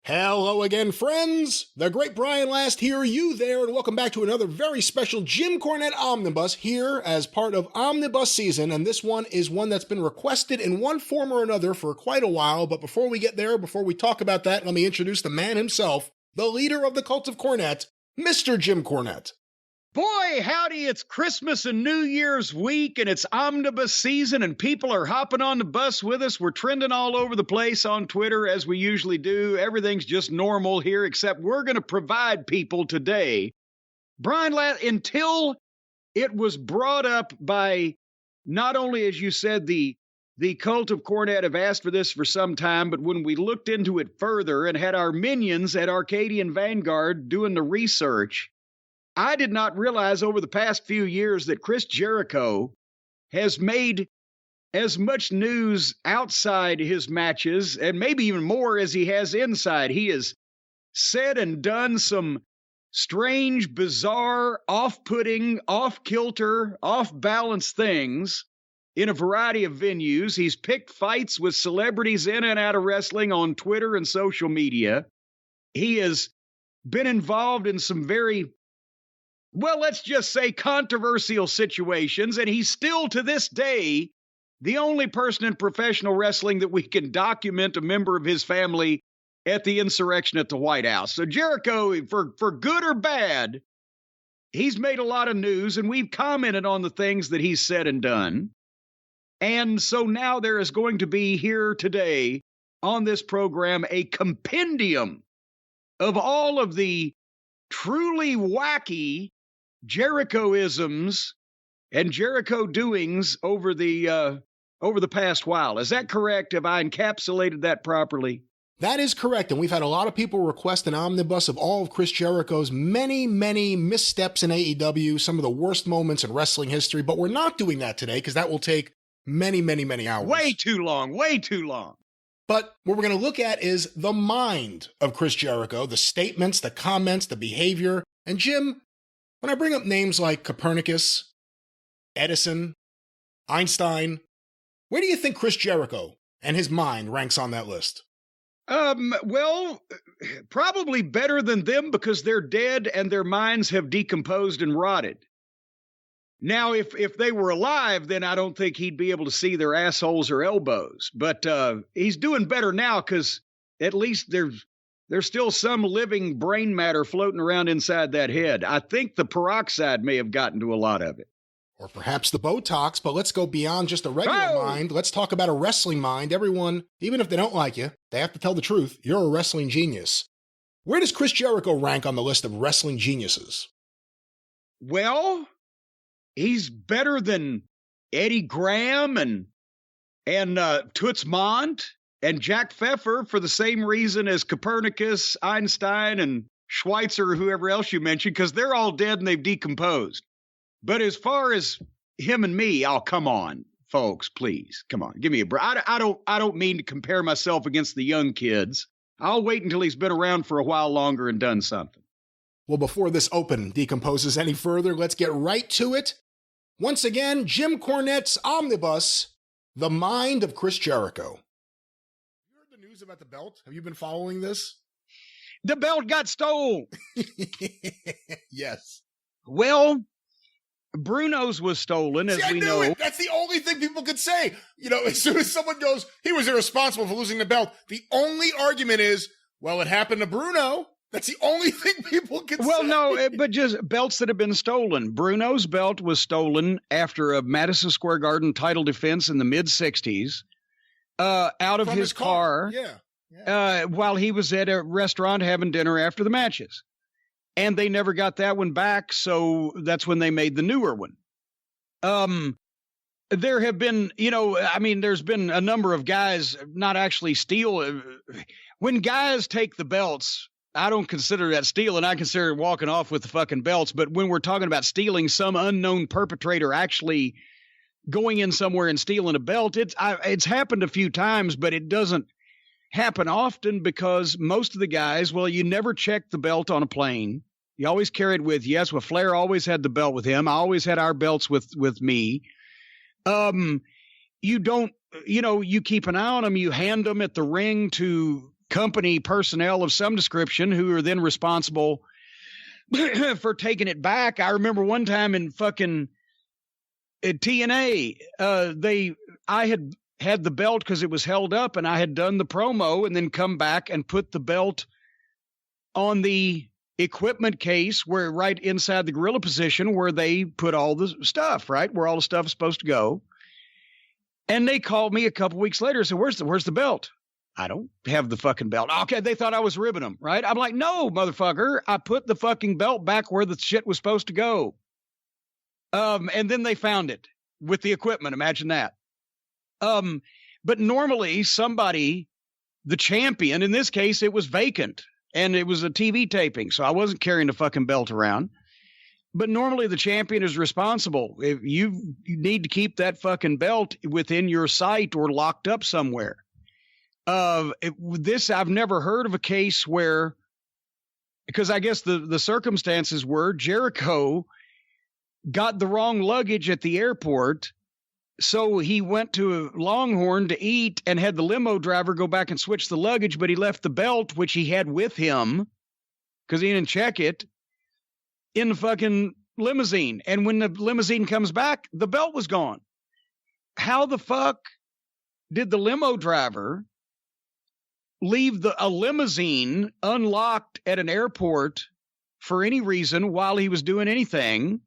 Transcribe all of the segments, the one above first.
Hello again, friends! The great Brian Last here, you there, and welcome back to another very special Jim Cornette Omnibus here as part of Omnibus season, and this one is one that's been requested in one form or another for quite a while, but before we get there, before we talk about that, let me introduce the man himself, the leader of the cult of Cornette, Mr. Jim Cornette. Boy, howdy, it's Christmas and New Year's week, and it's Omnibus season, and people are hopping on the bus with us. We're trending all over the place on Twitter, as we usually do. Everything's just normal here, except we're going to provide people today. Brian, until it was brought up by, not only, as you said, the cult of Cornette have asked for this for some time, but when we looked into it further and had our minions at Arcadian Vanguard doing the research, I did not realize over the past few years that Chris Jericho has made as much news outside his matches, and maybe even more, as he has inside. He has said and done some strange, bizarre, off-putting, off-kilter, off-balance things in a variety of venues. He's picked fights with celebrities in and out of wrestling on Twitter and social media. He has been involved in some very, well, let's just say controversial situations, and he's still to this day the only person in professional wrestling that we can document a member of his family at the insurrection at the White House. So Jericho, for good or bad, he's made a lot of news, and we've commented on the things that he's said and done. And so now there is going to be here today on this program a compendium of all of the truly wacky Jericho-isms and Jericho doings over the past while. Is that correct? Have I encapsulated that properly? That is correct, and we've had a lot of people request an omnibus of all of Chris Jericho's many, many missteps in AEW, some of the worst moments in wrestling history, but we're not doing that today because that will take many, many, many hours. Way too long, way too long. But what we're going to look at is the mind of Chris Jericho, the statements, the comments, the behavior. And Jim, when I bring up names like Copernicus, Edison, Einstein, where do you think Chris Jericho and his mind ranks on that list? Well, probably better than them because they're dead and their minds have decomposed and rotted. Now, if they were alive, then I don't think he'd be able to see their assholes or elbows. But he's doing better now because at least there's still some living brain matter floating around inside that head. I think the peroxide may have gotten to a lot of it. Or perhaps the Botox, but let's go beyond just a regular mind. Let's talk about a wrestling mind. Everyone, even if they don't like you, they have to tell the truth. You're a wrestling genius. Where does Chris Jericho rank on the list of wrestling geniuses? Well, he's better than Eddie Graham and Toots Mondt and Jack Pfeffer for the same reason as Copernicus, Einstein, and Schweitzer, or whoever else you mentioned, because they're all dead and they've decomposed. But as far as him and me, come on, folks, please, come on, give me a break. I don't mean to compare myself against the young kids. I'll wait until he's been around for a while longer and done something. Well, before this open decomposes any further, let's get right to it. Once again, Jim Cornette's Omnibus, The Mind of Chris Jericho. You heard the news about the belt? Have you been following this? The belt got stolen. Yes. Well, Bruno's was stolen, as we know. It. That's the only thing people could say. You know, as soon as someone goes, he was irresponsible for losing the belt, the only argument is, well, it happened to Bruno. That's the only thing people can say. Well, no, but just belts that have been stolen. Bruno's belt was stolen after a Madison Square Garden title defense in the mid-'60s out of his car. Yeah. While he was at a restaurant having dinner after the matches. And they never got that one back, so that's when they made the newer one. There have been, there's been a number of guys not actually steal. When guys take the belts, I don't consider that stealing. I consider walking off with the fucking belts. But when we're talking about stealing, some unknown perpetrator actually going in somewhere and stealing a belt, it's happened a few times, but it doesn't happen often because most of the guys, well, you never check the belt on a plane. You always carry it with you. Yes, well, Flair always had the belt with him. I always had our belts with me. You don't, you keep an eye on them. You hand them at the ring to company personnel of some description who are then responsible for taking it back. I remember one time in fucking TNA, I had the belt because it was held up, and I had done the promo and then come back and put the belt on the equipment case where right inside the gorilla position where they put all the stuff, right? Where all the stuff is supposed to go. And they called me a couple weeks later and said, where's the belt? I don't have the fucking belt. Okay. They thought I was ribbing them, right? I'm like, no, motherfucker. I put the fucking belt back where the shit was supposed to go. And then they found it with the equipment. Imagine that. But normally somebody, the champion, in this case, it was vacant and it was a TV taping. So I wasn't carrying the fucking belt around, but normally the champion is responsible. If you need to keep that fucking belt within your sight or locked up somewhere. I've never heard of a case where, because I guess the circumstances were Jericho got the wrong luggage at the airport. So he went to Longhorn to eat and had the limo driver go back and switch the luggage, but he left the belt, which he had with him because he didn't check it, in the fucking limousine. And when the limousine comes back, the belt was gone. How the fuck did the limo driver leave a limousine unlocked at an airport for any reason while he was doing anything?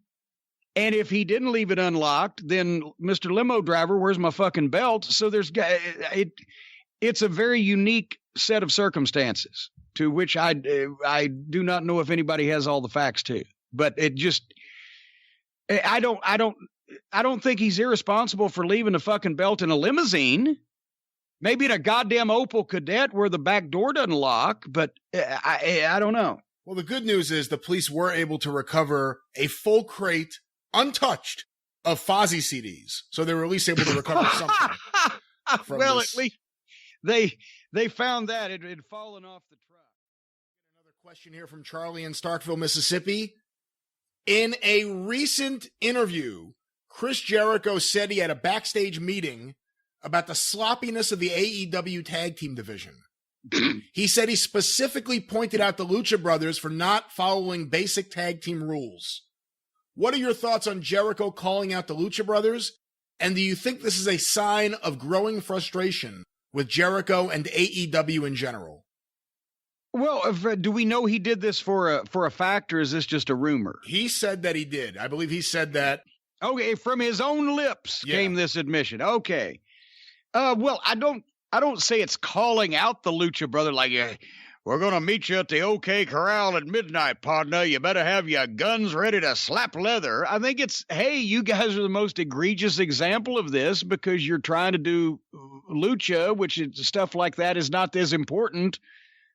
And if he didn't leave it unlocked, then Mr. Limo Driver, where's my fucking belt? So it's a very unique set of circumstances to which I do not know if anybody has all the facts to, but it just, I don't think he's irresponsible for leaving the fucking belt in a limousine. Maybe in a goddamn Opel Kadett where the back door doesn't lock, but I don't know. Well, the good news is the police were able to recover a full crate, untouched, of Fozzy CDs. So they were at least able to recover something. Well, at least they found that. It had fallen off the truck. Another question here from Charlie in Starkville, Mississippi. In a recent interview, Chris Jericho said he had a backstage meeting about the sloppiness of the AEW tag team division. He said he specifically pointed out the Lucha Brothers for not following basic tag team rules. What are your thoughts on Jericho calling out the Lucha Brothers? And do you think this is a sign of growing frustration with Jericho and AEW in general? Well, do we know he did this for a fact, or is this just a rumor? He said that he did. I believe he said that. Okay, from his own lips came this admission. Okay. Well, I don't say it's calling out the Lucha Brother like, we're going to meet you at the OK Corral at midnight, partner. You better have your guns ready to slap leather. I think it's, hey, you guys are the most egregious example of this because you're trying to do Lucha, which is, stuff like that is not as important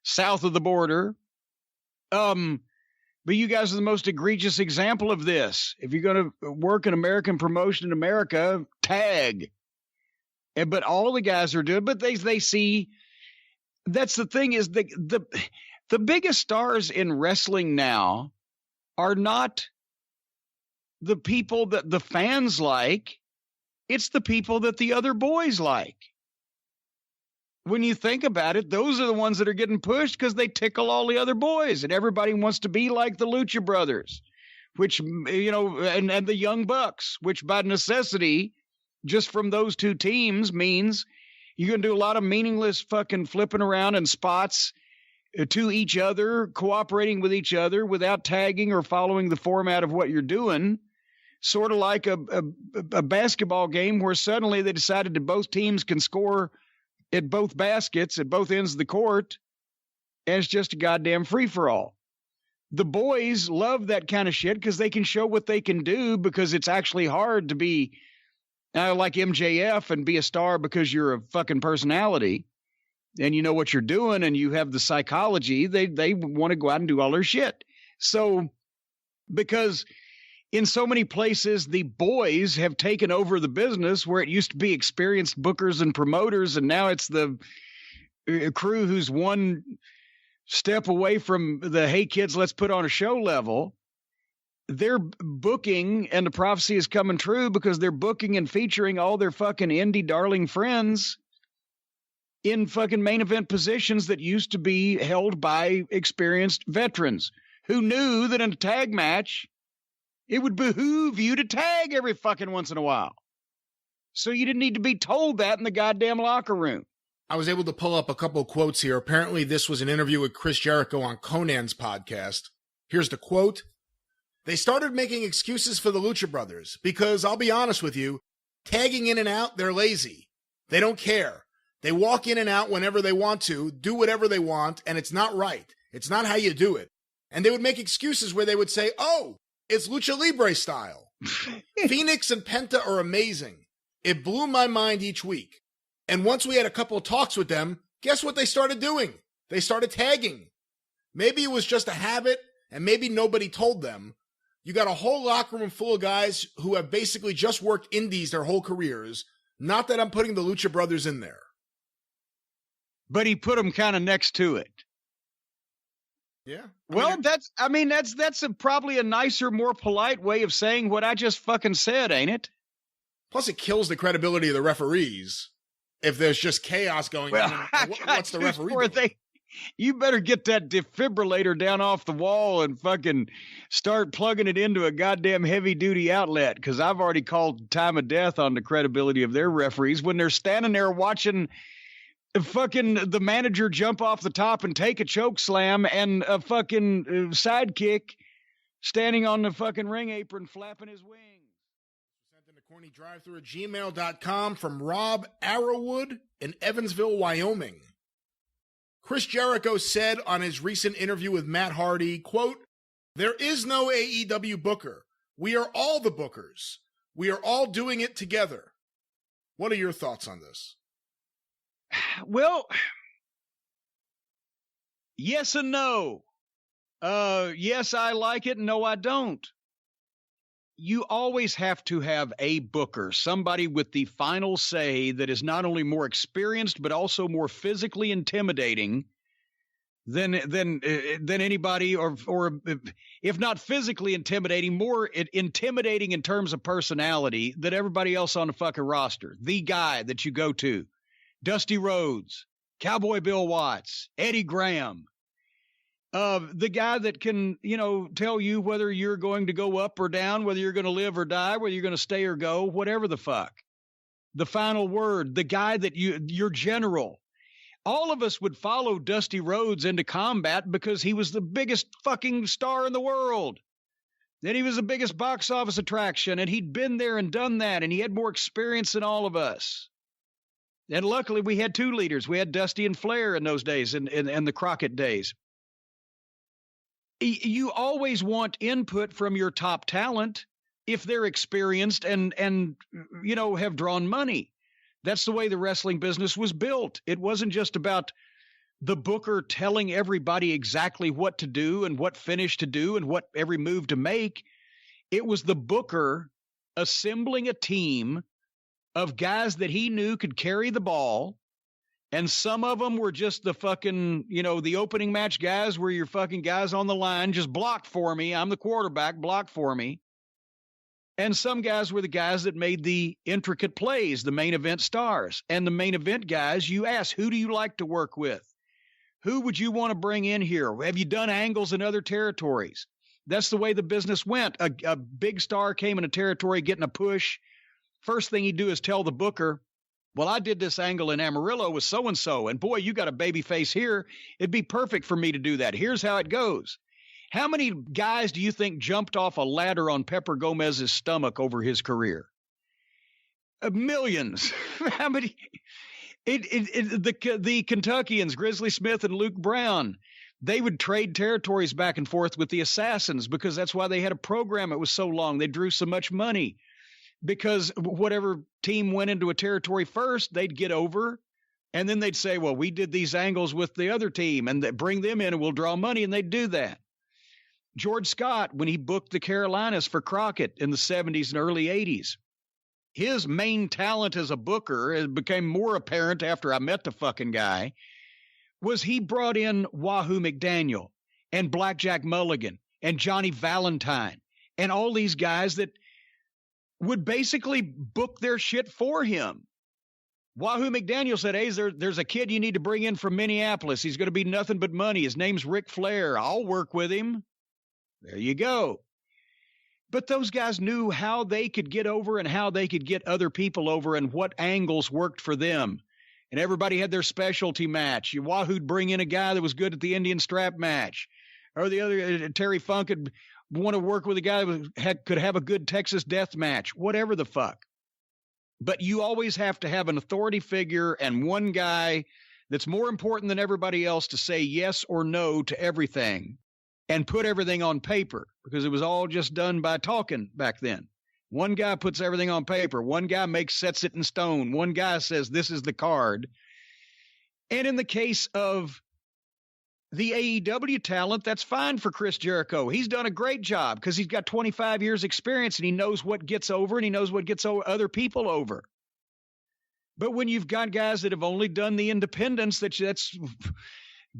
south of the border. But you guys are the most egregious example of this. If you're going to work an American promotion in America, tag. But all the guys are doing, but they see, that's the thing is the biggest stars in wrestling now are not the people that the fans like. It's the people that the other boys like. When you think about it, those are the ones that are getting pushed because they tickle all the other boys, and everybody wants to be like the Lucha Brothers, which, you know, and the Young Bucks, which by necessity, just from those two teams means you're going to do a lot of meaningless fucking flipping around and spots to each other, cooperating with each other without tagging or following the format of what you're doing. Sort of like a basketball game where suddenly they decided that both teams can score at both baskets at both ends of the court, and it's just a goddamn free-for-all. The boys love that kind of shit because they can show what they can do, because it's actually hard to be like MJF and be a star because you're a fucking personality and you know what you're doing and you have the psychology. They want to go out and do all their shit. So because in so many places, the boys have taken over the business where it used to be experienced bookers and promoters, and now it's the crew who's one step away from the, hey, kids, let's put on a show level. They're booking, and the prophecy is coming true because they're booking and featuring all their fucking indie darling friends in fucking main event positions that used to be held by experienced veterans who knew that in a tag match, it would behoove you to tag every fucking once in a while. So you didn't need to be told that in the goddamn locker room. I was able to pull up a couple of quotes here. Apparently, this was an interview with Chris Jericho on Conan's podcast. Here's the quote. They started making excuses for the Lucha Brothers because, I'll be honest with you, tagging in and out, they're lazy. They don't care. They walk in and out whenever they want to, do whatever they want, and it's not right. It's not how you do it. And they would make excuses where they would say, oh, it's Lucha Libre style. Phoenix and Penta are amazing. It blew my mind each week. And once we had a couple of talks with them, guess what they started doing? They started tagging. Maybe it was just a habit, and maybe nobody told them. You got a whole locker room full of guys who have basically just worked indies their whole careers. Not that I'm putting the Lucha Brothers in there. But he put them kind of next to it. Yeah. Well, that's probably a nicer, more polite way of saying what I just fucking said, ain't it? Plus, it kills the credibility of the referees if there's just chaos going on. What's the referee doing? You better get that defibrillator down off the wall and fucking start plugging it into a goddamn heavy-duty outlet, because I've already called time of death on the credibility of their referees when they're standing there watching fucking the manager jump off the top and take a choke slam and a fucking sidekick standing on the fucking ring apron flapping his wings. Sent in to CornyDriveThru@gmail.com from Rob Arrowwood in Evansville, Wyoming. Chris Jericho said on his recent interview with Matt Hardy, quote, there is no AEW booker. We are all the bookers. We are all doing it together. What are your thoughts on this? Well, yes and no. Yes, I like it. No, I don't. You always have to have a booker, somebody with the final say that is not only more experienced, but also more physically intimidating than anybody, or if not physically intimidating, more intimidating in terms of personality than everybody else on the fucking roster. The guy that you go to. Dusty Rhodes, Cowboy Bill Watts, Eddie Graham, the guy that can, tell you whether you're going to go up or down, whether you're going to live or die, whether you're going to stay or go, whatever the fuck. The final word, the guy that your general. All of us would follow Dusty Rhodes into combat because he was the biggest fucking star in the world. Then he was the biggest box office attraction, and he'd been there and done that, and he had more experience than all of us. And luckily, we had two leaders. We had Dusty and Flair in those days, and the Crockett days. You always want input from your top talent if they're experienced and have drawn money. That's the way the wrestling business was built. It wasn't just about the booker telling everybody exactly what to do and what finish to do and what every move to make. It was the booker assembling a team of guys that he knew could carry the ball, and some of them were just the fucking, the opening match guys where your fucking guys on the line, just block for me. I'm the quarterback, block for me. And some guys were the guys that made the intricate plays, the main event stars. And the main event guys, you ask, who do you like to work with? Who would you want to bring in here? Have you done angles in other territories? That's the way the business went. A big star came in a territory getting a push. First thing he'd do is tell the booker, well, I did this angle in Amarillo with so-and-so, and boy, you got a baby face here. It'd be perfect for me to do that. Here's how it goes. How many guys do you think jumped off a ladder on Pepper Gomez's stomach over his career? Millions. How many? The Kentuckians, Grizzly Smith and Luke Brown, they would trade territories back and forth with the Assassins because that's why they had a program. It was so long. They drew so much money. Because whatever team went into a territory first, they'd get over, and then they'd say, well, we did these angles with the other team, and bring them in and we'll draw money, and they'd do that. George Scott, when he booked the Carolinas for Crockett in the 70s and early 80s, his main talent as a booker, it became more apparent after I met the fucking guy, was he brought in Wahoo McDaniel and Blackjack Mulligan and Johnny Valentine and all these guys that would basically book their shit for him. Wahoo McDaniel said, hey, there's a kid you need to bring in from Minneapolis. He's going to be nothing but money. His name's Ric Flair. I'll work with him. There you go. But those guys knew how they could get over and how they could get other people over and what angles worked for them. And everybody had their specialty match. Wahoo'd bring in a guy that was good at the Indian strap match. Or the other, Terry Funk would want to work with a guy that could have a good Texas death match. Whatever the fuck. But you always have to have an authority figure and one guy that's more important than everybody else to say yes or no to everything and put everything on paper, because it was all just done by talking back then. One guy puts everything on paper. One guy sets it in stone. One guy says, this is the card. And in the case of the AEW talent, that's fine for Chris Jericho. He's done a great job because he's got 25 years experience and he knows what gets over and he knows what gets other people over. But when you've got guys that have only done the independents, that's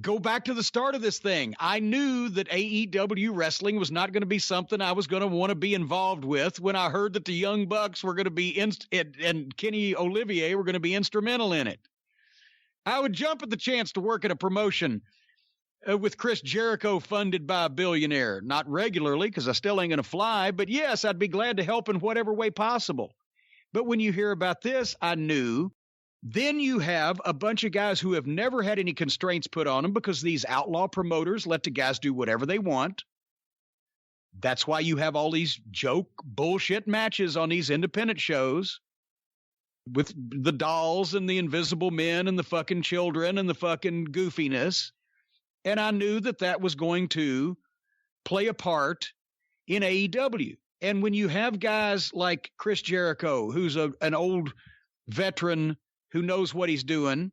go back to the start of this thing. I knew that AEW wrestling was not going to be something I was going to want to be involved with when I heard that the Young Bucks were going to be and Kenny Olivier were going to be instrumental in it. I would jump at the chance to work at a promotion with Chris Jericho funded by a billionaire. Not regularly, because I still ain't going to fly, but yes, I'd be glad to help in whatever way possible. But when you hear about this, I knew. Then you have a bunch of guys who have never had any constraints put on them because these outlaw promoters let the guys do whatever they want. That's why you have all these joke bullshit matches on these independent shows with the dolls and the invisible men and the fucking children and the fucking goofiness. And I knew that was going to play a part in AEW. And when you have guys like Chris Jericho, who's an old veteran who knows what he's doing,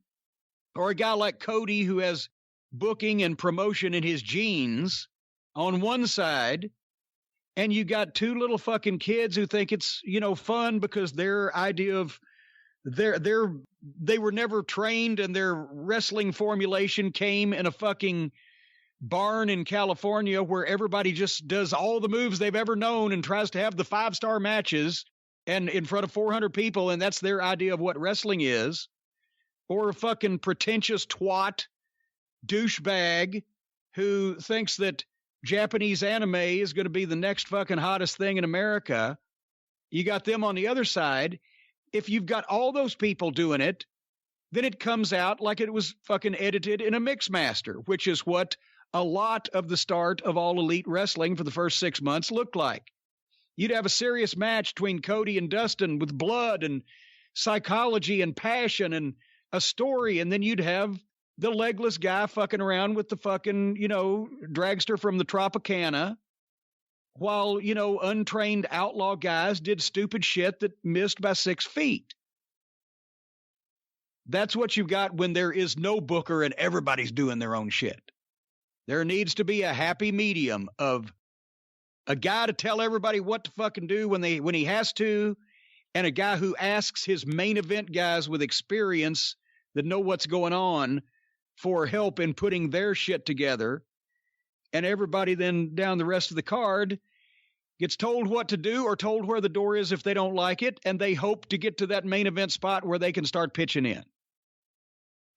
or a guy like Cody who has booking and promotion in his genes on one side, and you got two little fucking kids who think it's, fun because their idea of they were never trained and their wrestling formulation came in a fucking barn in California where everybody just does all the moves they've ever known and tries to have the 5-star matches and in front of 400 people. And that's their idea of what wrestling is. Or a fucking pretentious twat douchebag who thinks that Japanese anime is going to be the next fucking hottest thing in America. You got them on the other side. If you've got all those people doing it, then it comes out like it was fucking edited in a Mixmaster, which is what a lot of the start of All Elite Wrestling for the first 6 months looked like. You'd have a serious match between Cody and Dustin with blood and psychology and passion and a story, and then you'd have the legless guy fucking around with the fucking, dragster from the Tropicana, while, untrained outlaw guys did stupid shit that missed by 6 feet. That's what you got when there is no booker and everybody's doing their own shit. There needs to be a happy medium of a guy to tell everybody what to fucking do when he has to, and a guy who asks his main event guys with experience that know what's going on for help in putting their shit together. And everybody then down the rest of the card gets told what to do or told where the door is if they don't like it, and they hope to get to that main event spot where they can start pitching in.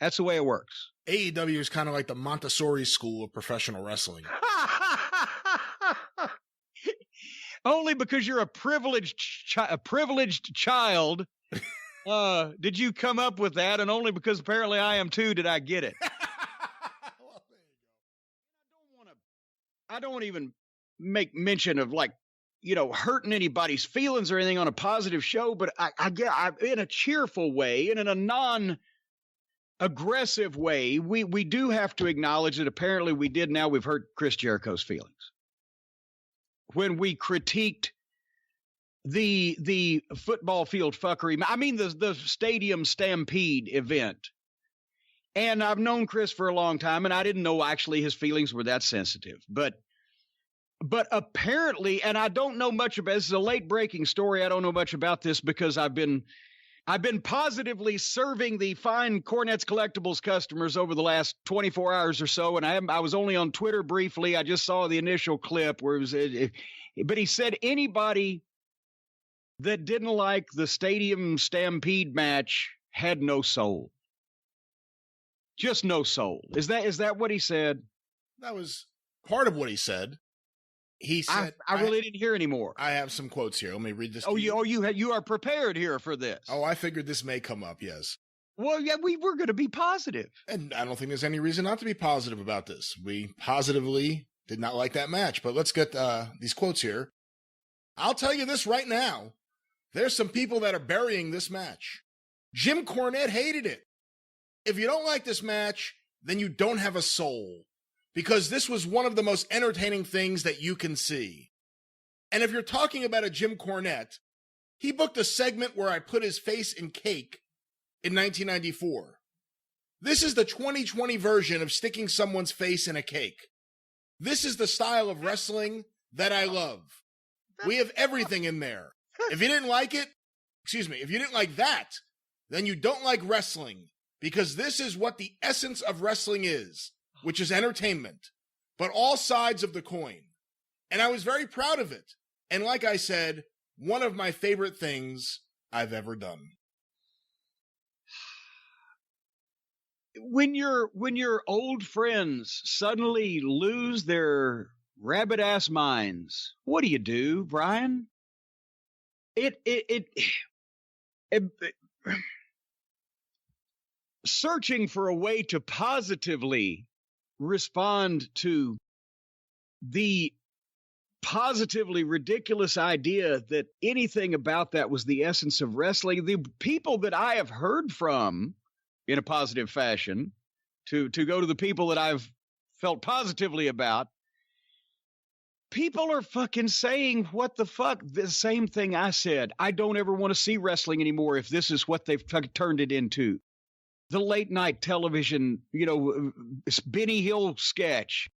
That's the way it works. AEW is kind of like the Montessori school of professional wrestling. Only because you're a privileged child did you come up with that, and only because apparently I am too did I get it. I don't even make mention of hurting anybody's feelings or anything on a positive show, but I get in a cheerful way and in a non-aggressive way, we do have to acknowledge that apparently we've hurt Chris Jericho's feelings. When we critiqued the football field fuckery, I mean the stadium stampede event. And I've known Chris for a long time, and I didn't know actually his feelings were that sensitive. But apparently, and I don't know much about this is a late breaking story. I don't know much about this because I've been positively serving the fine Cornette's Collectibles customers over the last 24 hours or so, and I was only on Twitter briefly. I just saw the initial clip where but he said anybody that didn't like the stadium stampede match had no soul. Just no soul. Is that what he said? That was part of what he said. He said, I really didn't hear anymore. I have some quotes here. Let me read this. You are prepared here for this. Oh, I figured this may come up. Yes. Well, yeah, we're going to be positive. And I don't think there's any reason not to be positive about this. We positively did not like that match, but let's get these quotes here. I'll tell you this right now. There's some people that are burying this match. Jim Cornette hated it. If you don't like this match, then you don't have a soul. Because this was one of the most entertaining things that you can see. And if you're talking about a Jim Cornette, he booked a segment where I put his face in cake in 1994. This is the 2020 version of sticking someone's face in a cake. This is the style of wrestling that I love. We have everything in there. If you didn't like it, if you didn't like that, then you don't like wrestling. Because this is what the essence of wrestling is, which is entertainment, but all sides of the coin. And I was very proud of it. And like I said, one of my favorite things I've ever done. When your old friends suddenly lose their rabbit-ass minds, what do, Brian? Searching for a way to positively respond to the positively ridiculous idea that anything about that was the essence of wrestling. The people that I have heard from in a positive fashion, to go to the people that I've felt positively about, people are fucking saying, what the fuck? The same thing I said. I don't ever want to see wrestling anymore if this is what they've turned it into. The late night television, Benny Hill sketch.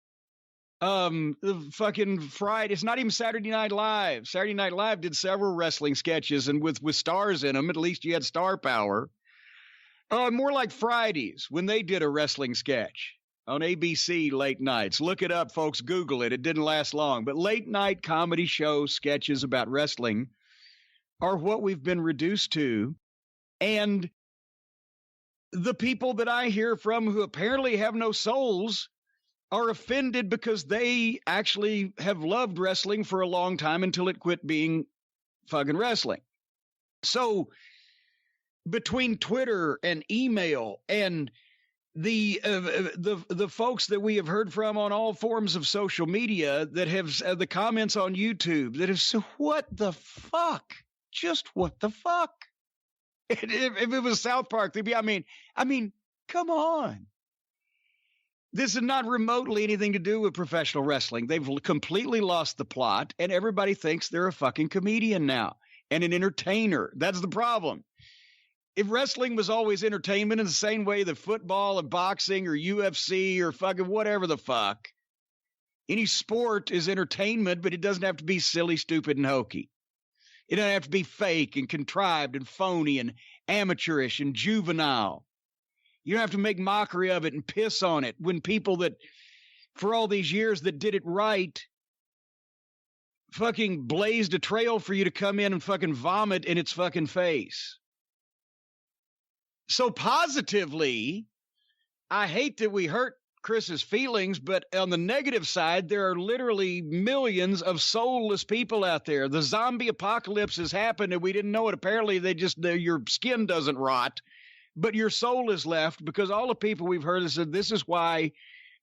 The fucking Friday. It's not even Saturday Night Live. Saturday Night Live did several wrestling sketches, and with stars in them, at least you had star power. More like Fridays when they did a wrestling sketch on ABC late nights. Look it up, folks. Google it. It didn't last long. But late night comedy show sketches about wrestling are what we've been reduced to. And the people that I hear from who apparently have no souls are offended because they actually have loved wrestling for a long time until it quit being fucking wrestling. So between Twitter and email and the folks that we have heard from on all forms of social media that have the comments on YouTube that have said, what the fuck? Just what the fuck? If it was South Park, they'd be, I mean, come on. This is not remotely anything to do with professional wrestling. They've completely lost the plot, and everybody thinks they're a fucking comedian now and an entertainer. That's the problem. If wrestling was always entertainment in the same way that football and boxing or UFC or fucking whatever the fuck, any sport is entertainment, but it doesn't have to be silly, stupid, and hokey. It doesn't have to be fake and contrived and phony and amateurish and juvenile. You don't have to make mockery of it and piss on it when people that, for all these years that did it right, fucking blazed a trail for you to come in and fucking vomit in its fucking face. So positively, I hate that we hurt Chris's feelings, but on the negative side, there are literally millions of soulless people out there. The zombie apocalypse has happened and we didn't know it. Apparently, your skin doesn't rot, but your soul is left because all the people we've heard have said, this is why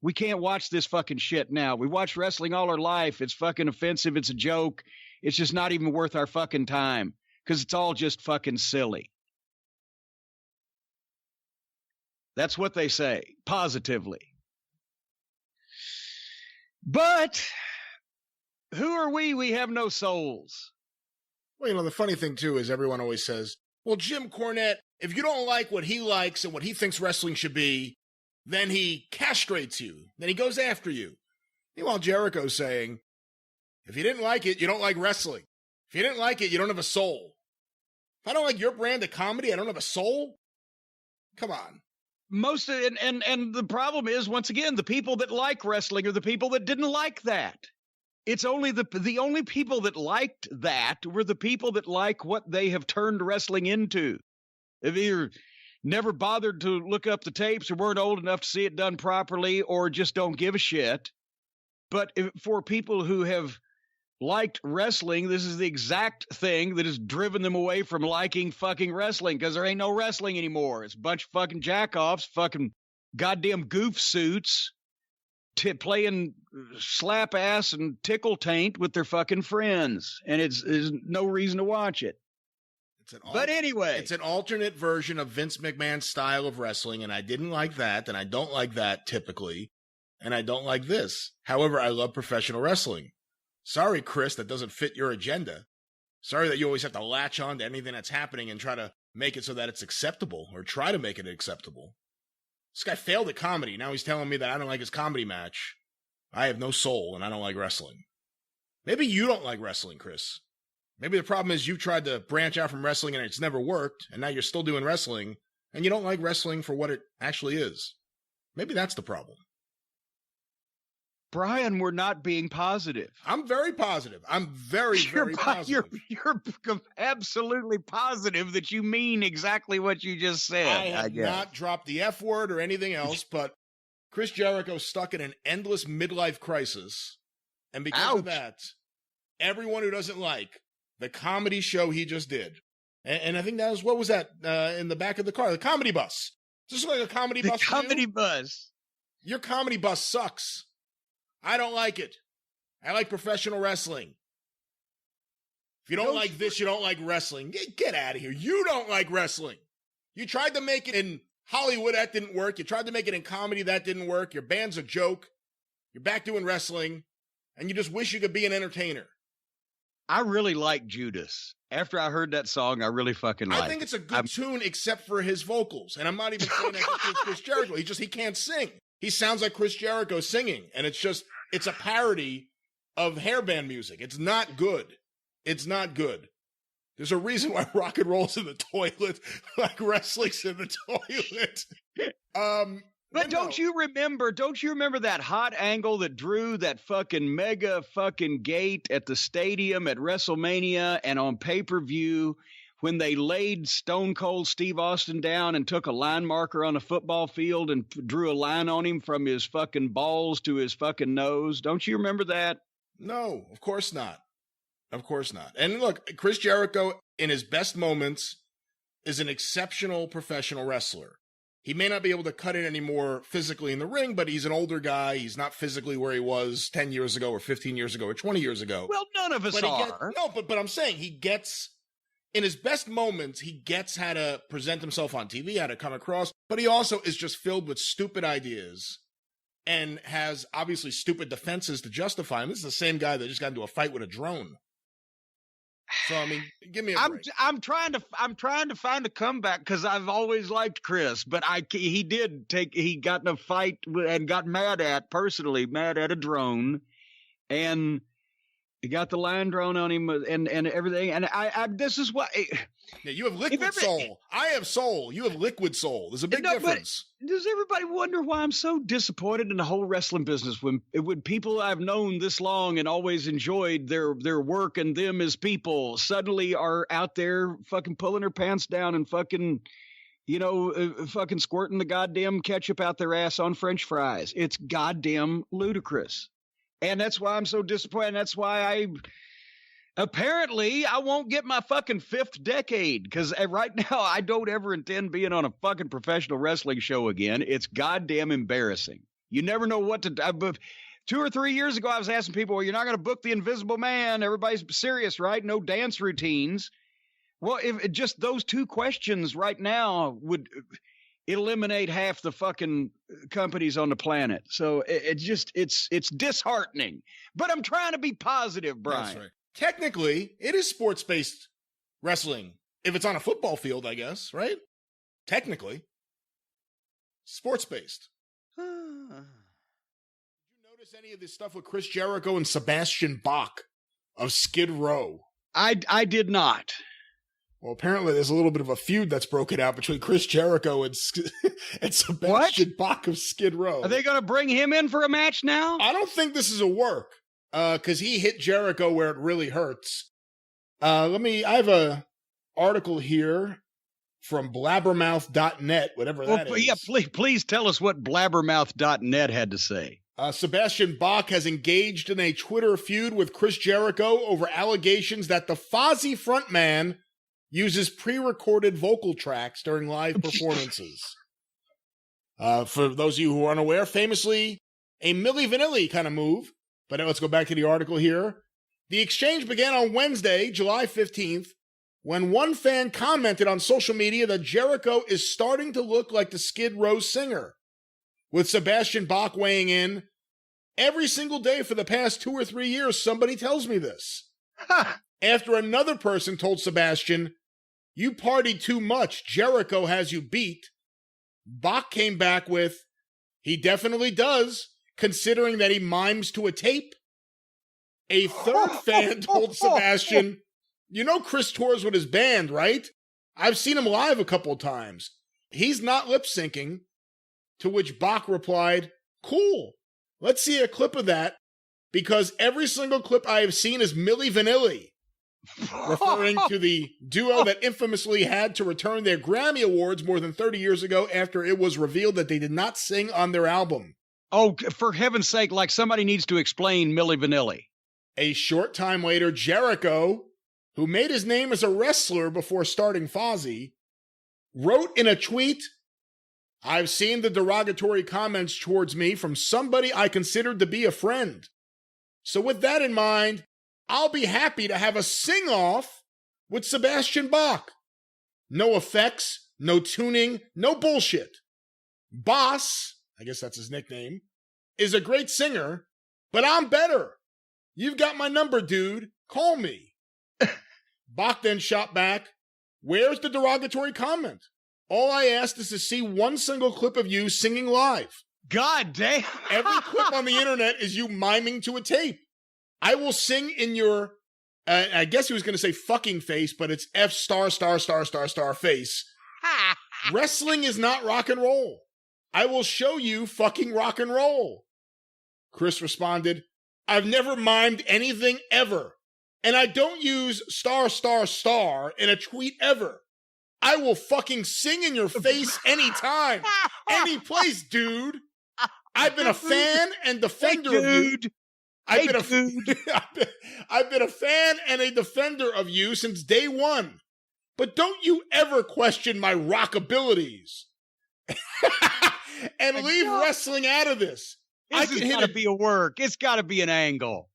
we can't watch this fucking shit now. We watched wrestling all our life. It's fucking offensive. It's a joke. It's just not even worth our fucking time because it's all just fucking silly. That's what they say, positively. But who are we? We have no souls. Well, the funny thing, too, is everyone always says, well, Jim Cornette, if you don't like what he likes and what he thinks wrestling should be, then he castrates you. Then he goes after you. Meanwhile, Jericho's saying, if you didn't like it, you don't like wrestling. If you didn't like it, you don't have a soul. If I don't like your brand of comedy, I don't have a soul? Come on. Most of it, and the problem is, once again, the people that like wrestling are the people that didn't like that. It's only the only people that liked that were the people that like what they have turned wrestling into. If never bothered to look up the tapes or weren't old enough to see it done properly or just don't give a shit. But for people who have liked wrestling, this is the exact thing that has driven them away from liking fucking wrestling, because there ain't no wrestling anymore. It's a bunch of fucking jack-offs, fucking goddamn goof suits, playing slap ass and tickle taint with their fucking friends. And there's no reason to watch it. But anyway, it's an alternate version of Vince McMahon's style of wrestling, and I didn't like that, and I don't like that typically, and I don't like this. However, I love professional wrestling. Sorry, Chris, that doesn't fit your agenda. Sorry that you always have to latch on to anything that's happening and try to make it so that it's acceptable, or try to make it acceptable. This guy failed at comedy. Now he's telling me that I don't like his comedy match. I have no soul, and I don't like wrestling. Maybe you don't like wrestling, Chris. Maybe the problem is you've tried to branch out from wrestling and it's never worked, and now you're still doing wrestling, and you don't like wrestling for what it actually is. Maybe that's the problem. Brian, we're not being positive. I'm very positive. I'm very positive. You're absolutely positive that you mean exactly what you just said. I have not dropped the F word or anything else, but Chris Jericho's stuck in an endless midlife crisis, and because of that, everyone who doesn't like the comedy show he just did. And I think that was, what was that in the back of the car? The comedy bus. Just like a comedy bus. The comedy bus. Your comedy bus sucks. I don't like it. I like professional wrestling. If you don't like this, you don't like wrestling. Get out of here. You don't like wrestling. You tried to make it in Hollywood. That didn't work. You tried to make it in comedy. That didn't work. Your band's a joke. You're back doing wrestling. And you just wish you could be an entertainer. I really like Judas. After I heard that song, I really fucking like it. I think it's a good tune except for his vocals. And I'm not even saying that to Chris Jericho. He can't sing. He sounds like Chris Jericho singing. And it's a parody of hairband music. It's not good. It's not good. There's a reason why rock and roll's in the toilet, like wrestling's in the toilet. But don't you remember that hot angle that drew that fucking mega fucking gate at the stadium at WrestleMania and on pay-per-view when they laid Stone Cold Steve Austin down and took a line marker on a football field and drew a line on him from his fucking balls to his fucking nose? Don't you remember that? No, of course not. Of course not. And look, Chris Jericho in his best moments is an exceptional professional wrestler. He may not be able to cut it anymore physically in the ring, but he's an older guy. He's not physically where he was 10 years ago or 15 years ago or 20 years ago. Well, none of us are. But I'm saying he gets, in his best moments, he gets how to present himself on TV, how to come across, but he also is just filled with stupid ideas and has obviously stupid defenses to justify him. This is the same guy that just got into a fight with a drone. So, I mean, give me a break. I'm trying to find a comeback because I've always liked Chris, but he got in a fight and got mad at a drone, and he got the line drawn on him and everything. And this is what. Yeah, you have liquid soul. I have soul. You have liquid soul. There's a big difference. Does everybody wonder why I'm so disappointed in the whole wrestling business when people I've known this long and always enjoyed their work and them as people suddenly are out there fucking pulling their pants down and fucking, fucking squirting the goddamn ketchup out their ass on French fries? It's goddamn ludicrous. And that's why I'm so disappointed. That's why apparently I won't get my fucking fifth decade, because right now I don't ever intend being on a fucking professional wrestling show again. It's goddamn embarrassing. You never know what to do. 2 or 3 years ago, I was asking people, well, you're not going to book the Invisible Man. Everybody's serious, right? No dance routines. Well, if just those two questions right now would eliminate half the fucking companies on the planet. So it's disheartening. But I'm trying to be positive, Brian. That's right. Technically, it is sports-based wrestling. If it's on a football field, I guess, right? Technically. Sports-based. Did you notice any of this stuff with Chris Jericho and Sebastian Bach of Skid Row? I did not. Well, apparently there's a little bit of a feud that's broken out between Chris Jericho and Sebastian Bach of Skid Row. Are they going to bring him in for a match now? I don't think this is a work. Because he hit Jericho where it really hurts. I have a article here from blabbermouth.net, whatever that is. Yeah, please tell us what blabbermouth.net had to say. Sebastian Bach has engaged in a Twitter feud with Chris Jericho over allegations that the Fozzy frontman uses pre-recorded vocal tracks during live performances. For those of you who are unaware, famously a Milli Vanilli kind of move. But let's go back to the article here. The exchange began on Wednesday, July 15th, when one fan commented on social media that Jericho is starting to look like the Skid Row singer, with Sebastian Bach weighing in, "Every single day for the past 2 or 3 years, somebody tells me this." After another person told Sebastian, "You party too much, Jericho has you beat," Bach came back with, "He definitely does, considering that he mimes to a tape." A third fan told Sebastian, "You know Chris tours with his band, right? I've seen him live a couple of times. He's not lip syncing." To which Bach replied, "Cool. Let's see a clip of that, because every single clip I have seen is Milli Vanilli," referring to the duo that infamously had to return their Grammy Awards more than 30 years ago after it was revealed that they did not sing on their album. Oh, for heaven's sake, like somebody needs to explain Milli Vanilli. A short time later, Jericho, who made his name as a wrestler before starting Fozzy, wrote in a tweet, "I've seen the derogatory comments towards me from somebody I considered to be a friend. So with that in mind, I'll be happy to have a sing-off with Sebastian Bach. No effects, no tuning, no bullshit. Boss," I guess that's his nickname, "is a great singer, but I'm better. You've got my number, dude. Call me." Bach then shot back, "Where's the derogatory comment? All I asked is to see one single clip of you singing live. God damn. Every clip on the internet is you miming to a tape. I will sing in your," I guess he was going to say fucking face, but it's F star face. "Wrestling is not rock and roll. I will show you fucking rock and roll." Chris responded, "I've never mimed anything ever, and I don't use star in a tweet ever. I will fucking sing in your face anytime, any place, dude. I've been a fan and defender of you. I've been a fan and a defender of you since day one. But don't you ever question my rock abilities. And leave wrestling out of this. This has got to be a work. It's got to be an angle.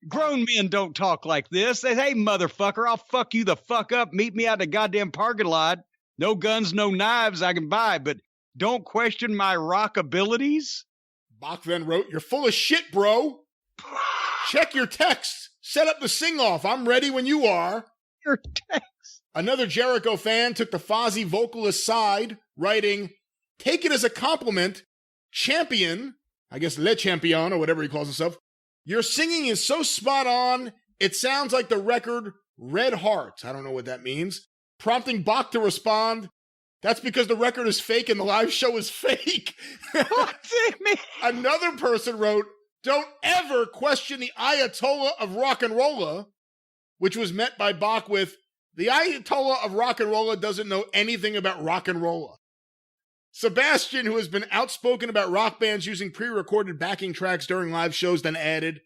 Grown men don't talk like this. They say, "Hey, motherfucker, I'll fuck you the fuck up. Meet me out the goddamn parking lot. No guns, no knives I can buy, but don't question my rock abilities." Bach then wrote, "You're full of shit, bro. Check your text. Set up the sing-off. I'm ready when you are." Your text. Another Jericho fan took the Fozzy vocalist's side, writing, "Take it as a compliment. Champion," I guess Le Champion or whatever he calls himself, "your singing is so spot on, it sounds like the record Red Heart." I don't know what that means. Prompting Bach to respond, "That's because the record is fake and the live show is fake." Another person wrote, "Don't ever question the Ayatollah of rock and rolla," which was met by Bach with, "The Ayatollah of rock and rolla doesn't know anything about rock and rolla." Sebastian, who has been outspoken about rock bands using pre-recorded backing tracks during live shows, then added,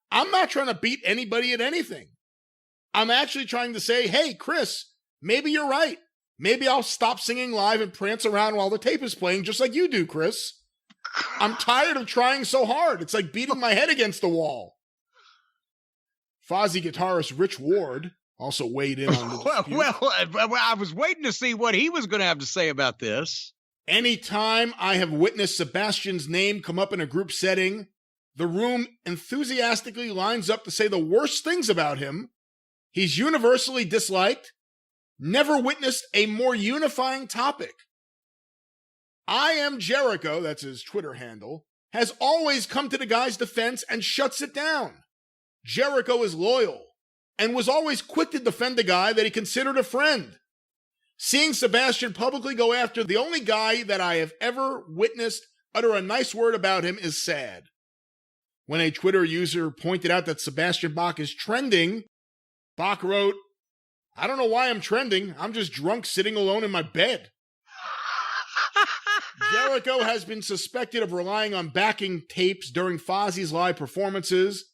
"I'm not trying to beat anybody at anything. I'm actually trying to say, hey, Chris, maybe you're right. Maybe I'll stop singing live and prance around while the tape is playing, just like you do, Chris. I'm tired of trying so hard. It's like beating my head against the wall." Fozzy guitarist Rich Ward also weighed in on the dispute. Well, I was waiting to see what he was going to have to say about this. "Anytime I have witnessed Sebastian's name come up in a group setting, the room enthusiastically lines up to say the worst things about him. He's universally disliked. Never witnessed a more unifying topic. I am Jericho," that's his Twitter handle, "has always come to the guy's defense and shuts it down. Jericho is loyal and was always quick to defend the guy that he considered a friend. Seeing Sebastian publicly go after the only guy that I have ever witnessed utter a nice word about him is sad." When a Twitter user pointed out that Sebastian Bach is trending, Bach wrote, I don't know why I'm trending. I'm just drunk sitting alone in my bed. Jericho has been suspected of relying on backing tapes during Fozzie's live performances.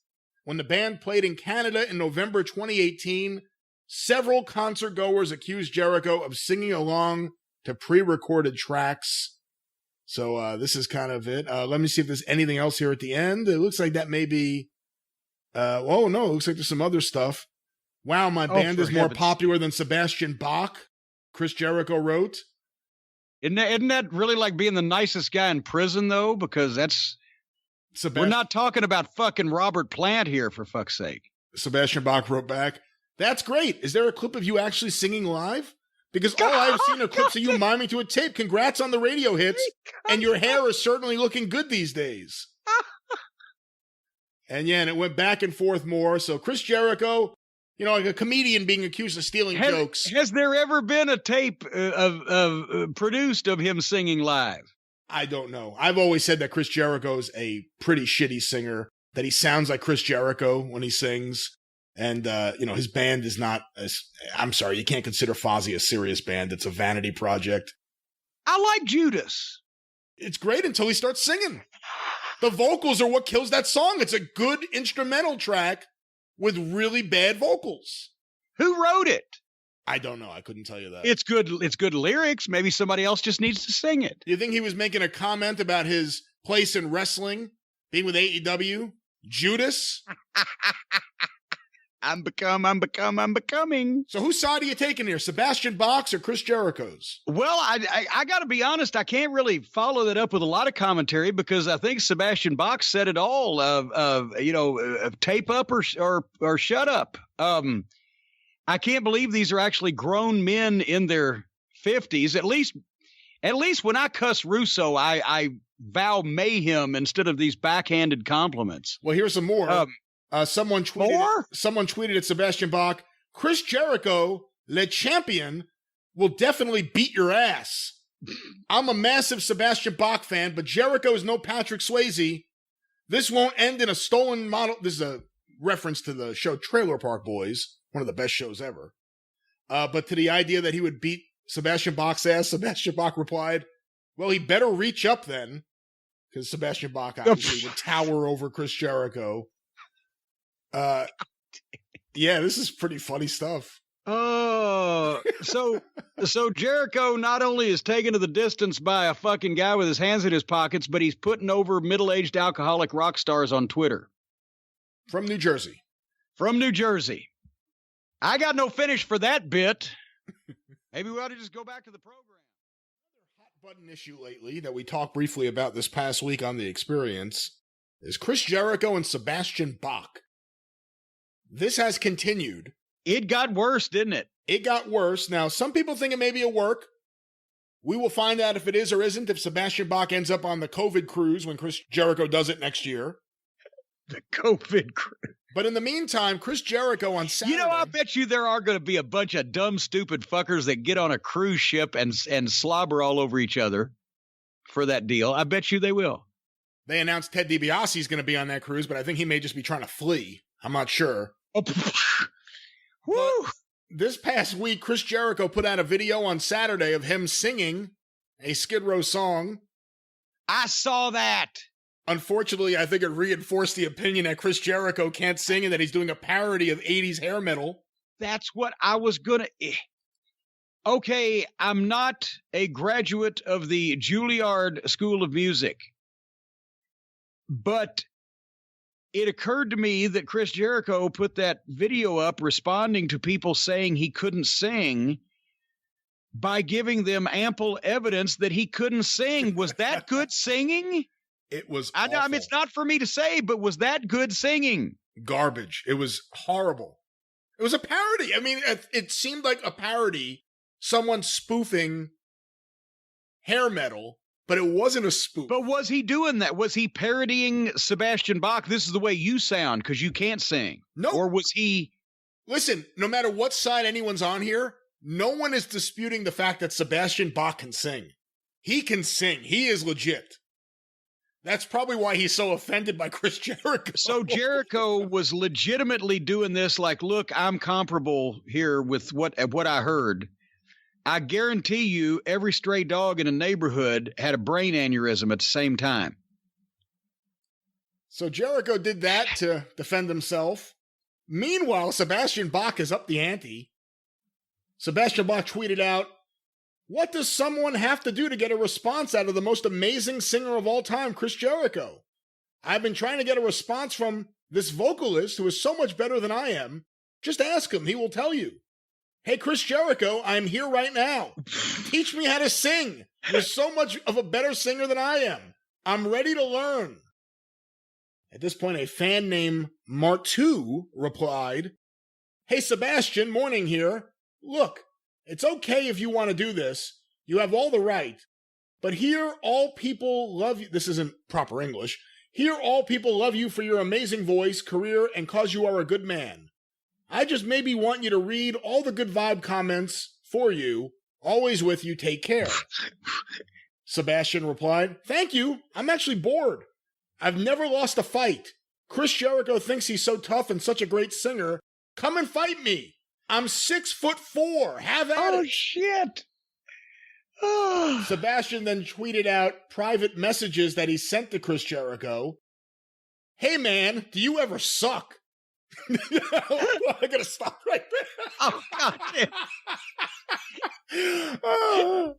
When the band played in Canada in November 2018, several concert goers accused Jericho of singing along to pre-recorded tracks. So this is kind of it. Let me see if there's anything else here at the end. It looks like that may be... oh, no, it looks like there's some other stuff. Wow, my band is more popular than Sebastian Bach, Chris Jericho wrote. Isn't that really like being the nicest guy in prison, though? Because that's... we're not talking about fucking Robert Plant here, for fuck's sake. Sebastian Bach wrote back, "That's great. Is there a clip of you actually singing live? Because all I've seen are clips of you miming to a tape. Congrats on the radio hits. And your hair is certainly looking good these days." And yeah, and it went back and forth more. So Chris Jericho, you know, like a comedian being accused of stealing jokes. Has there ever been a tape produced of him singing live? I don't know. I've always said that Chris Jericho's a pretty shitty singer, that he sounds like Chris Jericho when he sings. And, you know, his band is not, I'm sorry, you can't consider Fozzy a serious band. It's a vanity project. I like Judas. It's great until he starts singing. The vocals are what kills that song. It's a good instrumental track with really bad vocals. Who wrote it? I don't know. I couldn't tell you that. It's good lyrics. Maybe somebody else just needs to sing it. You think he was making a comment about his place in wrestling, being with AEW? Judas? I'm becoming. So whose side are you taking here? Sebastian Bach's or Chris Jericho's? Well, I got to be honest. I can't really follow that up with a lot of commentary because I think Sebastian Bach said it all. Tape up or shut up. I can't believe these are actually grown men in their 50s. At least when I cuss Russo, I vow mayhem instead of these backhanded compliments. Well, here's some more. Someone tweeted at Sebastian Bach, "Chris Jericho, Le Champion, will definitely beat your ass. I'm a massive Sebastian Bach fan, but Jericho is no Patrick Swayze. This won't end in a stolen model." This is a reference to the show Trailer Park Boys, one of the best shows ever. But to the idea that he would beat Sebastian Bach's ass, Sebastian Bach replied, "Well, he better reach up then," because Sebastian Bach obviously would tower over Chris Jericho. Yeah, this is pretty funny stuff. Oh, so Jericho not only is taken to the distance by a fucking guy with his hands in his pockets, but he's putting over middle-aged alcoholic rock stars on Twitter. From New Jersey. I got no finish for that bit. Maybe we ought to just go back to the program. Another hot button issue lately that we talked briefly about this past week on The Experience is Chris Jericho and Sebastian Bach. This has continued. It got worse, didn't it? It got worse. Now, some people think it may be a work. We will find out if it is or isn't, if Sebastian Bach ends up on the COVID cruise when Chris Jericho does it next year. The COVID cruise. But in the meantime, Chris Jericho on Saturday... You know, I bet you there are going to be a bunch of dumb, stupid fuckers that get on a cruise ship and slobber all over each other for that deal. I bet you they will. They announced Ted DiBiase is going to be on that cruise, but I think he may just be trying to flee. I'm not sure. Woo! This past week, Chris Jericho put out a video on Saturday of him singing a Skid Row song. I saw that. Unfortunately, I think it reinforced the opinion that Chris Jericho can't sing and that he's doing a parody of 80s hair metal. That's what I was gonna... Okay, I'm not a graduate of the Juilliard School of Music, but it occurred to me that Chris Jericho put that video up responding to people saying he couldn't sing by giving them ample evidence that he couldn't sing. Was that good singing? It was I mean, it's not for me to say, but was that good singing? Garbage. It was horrible. It was a parody. I mean, it seemed like a parody, someone spoofing hair metal, but it wasn't a spoof. But was he doing that? Was he parodying Sebastian Bach? This is the way you sound because you can't sing. No. Or was he... Listen, no matter what side anyone's on here, no one is disputing the fact that Sebastian Bach can sing. He can sing. He is legit. That's probably why he's so offended by Chris Jericho. So Jericho was legitimately doing this like, look, I'm comparable here with what I heard. I guarantee you every stray dog in a neighborhood had a brain aneurysm at the same time. So Jericho did that to defend himself. Meanwhile, Sebastian Bach is up the ante. Sebastian Bach tweeted out, "What does someone have to do to get a response out of the most amazing singer of all time, Chris Jericho? I've been trying to get a response from this vocalist who is so much better than I am. Just ask him, he will tell you. Hey, Chris Jericho, I'm here right now. Teach me how to sing. You're so much of a better singer than I am. I'm ready to learn." At this point, a fan named Martu replied, "Hey, Sebastian, morning here. Look, it's okay if you want to do this. You have all the right. But here, all people love you." This isn't proper English. "Here, all people love you for your amazing voice, career, and cause you are a good man. I just maybe want you to read all the good vibe comments for you. Always with you. Take care." Sebastian replied, "Thank you. I'm actually bored. I've never lost a fight. Chris Jericho thinks he's so tough and such a great singer. Come and fight me. I'm 6'4". Have at it." Oh, shit. Sebastian then tweeted out private messages that he sent to Chris Jericho. "Hey, man, do you ever suck?" I gotta stop right there. Oh,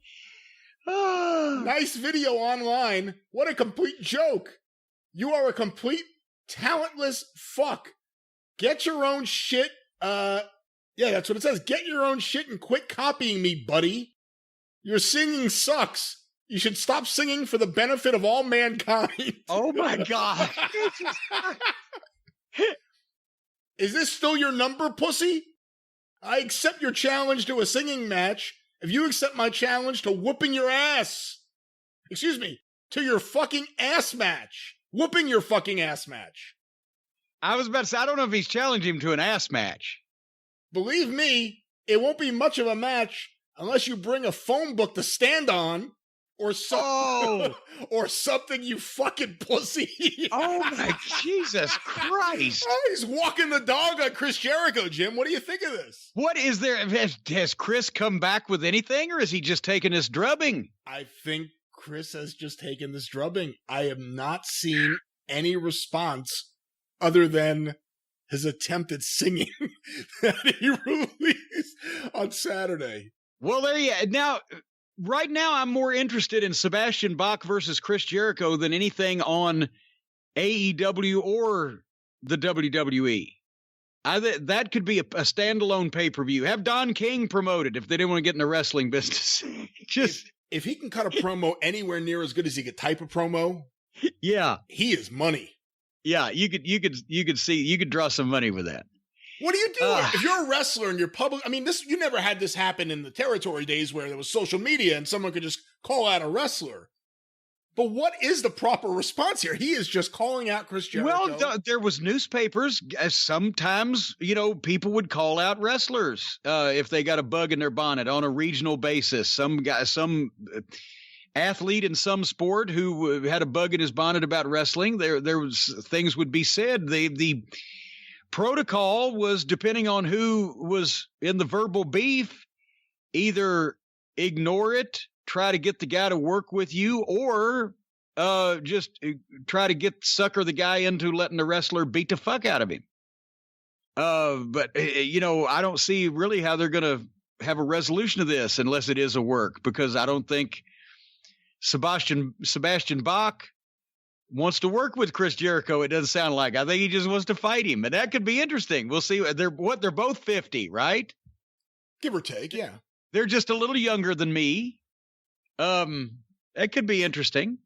God. Nice video online. What a complete joke. You are a complete talentless fuck. Get your own shit. Yeah, that's what it says. Get your own shit and quit copying me, buddy. Your singing sucks. You should stop singing for the benefit of all mankind. Oh, my God. Is this still your number, pussy? I accept your challenge to a singing match if you accept my challenge to whooping your ass. Excuse me, to your fucking ass match. Whooping your fucking ass match. I was about to say, I don't know if he's challenging him to an ass match. Believe me, it won't be much of a match unless you bring a phone book to stand on or or something, you fucking pussy. Oh, my Jesus Christ. Oh, he's walking the dog on Chris Jericho, Jim. What do you think of this? What is there? Has Chris come back with anything, or is he just taking this drubbing? I think Chris has just taken this drubbing. I have not seen any response other than his attempt at singing that he released on Saturday. Well, there you now. Right now, I'm more interested in Sebastian Bach versus Chris Jericho than anything on AEW or the WWE. That could be a standalone pay-per-view. Have Don King promoted if they didn't want to get in the wrestling business. Just if he can cut a promo anywhere near as good as he could type a promo, yeah, he is money. Yeah, you could draw some money with that. What do you do if you're a wrestler and you're public? I mean, you never had this happen in the territory days where there was social media and someone could just call out a wrestler. But what is the proper response here? He is just calling out Chris Jericho. Well, there was newspapers. Sometimes, people would call out wrestlers if they got a bug in their bonnet on a regional basis. Some athlete in some sport who had a bug in his bonnet about wrestling, there was things would be said. The protocol was, depending on who was in the verbal beef, either ignore it, try to get the guy to work with you, or just try to sucker the guy into letting the wrestler beat the fuck out of him. But I don't see really how they're going to have a resolution of this unless it is a work, because I don't think Sebastian Bach wants to work with Chris Jericho. It doesn't sound like. I think he just wants to fight him, and that could be interesting. We'll see. They're both 50, right? Give or take, yeah. They're just a little younger than me. That could be interesting.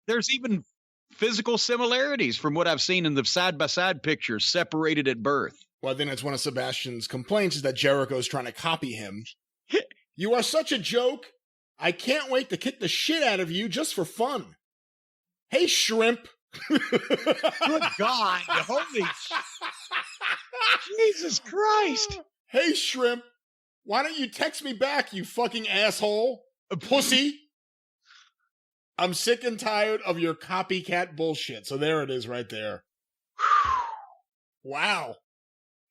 There's even physical similarities from what I've seen in the side-by-side pictures, separated at birth. Well, I think that's one of Sebastian's complaints, is that Jericho's trying to copy him. You are such a joke. I can't wait to kick the shit out of you just for fun. Hey, shrimp. Good God. Holy Jesus Christ. Hey, shrimp. Why don't you text me back, you fucking asshole? A pussy. I'm sick and tired of your copycat bullshit. So there it is right there. Wow.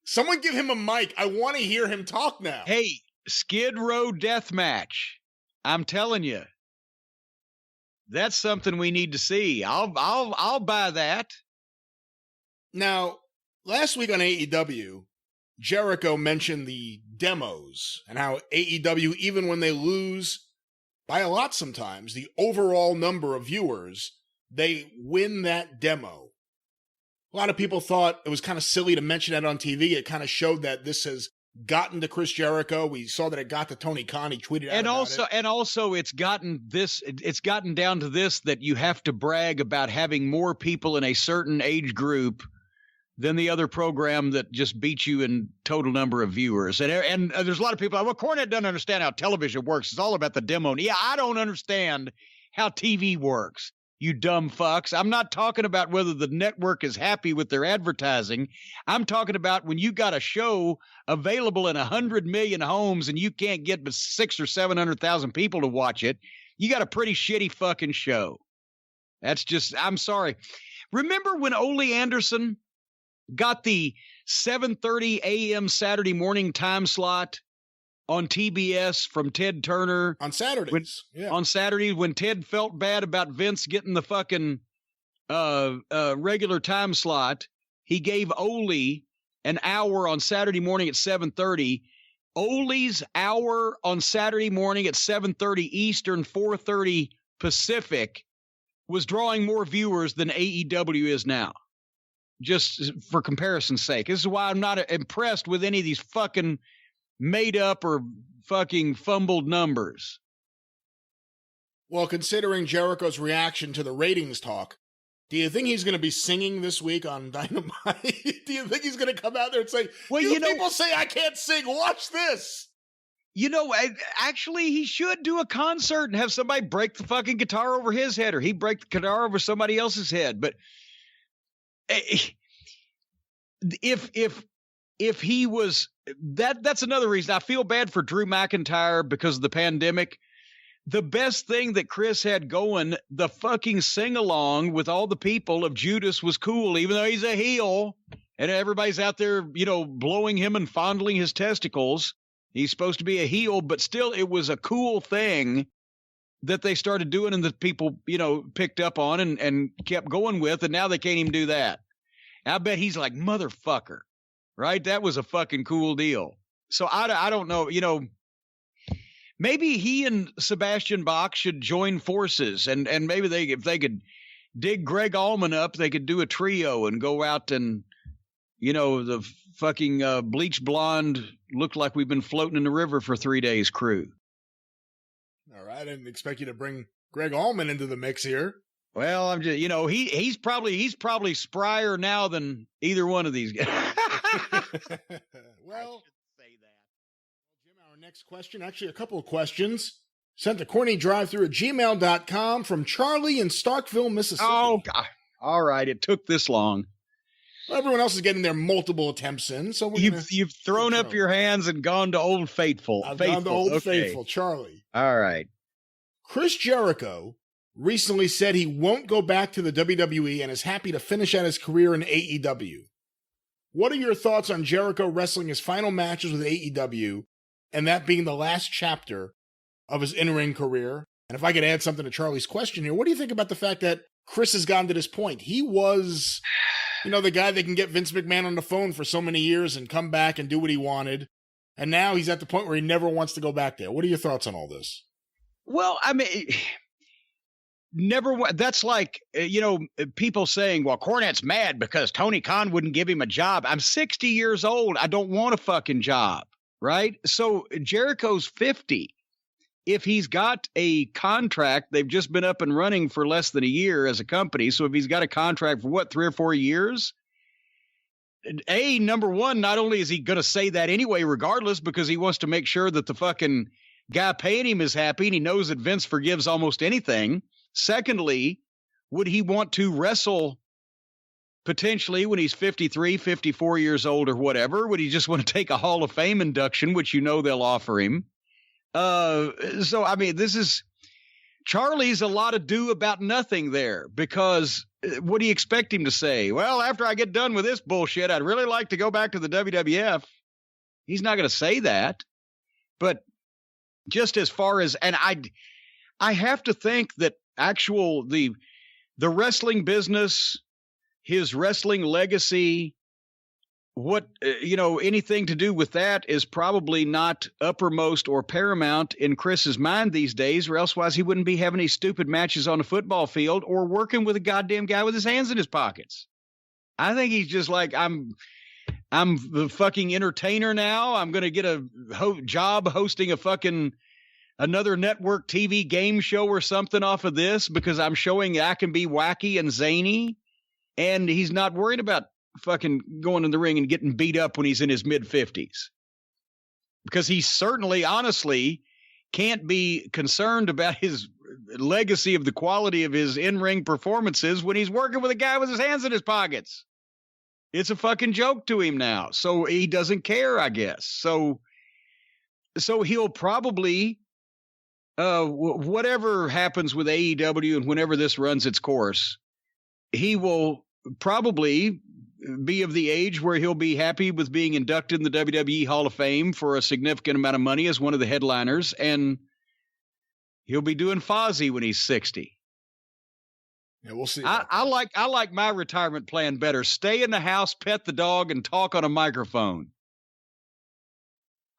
Someone give him a mic. I want to hear him talk now. Hey, Skid Row Deathmatch. I'm telling you. That's something we need to see. I'll buy that. Now, last week on AEW, Jericho mentioned the demos and how AEW, even when they lose by a lot sometimes, the overall number of viewers, they win that demo. A lot of people thought it was kind of silly to mention that on TV. It kind of showed that this has gotten to Chris Jericho. We saw that it got to Tony Khan. He tweeted out about it. And also it's gotten down to this, that you have to brag about having more people in a certain age group than the other program that just beat you in total number of viewers. And there's a lot of people, well, Cornette doesn't understand how television works. It's all about the demo. Yeah, I don't understand how TV works, you dumb fucks. I'm not talking about whether the network is happy with their advertising. I'm talking about when you got a show available in 100 million homes and you can't get but 600,000 or 700,000 people to watch it, you got a pretty shitty fucking show. That's just, I'm sorry. Remember when Ole Anderson got the 7:30 a.m. Saturday morning time slot on TBS from Ted Turner on Saturdays? On Saturdays, when Ted felt bad about Vince getting the fucking regular time slot, he gave Ole an hour on Saturday morning at 7:30. Ole's hour on Saturday morning at 7:30 Eastern, 4:30 Pacific was drawing more viewers than AEW is now. Just for comparison's sake. This is why I'm not impressed with any of these fucking made up or fucking fumbled numbers. Well, considering Jericho's reaction to the ratings talk, do you think he's going to be singing this week on Dynamite? Do you think he's going to come out there and say, well, people say I can't sing, watch this? You know, actually, he should do a concert and have somebody break the fucking guitar over his head, or he break the guitar over somebody else's head. But if he was that's another reason I feel bad for Drew McIntyre because of the pandemic. The best thing that Chris had going, the fucking sing along with all the people of Judas, was cool, even though he's a heel and everybody's out there, blowing him and fondling his testicles. He's supposed to be a heel, but still it was a cool thing that they started doing and that people, picked up on and kept going with. And now they can't even do that. I bet he's like, motherfucker, right? That was a fucking cool deal. So I don't know, maybe he and Sebastian Bach should join forces and maybe if they could dig Greg Allman up, they could do a trio and go out and, the fucking bleach blonde looked like we've been floating in the river for 3 days crew. All right. I didn't expect you to bring Greg Allman into the mix here. Well, I'm just, he's probably sprier now than either one of these guys. Well, say that. Jim, our next question, actually a couple of questions, sent to CornyDriveThru@gmail.com from Charlie in Starkville, Mississippi. Oh, God. All right. It took this long. Well, everyone else is getting their multiple attempts in, so you've thrown up your hands and gone to Old Faithful. I've gone to Old Faithful, Charlie. All right. Chris Jericho recently said he won't go back to the WWE and is happy to finish out his career in AEW. What are your thoughts on Jericho wrestling his final matches with AEW and that being the last chapter of his in-ring career? And if I could add something to Charlie's question here, what do you think about the fact that Chris has gotten to this point? He was, the guy that can get Vince McMahon on the phone for so many years and come back and do what he wanted. And now he's at the point where he never wants to go back there. What are your thoughts on all this? Well, I mean, that's like, people saying, well, Cornette's mad because Tony Khan wouldn't give him a job. I'm 60 years old. I don't want a fucking job, right? So Jericho's 50. If he's got a contract, they've just been up and running for less than a year as a company. So if he's got a contract for 3 or 4 years, number one, not only is he going to say that anyway, regardless, because he wants to make sure that the fucking guy paying him is happy and he knows that Vince forgives almost anything. Secondly, would he want to wrestle potentially when he's 53, 54 years old or whatever? Would he just want to take a Hall of Fame induction, which they'll offer him? So, I mean, this is Charlie's a lot of do about nothing there, because what do you expect him to say? Well, after I get done with this bullshit, I'd really like to go back to the WWF. He's not going to say that. But just as far as, and I have to think that the wrestling business, his wrestling legacy, anything to do with that is probably not uppermost or paramount in Chris's mind these days, or elsewise he wouldn't be having these stupid matches on a football field or working with a goddamn guy with his hands in his pockets. I think he's just like, I'm the fucking entertainer now. I'm going to get a job hosting another network TV game show or something off of this because I'm showing I can be wacky and zany. And he's not worried about fucking going in the ring and getting beat up when he's in his mid-50s. Because he certainly, honestly, can't be concerned about his legacy of the quality of his in-ring performances when he's working with a guy with his hands in his pockets. It's a fucking joke to him now. So he doesn't care, I guess. So he'll probably, whatever happens with AEW and whenever this runs its course, he will probably be of the age where he'll be happy with being inducted in the WWE Hall of Fame for a significant amount of money as one of the headliners, and he'll be doing Fozzy when he's 60. Yeah, we'll see. I like my retirement plan better. Stay in the house, pet the dog, and talk on a microphone.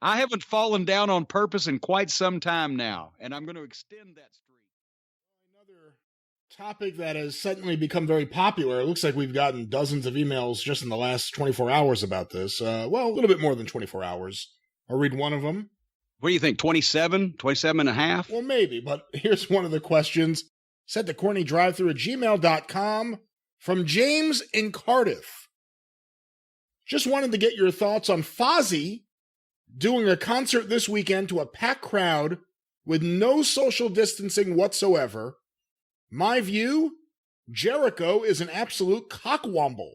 I haven't fallen down on purpose in quite some time now, and I'm going to extend that streak. Another topic that has suddenly become very popular. It looks like we've gotten dozens of emails just in the last 24 hours about this. Well, a little bit more than 24 hours. I'll read one of them. What do you think, 27 and a half? Well, maybe, but here's one of the questions. Sent to CornyDriveThru@gmail.com from James in Cardiff. Just wanted to get your thoughts on Fozzy doing a concert this weekend to a packed crowd with no social distancing whatsoever. My view, Jericho is an absolute cockwomble.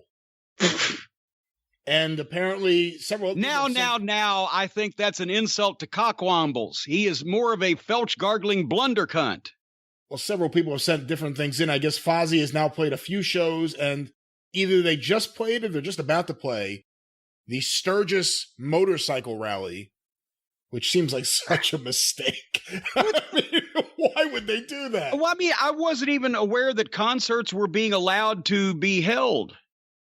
And apparently several... Now, I think that's an insult to cockwombles. He is more of a felch-gargling blunder cunt. Well, several people have sent different things in. I guess Fozzy has now played a few shows, and either they just played or they're just about to play the Sturgis Motorcycle Rally, which seems like such a mistake. I mean, why would they do that? Well, I mean, I wasn't even aware that concerts were being allowed to be held.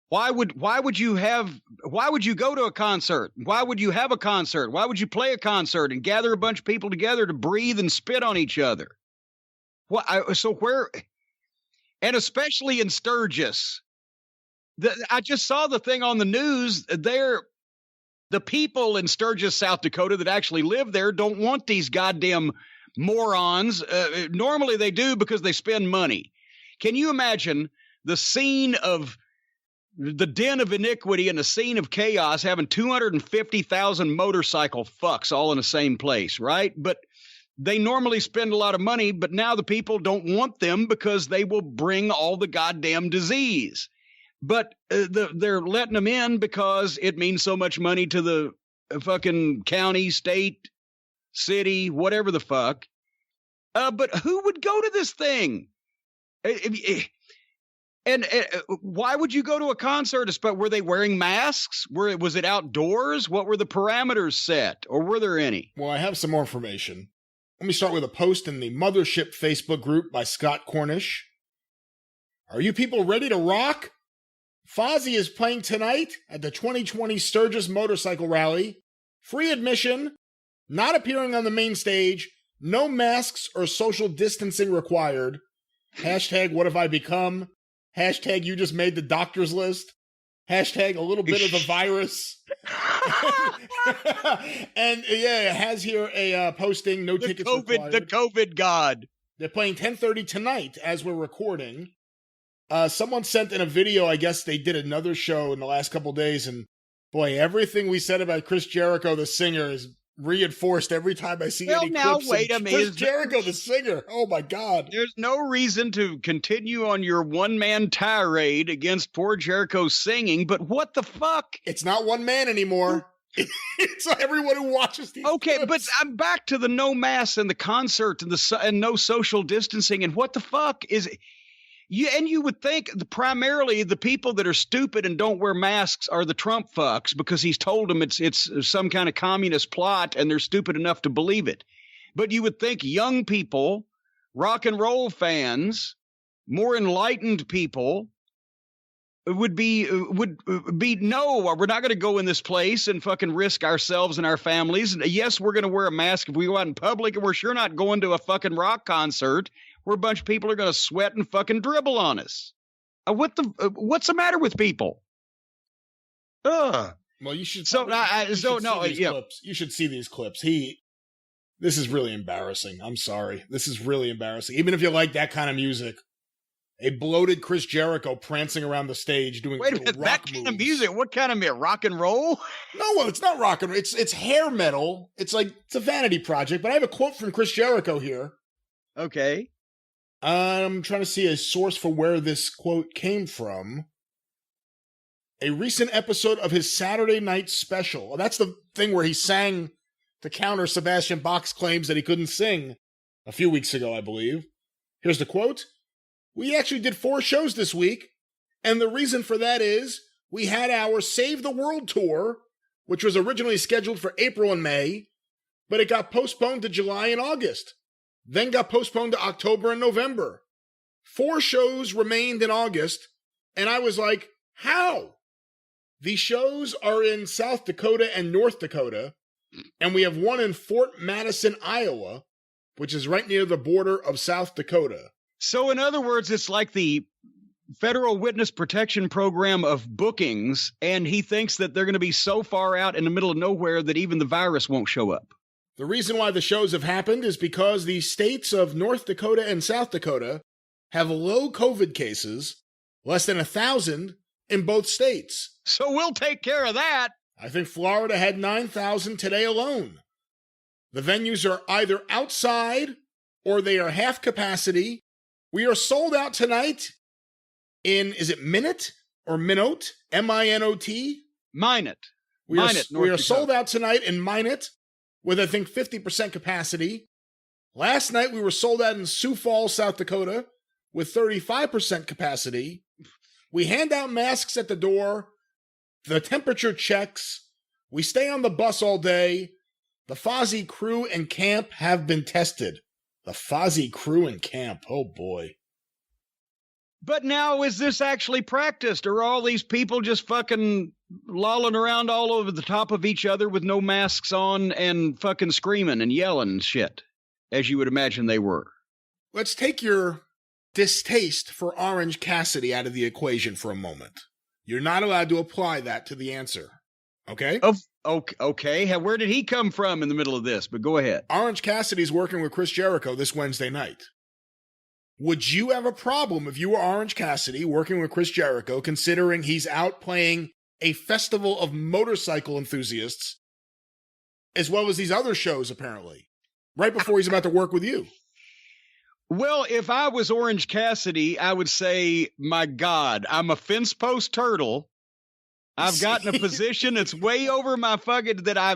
Why would you go to a concert? Why would you have a concert? Why would you play a concert and gather a bunch of people together to breathe and spit on each other? And especially in Sturgis, I just saw the thing on the news. The people in Sturgis, South Dakota that actually live there don't want these goddamn morons. Normally they do because they spend money. Can you imagine the scene of the den of iniquity and the scene of chaos having 250,000 motorcycle fucks all in the same place, right? But they normally spend a lot of money, but now the people don't want them because they will bring all the goddamn disease. But they're letting them in because it means so much money to the fucking county, state, city, whatever the fuck. But who would go to this thing? And why would you go to a concert? Were they wearing masks? Was it outdoors? What were the parameters set? Or were there any? Well, I have some more information. Let me start with a post in the Mothership Facebook group by Scott Cornish. Are you people ready to rock? Fozzy is playing tonight at the 2020 Sturgis Motorcycle Rally. Free admission, not appearing on the main stage, no masks or social distancing required. Hashtag what have I become? Hashtag you just made the doctor's list. Hashtag a little bit of the virus. And yeah, it has here a posting, no tickets required. The COVID god. They're playing 10:30 tonight as we're recording. Someone sent in a video, I guess they did another show in the last couple days, and boy, everything we said about Chris Jericho, the singer, is reinforced every time I see any clips. Wait a minute. Chris Jericho, the singer. Oh my God. There's no reason to continue on your one-man tirade against poor Jericho's singing, but what the fuck? It's not one man anymore. It's like everyone who watches these Okay, clips. but I'm back to the no masks and the concert and and no social distancing and what the fuck is it? You would think primarily the people that are stupid and don't wear masks are the Trump fucks because he's told them it's some kind of communist plot and they're stupid enough to believe it. But you would think young people, rock and roll fans, more enlightened people would be no, we're not going to go in this place and fucking risk ourselves and our families. And yes, we're going to wear a mask if we go out in public, and we're sure not going to a fucking rock concert where a bunch of people are going to sweat and fucking dribble on us. What's the matter with people? Well, you should. Clips. You should see these clips. This is really embarrassing. I'm sorry. This is really embarrassing. Even if you like that kind of music, a bloated Chris Jericho prancing around the stage doing wait a minute, that kind moves. of music? What kind of music? Rock and roll? No, well, it's not rock and roll. It's hair metal. It's a vanity project. But I have a quote from Chris Jericho here. Okay. I'm trying to see a source for where this quote came from. A recent episode of his Saturday Night Special. Well, that's the thing where he sang to counter Sebastian Bach's claims that he couldn't sing a few weeks ago, I believe. Here's the quote. We actually did 4 shows this week, and the reason for that is we had our Save the World tour, which was originally scheduled for April and May, but it got postponed to July and August. Then got postponed to October and November. 4 shows remained in August, and I was like, how? The shows are in South Dakota and North Dakota, and we have one in Fort Madison, Iowa, which is right near the border of South Dakota. So in other words, it's like the Federal Witness Protection Program of bookings, and he thinks that they're going to be so far out in the middle of nowhere that even the virus won't show up. The reason why the shows have happened is because the states of North Dakota and South Dakota have low COVID cases, less than 1,000 in both states. So we'll take care of that. I think Florida had 9,000 today alone. The venues are either outside or they are half capacity. We are sold out tonight in, is it Minot or Minot? M-I-N-O-T? Minot. We are sold out tonight in Minot with, I think, 50% capacity. Last night we were sold out in Sioux Falls, South Dakota with 35% capacity. We hand out masks at the door. The temperature checks. We stay on the bus all day. The Fozzy crew and camp have been tested. The Fozzy crew and camp. Oh, boy. But now, is this actually practiced? Or are all these people just fucking lolling around all over the top of each other with no masks on and fucking screaming and yelling and shit, as you would imagine they were? Let's take your distaste for Orange Cassidy out of the equation for a moment. You're not allowed to apply that to the answer. Okay? Okay. Where did he come from in the middle of this? But go ahead. Orange Cassidy's working with Chris Jericho this Wednesday night. Would you have a problem if you were Orange Cassidy working with Chris Jericho, considering he's out playing a festival of motorcycle enthusiasts, as well as these other shows, apparently, right before he's about to work with you? Well, if I was Orange Cassidy, I would say, my God, I'm a fence post turtle. I've gotten a position that's way over my fucking, that I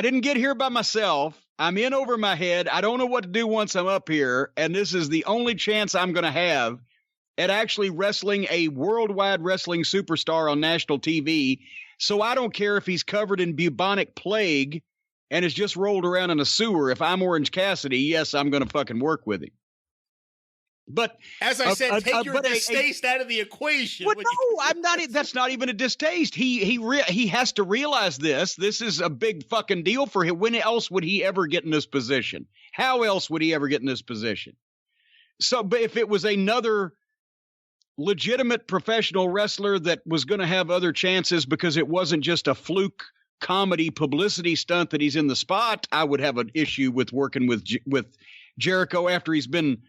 didn't get here by myself. I'm in over my head. I don't know what to do once I'm up here. And this is the only chance I'm going to have at actually wrestling a worldwide wrestling superstar on national TV. So I don't care if he's covered in bubonic plague and has just rolled around in a sewer. If I'm Orange Cassidy, yes, I'm going to fucking work with him. But as I said, take your distaste out of the equation. Well, no, I'm not. That's not even a distaste. He has to realize this. This is a big fucking deal for him. When else would he ever get in this position? How else would he ever get in this position? So, but if it was another legitimate professional wrestler that was going to have other chances because it wasn't just a fluke comedy publicity stunt that he's in the spot, I would have an issue with working with Jericho after he's been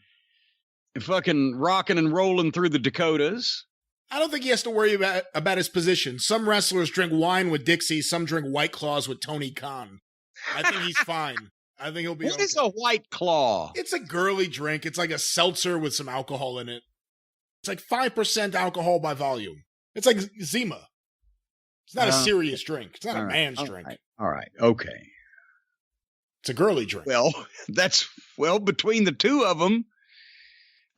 fucking rocking and rolling through the Dakotas. I don't think he has to worry about his position. Some wrestlers drink wine with Dixie, some drink White Claws with Tony Khan. I think he's fine. I think he'll be What is a White Claw? It's a girly drink. It's like a seltzer with some alcohol in it. It's like 5% alcohol by volume. It's like Zima. It's not a serious drink. It's not a man's all drink. Right, all right. Okay. It's a girly drink. Well, between the two of them,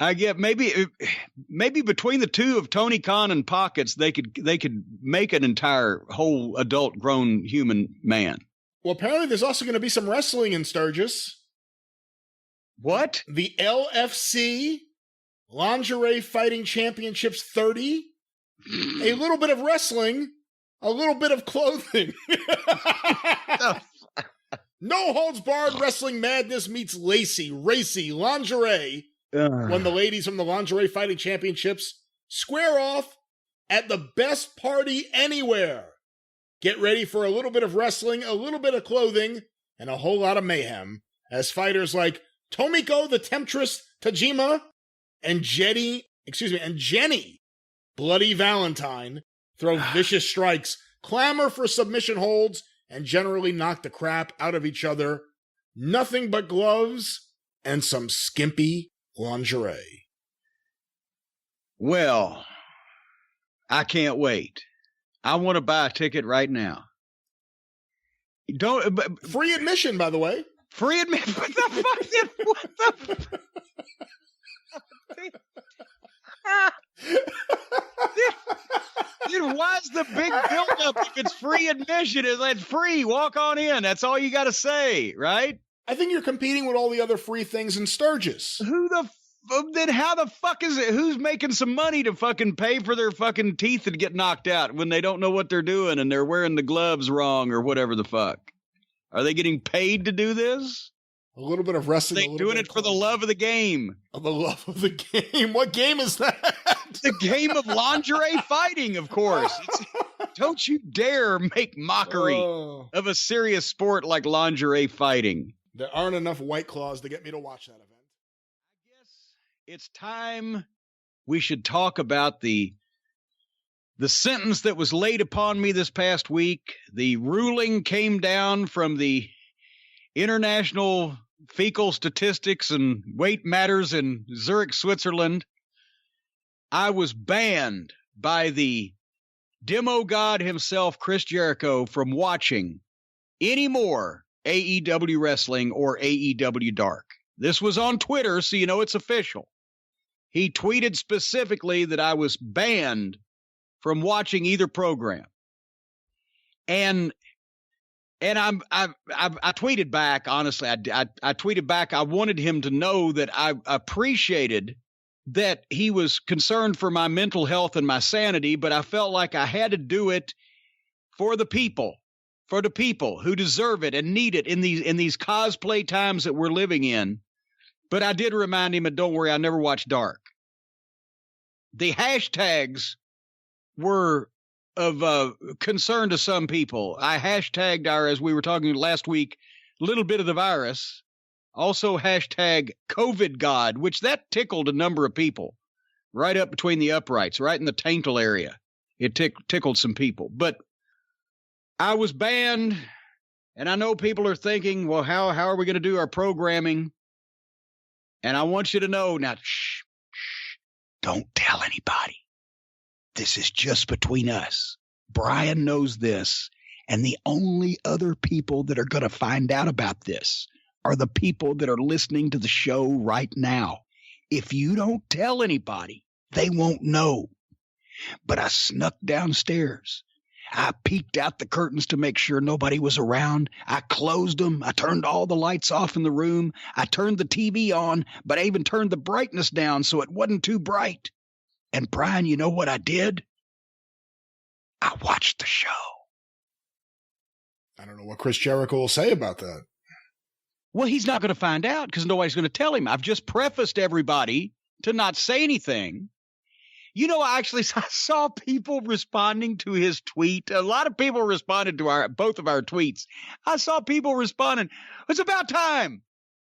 I get maybe between the two of Tony Khan and Pockets, they could make an entire whole adult grown human man. Well, apparently there's also going to be some wrestling in Sturgis. What? The LFC Lingerie Fighting Championships 30. A little bit of wrestling, a little bit of clothing. No holds barred wrestling madness meets racy lingerie when the ladies from the Lingerie Fighting Championships square off at the best party anywhere. Get ready for a little bit of wrestling, a little bit of clothing, and a whole lot of mayhem as fighters like Tomiko the Temptress Tajima and Jenny Bloody Valentine throw vicious strikes, clamor for submission holds, and generally knock the crap out of each other. Nothing but gloves and some skimpy lingerie. Well, I can't wait. I want to buy a ticket right now. Free admission, by the way. Free admission? What the fuck? Dude, why's the big buildup if it's free admission? It's free. Walk on in. That's all you got to say, right? I think you're competing with all the other free things in Sturgis. Then how the fuck is it? Who's making some money to fucking pay for their fucking teeth to get knocked out when they don't know what they're doing and they're wearing the gloves wrong or whatever the fuck? Are they getting paid to do this? A little bit of wrestling. They're doing it for the love of the game. The love of the game. What game is that? The game of lingerie fighting, of course. Don't you dare make mockery of a serious sport like lingerie fighting. There aren't enough White Claws to get me to watch that event. I guess it's time we should talk about the sentence that was laid upon me this past week. The ruling came down from the International Fecal Statistics and Weight Matters in Zurich, Switzerland. I was banned by the demo god himself, Chris Jericho, from watching any more AEW wrestling or AEW Dark. This was on Twitter, so you know it's official. He tweeted specifically that I was banned from watching either program. And I tweeted back, honestly, I tweeted back, I wanted him to know that I appreciated that he was concerned for my mental health and my sanity, but I felt like I had to do it for the people who deserve it and need it in these cosplay times that we're living in. But I did remind him, and don't worry, I never watched Dark. The hashtags were of concern to some people. I hashtagged as we were talking last week, little bit of the virus. Also hashtag COVID God, which that tickled a number of people right up between the uprights, right in the taintal area. It tickled some people. But I was banned, and I know people are thinking, well, how are we going to do our programming? And I want you to know now, shh, don't tell anybody. This is just between us. Brian knows this, and the only other people that are going to find out about this are the people that are listening to the show right now. If you don't tell anybody, they won't know. But I snuck downstairs. I peeked out the curtains to make sure nobody was around. I closed them. I turned all the lights off in the room. I turned the TV on, but I even turned the brightness down so it wasn't too bright. And Brian, you know what I did? I watched the show. I don't know what Chris Jericho will say about that. Well, he's not going to find out because nobody's going to tell him. I've just prefaced everybody to not say anything. You know, I saw people responding to his tweet. A lot of people responded to both of our tweets. I saw people responding, it's about time.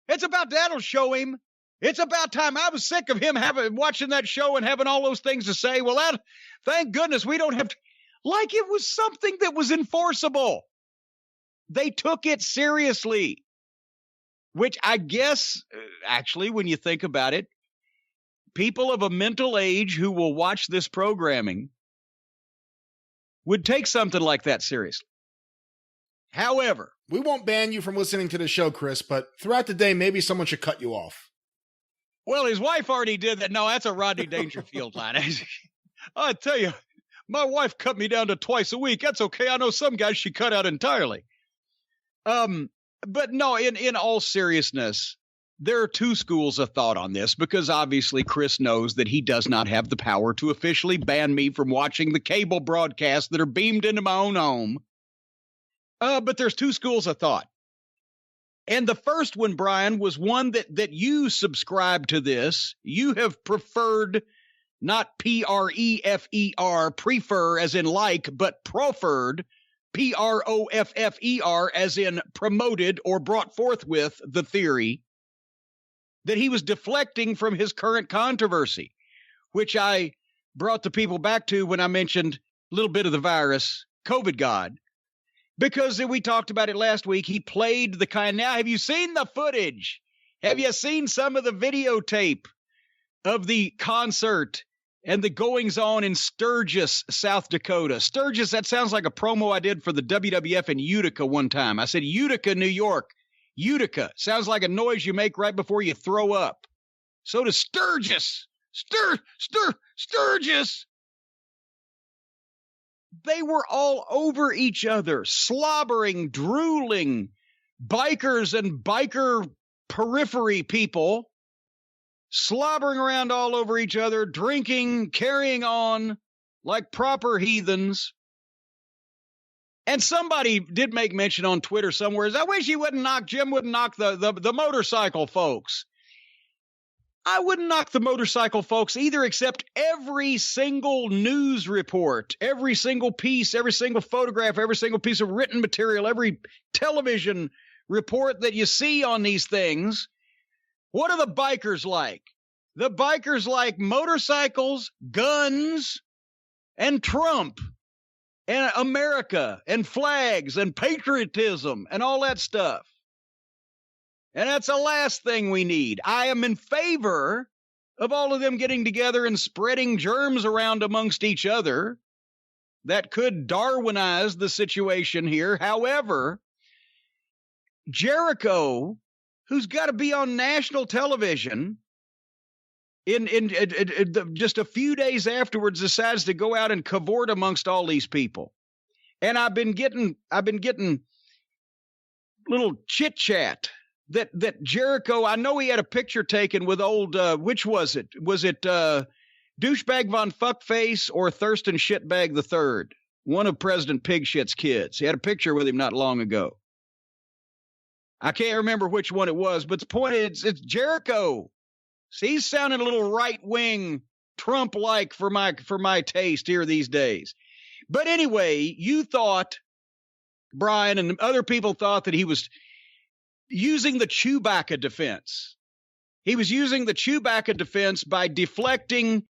It's about that'll show him. It's about time. I was sick of him watching that show and having all those things to say. Well, thank goodness we don't have to. Like it was something that was enforceable. They took it seriously, which I guess, actually, when you think about it, people of a mental age who will watch this programming would take something like that seriously. However, we won't ban you from listening to the show, Chris, but throughout the day, maybe someone should cut you off. Well, his wife already did that. No, that's a Rodney Dangerfield line. I tell you, my wife cut me down to twice a week. That's okay. I know some guys she cut out entirely. But no, in all seriousness, there are two schools of thought on this, because obviously Chris knows that he does not have the power to officially ban me from watching the cable broadcasts that are beamed into my own home. But there's two schools of thought. And the first one, Brian, was one that you subscribe to this. You have preferred, not P-R-E-F-E-R, prefer as in like, but proffered, P-R-O-F-F-E-R, as in promoted or brought forth with the theory that he was deflecting from his current controversy, which I brought the people back to when I mentioned a little bit of the virus, COVID God, because we talked about it last week. He played the kind. Now, have you seen the footage? Have you seen some of the videotape of the concert and the goings-on in Sturgis, South Dakota? Sturgis, that sounds like a promo I did for the WWF in Utica one time. I said Utica, New York. Utica sounds like a noise you make right before you throw up. So does Sturgis. Sturgis. They were all over each other, slobbering, drooling, bikers and biker periphery people, slobbering around all over each other, drinking, carrying on like proper heathens. And somebody did make mention on Twitter somewhere, I wish Jim wouldn't knock the motorcycle folks. I wouldn't knock the motorcycle folks either, except every single news report, every single piece, every single photograph, every single piece of written material, every television report that you see on these things. What are the bikers like? The bikers like motorcycles, guns, and Trump, and America, and flags, and patriotism, and all that stuff. And that's the last thing we need. I am in favor of all of them getting together and spreading germs around amongst each other. That could Darwinize the situation here. However, Jericho, who's got to be on national television, in just a few days afterwards, decides to go out and cavort amongst all these people. And I've been getting little chit chat that Jericho, I know he had a picture taken with old, which was it? Was it Douchebag Von Fuckface or Thurston Shitbag III? One of President Pigshit's kids. He had a picture with him not long ago. I can't remember which one it was, but the point is, it's Jericho. See, he's sounding a little right-wing Trump-like for my taste here these days. But anyway, you thought, Brian, and other people thought that he was using the Chewbacca defense. He was using the Chewbacca defense by deflecting,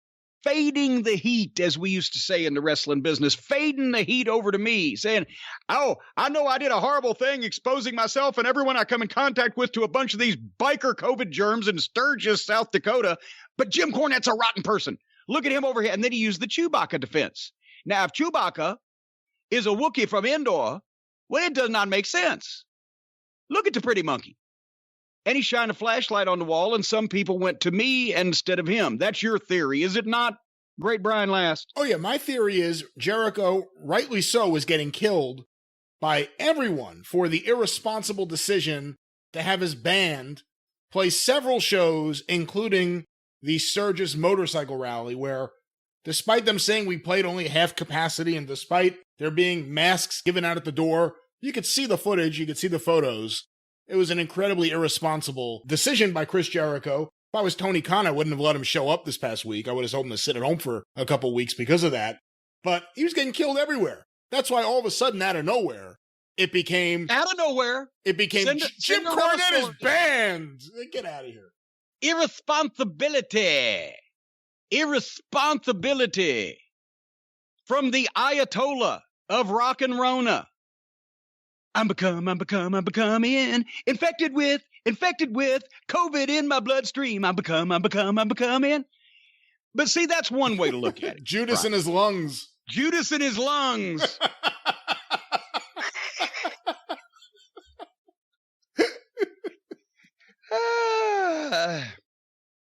fading the heat, as we used to say in the wrestling business, fading the heat over to me, saying, oh, I know I did a horrible thing exposing myself and everyone I come in contact with to a bunch of these biker COVID germs in Sturgis, South Dakota, but Jim Cornette's a rotten person. Look at him over here. And then he used the Chewbacca defense. Now, if Chewbacca is a Wookiee from Endor, well, it does not make sense. Look at the pretty monkey. And he shined a flashlight on the wall, and some people went to me instead of him. That's your theory, is it not, Great Brian Last? Oh, yeah. My theory is Jericho, rightly so, is getting killed by everyone for the irresponsible decision to have his band play several shows, including the Sturgis motorcycle rally, where despite them saying we played only half capacity and despite there being masks given out at the door, you could see the footage, you could see the photos. It was an incredibly irresponsible decision by Chris Jericho. If I was Tony Khan, I wouldn't have let him show up this past week. I would have told him to sit at home for a couple weeks because of that. But he was getting killed everywhere. That's why all of a sudden, out of nowhere, it became... Out of nowhere? It became Jim Cornette is banned! Get out of here. Irresponsibility from the Ayatollah of Rock and Rona. I'm becoming infected with COVID in my bloodstream. I'm becoming. But see, that's one way to look at it. Judas right. in his lungs. Judas in his lungs.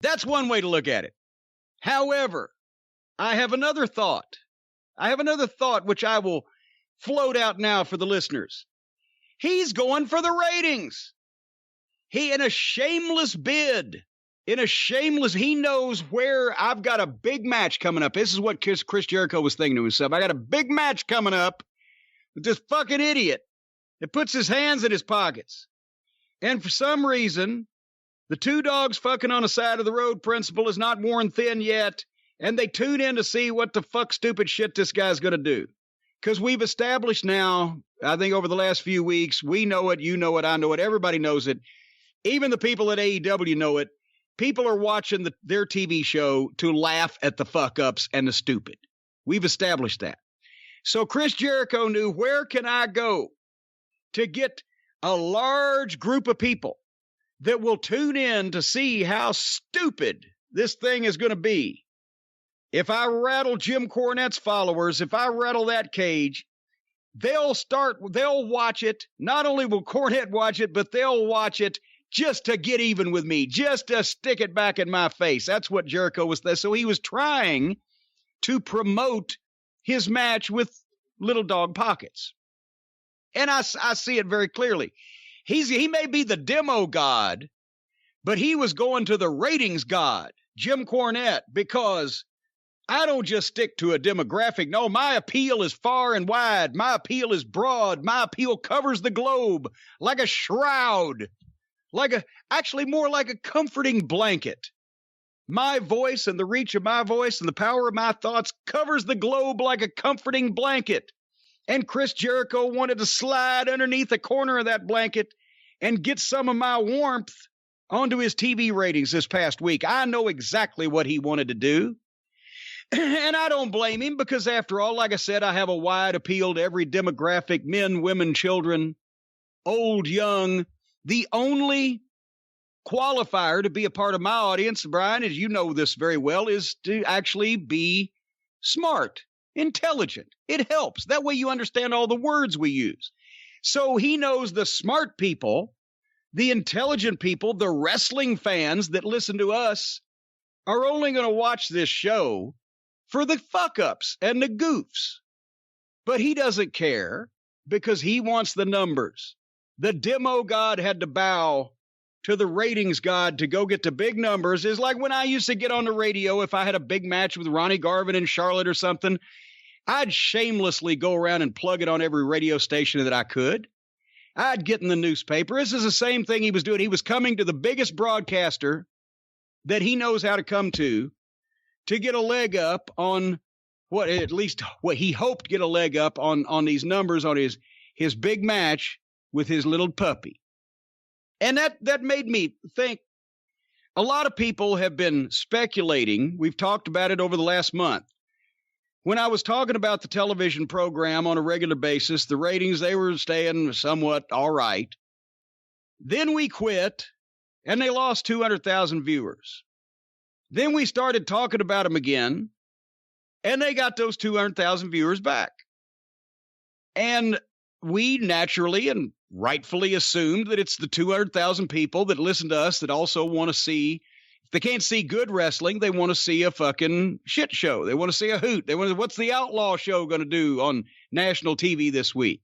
That's one way to look at it. However, I have another thought. Which I will float out now for the listeners. He's going for the ratings. He, in a shameless bid, he knows where I've got a big match coming up. This is what Chris Jericho was thinking to himself. I got a big match coming up with this fucking idiot that puts his hands in his pockets. And for some reason, the two dogs fucking on the side of the road principle is not worn thin yet. And they tune in to see what the fuck stupid shit this guy's going to do. Because we've established now, I think over the last few weeks, we know it, you know it, I know it, everybody knows it. Even the people at AEW know it. People are watching their TV show to laugh at the fuck-ups and the stupid. We've established that. So Chris Jericho knew, where can I go to get a large group of people that will tune in to see how stupid this thing is going to be? If I rattle Jim Cornette's followers, if I rattle that cage, they'll watch it. Not only will Cornette watch it, but they'll watch it just to get even with me, just to stick it back in my face. That's what Jericho was there. So he was trying to promote his match with Little Dog Pockets. And I see it very clearly. He may be the demo god, but he was going to the ratings god, Jim Cornette, because I don't just stick to a demographic. No, my appeal is far and wide. My appeal is broad. My appeal covers the globe like a shroud. Actually more like a comforting blanket. My voice and the reach of my voice and the power of my thoughts covers the globe like a comforting blanket. And Chris Jericho wanted to slide underneath the corner of that blanket and get some of my warmth onto his TV ratings this past week. I know exactly what he wanted to do. And I don't blame him, because after all, like I said, I have a wide appeal to every demographic, men, women, children, old, young. The only qualifier to be a part of my audience, Brian, as you know this very well, is to actually be smart, intelligent. It helps. That way you understand all the words we use. So he knows the smart people, the intelligent people, the wrestling fans that listen to us are only going to watch this show for the fuck-ups and the goofs. But he doesn't care, because he wants the numbers. The demo god had to bow to the ratings god to go get the big numbers. It's like when I used to get on the radio, if I had a big match with Ronnie Garvin in Charlotte or something, I'd shamelessly go around and plug it on every radio station that I could. I'd get in the newspaper. This is the same thing he was doing. He was coming to the biggest broadcaster that he knows how to come to get a leg up on what he hoped to get a leg up on these numbers on his big match with his little puppy. And that made me think, a lot of people have been speculating. We've talked about it over the last month. When I was talking about the television program on a regular basis, the ratings, they were staying somewhat all right. Then we quit, and they lost 200,000 viewers. Then we started talking about them again, and they got those 200,000 viewers back. And we naturally and rightfully assumed that it's the 200,000 people that listen to us that also want to see, if they can't see good wrestling, they want to see a fucking shit show. They want to see a hoot. They want to, what's the Outlaw show going to do on national TV this week?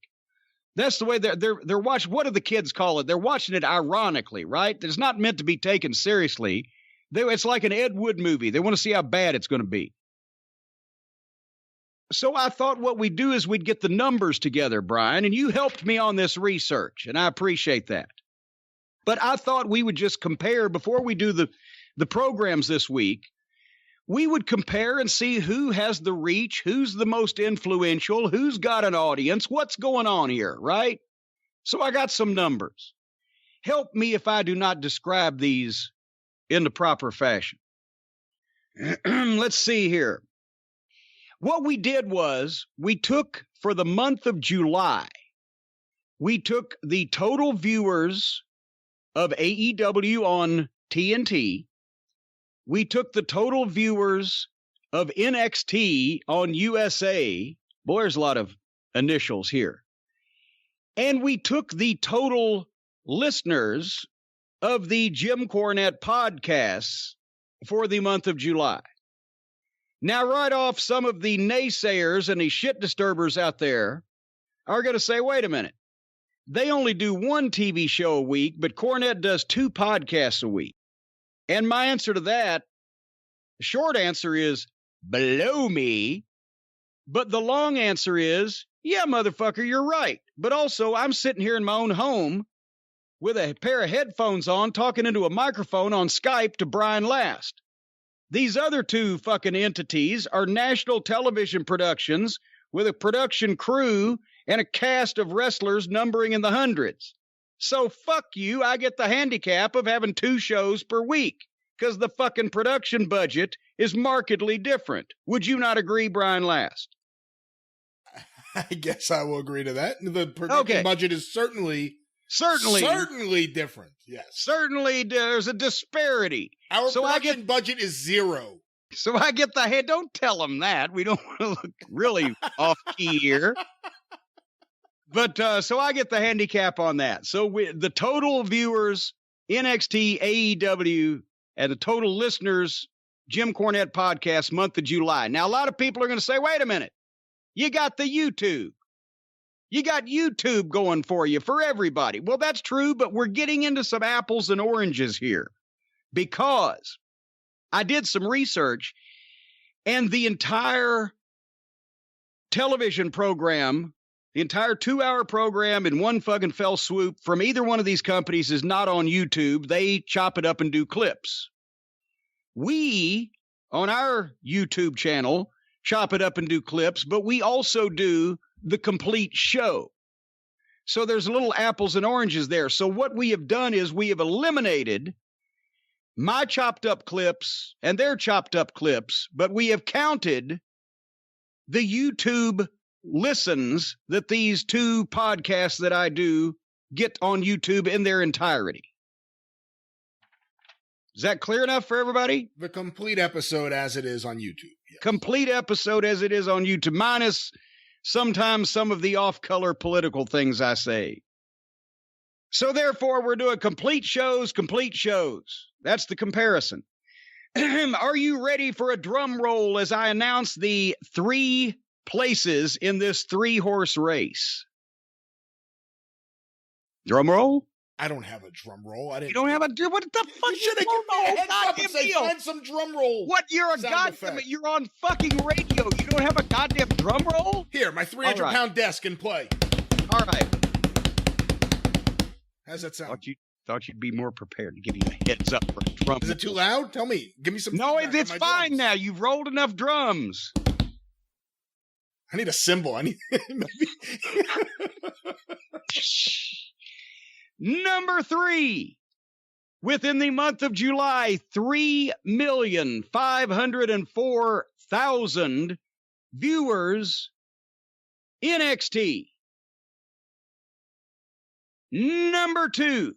That's the way they're watching. What do the kids call it? They're watching it ironically, right? It's not meant to be taken seriously. It's like an Ed Wood movie. They want to see how bad it's going to be. So I thought what we'd do is we'd get the numbers together, Brian, and you helped me on this research, and I appreciate that. But I thought we would just compare, before we do the programs this week, we would compare and see who has the reach, who's the most influential, who's got an audience, what's going on here, right? So I got some numbers. Help me if I do not describe these in the proper fashion. Let's see here. What we did was we took, for the month of July, we took the total viewers of AEW on TNT. We took the total viewers of NXT on USA. Boy, there's a lot of initials here. And we took the total listeners of the Jim Cornette podcasts for the month of July. Now, right off, some of the naysayers and the shit disturbers out there are going to say, wait a minute. They only do one TV show a week, but Cornette does 2 podcasts a week. And my answer to that, the short answer is, blow me. But the long answer is, yeah, motherfucker, you're right. But also, I'm sitting here in my own home with a pair of headphones on, talking into a microphone on Skype to Brian Last. These other 2 fucking entities are national television productions with a production crew and a cast of wrestlers numbering in the hundreds. So fuck you, I get the handicap of having 2 shows per week, because the fucking production budget is markedly different. Would you not agree, Brian Last? I guess I will agree to that. The production budget is certainly different. Yes. Certainly there's a disparity. Our production budget is 0. So I get the head. Don't tell them that. We don't want to look really off key here. But so I get the handicap on that. So the total viewers, NXT, AEW, and the total listeners, Jim Cornette podcast, month of July. Now, a lot of people are going to say, wait a minute. You got the YouTube. You got YouTube going for you, for everybody. Well, that's true, but we're getting into some apples and oranges here, because I did some research, and the entire television program, the entire 2-hour program in one fucking fell swoop from either one of these companies is not on YouTube. They chop it up and do clips. We, on our YouTube channel, chop it up and do clips, but we also do the complete show. So there's little apples and oranges there. So what we have done is we have eliminated my chopped up clips and their chopped up clips, but we have counted the YouTube listens that these 2 podcasts that I do get on YouTube in their entirety. Is that clear enough for everybody? The complete episode as it is on YouTube. Yes. Complete episode as it is on YouTube, minus sometimes some of the off-color political things I say. So therefore, we're doing complete shows. That's the comparison. Are you ready for a drum roll as I announce the 3 places in this 3-horse race? Drum roll? I don't have a drum roll. You don't have a drum? What the fuck? You should have given me a heads up and said, find some drum roll. What? You're on fucking radio. You don't have a goddamn drum roll? Here, my 300-pound desk and play. All right. How's that sound? Thought you'd be more prepared to give you a heads up for a drum. Is it too loud? Tell me. Give me some. No, it's fine drums. Now. You've rolled enough drums. I need a cymbal. Number 3. Within the month of July, 3,504,000 viewers, NXT. Number 2.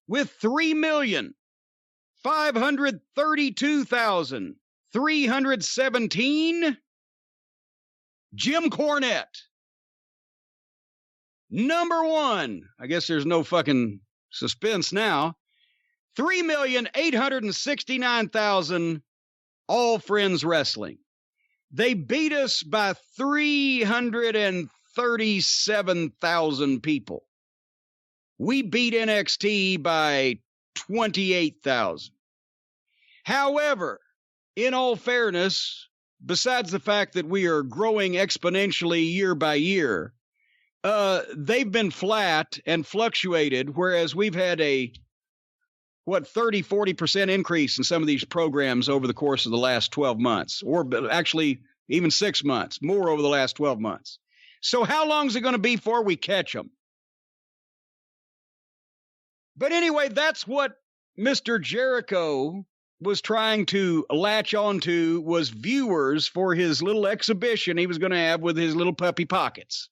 With 3,532,317, Jim Cornette. Number 1, I guess there's no fucking suspense now, 3,869,000, All Friends Wrestling. They beat us by 337,000 people. We beat NXT by 28,000. However, in all fairness, besides the fact that we are growing exponentially year by year, they've been flat and fluctuated, whereas we've had a, 30-40% increase in some of these programs over the course of the last 12 months, or actually even 6 months, more over the last 12 months. So how long is it going to be before we catch them? But anyway, that's what Mr. Jericho was trying to latch onto, was viewers for his little exhibition he was going to have with his little puppy pockets.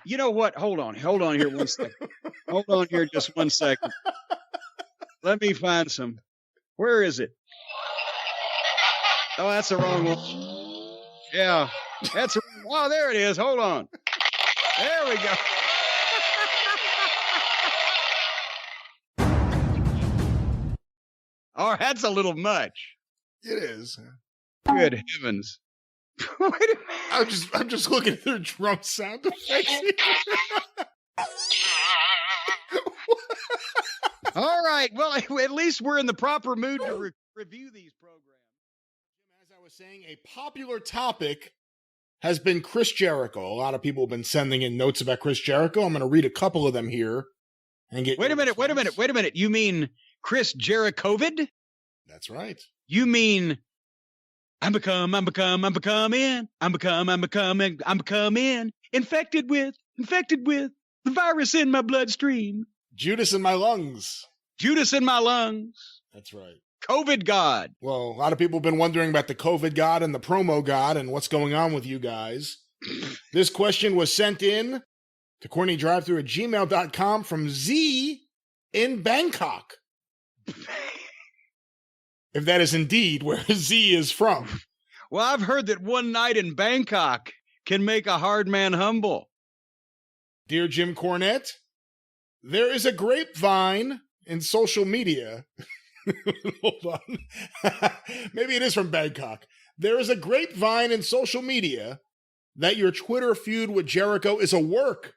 You know what? Hold on here 1 second. Hold on here just 1 second. Let me find some. Where is it? Oh, that's the wrong one. Yeah, that's. Oh, there it is. Hold on. There we go. Oh, that's a little much. It is. Good heavens. Wait a minute. I'm just looking through drum sound effects. All right. Well, at least we're in the proper mood to review these programs. As I was saying, a popular topic has been Chris Jericho. A lot of people have been sending in notes about Chris Jericho. I'm going to read a couple of them here and get. Wait a minute. You mean Chris Jerichovid? That's right. You mean I'm becoming infected with the virus in my bloodstream. Judas in my lungs. That's right. COVID God. Well, a lot of people have been wondering about the COVID God and the promo God and what's going on with you guys. This question was sent in to CornyDriveThru at gmail.com from Z in Bangkok. If that is indeed where Z is from. Well, I've heard that one night in Bangkok can make a hard man humble. Dear Jim Cornette, there is a grapevine in social media. Hold on. Maybe it is from Bangkok. There is a grapevine in social media that your Twitter feud with Jericho is a work.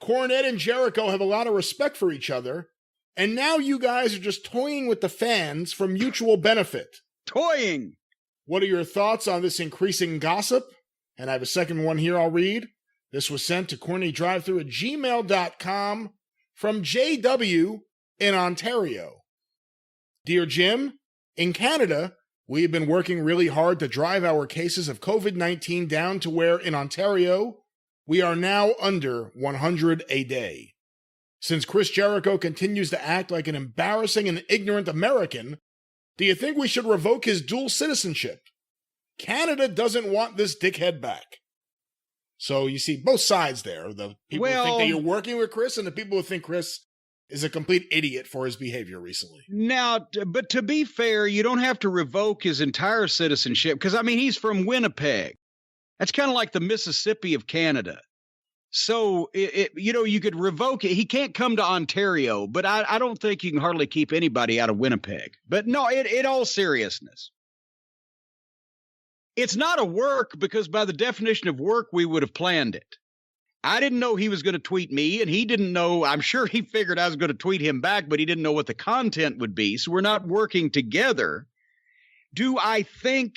Cornette and Jericho have a lot of respect for each other, and now you guys are just toying with the fans for mutual benefit. Toying! What are your thoughts on this increasing gossip? And I have a second one here I'll read. This was sent to CornyDriveThru at gmail.com from JW in Ontario. Dear Jim, in Canada, we have been working really hard to drive our cases of COVID-19 down to where in Ontario, we are now under 100 a day. Since Chris Jericho continues to act like an embarrassing and ignorant American, do you think we should revoke his dual citizenship? Canada doesn't want this dickhead back. So you see both sides there. The people who think that you're working with Chris and the people who think Chris is a complete idiot for his behavior recently. Now, but to be fair, you don't have to revoke his entire citizenship because, I mean, he's from Winnipeg. That's kind of like the Mississippi of Canada. So, you could revoke it. He can't come to Ontario, but I don't think you can hardly keep anybody out of Winnipeg. But no, in all seriousness, it's not a work because by the definition of work, we would have planned it. I didn't know he was going to tweet me, and he didn't know. I'm sure he figured I was going to tweet him back, but he didn't know what the content would be. So we're not working together. Do I think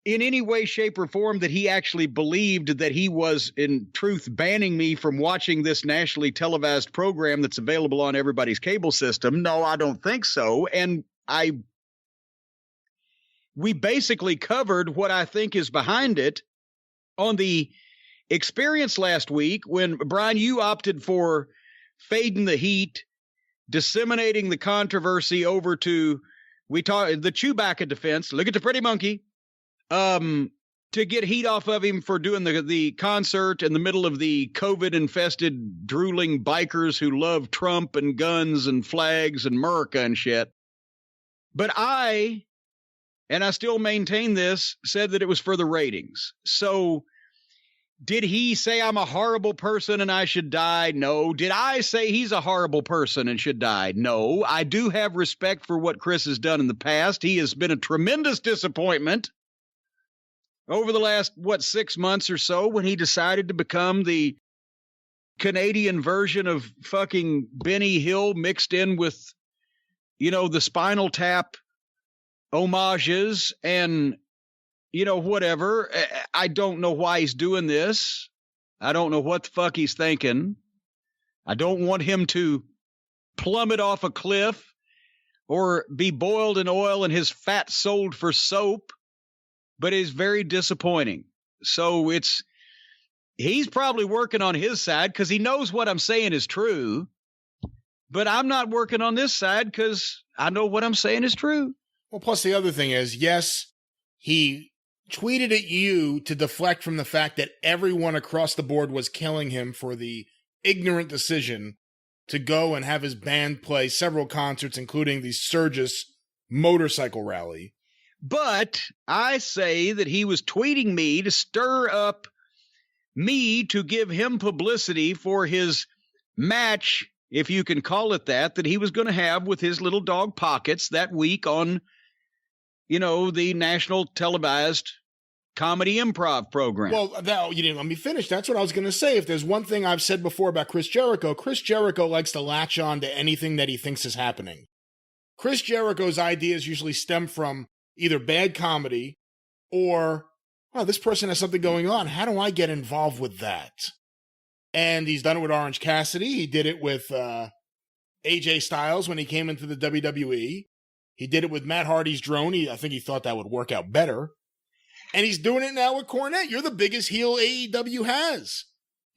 in any way, shape, or form that he actually believed that he was in truth banning me from watching this nationally televised program that's available on everybody's cable system? No, I don't think so. And we basically covered what I think is behind it on the experience last week when, Brian, you opted for fading the heat, disseminating the controversy over to, the Chewbacca defense, look at the pretty monkey, to get heat off of him for doing the concert in the middle of the COVID-infested, drooling bikers who love Trump and guns and flags and America and shit. But I still maintain this, said that it was for the ratings. So did he say I'm a horrible person and I should die? No. Did I say he's a horrible person and should die? No. I do have respect for what Chris has done in the past. He has been a tremendous disappointment over the last, 6 months or so when he decided to become the Canadian version of fucking Benny Hill mixed in with, the Spinal Tap homages and whatever. I don't know why he's doing this. I don't know what the fuck he's thinking. I don't want him to plummet off a cliff or be boiled in oil and his fat sold for soap, but it's very disappointing. So he's probably working on his side because he knows what I'm saying is true, but I'm not working on this side because I know what I'm saying is true. Well, plus the other thing is, yes, he tweeted at you to deflect from the fact that everyone across the board was killing him for the ignorant decision to go and have his band play several concerts, including the Sturgis motorcycle rally. But I say that he was tweeting me to stir up me to give him publicity for his match, if you can call it that he was going to have with his little dog Pockets that week on, the national televised comedy improv program. Well, you didn't let me finish. That's what I was going to say. If there's one thing I've said before about Chris Jericho likes to latch on to anything that he thinks is happening. Chris Jericho's ideas usually stem from either bad comedy or, oh, this person has something going on. How do I get involved with that? And he's done it with Orange Cassidy. He did it with AJ Styles when he came into the WWE. He did it with Matt Hardy's drone. I think he thought that would work out better. And he's doing it now with Cornette. You're the biggest heel AEW has.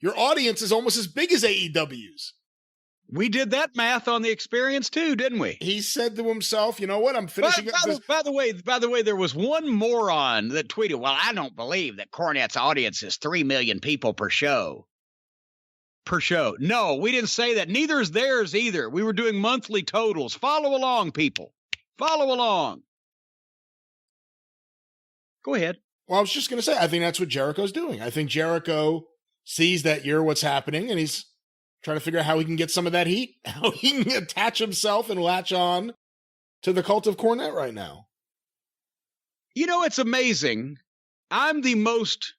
Your audience is almost as big as AEW's. We did that math on the experience too, didn't we? He said to himself, you know what, I'm finishing up this. By the way, there was one moron that tweeted, well, I don't believe that Cornette's audience is 3 million people per show. No, we didn't say that. Neither is theirs either. We were doing monthly totals. Follow along, people. Follow along. Go ahead. Well, I was just going to say, I think that's what Jericho's doing. I think Jericho sees that you're what's happening, and he's trying to figure out how he can get some of that heat, how he can attach himself and latch on to the cult of Cornette right now. It's amazing. I'm the most...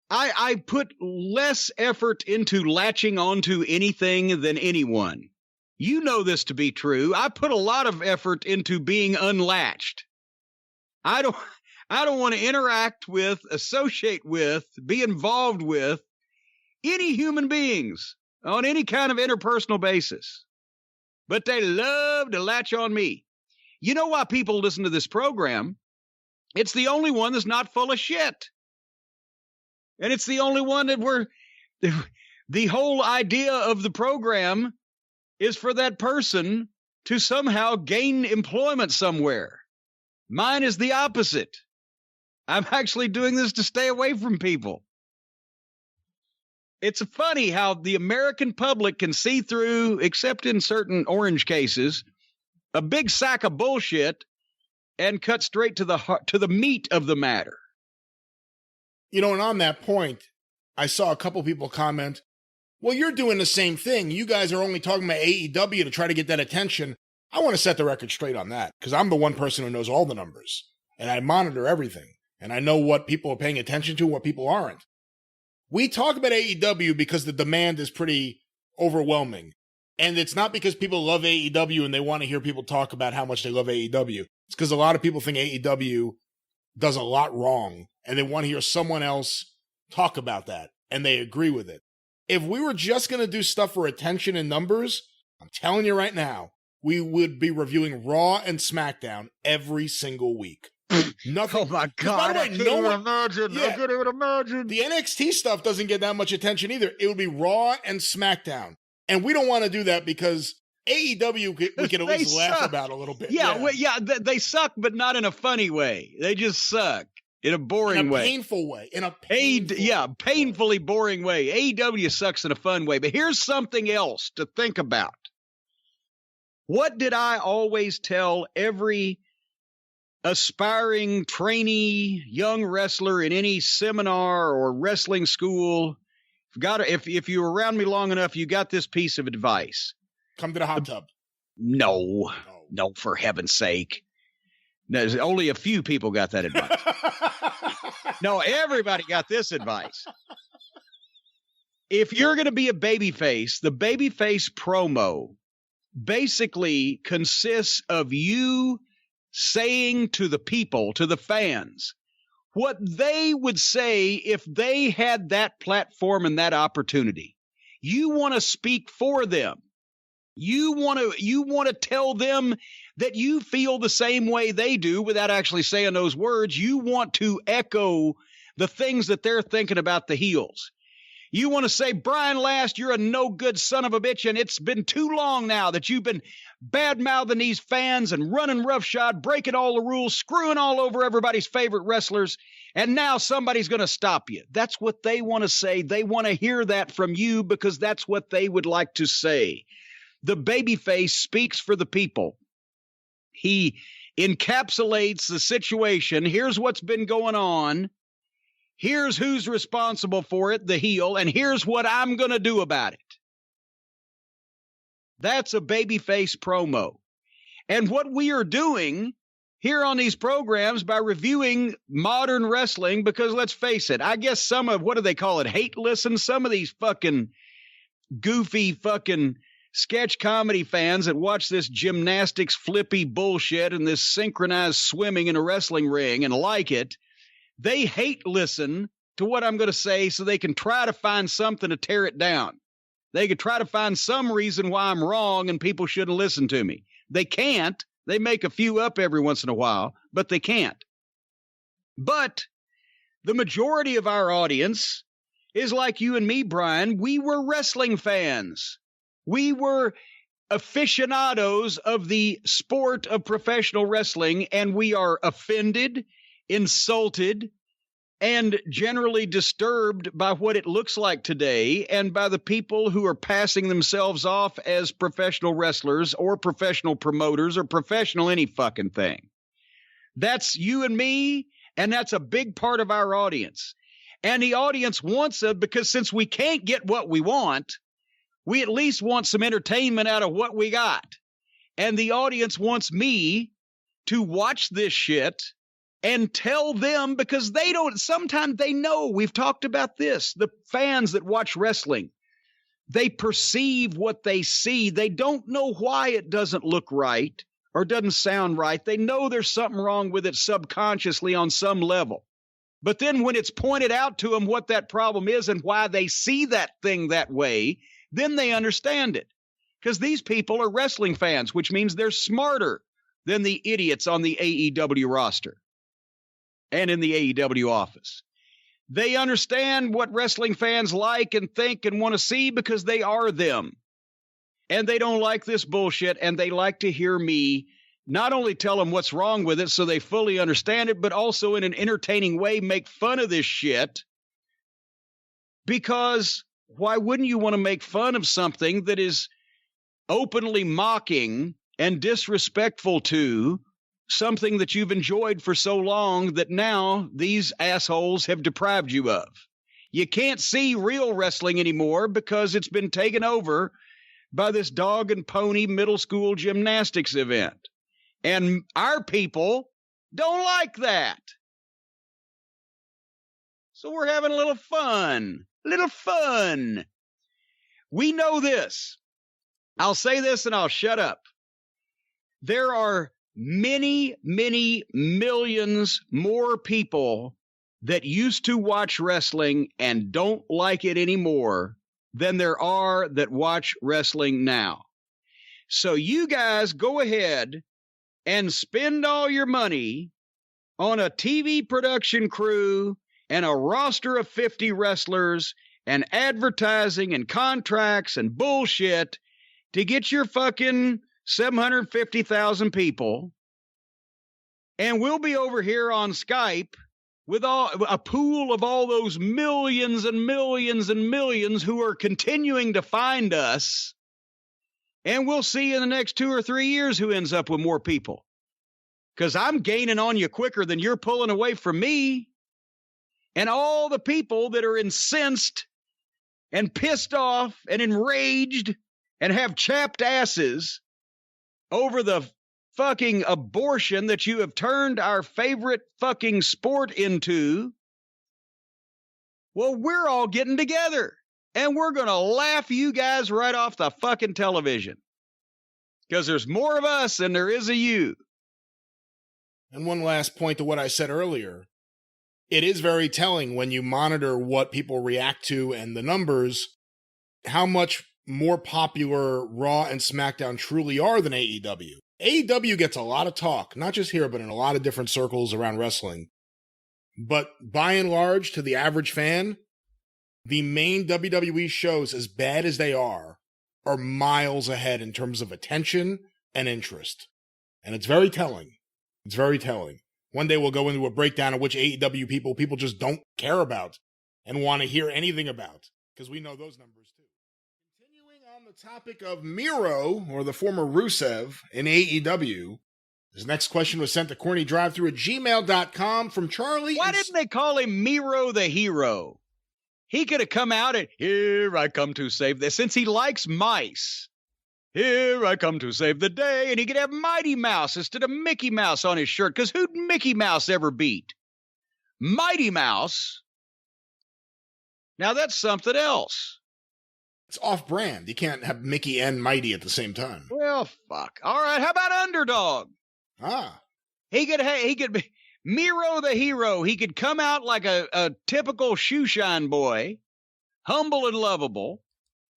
I put less effort into latching onto anything than anyone. You know this to be true. I put a lot of effort into being unlatched. I don't want to interact with, associate with, be involved with any human beings on any kind of interpersonal basis. But they love to latch on me. You know why people listen to this program? It's the only one that's not full of shit. And it's the only one that the whole idea of the program is for that person to somehow gain employment somewhere. Mine is the opposite. I'm actually doing this to stay away from people. It's funny how the American public can see through, except in certain orange cases, a big sack of bullshit and cut straight to the meat of the matter. And on that point, I saw a couple people comment, well, you're doing the same thing. You guys are only talking about AEW to try to get that attention. I want to set the record straight on that, because I'm the one person who knows all the numbers, and I monitor everything, and I know what people are paying attention to and what people aren't. We talk about AEW because the demand is pretty overwhelming, and it's not because people love AEW and they want to hear people talk about how much they love AEW. It's because a lot of people think AEW does a lot wrong, and they want to hear someone else talk about that, and they agree with it. If we were just going to do stuff for attention and numbers, I'm telling you right now, we would be reviewing Raw and SmackDown every single week. Nothing. Oh my God! I can't even imagine. Yeah, I can't even imagine. The NXT stuff doesn't get that much attention either. It would be Raw and SmackDown, and we don't want to do that because AEW we can at least laugh about a little bit. They suck, but not in a funny way. They just suck in a boring way. Painful way. Painfully boring way. AEW sucks in a fun way. But here's something else to think about. What did I always tell every aspiring trainee young wrestler in any seminar or wrestling school? If you were around me long enough, you got this piece of advice. Come to the hot tub. No, for heaven's sake. There's only a few people got that advice. No, everybody got this advice. If you're going to be a babyface, the babyface promo basically consists of you saying to the people, to the fans, what they would say if they had that platform and that opportunity. You want to speak for them. You want to tell them that you feel the same way they do without actually saying those words. You want to echo the things that they're thinking about the heels. You want to say, Brian Last, you're a no-good son of a bitch, and it's been too long now that you've been bad-mouthing these fans and running roughshod, breaking all the rules, screwing all over everybody's favorite wrestlers, and now somebody's going to stop you. That's what they want to say. They want to hear that from you because that's what they would like to say. The babyface speaks for the people. He encapsulates the situation. Here's what's been going on. Here's who's responsible for it, the heel, and here's what I'm going to do about it. That's a babyface promo. And what we are doing here on these programs by reviewing modern wrestling, because let's face it, I guess some of, what do they call it, hate listen? Some of these fucking goofy fucking sketch comedy fans that watch this gymnastics flippy bullshit and this synchronized swimming in a wrestling ring and like it, they hate listen to what I'm going to say so they can try to find something to tear it down. They could try to find some reason why I'm wrong and people shouldn't listen to me. They can't. They make a few up every once in a while, but they can't. But the majority of our audience is like you and me, Brian. We were wrestling fans. We were aficionados of the sport of professional wrestling, and we are offended, insulted, and generally disturbed by what it looks like today and by the people who are passing themselves off as professional wrestlers or professional promoters or professional any fucking thing. That's you and me, and that's a big part of our audience. And the audience wants it because since we can't get what we want, we at least want some entertainment out of what we got. And the audience wants me to watch this shit and tell them, because they don't, sometimes they know, we've talked about this, the fans that watch wrestling, they perceive what they see. They don't know why it doesn't look right or doesn't sound right. They know there's something wrong with it subconsciously on some level. But then when it's pointed out to them what that problem is and why they see that thing that way, then they understand it. Because these people are wrestling fans, which means they're smarter than the idiots on the AEW roster and in the AEW office. They understand what wrestling fans like and think and want to see because they are them. And they don't like this bullshit, and they like to hear me not only tell them what's wrong with it so they fully understand it, but also in an entertaining way make fun of this shit. Because why wouldn't you want to make fun of something that is openly mocking and disrespectful to something that you've enjoyed for so long that now these assholes have deprived you of? You can't see real wrestling anymore because it's been taken over by this dog and pony middle school gymnastics event. And our people don't like that. So we're having a little fun. We know this. I'll say this and I'll shut up. There are many, many millions more people that used to watch wrestling and don't like it anymore than there are that watch wrestling now. So you guys go ahead and spend all your money on a TV production crew and a roster of 50 wrestlers and advertising and contracts and bullshit to get your fucking 750,000 people. And we'll be over here on Skype with a pool of all those millions and millions and millions who are continuing to find us. And we'll see in the next 2 or 3 years who ends up with more people. Because I'm gaining on you quicker than you're pulling away from me. And all the people that are incensed and pissed off and enraged and have chapped asses over the fucking abortion that you have turned our favorite fucking sport into, well, we're all getting together and we're going to laugh you guys right off the fucking television because there's more of us than there is of you. And one last point to what I said earlier. It is very telling when you monitor what people react to and the numbers, how much more popular Raw and SmackDown truly are than AEW. AEW gets a lot of talk, not just here, but in a lot of different circles around wrestling. But by and large, to the average fan, the main WWE shows, as bad as they are miles ahead in terms of attention and interest. And it's very telling. It's very telling. One day we'll go into a breakdown of which AEW people just don't care about and want to hear anything about, because we know those numbers too. Continuing on the topic of Miro, or the former Rusev, in AEW, his next question was sent to CornyDriveThru at gmail.com from Charlie. Why didn't they call him Miro the Hero? He could have come out and, here I come to save this, since he likes mice. Here I come to save the day, and he could have Mighty Mouse instead of Mickey Mouse on his shirt, because who'd Mickey Mouse ever beat? Mighty Mouse? Now that's something else. It's off-brand. You can't have Mickey and Mighty at the same time. Well, fuck. All right, how about Underdog? He could be Miro the Hero. He could come out like a typical shoeshine boy, humble and lovable,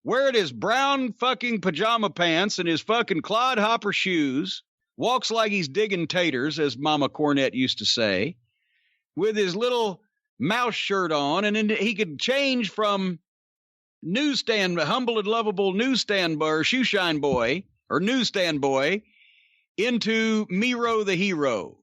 wearing his brown fucking pajama pants and his fucking clodhopper shoes, walks like he's digging taters, as Mama Cornette used to say, with his little mouse shirt on, and then he could change from humble and lovable newsstand boy, or shoeshine boy, or newsstand boy, into Miro the Hero.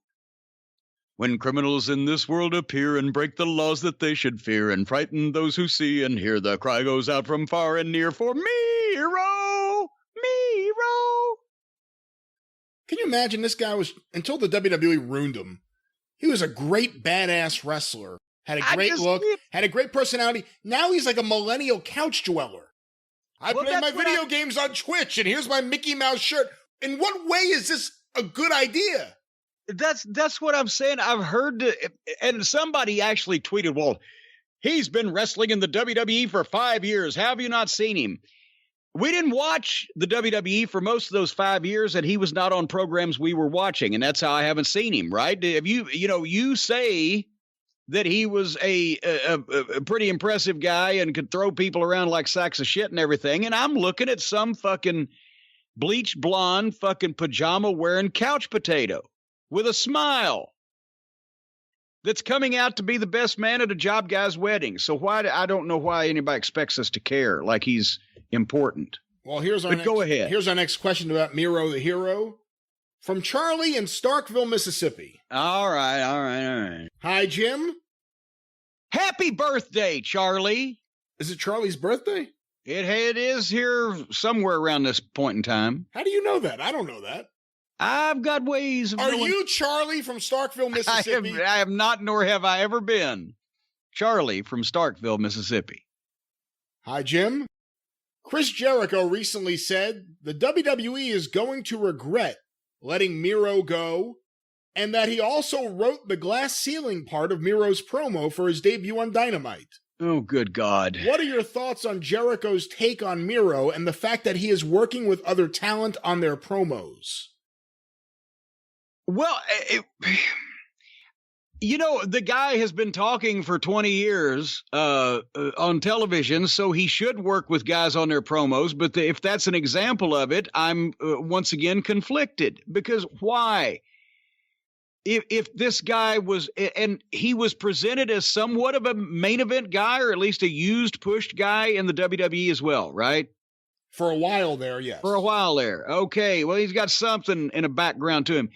When criminals in this world appear and break the laws that they should fear and frighten those who see and hear, the cry goes out from far and near for Miro! Miro! Can you imagine this guy was, until the WWE ruined him, he was a great badass wrestler, had a great look, had a great personality. Now he's like a millennial couch dweller. I play my video games on Twitch, and here's my Mickey Mouse shirt. In what way is this a good idea? That's what I'm saying. I've heard, and somebody actually tweeted, well, he's been wrestling in the WWE for 5 years. How have you not seen him? We didn't watch the WWE for most of those 5 years, and he was not on programs we were watching, and that's how I haven't seen him, right? Have you say that he was a pretty impressive guy and could throw people around like sacks of shit and everything, and I'm looking at some fucking bleached blonde fucking pajama wearing couch potato with a smile that's coming out to be the best man at a job guy's wedding. So I don't know why anybody expects us to care like he's important. Well, here's our next question about Miro the Hero from Charlie in Starkville, Mississippi. All right. Hi, Jim. Happy birthday, Charlie. Is it Charlie's birthday? It is here somewhere around this point in time. How do you know that? I don't know that. I've got ways of knowing. Are you Charlie from Starkville, Mississippi? I have not, nor have I ever been. Charlie from Starkville, Mississippi. Hi, Jim. Chris Jericho recently said the WWE is going to regret letting Miro go, and that he also wrote the glass ceiling part of Miro's promo for his debut on Dynamite. Oh, good God. What are your thoughts on Jericho's take on Miro and the fact that he is working with other talent on their promos? Well, the guy has been talking for 20 years on television, so he should work with guys on their promos. But if that's an example of it, I'm once again conflicted. Because why? If this guy was, and he was presented as somewhat of a main event guy, or at least a used, pushed guy in the WWE as well, right? For a while there, yes. For a while there. Okay, well, he's got something in a background to him.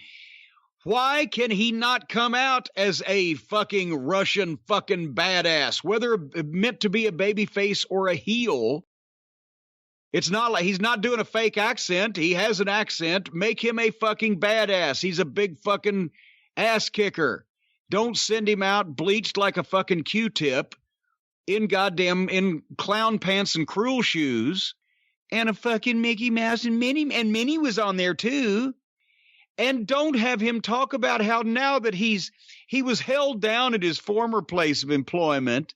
Why can he not come out as a fucking Russian fucking badass, whether meant to be a babyface or a heel? It's not like he's not doing a fake accent. He has an accent. Make him a fucking badass. He's a big fucking ass kicker. Don't send him out bleached like a fucking Q-tip in clown pants and cruel shoes and a fucking Mickey Mouse and Minnie was on there too. And don't have him talk about how now that he was held down at his former place of employment.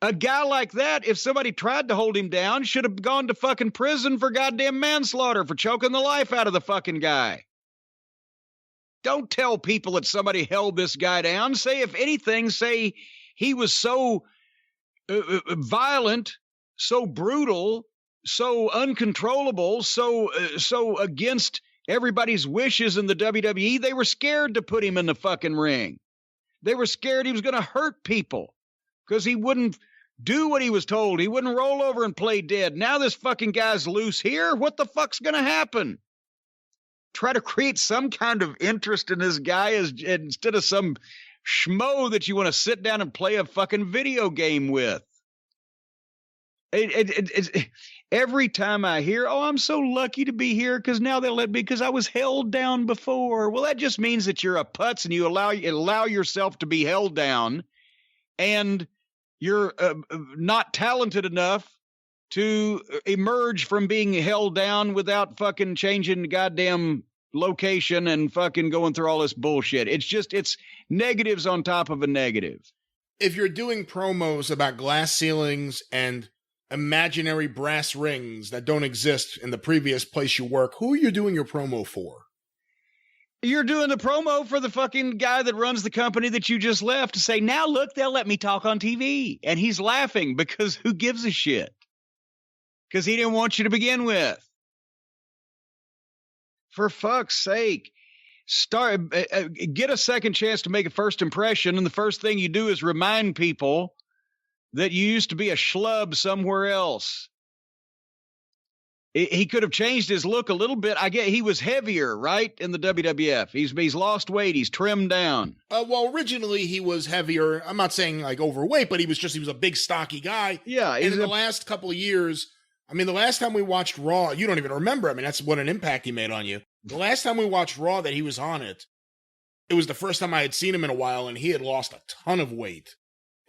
A guy like that, if somebody tried to hold him down, should have gone to fucking prison for goddamn manslaughter for choking the life out of the fucking guy. Don't tell people that somebody held this guy down. Say, if anything, say he was so violent, so brutal, so uncontrollable, so against everybody's wishes in the WWE, they were scared to put him in the fucking ring. They were scared he was going to hurt people because he wouldn't do what he was told. He wouldn't roll over and play dead. Now this fucking guy's loose here. What the fuck's going to happen? Try to create some kind of interest in this guy instead of some schmo that you want to sit down and play a fucking video game with. Every time I hear, oh, I'm so lucky to be here because now they'll let me because I was held down before. Well, that just means that you're a putz and you allow yourself to be held down, and you're not talented enough to emerge from being held down without fucking changing the goddamn location and fucking going through all this bullshit. It's negatives on top of a negative. If you're doing promos about glass ceilings and imaginary brass rings that don't exist in the previous place you work, who are you doing your promo for? You're doing the promo for the fucking guy that runs the company that you just left to say, now look, they'll let me talk on TV. And he's laughing because who gives a shit? Because he didn't want you to begin with. For fuck's sake, get a second chance to make a first impression, and the first thing you do is remind people that you used to be a schlub somewhere else. He could have changed his look a little bit. I get he was heavier, right, in the WWF. He's lost weight. He's trimmed down. Well, originally he was heavier. I'm not saying like overweight, but he was a big stocky guy. Yeah. And in the last couple of years, I mean, the last time we watched Raw, you don't even remember. I mean, that's what an impact he made on you. The last time we watched Raw that he was on it was the first time I had seen him in a while, and he had lost a ton of weight.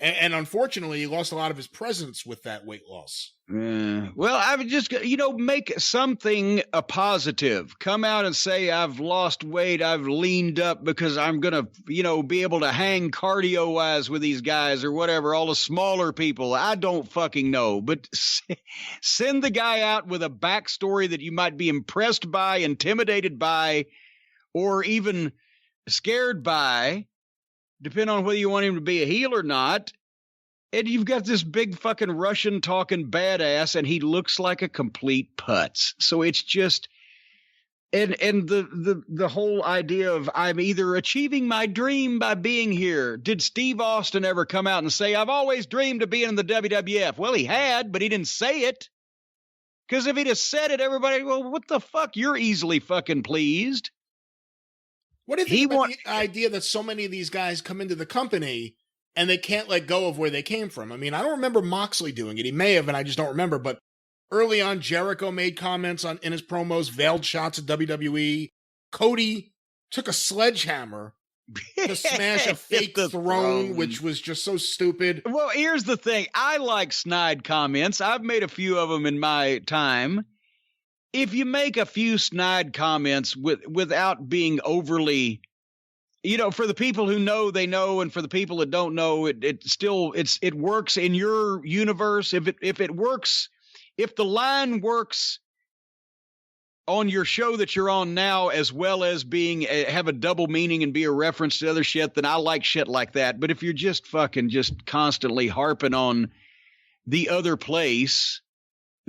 And unfortunately, he lost a lot of his presence with that weight loss. Well, I would just, make something a positive. Come out and say, I've lost weight. I've leaned up because I'm going to, be able to hang cardio-wise with these guys or whatever, all the smaller people. I don't fucking know. But send the guy out with a backstory that you might be impressed by, intimidated by, or even scared by, depending on whether you want him to be a heel or not. And you've got this big fucking Russian talking badass, and he looks like a complete putz. So it's just, and the whole idea of I'm either achieving my dream by being here. Did Steve Austin ever come out and say, I've always dreamed of being in the WWF? Well, he had, but he didn't say it. Because if he'd have said it, everybody, well, what the fuck? You're easily fucking pleased. What do you think about the idea that so many of these guys come into the company and they can't let go of where they came from? I mean, I don't remember Moxley doing it. He may have, and I just don't remember. But early on, Jericho made comments in his promos, veiled shots at WWE. Cody took a sledgehammer to smash a fake throne, which was just so stupid. Well, here's the thing. I like snide comments. I've made a few of them in my time. If you make a few snide comments without being overly, for the people who know, they know, and for the people that don't know, it works in your universe. If it works, if the line works on your show that you're on now, as well as have a double meaning and be a reference to other shit, then I like shit like that. But if you're just constantly harping on the other place,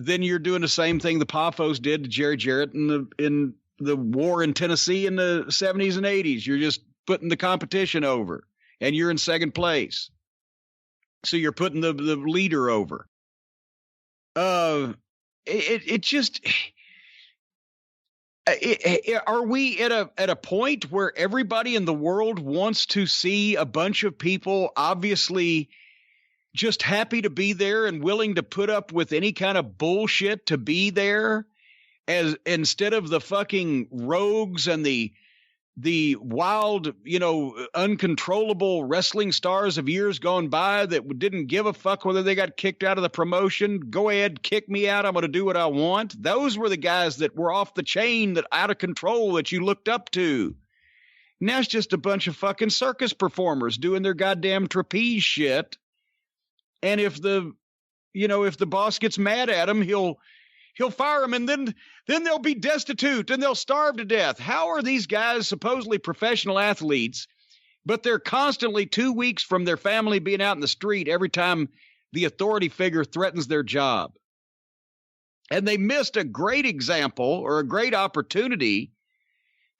then you're doing the same thing the Poffos did to Jerry Jarrett in the war in Tennessee in the 70s and 80s. You're just putting the competition over, and you're in second place. So you're putting the leader over. Are we at a point where everybody in the world wants to see a bunch of people obviously just happy to be there and willing to put up with any kind of bullshit to be there, as instead of the fucking rogues and the wild, uncontrollable wrestling stars of years gone by that didn't give a fuck whether they got kicked out of the promotion? Go ahead, kick me out. I'm going to do what I want. Those were the guys that were off the chain, that out of control, that you looked up to. Now it's just a bunch of fucking circus performers doing their goddamn trapeze shit. And if the boss gets mad at him, he'll fire him, and then they'll be destitute and they'll starve to death. How are these guys supposedly professional athletes, but they're constantly 2 weeks from their family being out in the street every time the authority figure threatens their job? And they missed a great example or a great opportunity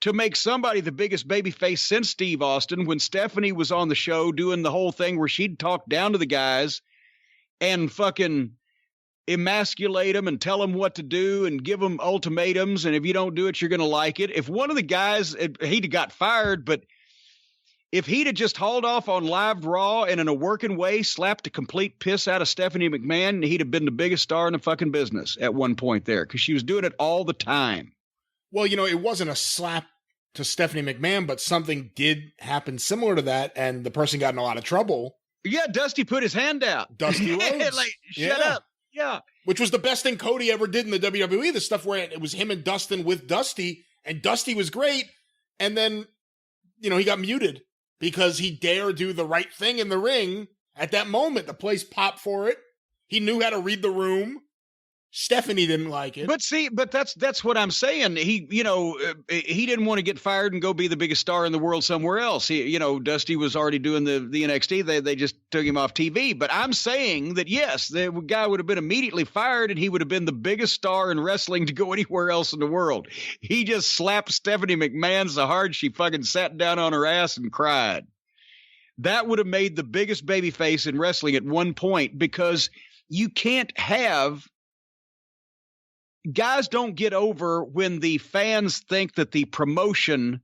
to make somebody the biggest babyface since Steve Austin when Stephanie was on the show doing the whole thing where she'd talk down to the guys and fucking emasculate them and tell them what to do and give them ultimatums. And if you don't do it, you're going to like it. If one of the guys, he'd got fired, but if he'd have just hauled off on Live Raw and in a working way slapped the complete piss out of Stephanie McMahon, he'd have been the biggest star in the fucking business at one point there, because she was doing it all the time. Well, it wasn't a slap to Stephanie McMahon, but something did happen similar to that, and the person got in a lot of trouble. Yeah, Dusty put his hand out. Dusty Rhodes. Like, shut up. Yeah. Which was the best thing Cody ever did in the WWE, the stuff where it was him and Dustin with Dusty, and Dusty was great, and then, he got muted because he dared do the right thing in the ring at that moment. The place popped for it. He knew how to read the room. Stephanie didn't like it. But that's what I'm saying. He didn't want to get fired and go be the biggest star in the world somewhere else. Dusty was already doing the NXT. They just took him off TV. But I'm saying that, yes, the guy would have been immediately fired and he would have been the biggest star in wrestling to go anywhere else in the world. He just slapped Stephanie McMahon so hard she fucking sat down on her ass and cried. That would have made the biggest babyface in wrestling at one point, because you can't have... Guys don't get over when the fans think that the promotion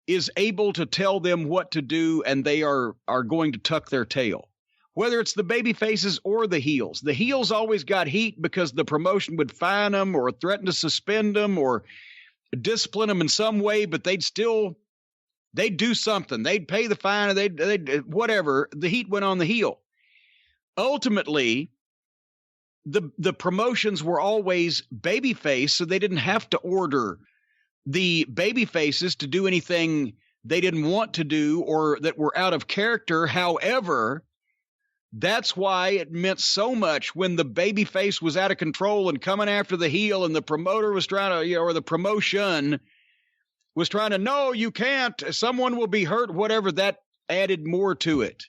is able to tell them what to do and they are going to tuck their tail. Whether it's the baby faces or the heels. The heels always got heat because the promotion would fine them or threaten to suspend them or discipline them in some way, but they'd do something. They'd pay the fine, or they'd whatever. The heat went on the heel. Ultimately, the promotions were always babyface, so they didn't have to order the baby faces to do anything they didn't want to do or that were out of character. However, that's why it meant so much when the baby face was out of control and coming after the heel, and the promoter was trying to, or the promotion was trying to, no, you can't, someone will be hurt, whatever. That added more to it.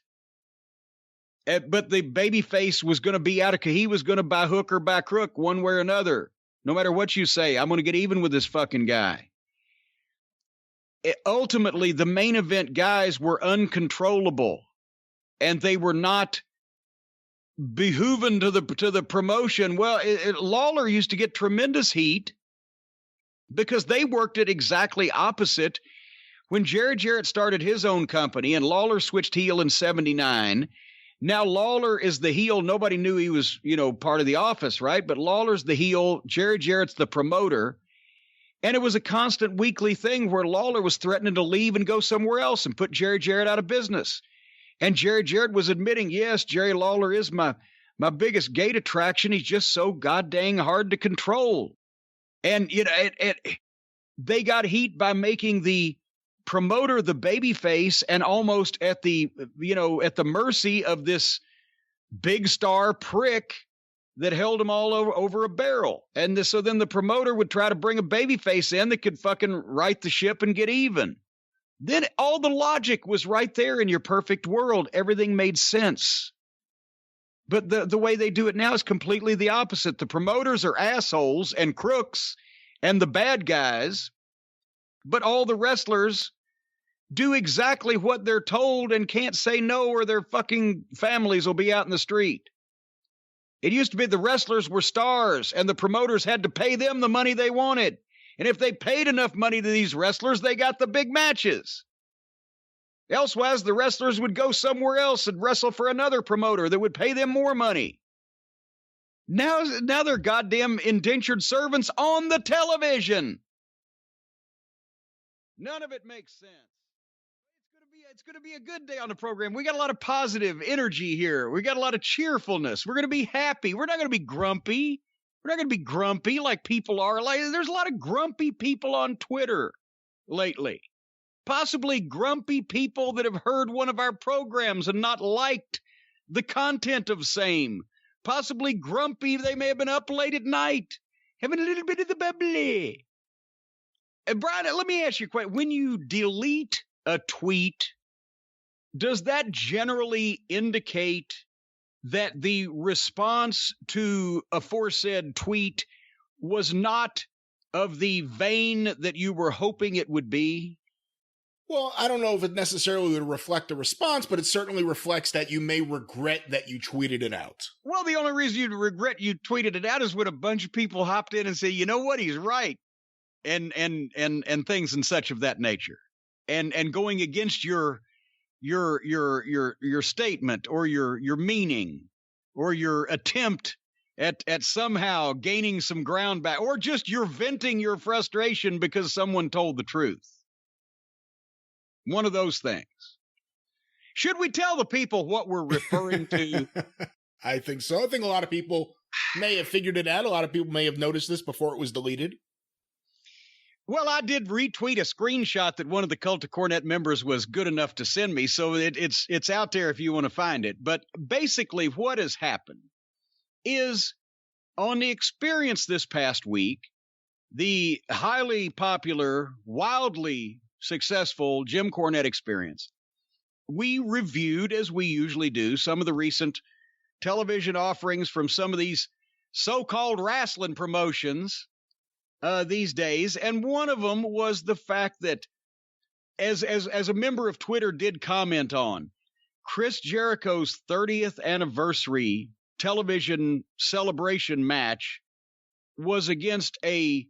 But the baby face was going to be he was going to by hook or by crook, one way or another. No matter what you say, I'm going to get even with this fucking guy. Ultimately, the main event guys were uncontrollable, and they were not behooving to the promotion. Well, Lawler used to get tremendous heat because they worked it exactly opposite. When Jerry Jarrett started his own company and Lawler switched heel in 1979, now Lawler is the heel. Nobody knew he was, part of the office, right? But Lawler's the heel. Jerry Jarrett's the promoter. And it was a constant weekly thing where Lawler was threatening to leave and go somewhere else and put Jerry Jarrett out of business. And Jerry Jarrett was admitting, yes, Jerry Lawler is my biggest gate attraction. He's just so goddamn hard to control. And, they got heat by making the promoter the baby face and almost at the mercy of this big star prick that held them all over a barrel. And so then the promoter would try to bring a baby face in that could fucking right the ship and get even. Then all the logic was right there in your perfect world. Everything made sense. But the way they do it now is completely the opposite. The promoters are assholes and crooks and the bad guys, but all the wrestlers do exactly what they're told and can't say no, or their fucking families will be out in the street. It used to be the wrestlers were stars and the promoters had to pay them the money they wanted. And if they paid enough money to these wrestlers, they got the big matches. Elsewise, the wrestlers would go somewhere else and wrestle for another promoter that would pay them more money. Now they're goddamn indentured servants on the television. None of it makes sense. It's going to be a good day on the program. We got a lot of positive energy here. We got a lot of cheerfulness. We're going to be happy. We're not going to be grumpy. We're not going to be grumpy like people are. Like, there's a lot of grumpy people on Twitter lately. Possibly grumpy people that have heard one of our programs and not liked the content of same. Possibly grumpy. They may have been up late at night, having a little bit of the bubbly. And Brian, let me ask you a question. When you delete a tweet, does that generally indicate that the response to aforesaid tweet was not of the vein that you were hoping it would be? Well, I don't know if it necessarily would reflect a response, but it certainly reflects that you may regret that you tweeted it out. Well, the only reason you'd regret you tweeted it out is when a bunch of people hopped in and say, you know what, he's right, and things and such of that nature, and going against your statement or your meaning or your attempt at somehow gaining some ground back, or just you're venting your frustration because someone told the truth. One of those things. Should we tell the people what we're referring to? I think so. I think a lot of people may have figured it out. A lot of people may have noticed this before it was deleted. Well, I did retweet a screenshot that one of the Cult of Cornette members was good enough to send me, so it's out there if you want to find it. But basically what has happened is, on the experience this past week, the highly popular, wildly successful Jim Cornette experience, we reviewed, as we usually do, some of the recent television offerings from some of these so-called wrestling promotions these days, and one of them was the fact that, as a member of Twitter did comment on, Chris Jericho's 30th anniversary television celebration match was against a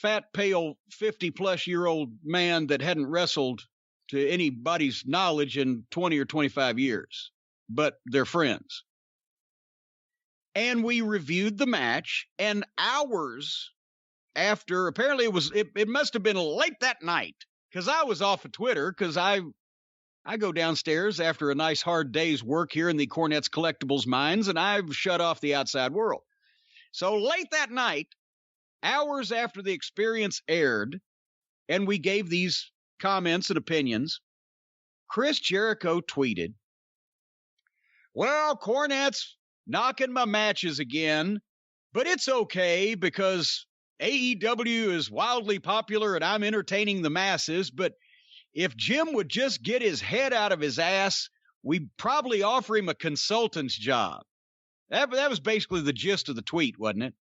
fat, pale, 50-plus-year-old man that hadn't wrestled to anybody's knowledge in 20 or 25 years, but they're friends. And we reviewed the match, and hours after, apparently it must have been late that night, because I was off of Twitter, because I go downstairs after a nice hard day's work here in the Cornette's Collectibles mines, and I've shut off the outside world. So late that night, hours after the experience aired, and we gave these comments and opinions, Chris Jericho tweeted, well, Cornette's knocking my matches again, but it's okay because AEW is wildly popular and I'm entertaining the masses, but if Jim would just get his head out of his ass, we'd probably offer him a consultant's job. That was basically the gist of the tweet, wasn't it?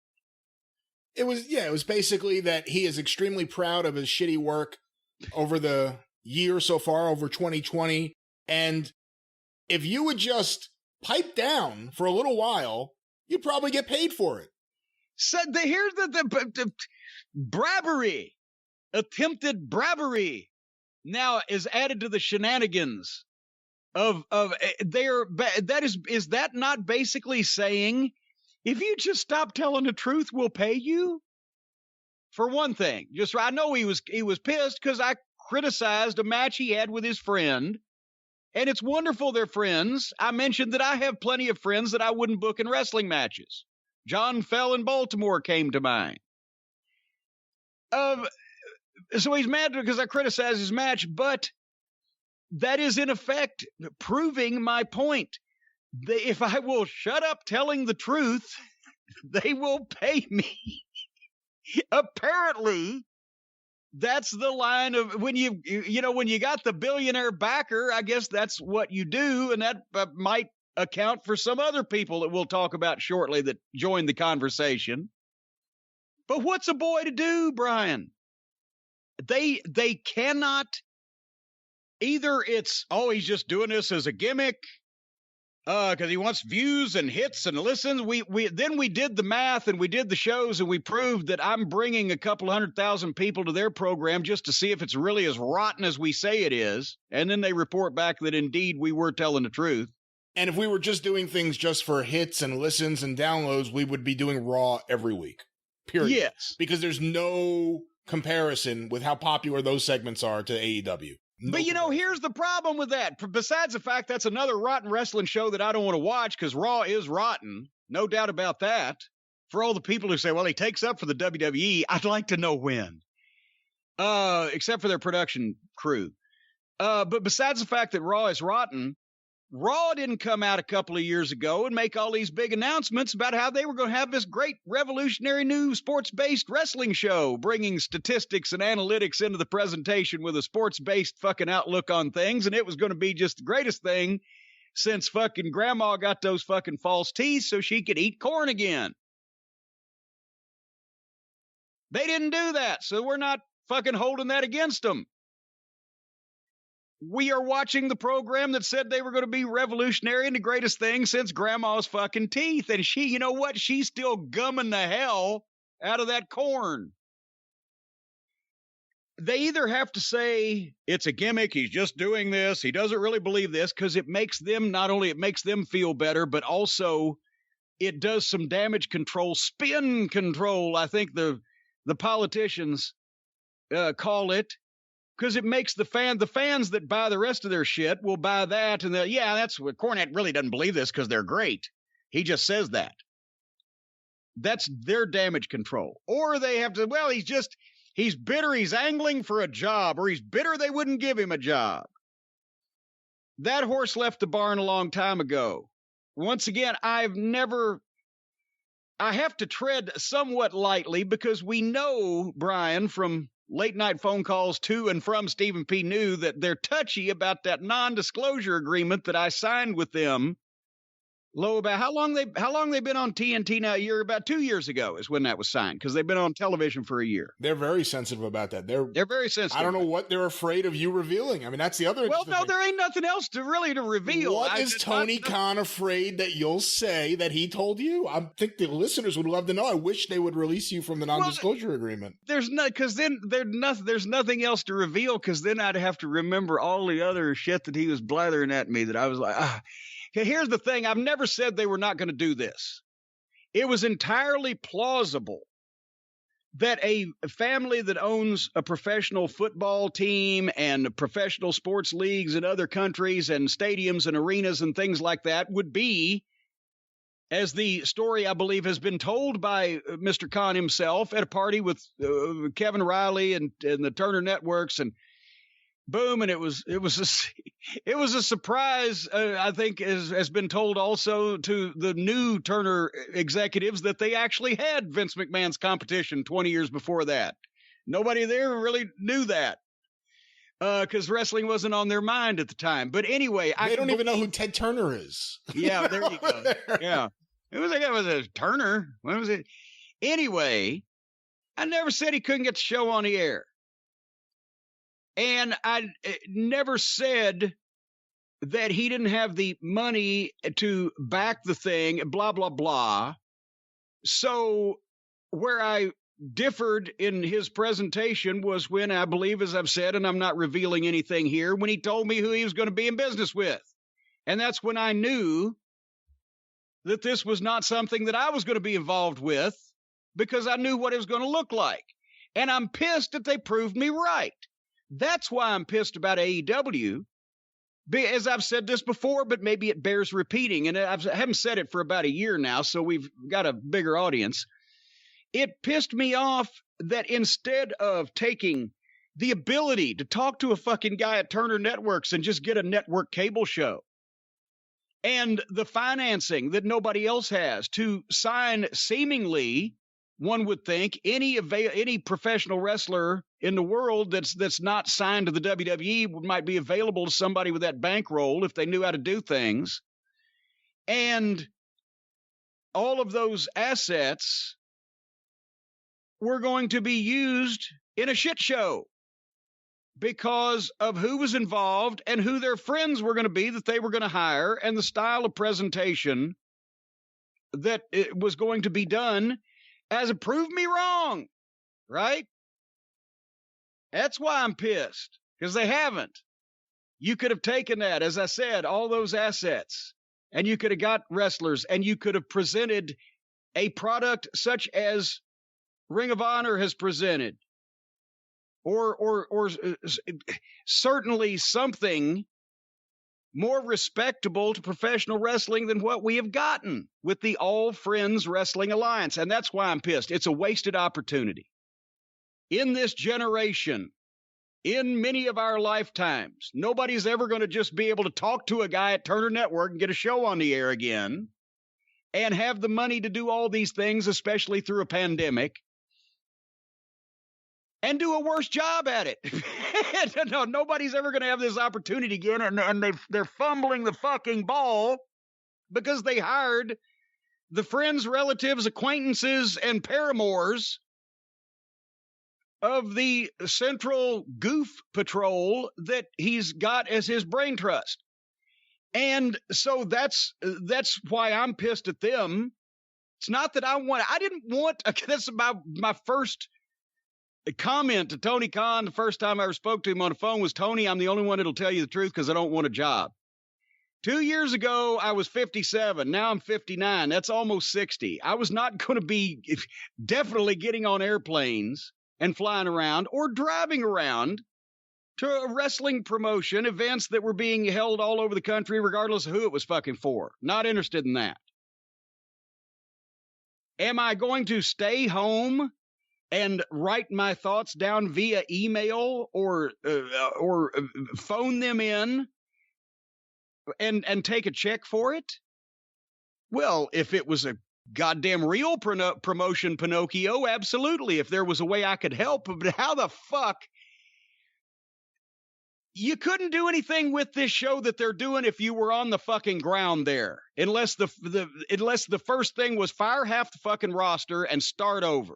It was basically that he is extremely proud of his shitty work over the year so far, over 2020. And if you would just pipe down for a little while, you'd probably get paid for it. So here's the bravery, attempted bravery now is added to the shenanigans of is that not basically saying, if you just stop telling the truth, we'll pay you? For one thing, I know he was pissed because I criticized a match he had with his friend, and it's wonderful they're friends. I mentioned that I have plenty of friends that I wouldn't book in wrestling matches. John Fell in Baltimore came to mind. So he's mad because I criticized his match, but that is in effect proving my point. If I will shut up telling the truth, they will pay me. Apparently, that's the line of when when you got the billionaire backer, I guess that's what you do, and that might account for some other people that we'll talk about shortly that joined the conversation. But what's a boy to do, Brian? They cannot. Either it's, he's just doing this as a gimmick because he wants views and hits and listens. Then we did the math and we did the shows and we proved that I'm bringing a couple 100,000 people to their program just to see if it's really as rotten as we say it is. And then they report back that indeed we were telling the truth. And if we were just doing things just for hits and listens and downloads, we would be doing Raw every week. Period. Yes. Because there's no comparison with how popular those segments are to AEW. But, here's the problem with that. Besides the fact that's another rotten wrestling show that I don't want to watch because Raw is rotten. No doubt about that. For all the people who say, well, he takes up for the WWE, I'd like to know when. Except for their production crew. But besides the fact that Raw is rotten, Raw didn't come out a couple of years ago and make all these big announcements about how they were going to have this great revolutionary new sports-based wrestling show, bringing statistics and analytics into the presentation with a sports-based fucking outlook on things. And it was going to be just the greatest thing since fucking grandma got those fucking false teeth so she could eat corn again. They didn't do that, so we're not fucking holding that against them. we are watching the program that said they were going to be revolutionary and the greatest thing since grandma's fucking teeth. And she, you know what? She's still gumming the hell out of that corn. They either have to say it's a gimmick, he's just doing this, he doesn't really believe this, because it makes them, not only it makes them feel better, but also it does some damage control, spin control, I think the politicians call it, because it makes the fans that buy the rest of their shit will buy that, and yeah, that's what Cornette really doesn't believe this because they're great. He just says that. That's their damage control. Or they have to, well, he's bitter, he's angling for a job, or he's bitter they wouldn't give him a job. That horse left the barn a long time ago. Once again, I have to tread somewhat lightly because we know, Brian, from late night phone calls to and from Stephen P. New, that they're touchy about that non-disclosure agreement that I signed with them. About how long they've been on TNT now? A year, about 2 years ago is when that was signed, because they've been on television for a year. They're very sensitive about that. They're very sensitive. I don't know what they're afraid of you revealing. I mean, that's the other. Well, no, there ain't nothing else to reveal. What is Tony Khan afraid that you'll say that he told you? I think the listeners would love to know. I wish they would release you from the non-disclosure agreement. There's nothing else to reveal, because then I'd have to remember all the other shit that he was blathering at me that I was like, Here's the thing. I've never said they were not going to do this. It was entirely plausible that a family that owns a professional football team and professional sports leagues in other countries and stadiums and arenas and things like that would be, as the story, I believe, has been told by Mr. Khan himself at a party with Kevin Riley and the Turner Networks, and boom, and it was a surprise. I think has been told also to the new Turner executives that they actually had Vince McMahon's competition 20 years before that. Nobody there really knew that because wrestling wasn't on their mind at the time. But anyway, they don't even know who Ted Turner is. Yeah, there you go. Yeah, it was a Turner. When was it? Anyway, I never said he couldn't get the show on the air. And I never said that he didn't have the money to back the thing, blah, blah, blah. So where I differed in his presentation was when, I believe, as I've said, and I'm not revealing anything here, when he told me who he was going to be in business with. And that's when I knew that this was not something that I was going to be involved with, because I knew what it was going to look like. And I'm pissed that they proved me right. That's why I'm pissed about AEW. As I've said this before, but maybe it bears repeating, and I haven't said it for about a year now, so we've got a bigger audience. It pissed me off that instead of taking the ability to talk to a fucking guy at Turner Networks and just get a network cable show, and the financing that nobody else has to sign, seemingly, one would think, any professional wrestler in the world that's not signed to the WWE might be available to somebody with that bankroll if they knew how to do things. And all of those assets were going to be used in a shit show because of who was involved and who their friends were going to be that they were going to hire, and the style of presentation that it was going to be done as it proved me wrong, right? That's why I'm pissed, because they haven't. You could have taken that, as I said, all those assets, and you could have got wrestlers, and you could have presented a product such as Ring of Honor has presented, or certainly something more respectable to professional wrestling than what we have gotten with the All Friends Wrestling Alliance. And that's why I'm pissed. It's a wasted opportunity. In this generation, in many of our lifetimes, nobody's ever going to just be able to talk to a guy at Turner Network and get a show on the air again and have the money to do all these things, especially through a pandemic, and do a worse job at it. No, nobody's ever going to have this opportunity again, and they're fumbling the fucking ball because they hired the friends, relatives, acquaintances, and paramours of the Central Goof Patrol that he's got as his brain trust. And so that's why I'm pissed at them. It's not that I didn't want, that's my first comment to Tony Khan the first time I ever spoke to him on the phone was, Tony, I'm the only one that'll tell you the truth because I don't want a job. 2 years ago, I was 57. Now I'm 59. That's almost 60. I was not going to be definitely getting on airplanes and flying around or driving around to a wrestling promotion, events that were being held all over the country, regardless of who it was fucking for. Not interested in that. Am I going to stay home and write my thoughts down via email or phone them in and take a check for it? Well, if it was a goddamn real promotion, Pinocchio, absolutely. If there was a way I could help, but how the fuck? You couldn't do anything with this show that they're doing if you were on the fucking ground there, unless the first thing was fire half the fucking roster and start over.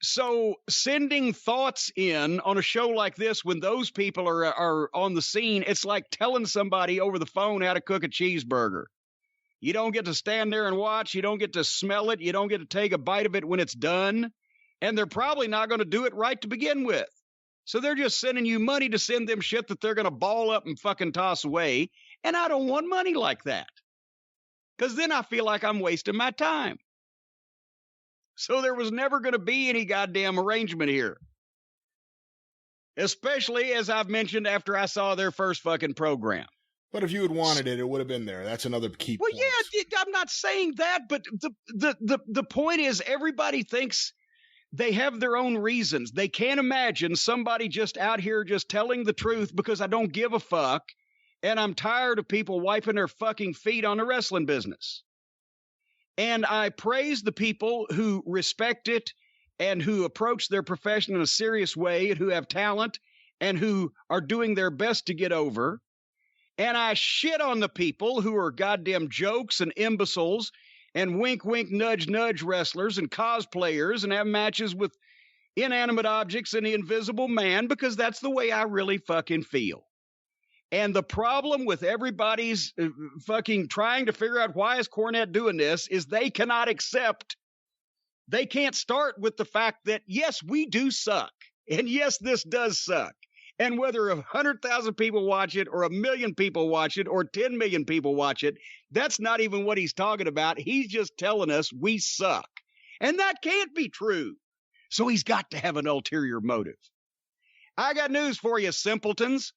So sending thoughts in on a show like this when those people are on the scene, it's like telling somebody over the phone how to cook a cheeseburger. You don't get to stand there and watch. You don't get to smell it. You don't get to take a bite of it when it's done. And they're probably not going to do it right to begin with. So they're just sending you money to send them shit that they're going to ball up and fucking toss away. And I don't want money like that. Because then I feel like I'm wasting my time. So there was never going to be any goddamn arrangement here. Especially, as I've mentioned, after I saw their first fucking program. But if you had wanted it, it would have been there. That's another key point. Well, yeah, I'm not saying that, but the point is everybody thinks they have their own reasons. They can't imagine somebody just out here just telling the truth because I don't give a fuck, and I'm tired of people wiping their fucking feet on the wrestling business. And I praise the people who respect it and who approach their profession in a serious way and who have talent and who are doing their best to get over. And I shit on the people who are goddamn jokes and imbeciles and wink, wink, nudge, nudge wrestlers and cosplayers and have matches with inanimate objects and the Invisible Man because that's the way I really fucking feel. And the problem with everybody's fucking trying to figure out why is Cornette doing this is they cannot accept, they can't start with the fact that, yes, we do suck. And yes, this does suck. And whether 100,000 people watch it or 1 million people watch it or 10 million people watch it, that's not even what he's talking about. He's just telling us we suck. And that can't be true. So he's got to have an ulterior motive. I got news for you, simpletons.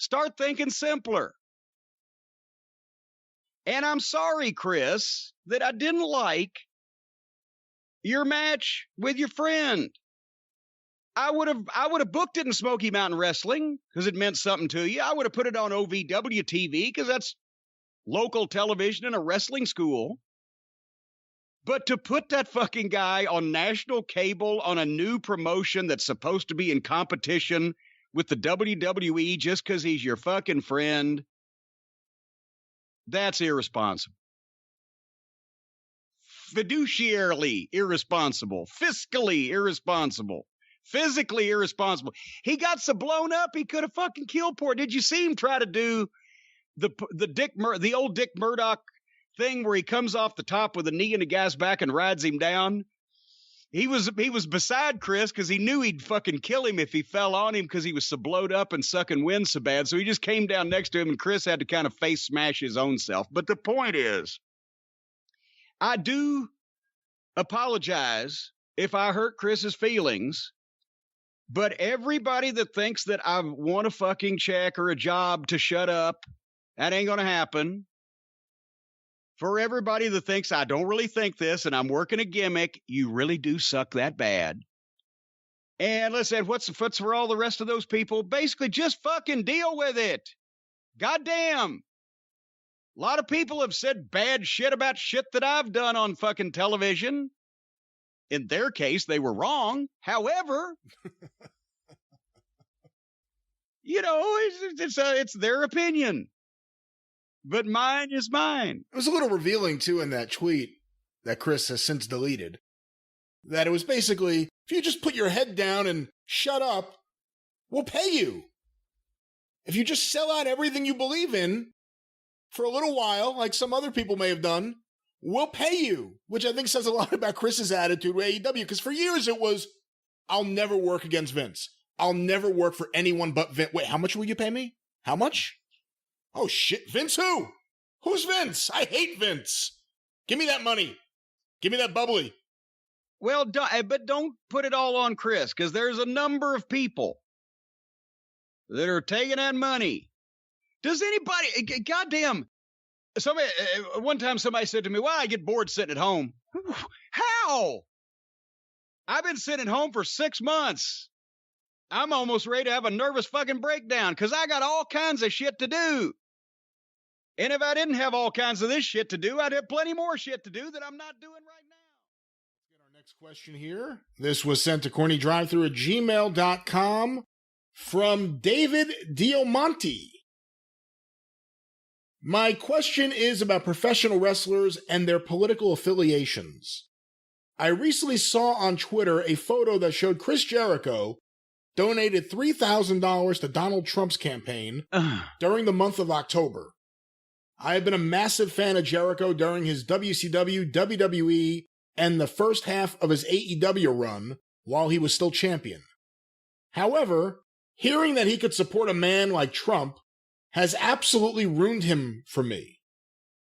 Start thinking simpler. And I'm sorry, Chris, that I didn't like your match with your friend. I would have booked it in Smoky Mountain Wrestling because it meant something to you. I would have put it on OVW TV because that's local television and a wrestling school. But to put that fucking guy on national cable on a new promotion that's supposed to be in competition with the WWE just because he's your fucking friend, that's irresponsible. Fiduciarily irresponsible. Fiscally irresponsible. Physically irresponsible. He got so blown up, he could have fucking killed poor. Did you see him try to do the old Dick Murdoch thing where he comes off the top with a knee in the guy's back and rides him down? He was beside Chris because he knew he'd fucking kill him if he fell on him because he was so blowed up and sucking wind so bad. So he just came down next to him and Chris had to kind of face smash his own self. But the point is, I do apologize if I hurt Chris's feelings, but everybody that thinks that I want a fucking check or a job to shut up, that ain't going to happen. For everybody that thinks I don't really think this and I'm working a gimmick, you really do suck that bad. And listen, what's for all the rest of those people? Basically, just fucking deal with it. Goddamn. A lot of people have said bad shit about shit that I've done on fucking television. In their case, they were wrong. However, you know, it's their opinion. But mine is mine. It was a little revealing, too, in that tweet that Chris has since deleted, that it was basically If you just put your head down and shut up, we'll pay you. If you just sell out everything you believe in for a little while, like some other people may have done, we'll pay you, which I think says a lot about Chris's attitude with AEW, because for years it was, I'll never work against Vince. I'll never work for anyone but Vince. Wait, how much will you pay me? How much? Oh shit, Vince who? Who's Vince? I hate Vince. Give me that money. Give me that bubbly. Well, but don't put it all on Chris, because there's a number of people that are taking that money. Does anybody, goddamn, somebody, one time somebody said to me, well, I get bored sitting at home. How? I've been sitting at home for 6 months. I'm almost ready to have a nervous fucking breakdown because I got all kinds of shit to do. And if I didn't have all kinds of this shit to do, I'd have plenty more shit to do that I'm not doing right now. Let's get our next question here. This was sent to CornyDriveThru@gmail.com from David Diamante. My question is about professional wrestlers and their political affiliations. I recently saw on Twitter a photo that showed Chris Jericho donated $3,000 to Donald Trump's campaign during the month of October. I have been a massive fan of Jericho during his WCW, WWE, and the first half of his AEW run while he was still champion. However, hearing that he could support a man like Trump has absolutely ruined him for me.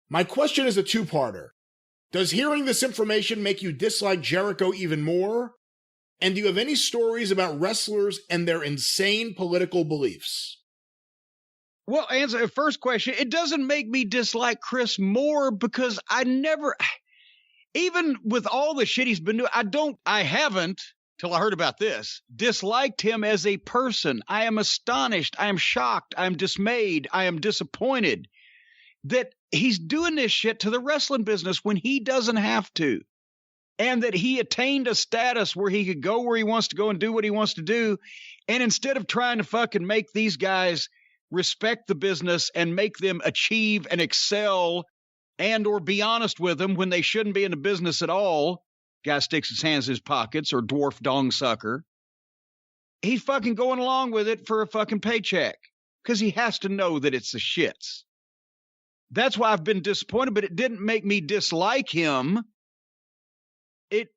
My question is a two-parter. Does hearing this information make you dislike Jericho even more? And do you have any stories about wrestlers and their insane political beliefs? Well, answer the first question. It doesn't make me dislike Chris more because I never, even with all the shit he's been doing, I haven't, till I heard about this, disliked him as a person. I am astonished. I am shocked. I am dismayed. I am disappointed that he's doing this shit to the wrestling business when he doesn't have to. And that he attained a status where he could go where he wants to go and do what he wants to do. And instead of trying to fucking make these guys respect the business and make them achieve and excel and or be honest with them when they shouldn't be in the business at all, guy sticks his hands in his pockets or dwarf dong sucker, he's fucking going along with it for a fucking paycheck because he has to know that it's the shits. That's why I've been disappointed, but it didn't make me dislike him. It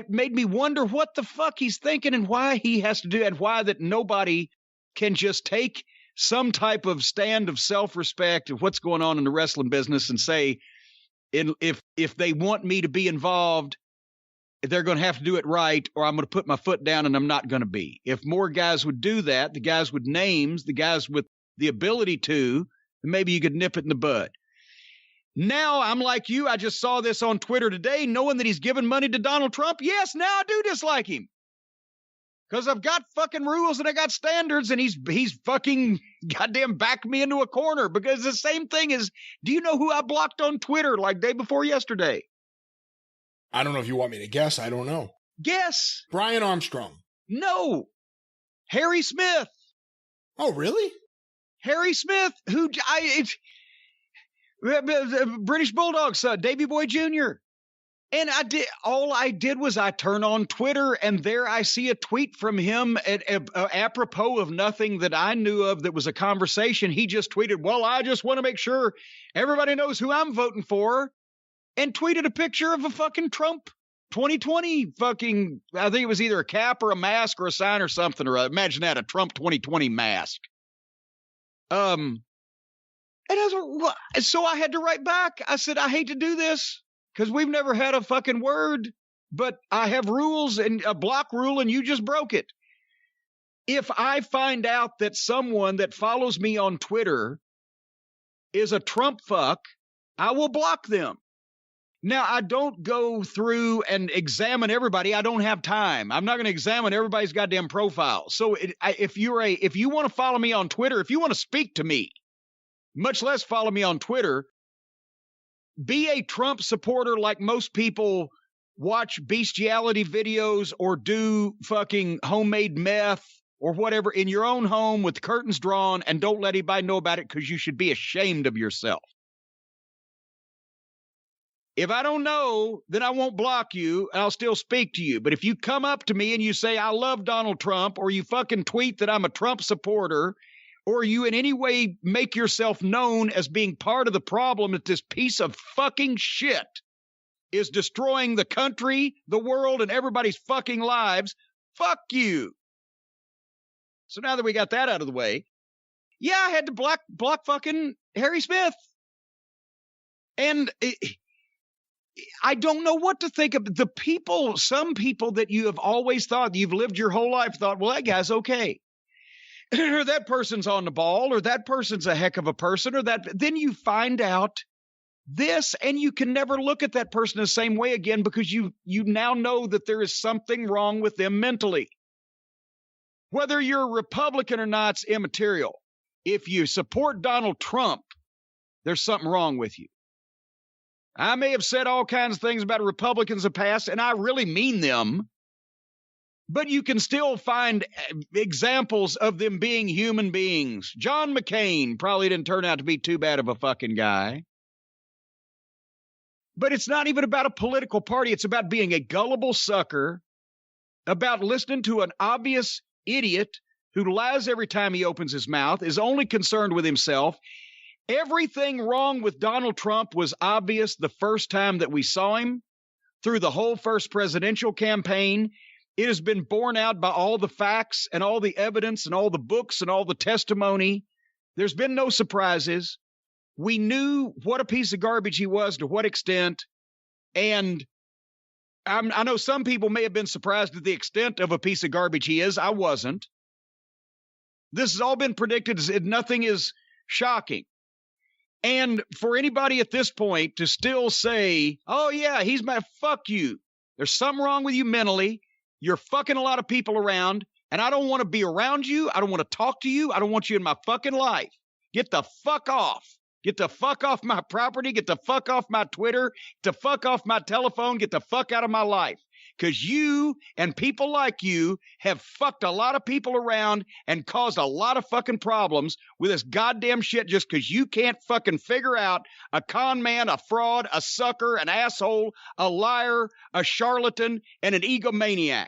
made me wonder what the fuck he's thinking and why he has to do it, and why that nobody can just take some type of stand of self-respect of what's going on in the wrestling business and say, if they want me to be involved, they're going to have to do it right, or I'm going to put my foot down and I'm not going to be. If more guys would do that, the guys with names, the guys with the ability to, maybe you could nip it in the bud. Now I'm like you. I just saw this on Twitter today, knowing that he's giving money to Donald Trump. Yes, now I do dislike him because I've got fucking rules and I got standards, and he's fucking goddamn backed me into a corner because the same thing is, do you know who I blocked on Twitter like day before yesterday? I don't know if you want me to guess. I don't know. Guess. Brian Armstrong. No. Harry Smith. Oh, really? Harry Smith, British Bulldogs, Davey Boy Jr. And all I did was I turn on Twitter and there I see a tweet from him apropos of nothing that I knew of that was a conversation. He just tweeted, well, I just want to make sure everybody knows who I'm voting for, and tweeted a picture of a fucking Trump 2020 fucking, I think it was either a cap or a mask or a sign or something, or imagine that, a Trump 2020 mask. And so I had to write back. I said, I hate to do this because we've never had a fucking word, but I have rules and a block rule and you just broke it. If I find out that someone that follows me on Twitter is a Trump fuck, I will block them. Now, I don't go through and examine everybody. I don't have time. I'm not going to examine everybody's goddamn profile. So if you want to follow me on Twitter, if you want to speak to me, much less follow me on Twitter, be a Trump supporter like most people watch bestiality videos or do fucking homemade meth or whatever in your own home with curtains drawn, and don't let anybody know about it because you should be ashamed of yourself. If I don't know, then I won't block you and I'll still speak to you. But if you come up to me and you say, I love Donald Trump, or you fucking tweet that I'm a Trump supporter, or you in any way make yourself known as being part of the problem that this piece of fucking shit is destroying the country, the world, and everybody's fucking lives, fuck you. So now that we got that out of the way, yeah, I had to block fucking Harry Smith. And I don't know what to think of the people. Some people that you have always thought, you've lived your whole life, thought, well, that guy's okay. Or that person's on the ball, or that person's a heck of a person, or that. Then you find out this, and you can never look at that person the same way again, because you now know that there is something wrong with them mentally. Whether you're a Republican or not, it's immaterial. If you support Donald Trump, there's something wrong with you. I may have said all kinds of things about Republicans in the past, and I really mean them, but you can still find examples of them being human beings. John McCain probably didn't turn out to be too bad of a fucking guy. But it's not even about a political party. It's about being a gullible sucker, about listening to an obvious idiot who lies every time he opens his mouth, is only concerned with himself. Everything wrong with Donald Trump was obvious the first time that we saw him. Through the whole first presidential campaign, it has been borne out by all the facts and all the evidence and all the books and all the testimony. There's been no surprises. We knew what a piece of garbage he was, to what extent. And I know some people may have been surprised at the extent of a piece of garbage he is. I wasn't. This has all been predicted. Nothing is shocking. And for anybody at this point to still say, oh, yeah, he's my, fuck you. There's something wrong with you mentally. You're fucking a lot of people around, and I don't want to be around you. I don't want to talk to you. I don't want you in my fucking life. Get the fuck off. Get the fuck off my property. Get the fuck off my Twitter. Get the fuck off my telephone. Get the fuck out of my life. Because you and people like you have fucked a lot of people around and caused a lot of fucking problems with this goddamn shit, just because you can't fucking figure out a con man, a fraud, a sucker, an asshole, a liar, a charlatan, and an egomaniac.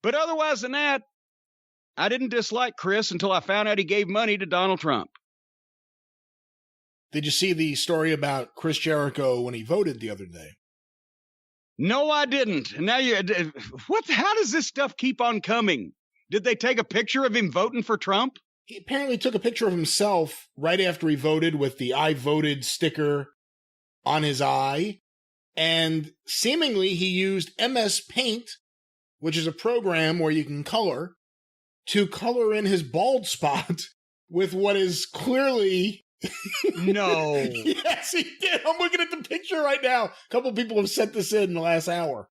But otherwise than that, I didn't dislike Chris until I found out he gave money to Donald Trump. Did you see the story about Chris Jericho when he voted the other day? No, I didn't. And now how does this stuff keep on coming? Did they take a picture of him voting for Trump? He apparently took a picture of himself right after he voted with the I voted sticker on his eye. And seemingly he used MS Paint, which is a program where you can color, to color in his bald spot with what is clearly... No. Yes, he did. I'm looking at the picture right now. A couple people have sent this in the last hour.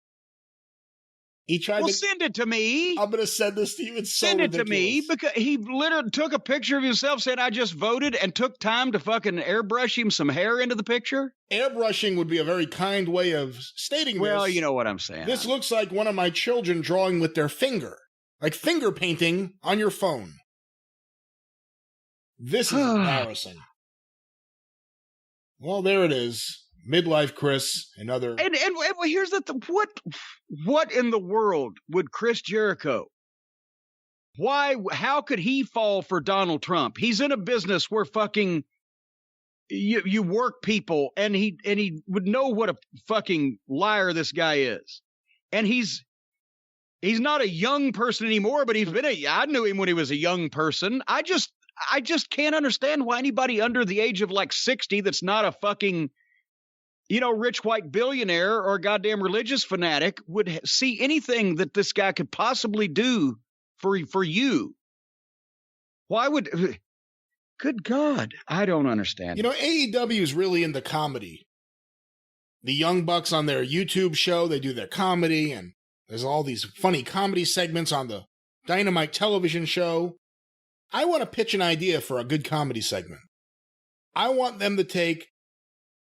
He tried to send it to me. I'm going to send this to you. It's so send it ridiculous. to me, because he literally took a picture of himself, said, I just voted, and took time to fucking airbrush him some hair into the picture. Airbrushing would be a very kind way of stating this. Well, you know what I'm saying. This looks like one of my children drawing with their finger, like finger painting on your phone. This is embarrassing. Well, there it is. Midlife Chris and other... And here's what in the world would Chris Jericho... How could he fall for Donald Trump? He's in a business where fucking... You work people, and he would know what a fucking liar this guy is. And he's not a young person anymore, but I knew him when he was a young person. I just can't understand why anybody under the age of like 60 that's not a fucking, rich white billionaire or a goddamn religious fanatic would see anything that this guy could possibly do for you. Why would... Good God, I don't understand. AEW is really into comedy. The Young Bucks on their YouTube show, they do their comedy, and there's all these funny comedy segments on the Dynamite television show. I want to pitch an idea for a good comedy segment. I want them to take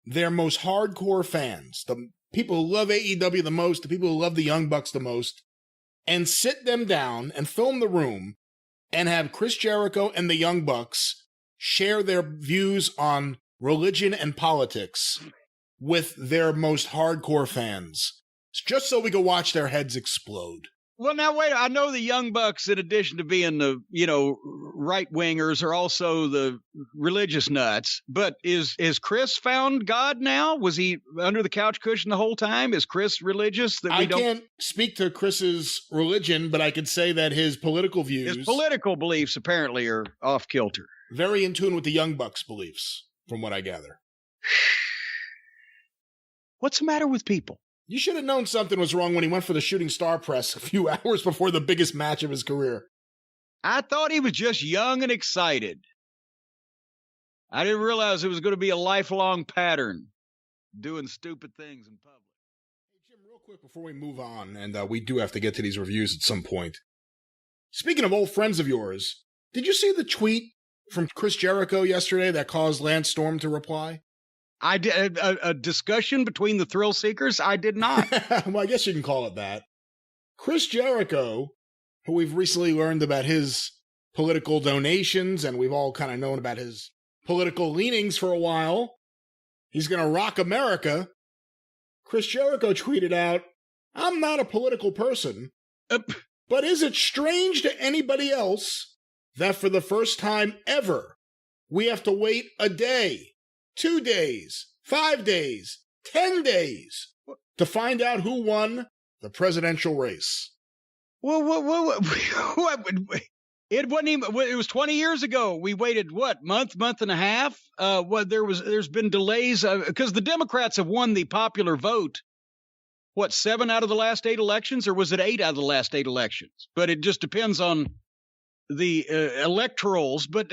their most hardcore fans, the people who love AEW the most, the people who love the Young Bucks the most, and sit them down and film the room and have Chris Jericho and the Young Bucks share their views on religion and politics with their most hardcore fans, just so we could watch their heads explode. Well, now, wait, I know the Young Bucks, in addition to being the, right-wingers, are also the religious nuts. But is Chris found God now? Was he under the couch cushion the whole time? Is Chris religious? I can't speak to Chris's religion, but I can say that his political views... His political beliefs, apparently, are off-kilter. Very in tune with the Young Bucks' beliefs, from what I gather. What's the matter with people? You should have known something was wrong when he went for the shooting star press a few hours before the biggest match of his career. I thought he was just young and excited. I didn't realize it was going to be a lifelong pattern, doing stupid things in public. Hey, Jim, real quick before we move on, and we do have to get to these reviews at some point. Speaking of old friends of yours, did you see the tweet from Chris Jericho yesterday that caused Lance Storm to reply? I did a discussion between the thrill seekers. I did not. Well, I guess you can call it that. Chris Jericho, who we've recently learned about his political donations, and we've all kind of known about his political leanings for a while. He's going to rock America. Chris Jericho tweeted out, "I'm not a political person, but is it strange to anybody else that for the first time ever, we have to wait a day, 2 days, 5 days, 10 days to find out who won the presidential race?" Well, it wasn't even. It was 20 years ago. We waited month and a half. There's been delays because the Democrats have won the popular vote. 7 out of the last 8 elections, or was it 8 out of the last 8 elections? But it just depends on the electorals, but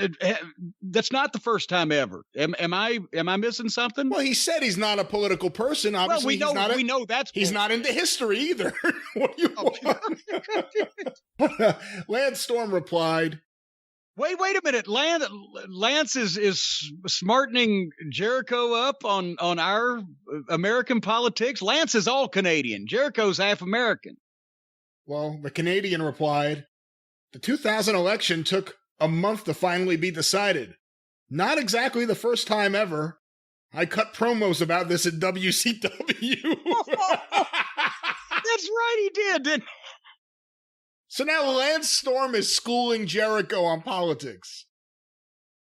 that's not the first time ever. Am I missing something? Well, he said he's not a political person. Obviously, we know that's he's not into history either. What do you want? Lance Storm replied, Wait a minute. Lance is smartening Jericho up on our American politics. Lance is all Canadian. Jericho's half American. Well, the Canadian replied, "The 2000 election took a month to finally be decided. Not exactly the first time ever. I cut promos about this at WCW." That's right, he did, didn't he? So now Lance Storm is schooling Jericho on politics.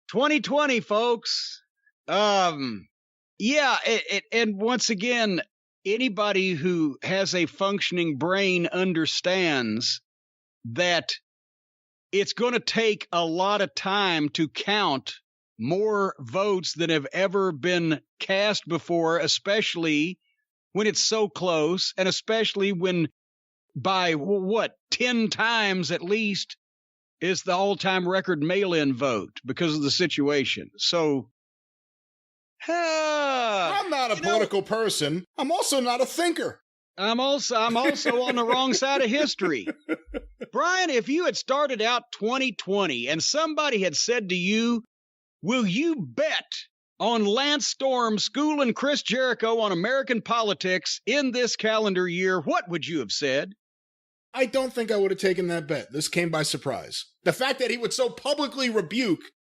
2020, folks. Yeah, and once again, anybody who has a functioning brain understands that it's going to take a lot of time to count more votes than have ever been cast before, especially when it's so close, and especially when by 10 times at least is the all-time record mail-in vote because of the situation. So I'm not a political person. I'm also not a thinker. I'm also on the wrong side of history. Brian, if you had started out 2020 and somebody had said to you, "Will you bet on Lance Storm schooling Chris Jericho on American politics in this calendar year," what would you have said? I don't think I would have taken that bet. This came by surprise. The fact that he would so publicly rebuke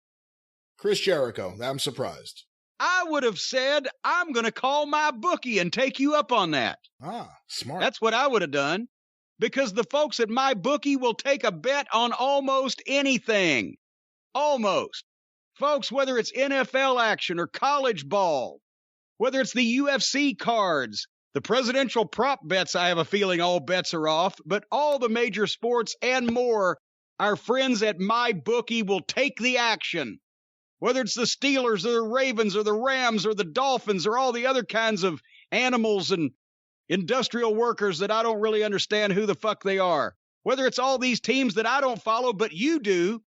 Chris Jericho, I'm surprised. I would have said, "I'm going to call my bookie and take you up on that." Ah, smart. That's what I would have done, because the folks at my bookie will take a bet on almost anything. Almost. Folks, whether it's NFL action or college ball, whether it's the UFC cards, the presidential prop bets, I have a feeling all bets are off, but all the major sports and more, our friends at my bookie will take the action. Whether it's the Steelers or the Ravens or the Rams or the Dolphins or all the other kinds of animals and industrial workers that I don't really understand who the fuck they are. Whether it's all these teams that I don't follow, but you do,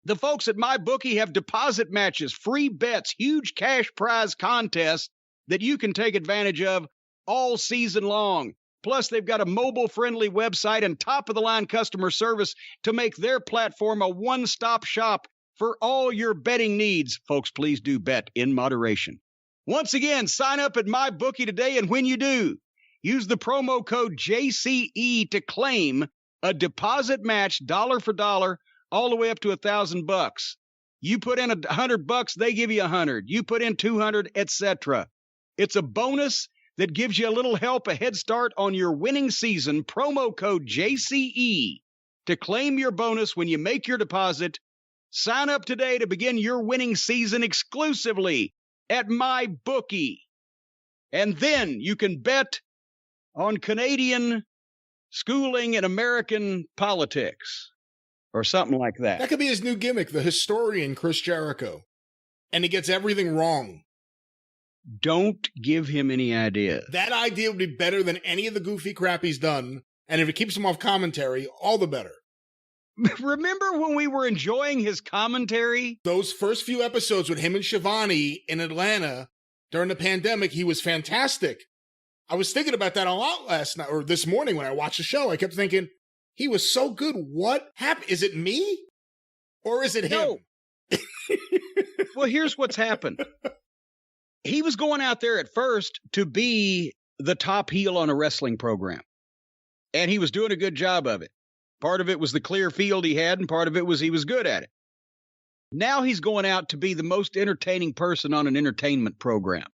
the folks at my bookie have deposit matches, free bets, huge cash prize contests that you can take advantage of all season long. Plus, they've got a mobile-friendly website and top-of-the-line customer service to make their platform a one-stop shop for all your betting needs. Folks, please do bet in moderation. Once again, sign up at MyBookie today, and when you do, use the promo code JCE to claim a deposit match dollar for dollar all the way up to $1,000. You put in $100, they give you $100. You put in $200, etc. It's a bonus that gives you a little help, a head start on your winning season. Promo code JCE to claim your bonus when you make your deposit. Sign up today to begin your winning season exclusively at MyBookie. And then you can bet on Canadian schooling and American politics or something like that. That could be his new gimmick, the historian Chris Jericho. And he gets everything wrong. Don't give him any ideas. That idea would be better than any of the goofy crap he's done. And if it keeps him off commentary, all the better. Remember when we were enjoying his commentary? Those first few episodes with him and Shivani in Atlanta during the pandemic, he was fantastic. I was thinking about that a lot last night, or this morning when I watched the show. I kept thinking, he was so good. What happened? Is it me? Or is it him? No. Well, here's what's happened. He was going out there at first to be the top heel on a wrestling program. And he was doing a good job of it. Part of it was the clear field he had, and part of it was he was good at it. Now he's going out to be the most entertaining person on an entertainment program.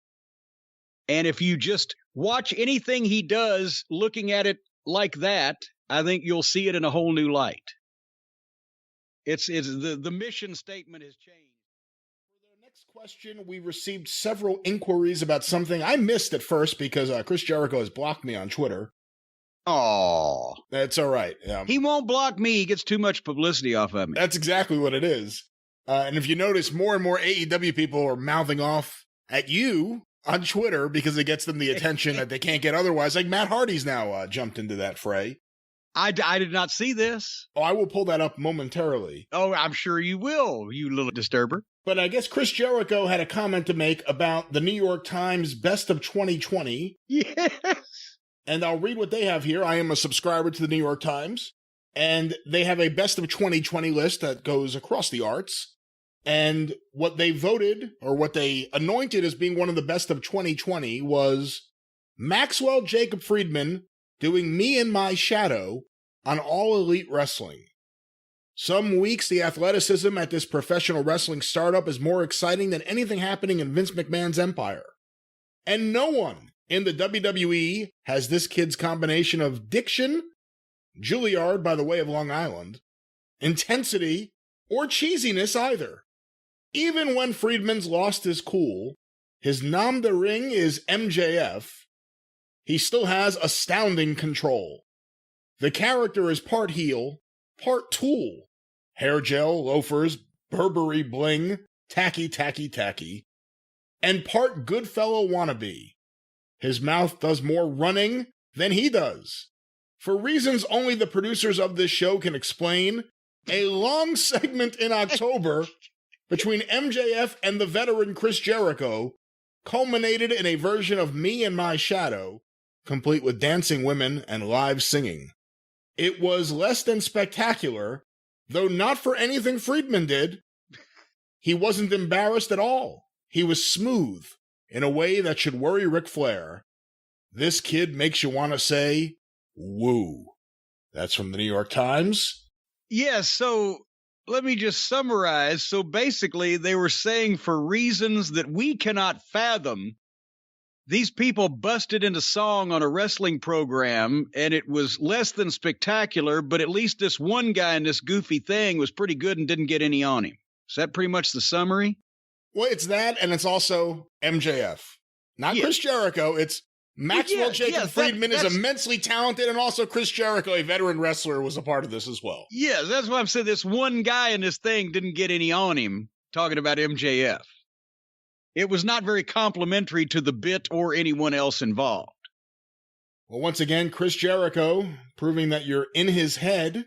And if you just watch anything he does looking at it like that, I think you'll see it in a whole new light. It's the mission statement has changed. For the next question, we received several inquiries about something I missed at first because Chris Jericho has blocked me on Twitter. Oh, That's all right. he won't block me. He gets too much publicity off of me. That's exactly what it is. And if you notice, more and more AEW people are mouthing off at you on Twitter because it gets them the attention that they can't get otherwise. Like Matt Hardy's now jumped into that fray. I did not see this. Oh, I will pull that up momentarily. Oh, I'm sure you will, you little disturber. But I guess Chris Jericho had a comment to make about the New York Times Best of 2020. Yes. And I'll read what they have here. I am a subscriber to the New York Times. And they have a Best of 2020 list that goes across the arts. And what they voted, or what they anointed as being one of the best of 2020 was Maxwell Jacob Friedman doing Me in My Shadow on All Elite Wrestling. Some weeks, the athleticism at this professional wrestling startup is more exciting than anything happening in Vince McMahon's empire. And no one in the WWE has this kid's combination of diction, Juilliard by the way of Long Island, intensity, or cheesiness either. Even when Friedman's lost his cool, his nom de ring is MJF, he still has astounding control. The character is part heel, part tool. Hair gel, loafers, Burberry bling, tacky, and part good fellow wannabe. His mouth does more running than he does. For reasons only the producers of this show can explain, a long segment in October between MJF and the veteran Chris Jericho culminated in a version of Me in My Shadow, complete with dancing women and live singing. It was less than spectacular, though not for anything Friedman did. He wasn't embarrassed at all. He was smooth, in a way that should worry Ric Flair. This kid makes you want to say, woo. That's from the New York Times. Yes, so let me just summarize. So basically, they were saying for reasons that we cannot fathom, these people busted into song on a wrestling program, and it was less than spectacular, but at least this one guy in this goofy thing was pretty good and didn't get any on him. Is that pretty much the summary? Well, it's that, and it's also MJF. Not Chris Jericho, it's Maxwell Jacob Friedman is immensely talented, and also Chris Jericho, a veteran wrestler, was a part of this as well. Yes, that's why I'm saying this one guy in this thing didn't get any on him, talking about MJF. It was not very complimentary to the bit or anyone else involved. Well, once again, Chris Jericho, proving that you're in his head,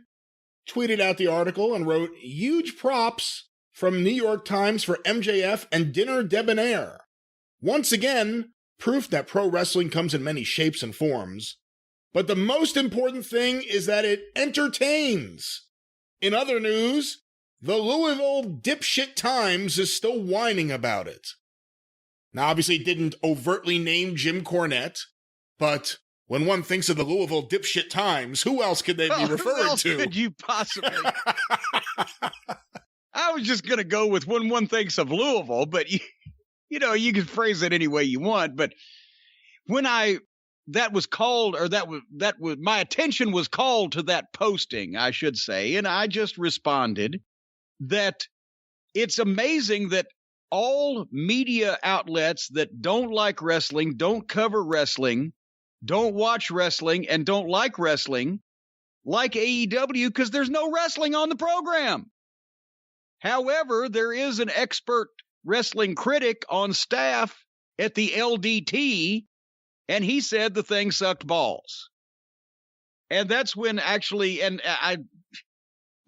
tweeted out the article and wrote, huge props from New York Times for MJF and Dinner Debonair. Once again, proof that pro wrestling comes in many shapes and forms. But the most important thing is that it entertains. In other news, the Louisville dipshit Times is still whining about it. Now, obviously, it didn't overtly name Jim Cornette, but when one thinks of the Louisville dipshit Times, who else could they be referring who else to? Could you possibly? I was just going to go with when one thinks of Louisville, but You can phrase it any way you want, but when that was called, or that was my attention was called to that posting, I should say, and I just responded that it's amazing that all media outlets that don't like wrestling, don't cover wrestling, don't watch wrestling, and don't like wrestling, like AEW, because there's no wrestling on the program. However, there is an expert wrestling critic on staff at the LDT, and he said the thing sucked balls. And that's when actually, and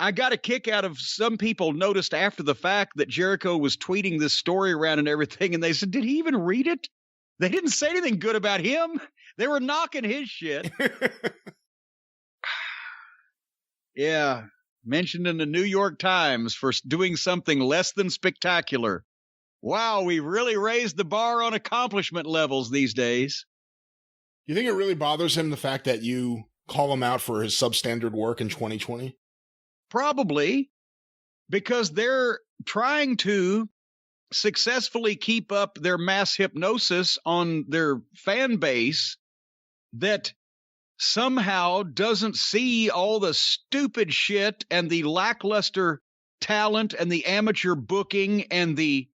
I got a kick out of some people noticed after the fact that Jericho was tweeting this story around and everything, and they said, did he even read it? They didn't say anything good about him. They were knocking his shit. Yeah, mentioned in the New York Times for doing something less than spectacular. Wow, we really raised the bar on accomplishment levels these days. You think it really bothers him, the fact that you call him out for his substandard work in 2020? Probably, because they're trying to successfully keep up their mass hypnosis on their fan base that somehow doesn't see all the stupid shit and the lackluster talent and the amateur booking and the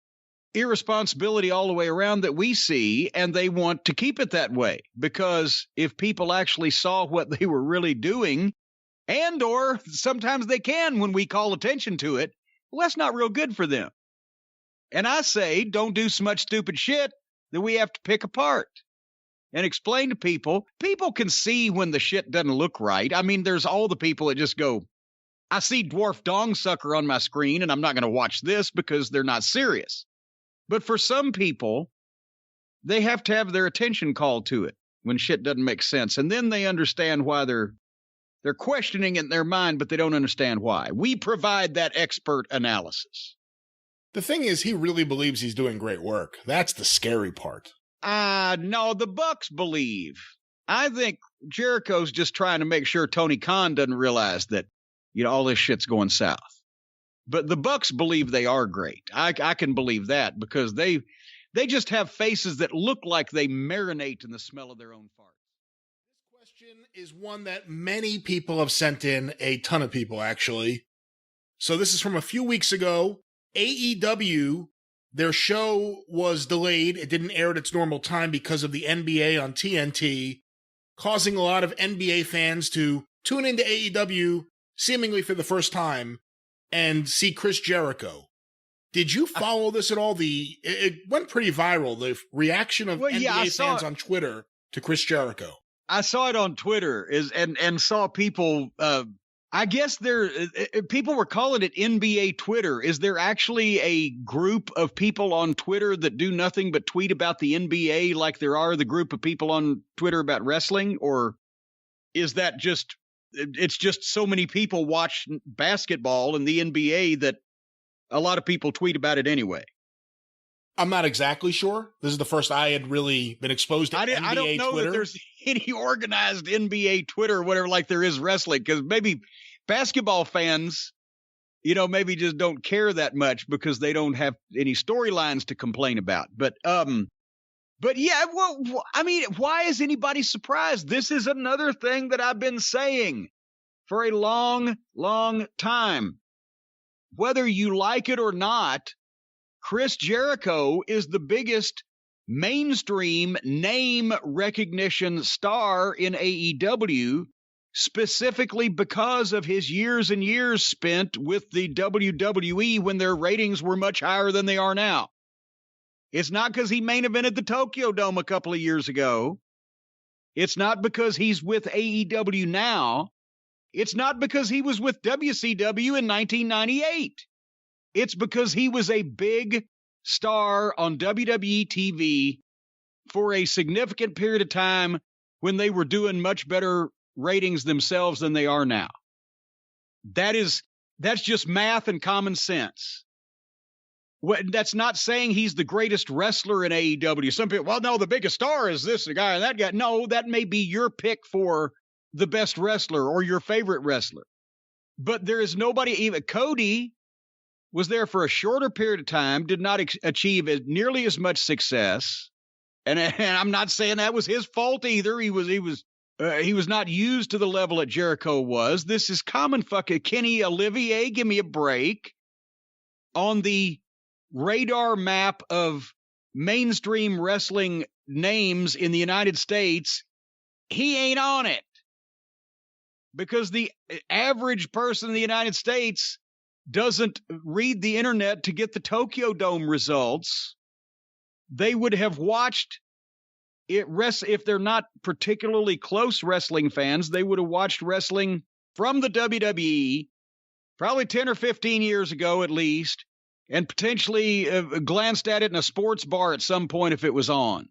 irresponsibility all the way around that we see, and they want to keep it that way, because if people actually saw what they were really doing, and or sometimes they can when we call attention to it, well, that's not real good for them. And I say, don't do so much stupid shit that we have to pick apart and explain to people. People can see when the shit doesn't look right. I mean, there's all the people that just go, I see Dwarf Dong Sucker on my screen, and I'm not going to watch this because they're not serious. But for some people, they have to have their attention called to it when shit doesn't make sense. And then they understand why they're questioning it in their mind, but they don't understand why. We provide that expert analysis. The thing is, he really believes he's doing great work. That's the scary part. No, the Bucks believe. I think Jericho's just trying to make sure Tony Khan doesn't realize that, all this shit's going south. But the Bucks believe they are great. I can believe that because they just have faces that look like they marinate in the smell of their own farts. This question is one that many people have sent in, a ton of people actually. So this is from a few weeks ago. AEW, their show was delayed. It didn't air at its normal time because of the NBA on TNT, causing a lot of NBA fans to tune into AEW seemingly for the first time and see Chris Jericho. Did you follow this at all? It went pretty viral, the reaction of NBA fans on Twitter to Chris Jericho. I saw it on Twitter and saw people, I guess people were calling it NBA Twitter. Is there actually a group of people on Twitter that do nothing but tweet about the NBA like there are the group of people on Twitter about wrestling? Or is that it's just so many people watch basketball and the NBA that a lot of people tweet about it anyway? I'm not exactly sure. This is the first I had really been exposed to NBA Twitter. I don't know that there's any organized NBA Twitter or whatever like there is wrestling, because maybe basketball fans, maybe just don't care that much because they don't have any storylines to complain about. But yeah, well, I mean, why is anybody surprised? This is another thing that I've been saying for a long, long time. Whether you like it or not, Chris Jericho is the biggest mainstream name recognition star in AEW, specifically because of his years and years spent with the WWE when their ratings were much higher than they are now. It's not because he main evented the Tokyo Dome a couple of years ago. It's not because he's with AEW now. It's not because he was with WCW in 1998. It's because he was a big star on WWE TV for a significant period of time when they were doing much better ratings themselves than they are now. That's just math and common sense. That's not saying he's the greatest wrestler in AEW. Some people, well, no, the biggest star is this guy and that guy. No, that may be your pick for the best wrestler or your favorite wrestler. But there is nobody, even Cody was there for a shorter period of time, did not achieve nearly as much success. And I'm not saying that was his fault either. He was not used to the level that Jericho was. This is common fucking Kenny Olivier. Give me a break. On the radar map of mainstream wrestling names in the United States, he ain't on it. Because the average person in the United States doesn't read the internet to get the Tokyo Dome results. They would have watched it if they're not particularly close wrestling fans, they would have watched wrestling from the WWE probably 10 or 15 years ago at least, and potentially glanced at it in a sports bar at some point if it was on.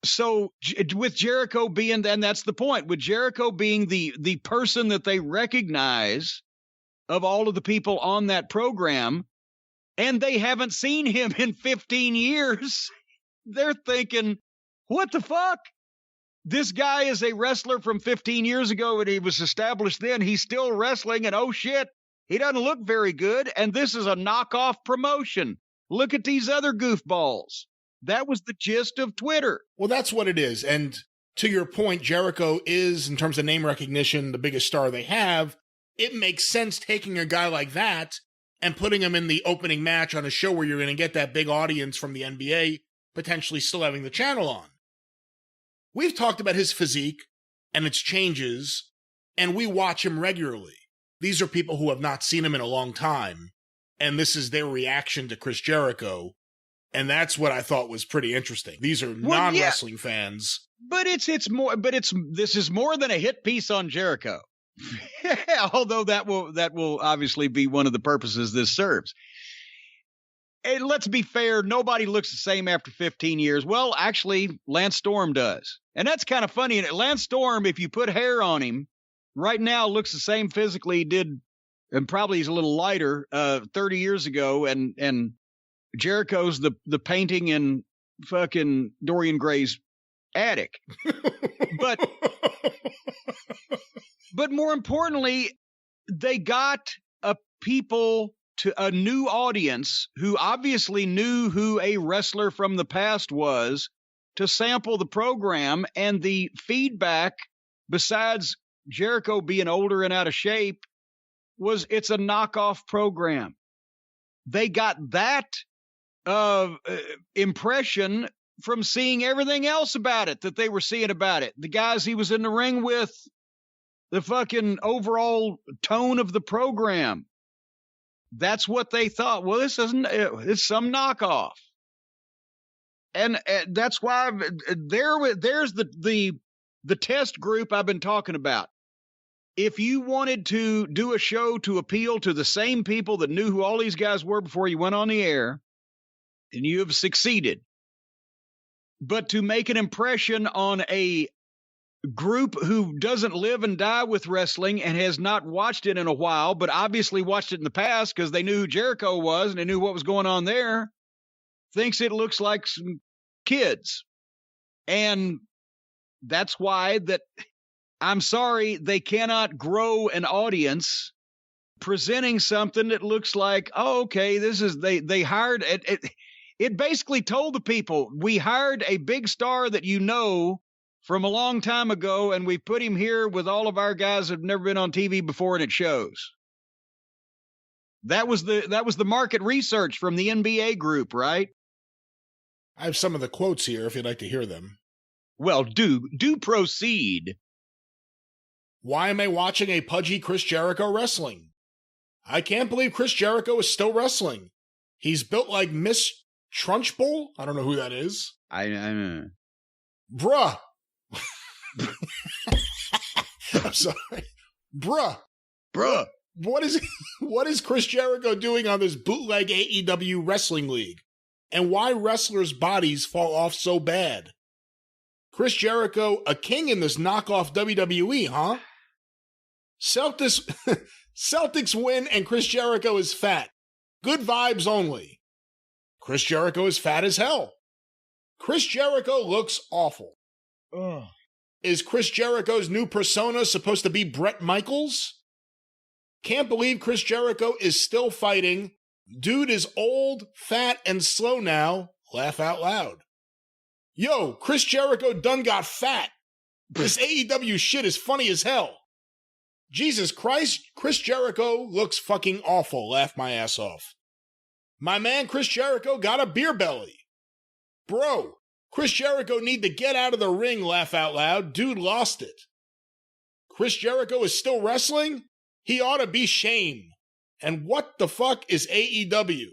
So with Jericho being, then that's the point, with Jericho being the person that they recognize of all of the people on that program, and they haven't seen him in 15 years, they're thinking, what the fuck? This guy is a wrestler from 15 years ago, and he was established then. He's still wrestling, and oh shit, he doesn't look very good, and this is a knockoff promotion. Look at these other goofballs. That was the gist of Twitter. Well, that's what it is. And to your point, Jericho is, in terms of name recognition, the biggest star they have. It makes sense taking a guy like that and putting him in the opening match on a show where you're going to get that big audience from the NBA, potentially still having the channel on. We've talked about his physique and its changes, and we watch him regularly. These are people who have not seen him in a long time, and this is their reaction to Chris Jericho. And that's what I thought was pretty interesting. These are non-wrestling fans. But this is more than a hit piece on Jericho. Although that will obviously be one of the purposes this serves. And let's be fair, nobody looks the same after 15 years. Well, actually, Lance Storm does. And that's kind of funny. And Lance Storm, if you put hair on him, right now looks the same physically he did, and probably he's a little lighter 30 years ago. And Jericho's the painting in fucking Dorian Gray's attic. But more importantly, they got a new audience who obviously knew who a wrestler from the past was to sample the program, and the feedback, besides Jericho being older and out of shape, was it's a knockoff program. They got that impression from seeing everything else about it that they were seeing about it. The guys he was in the ring with, the fucking overall tone of the program. That's what they thought. Well, it's some knockoff. And that's why there's the test group I've been talking about. If you wanted to do a show to appeal to the same people that knew who all these guys were before you went on the air, then you have succeeded. But to make an impression on a group who doesn't live and die with wrestling and has not watched it in a while, but obviously watched it in the past because they knew who Jericho was and they knew what was going on there, thinks it looks like some kids. And that's why I'm sorry, they cannot grow an audience presenting something that looks like, oh, okay, they hired it. It basically told the people, we hired a big star that you know from a long time ago, and we put him here with all of our guys that have never been on TV before, and it shows. That was the market research from the NBA group, right? I have some of the quotes here if you'd like to hear them. Well, do proceed. Why am I watching a pudgy Chris Jericho wrestling? I can't believe Chris Jericho is still wrestling. He's built like Miss Trunchbull. I don't know who that is. I know. Bruh. I'm sorry. Bruh. What is Chris Jericho doing on this bootleg AEW wrestling league? And why wrestlers' bodies fall off so bad? Chris Jericho, a king in this knockoff WWE, huh? Celtics win and Chris Jericho is fat. Good vibes only. Chris Jericho is fat as hell. Chris Jericho looks awful. Ugh. Is Chris Jericho's new persona supposed to be Bret Michaels? Can't believe Chris Jericho is still fighting Dude is old, fat, and slow now. Laugh out loud. Yo, Chris Jericho done got fat. This AEW shit is funny as hell. Jesus Christ, Chris Jericho looks fucking awful. Laugh my ass off. My man Chris Jericho got a beer belly. Bro, Chris Jericho need to get out of the ring. Laugh out loud. Dude lost it. Chris Jericho is still wrestling? He ought to be shamed. And what the fuck is AEW?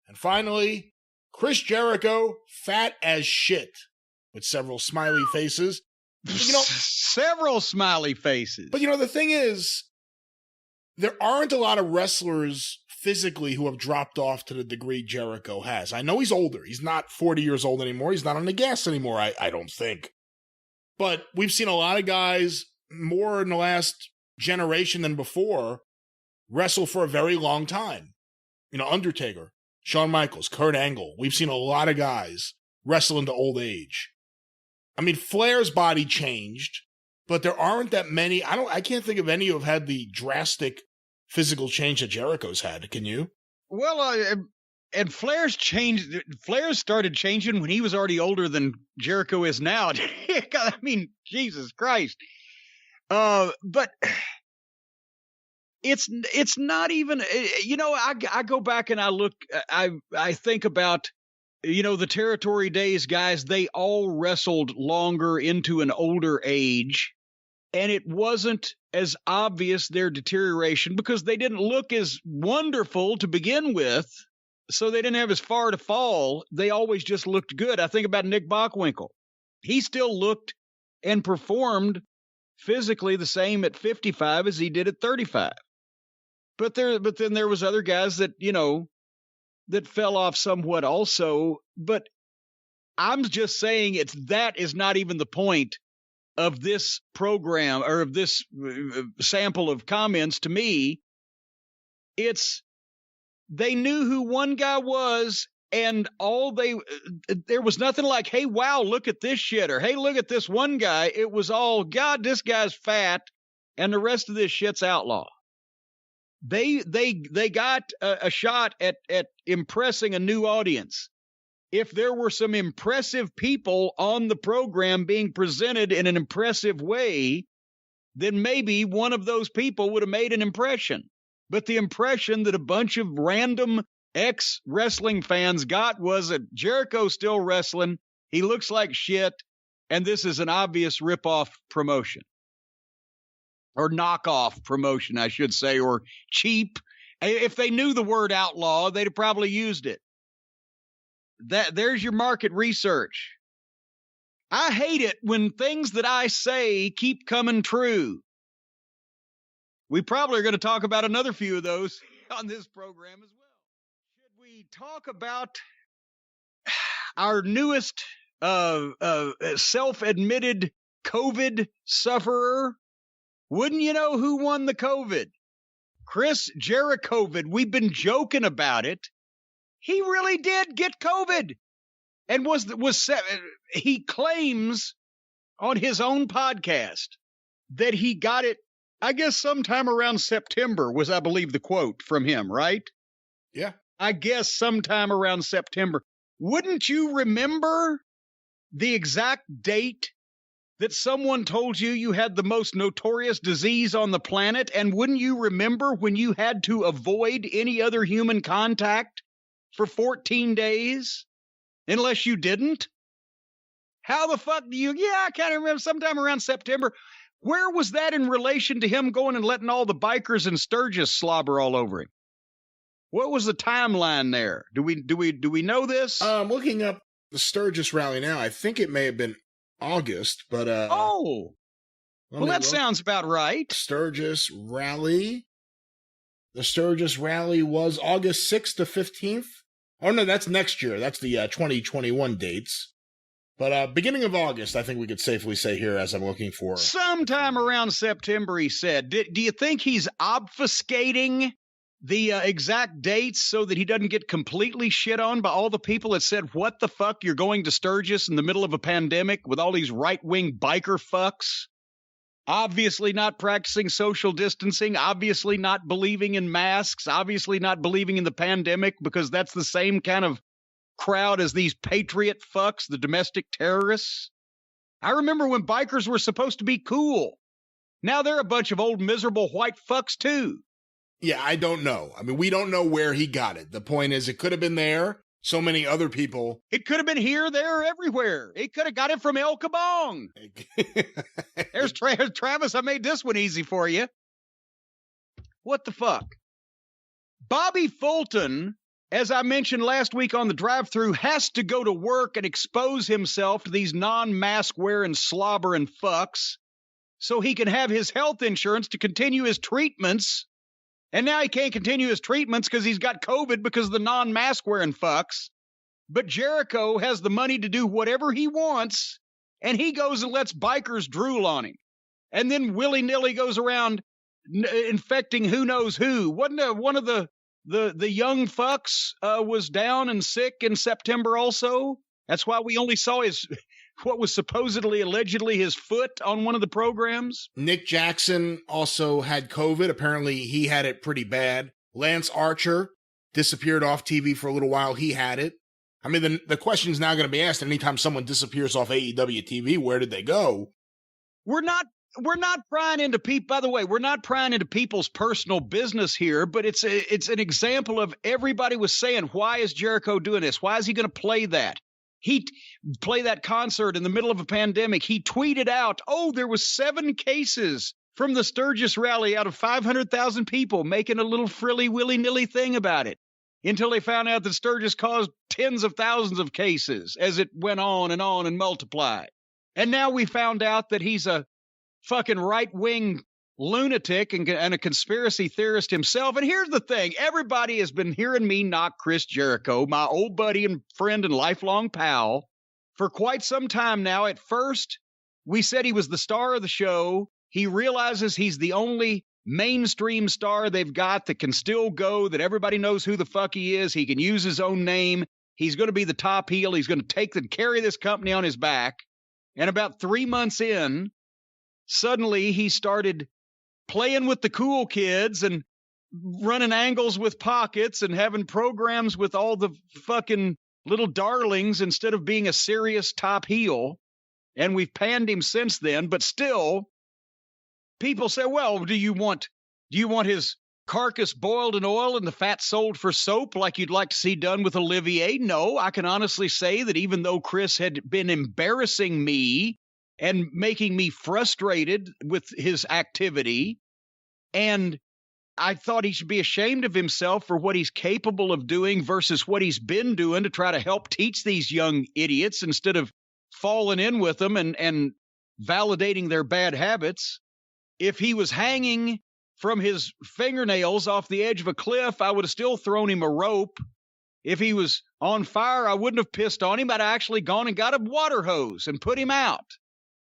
And finally, Chris Jericho, fat as shit, with several smiley faces. You know, several smiley faces. But you know, the thing is, there aren't a lot of wrestlers physically who have dropped off to the degree Jericho has. I know he's older. He's not 40 years old anymore. He's not on the gas anymore, I don't think. But we've seen a lot of guys more in the last generation than before wrestle for a very long time. You know, Undertaker, Shawn Michaels, Kurt Angle. We've seen a lot of guys wrestle into old age. I mean, Flair's body changed, but there aren't that many. I can't think of any who have had the drastic physical change that Jericho's had. Can you? Well, and Flair's changed. Flair started changing when he was already older than Jericho is now. I mean, Jesus Christ. But it's not even, you know, I go back and I look, I think about, you know, the territory days guys, they all wrestled longer into an older age, and it wasn't as obvious their deterioration because they didn't look as wonderful to begin with. So they didn't have as far to fall. They always just looked good. I think about Nick Bockwinkel. He still looked and performed physically the same at 55 as he did at 35. But then there was other guys that, you know, that fell off somewhat also. But I'm just saying that is not even the point of this program or of this sample of comments. To me, it's they knew who one guy was, and there was nothing like, hey, wow, look at this shit, or hey, look at this one guy. It was all, God, this guy's fat, and the rest of this shit's outlaw. They got a shot at impressing a new audience. If there were some impressive people on the program being presented in an impressive way, then maybe one of those people would have made an impression. But the impression that a bunch of random ex-wrestling fans got was that Jericho's still wrestling, he looks like shit, and this is an obvious rip-off promotion. Or knockoff promotion, I should say, or cheap. If they knew the word outlaw, they'd have probably used it. There's your market research. I hate it when things that I say keep coming true. We probably are going to talk about another few of those on this program as well. Should we talk about our newest self-admitted COVID sufferer? Wouldn't you know who won the COVID? Chris Jericho. We've been joking about it. He really did get COVID, and he claims on his own podcast that he got it, I guess sometime around September was, I believe, the quote from him, right? Yeah. I guess sometime around September. Wouldn't you remember the exact date that someone told you had the most notorious disease on the planet? And wouldn't you remember when you had to avoid any other human contact for 14 days? Unless you didn't? How the fuck do you? Yeah, I kind of remember sometime around September. Where was that in relation to him going and letting all the bikers in Sturgis slobber all over him? What was the timeline there? Do we know this? I'm looking up the Sturgis rally now. I think it may have been August, but well, that sounds about right. Sturgis rally. The Sturgis rally was August 6th to 15th. Oh no, that's next year. That's the 2021 dates. But beginning of August, I think we could safely say here, as I'm looking for. Sometime around September, he said. Do you think he's obfuscating the exact dates so that he doesn't get completely shit on by all the people that said, what the fuck, you're going to Sturgis in the middle of a pandemic with all these right-wing biker fucks? obviously not practicing social distancing, obviously not believing in masks, obviously not believing in the pandemic, because that's the same kind of crowd as these patriot fucks, the domestic terrorists. I remember when bikers were supposed to be cool. Now they're a bunch of old miserable white fucks too. Yeah, I don't know. I mean, we don't know where he got it. The point is, it could have been there. So many other people. It could have been here, there, everywhere. It could have got it from El Kabong. There's Travis. I made this one easy for you. What the fuck? Bobby Fulton, as I mentioned last week on the Drive-Thru, has to go to work and expose himself to these non-mask wearing slobbering fucks so he can have his health insurance to continue his treatments. And now he can't continue his treatments because he's got COVID because of the non-mask wearing fucks. But Jericho has the money to do whatever he wants, and he goes and lets bikers drool on him. And then willy-nilly goes around infecting who knows who. Wasn't one of the young fucks was down and sick in September also? That's why we only saw what was supposedly, allegedly his foot on one of the programs. Nick Jackson also had COVID. Apparently, he had it pretty bad. Lance Archer disappeared off TV for a little while. He had it. I mean, the question's now going to be asked anytime someone disappears off AEW TV, where did they go? We're not prying into people. By the way, we're not prying into people's personal business here, but it's an example of everybody was saying, why is Jericho doing this? Why is he going to play that? He play that concert in the middle of a pandemic. He tweeted out, there was 7 cases from the Sturgis rally out of 500,000 people making a little frilly willy-nilly thing about it until they found out that Sturgis caused tens of thousands of cases as it went on and multiplied. And now we found out that he's a fucking right-wing lunatic and a conspiracy theorist himself. And here's the thing. Everybody has been hearing me knock Chris Jericho, my old buddy and friend and lifelong pal, for quite some time now. At first, we said he was the star of the show. He realizes he's the only mainstream star they've got that can still go, that everybody knows who the fuck he is. He can use his own name. He's going to be the top heel. He's going to carry this company on his back. And about 3 months in, suddenly he started playing with the cool kids and running angles with pockets and having programs with all the fucking little darlings instead of being a serious top heel. And we've panned him since then, but still people say, well, do you want his carcass boiled in oil and the fat sold for soap like you'd like to see done with Olivier? No, I can honestly say that even though Chris had been embarrassing me and making me frustrated with his activity, and I thought he should be ashamed of himself for what he's capable of doing versus what he's been doing to try to help teach these young idiots instead of falling in with them and validating their bad habits. If he was hanging from his fingernails off the edge of a cliff, I would have still thrown him a rope. If he was on fire, I wouldn't have pissed on him. I'd actually gone and got a water hose and put him out.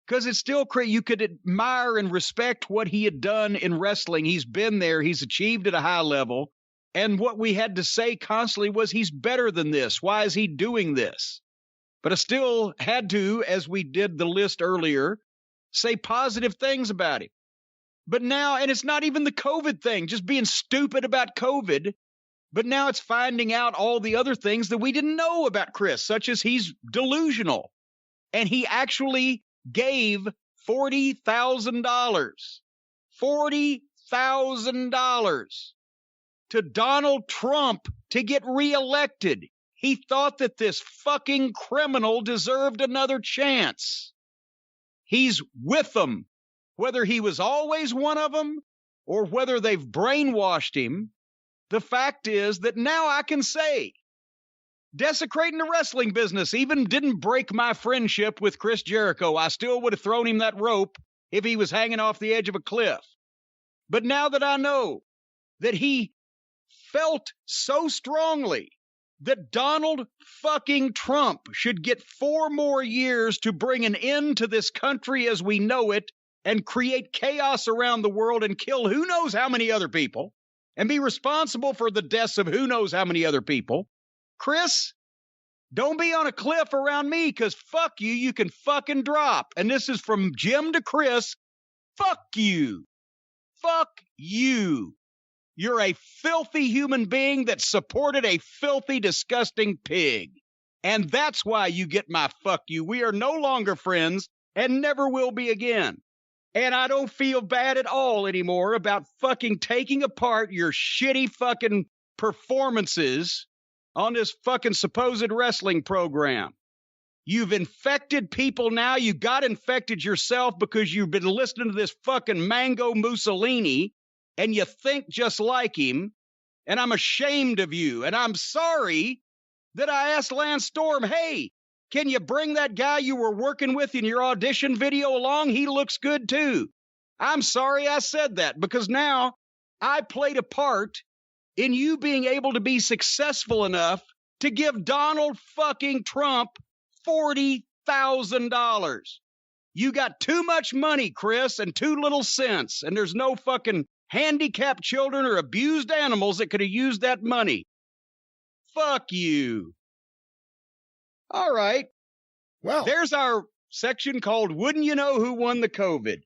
Because it's still you could admire and respect what he had done in wrestling. He's been there. He's achieved at a high level. And what we had to say constantly was, he's better than this. Why is he doing this? But I still had to, as we did the list earlier, say positive things about him. But now, and it's not even the COVID thing, just being stupid about COVID. But now it's finding out all the other things that we didn't know about Chris, such as he's delusional. And he actually gave $40,000 to Donald Trump to get reelected. He thought that this fucking criminal deserved another chance. He's with them, whether he was always one of them or whether they've brainwashed him. The fact is that now I can say, desecrating the wrestling business even didn't break my friendship with Chris Jericho. I still would have thrown him that rope if he was hanging off the edge of a cliff. But now that I know that he felt so strongly that Donald fucking Trump should get 4 more years to bring an end to this country as we know it and create chaos around the world and kill who knows how many other people and be responsible for the deaths of who knows how many other people, Chris, don't be on a cliff around me, because fuck you, you can fucking drop. And this is from Jim to Chris. Fuck you. Fuck you. You're a filthy human being that supported a filthy, disgusting pig. And that's why you get my fuck you. We are no longer friends and never will be again. And I don't feel bad at all anymore about fucking taking apart your shitty fucking performances on this fucking supposed wrestling program. You've infected people now. You got infected yourself because you've been listening to this fucking Mango Mussolini and you think just like him. And I'm ashamed of you. And I'm sorry that I asked Lance Storm, hey, can you bring that guy you were working with in your audition video along? He looks good too. I'm sorry I said that because now I played a part in you being able to be successful enough to give Donald fucking Trump $40,000. You got too much money, Chris, and too little sense. And there's no fucking handicapped children or abused animals that could have used that money. Fuck you. All right. Well, there's our section called Wouldn't You Know Who Won the COVID?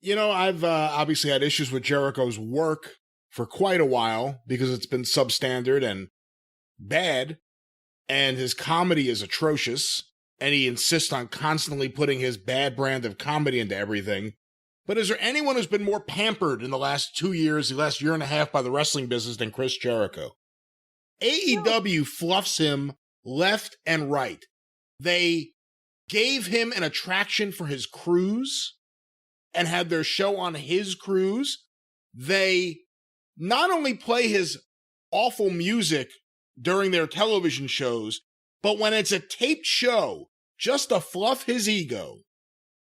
You know, I've obviously had issues with Jericho's work for quite a while because it's been substandard and bad. And his comedy is atrocious, and he insists on constantly putting his bad brand of comedy into everything. But is there anyone who's been more pampered in the last 2 years, the last year and a half by the wrestling business than Chris Jericho? AEW fluffs him left and right. They gave him an attraction for his cruise and had their show on his cruise. They not only play his awful music during their television shows, but when it's a taped show, just to fluff his ego,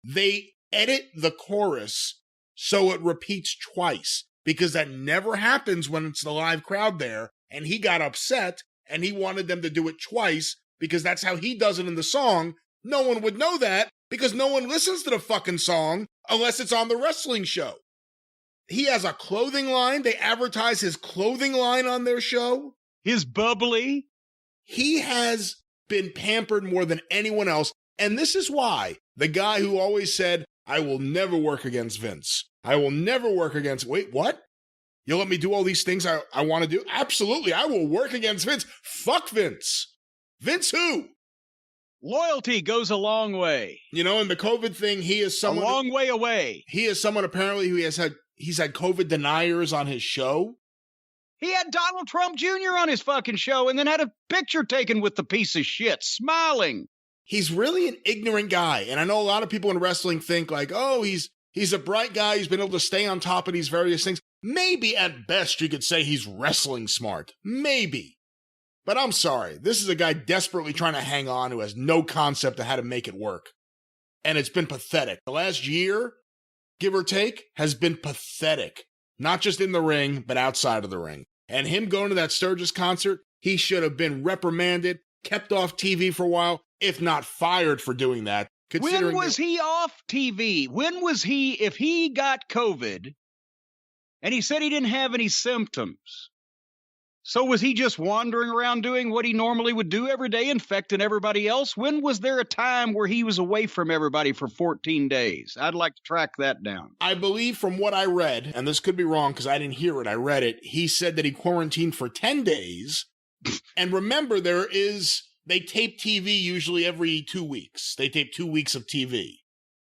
they edit the chorus so it repeats twice, because that never happens when it's the live crowd there, and he got upset, and he wanted them to do it twice, because that's how he does it in the song. No one would know that, because no one listens to the fucking song unless it's on the wrestling show. He has a clothing line. They advertise his clothing line on their show. His bubbly. He has been pampered more than anyone else. And this is why the guy who always said, I will never work against Vince. I will never work against... Wait, what? You'll let me do all these things I want to do? Absolutely, I will work against Vince. Fuck Vince. Vince who? Loyalty goes a long way. You know, in the COVID thing, he is someone... A long way away. He is someone apparently who he's had COVID deniers on his show. He had Donald Trump Jr. on his fucking show and then had a picture taken with the piece of shit, smiling. He's really an ignorant guy. And I know a lot of people in wrestling think like, oh, he's a bright guy. He's been able to stay on top of these various things. Maybe at best you could say he's wrestling smart. Maybe. But I'm sorry. This is a guy desperately trying to hang on who has no concept of how to make it work. And it's been pathetic. The last year, give or take, has been pathetic. Not just in the ring, but outside of the ring. And him going to that Sturgis concert, he should have been reprimanded, kept off TV for a while, if not fired for doing that. When was he off TV? When was he, if he got COVID, and he said he didn't have any symptoms, so was he just wandering around doing what he normally would do every day, infecting everybody else? When was there a time where he was away from everybody for 14 days? I'd like to track that down. I believe from what I read, and this could be wrong because I didn't hear it, I read it, he said that he quarantined for 10 days. And remember, they tape TV usually every 2 weeks. They tape 2 weeks of TV.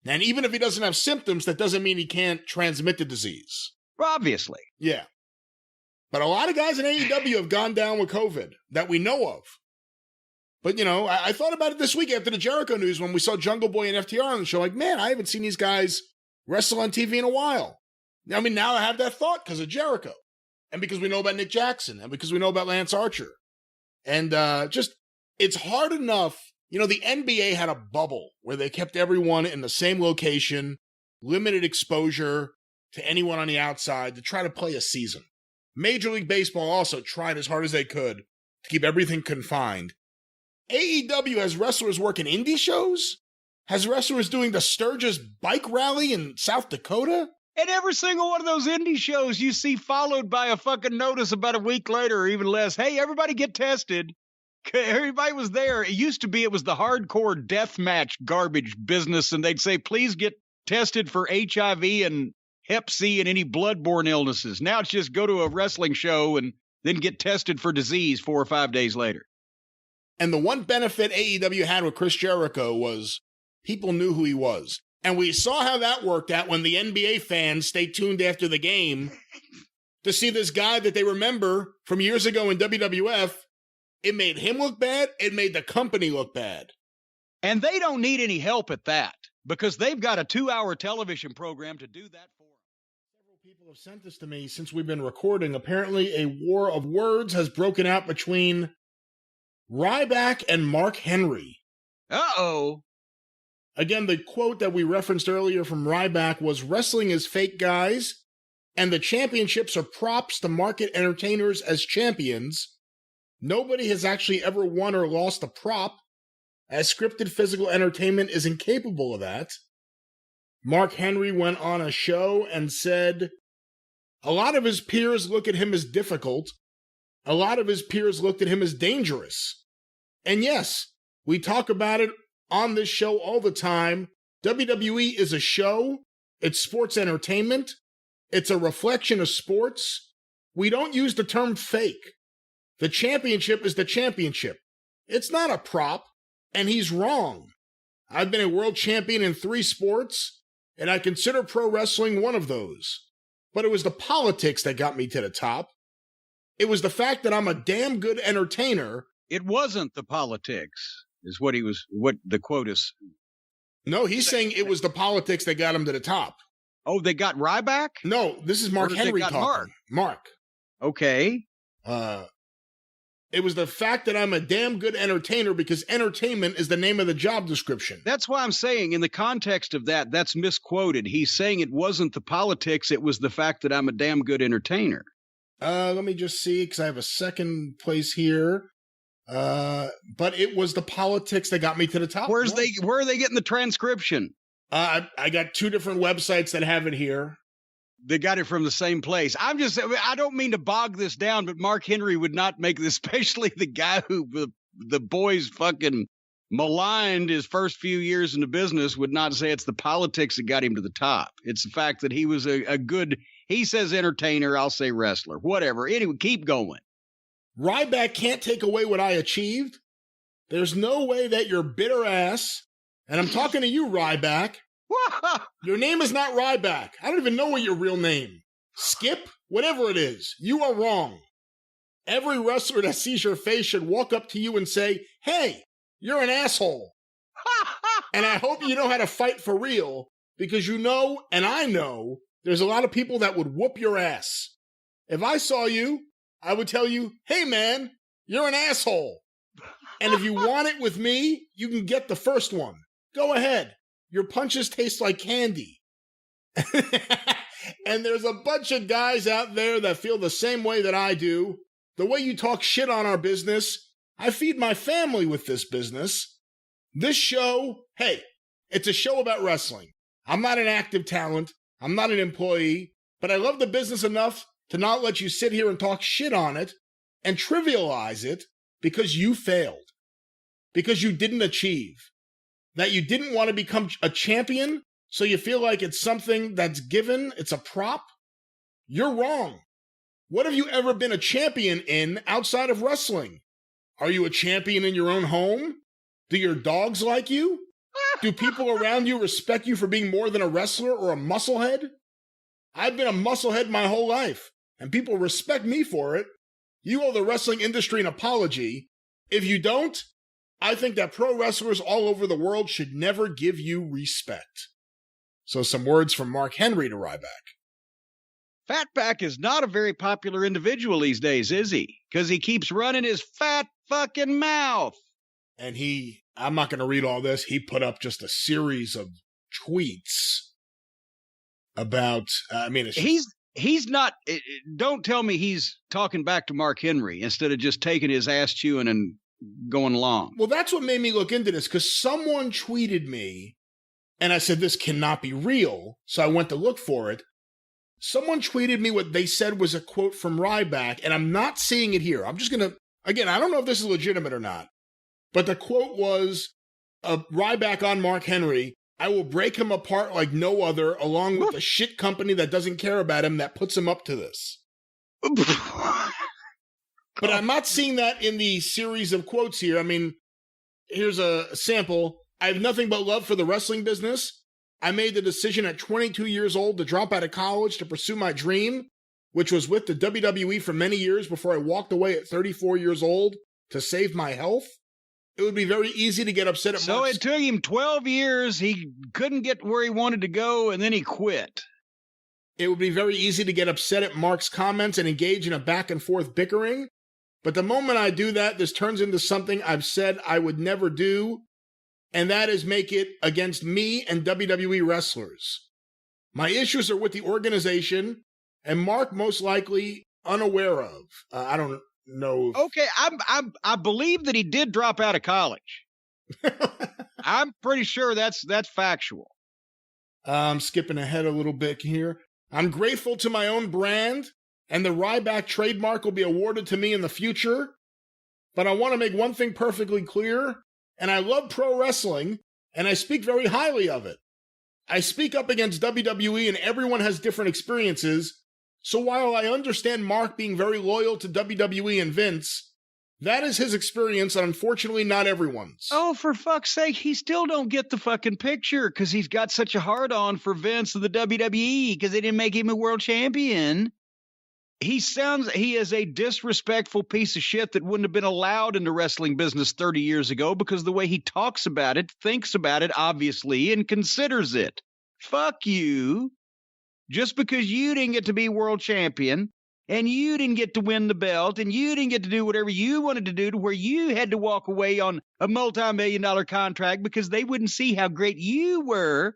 And even if he doesn't have symptoms, that doesn't mean he can't transmit the disease. Obviously. Yeah. But a lot of guys in AEW have gone down with COVID that we know of. But, you know, I thought about it this week after the Jericho news when we saw Jungle Boy and FTR on the show. Like, man, I haven't seen these guys wrestle on TV in a while. I mean, now I have that thought because of Jericho. And because we know about Nick Jackson. And because we know about Lance Archer. And it's hard enough. You know, the NBA had a bubble where they kept everyone in the same location, limited exposure to anyone on the outside to try to play a season. Major League Baseball also tried as hard as they could to keep everything confined. AEW has wrestlers working indie shows? Has wrestlers doing the Sturgis bike rally in South Dakota? And every single one of those indie shows you see followed by a fucking notice about a week later or even less. Hey, everybody get tested. Everybody was there. It used to be it was the hardcore deathmatch garbage business, and they'd say, please get tested for HIV and Hep C and any bloodborne illnesses. Now it's just go to a wrestling show and then get tested for disease 4 or 5 days later. And the one benefit AEW had with Chris Jericho was people knew who he was. And we saw how that worked out when the NBA fans stayed tuned after the game to see this guy that they remember from years ago in WWF. It made him look bad. It made the company look bad. And they don't need any help at that because they've got a 2-hour television program to do that for them. Several people have sent this to me since we've been recording. Apparently, a war of words has broken out between Ryback and Mark Henry. Uh-oh. Again, the quote that we referenced earlier from Ryback was, "Wrestling is fake, guys, and the championships are props to market entertainers as champions. Nobody has actually ever won or lost a prop, as scripted physical entertainment is incapable of that." Mark Henry went on a show and said, a lot of his peers look at him as difficult. A lot of his peers looked at him as dangerous. And yes, we talk about it on this show all the time. WWE is a show. It's sports entertainment. It's a reflection of sports. We don't use the term fake. The championship is the championship. It's not a prop, and he's wrong. I've been a world champion in 3 sports, and I consider pro wrestling one of those. But it was the politics that got me to the top. It was the fact that I'm a damn good entertainer. It wasn't the politics, is what the quote is. No, he's saying it was the politics that got him to the top. Oh, they got Ryback? No, this is Mark Henry talking. Mark. Okay. It was the fact that I'm a damn good entertainer because entertainment is the name of the job description. That's why I'm saying in the context of that, that's misquoted. He's saying it wasn't the politics, it was the fact that I'm a damn good entertainer. Let me just see, because I have a second place here. But it was the politics that got me to the top. Where are they getting the transcription? I got 2 different websites that have it here. They got it from the same place. I don't mean to bog this down, but Mark Henry would not make this, especially the guy who the boys fucking maligned his first few years in the business, would not say it's the politics that got him to the top. It's the fact that he was a good, he says entertainer, I'll say wrestler, whatever. Anyway, keep going. Ryback can't take away what I achieved. There's no way that your bitter ass, and I'm talking to you, Ryback. Your name is not Ryback. I don't even know what your real name. Skip? Whatever it is. You are wrong. Every wrestler that sees your face should walk up to you and say, "Hey, you're an asshole." And I hope you know how to fight for real, because you know, and I know, there's a lot of people that would whoop your ass. If I saw you, I would tell you, "Hey man, you're an asshole." And if you want it with me, you can get the first one. Go ahead. Your punches taste like candy. And there's a bunch of guys out there that feel the same way that I do. The way you talk shit on our business, I feed my family with this business. This show, hey, it's a show about wrestling. I'm not an active talent. I'm not an employee. But I love the business enough to not let you sit here and talk shit on it and trivialize it because you failed. Because you didn't achieve. That you didn't want to become a champion, so you feel like it's something that's given, it's a prop. You're wrong. What have you ever been a champion in outside of wrestling? Are you a champion in your own home? Do your dogs like you? Do people around you respect you for being more than a wrestler or a musclehead? I've been a musclehead my whole life, and people respect me for it. You owe the wrestling industry an apology. If you don't, I think that pro wrestlers all over the world should never give you respect. So some words from Mark Henry to Ryback. Fatback is not a very popular individual these days, is he? Because he keeps running his fat fucking mouth. And I'm not going to read all this. He put up just a series of tweets about, He's not, don't tell me he's talking back to Mark Henry instead of just taking his ass chewing and going along. Well, that's what made me look into this, because someone tweeted me, and I said, this cannot be real, so I went to look for it. Someone tweeted me what they said was a quote from Ryback, and I'm not seeing it here. I'm just going to, again, I don't know if this is legitimate or not, but the quote was Ryback on Mark Henry. I will break him apart like no other, along with the shit company that doesn't care about him that puts him up to this. But I'm not seeing that in the series of quotes here. I mean, here's a sample. I have nothing but love for the wrestling business. I made the decision at 22 years old to drop out of college to pursue my dream, which was with the WWE for many years before I walked away at 34 years old to save my health. It would be very easy to get upset at So Mark's... it took him 12 years. He couldn't get where he wanted to go, and then he quit. It would be very easy to get upset at Mark's comments and engage in a back and forth bickering. But the moment I do that, this turns into something I've said I would never do, and that is make it against me and WWE wrestlers. My issues are with the organization, and Mark most likely unaware of. I don't know. Okay, I believe that he did drop out of college. I'm pretty sure that's factual. I'm skipping ahead a little bit here. I'm grateful to my own brand, and the Ryback trademark will be awarded to me in the future. But I want to make one thing perfectly clear, and I love pro wrestling, and I speak very highly of it. I speak up against WWE, and everyone has different experiences. So while I understand Mark being very loyal to WWE and Vince, that is his experience, and unfortunately not everyone's. Oh, for fuck's sake, he still don't get the fucking picture because he's got such a hard-on for Vince of the WWE because they didn't make him a world champion. He is a disrespectful piece of shit that wouldn't have been allowed in the wrestling business 30 years ago because the way he talks about it, thinks about it, obviously, and considers it. Fuck you. Just because you didn't get to be world champion, and you didn't get to win the belt, and you didn't get to do whatever you wanted to do to where you had to walk away on a multi-million-dollar contract because they wouldn't see how great you were,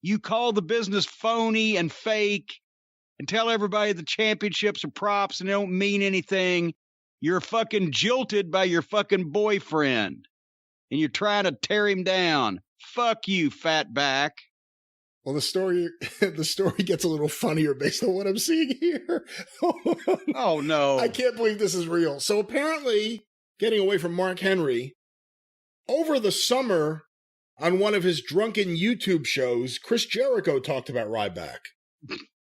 you call the business phony and fake and tell everybody the championships are props and they don't mean anything. You're fucking jilted by your fucking boyfriend, and you're trying to tear him down. Fuck you, fatback. Well, the story gets a little funnier based on what I'm seeing here. Oh, no. I can't believe this is real. So apparently, getting away from Mark Henry, over the summer on one of his drunken YouTube shows, Chris Jericho talked about Ryback.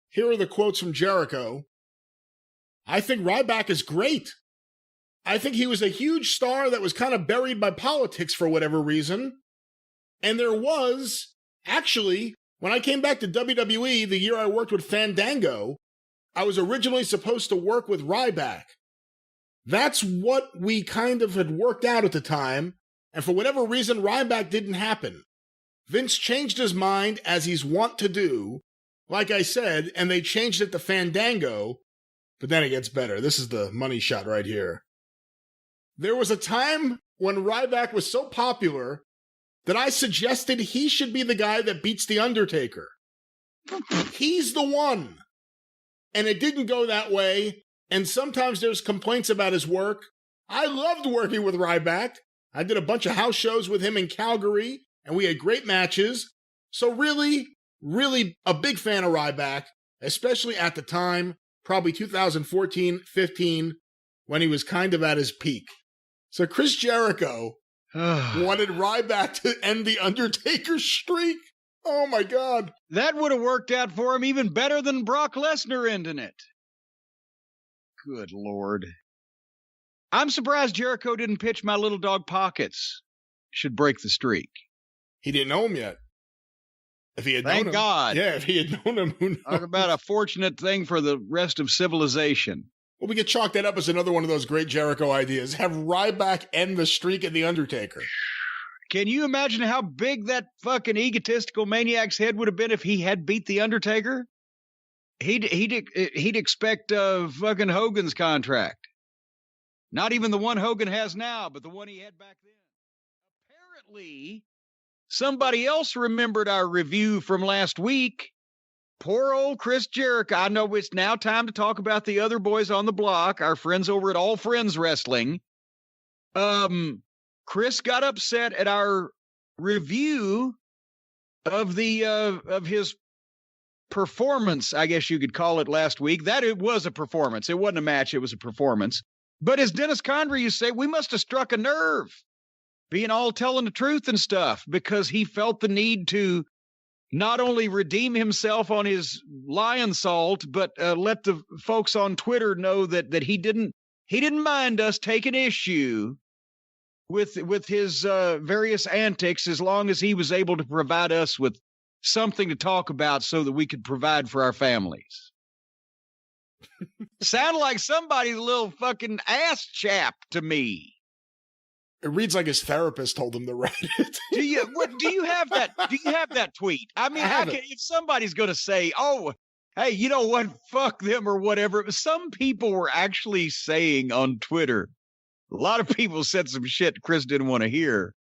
Here are the quotes from Jericho. I think Ryback is great. I think he was a huge star that was kind of buried by politics for whatever reason. And there was, actually... When I came back to WWE the year I worked with Fandango, I was originally supposed to work with Ryback. That's what we kind of had worked out at the time, and for whatever reason, Ryback didn't happen. Vince changed his mind, as he's wont to do, like I said, and they changed it to Fandango, but then it gets better. This is the money shot right here. There was a time when Ryback was so popular that I suggested he should be the guy that beats The Undertaker. He's the one. And it didn't go that way, and sometimes there's complaints about his work. I loved working with Ryback. I did a bunch of house shows with him in Calgary, and we had great matches. So really, really a big fan of Ryback, especially at the time, probably 2014, 15, when he was kind of at his peak. So Chris Jericho wanted Ryback to end the Undertaker streak. Oh my God. That would have worked out for him even better than Brock Lesnar ending it. Good Lord. I'm surprised Jericho didn't pitch my little dog Pockets. Should break the streak. He didn't know him yet. If he had known him. Thank God. Yeah, if he had known him, who knows? Talk about a fortunate thing for the rest of civilization. Well, we could chalk that up as another one of those great Jericho ideas. Have Ryback end the streak at The Undertaker. Can you imagine how big that fucking egotistical maniac's head would have been if he had beat The Undertaker? He'd expect fucking Hogan's contract. Not even the one Hogan has now, but the one he had back then. Apparently, somebody else remembered our review from last week. Poor old Chris Jericho. I know it's now time to talk about the other boys on the block, our friends over at All Friends Wrestling. Chris got upset at our review of his performance, I guess you could call it, last week. That it was a performance. It wasn't a match. It was a performance. But as Dennis Condrey used to say, we must have struck a nerve. being all telling the truth and stuff because he felt the need to not only redeem himself on his lion salt, but let the folks on Twitter know that he didn't mind us taking issue with his various antics as long as he was able to provide us with something to talk about so that we could provide for our families. Sound like somebody's little fucking ass chap to me. It reads like his therapist told him to write it. Do you have that? Do you have that tweet? I mean, if somebody's going to say, "Oh, hey, you know what? Fuck them" or whatever. Some people were actually saying on Twitter. A lot of people said some shit Chris didn't want to hear,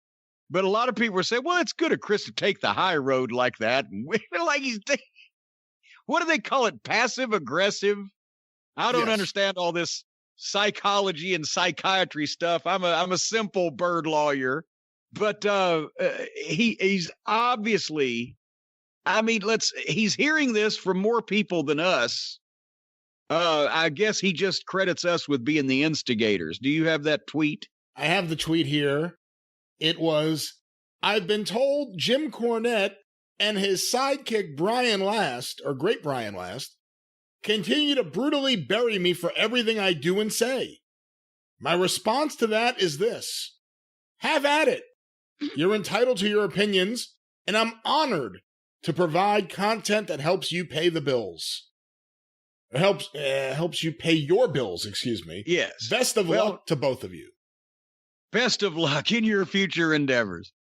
but a lot of people were saying, "Well, it's good of Chris to take the high road like that." And like what do they call it? Passive aggressive. I don't understand all this psychology and psychiatry stuff. I'm a simple bird lawyer, but he's obviously, I mean, he's hearing this from more people than us. I guess he just credits us with being the instigators. Do you have that tweet? I have the tweet here. It was, "I've been told Jim Cornette and his sidekick Great Brian Last, continue to brutally bury me for everything I do and say. My response to that is this: have at it. You're entitled to your opinions, and I'm honored to provide content that helps you pay the bills. Helps you pay your bills, excuse me. Yes. Best of luck to both of you." Best of luck in your future endeavors.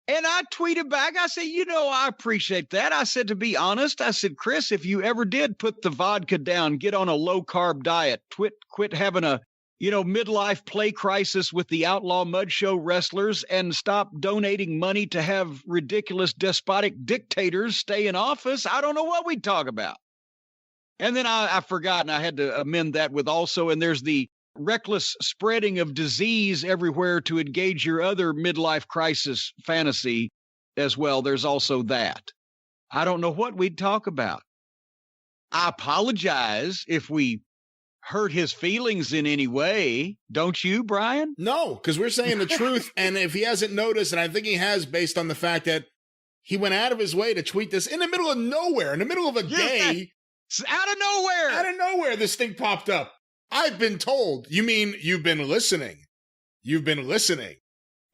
And I tweeted back, I said, I appreciate that. I said, to be honest, I said, Chris, if you ever did put the vodka down, get on a low-carb diet, quit having a, midlife play crisis with the outlaw mud show wrestlers, and stop donating money to have ridiculous despotic dictators stay in office, I don't know what we'd talk about. And then I forgot, and I had to amend that with also, and there's the reckless spreading of disease everywhere to engage your other midlife crisis fantasy as well. There's also that. I don't know what we'd talk about. I apologize if we hurt his feelings in any way. Don't you, Brian? No, because we're saying the truth. And if he hasn't noticed, and I think he has based on the fact that he went out of his way to tweet this in the middle of nowhere, in the middle of a day. Out of nowhere. Out of nowhere, this thing popped up. I've been told. You mean you've been listening? You've been listening.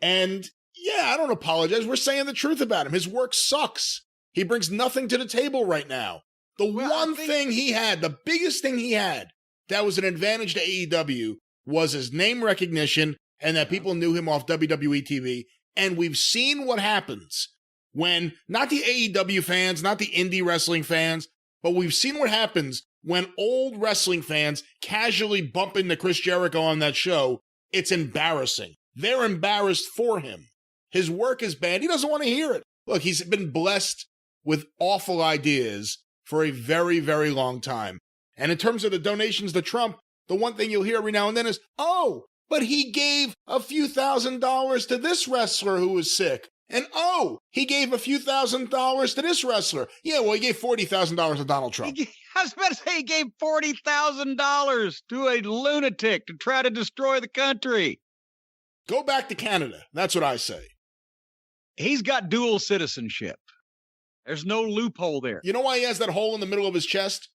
And yeah, I don't apologize. We're saying the truth about him. His work sucks. He brings nothing to the table right now. The thing he had, the biggest thing he had, that was an advantage to AEW was his name recognition and that people knew him off WWE TV. And we've seen what happens when, not the AEW fans, not the indie wrestling fans, but we've seen what happens when old wrestling fans casually bump into Chris Jericho on that show. It's embarrassing. They're embarrassed for him. His work is bad. He doesn't want to hear it. Look, he's been blessed with awful ideas for a very, very long time. And in terms of the donations to Trump, the one thing you'll hear every now and then is, "Oh, but he gave a few $1,000s to this wrestler who was sick. And oh, he gave a few $1,000s to this wrestler. Yeah, well, he gave $40,000 to Donald Trump." I was about to say he gave $40,000 to a lunatic to try to destroy the country. Go back to Canada. That's what I say. He's got dual citizenship. There's no loophole there. You know why he has that hole in the middle of his chest?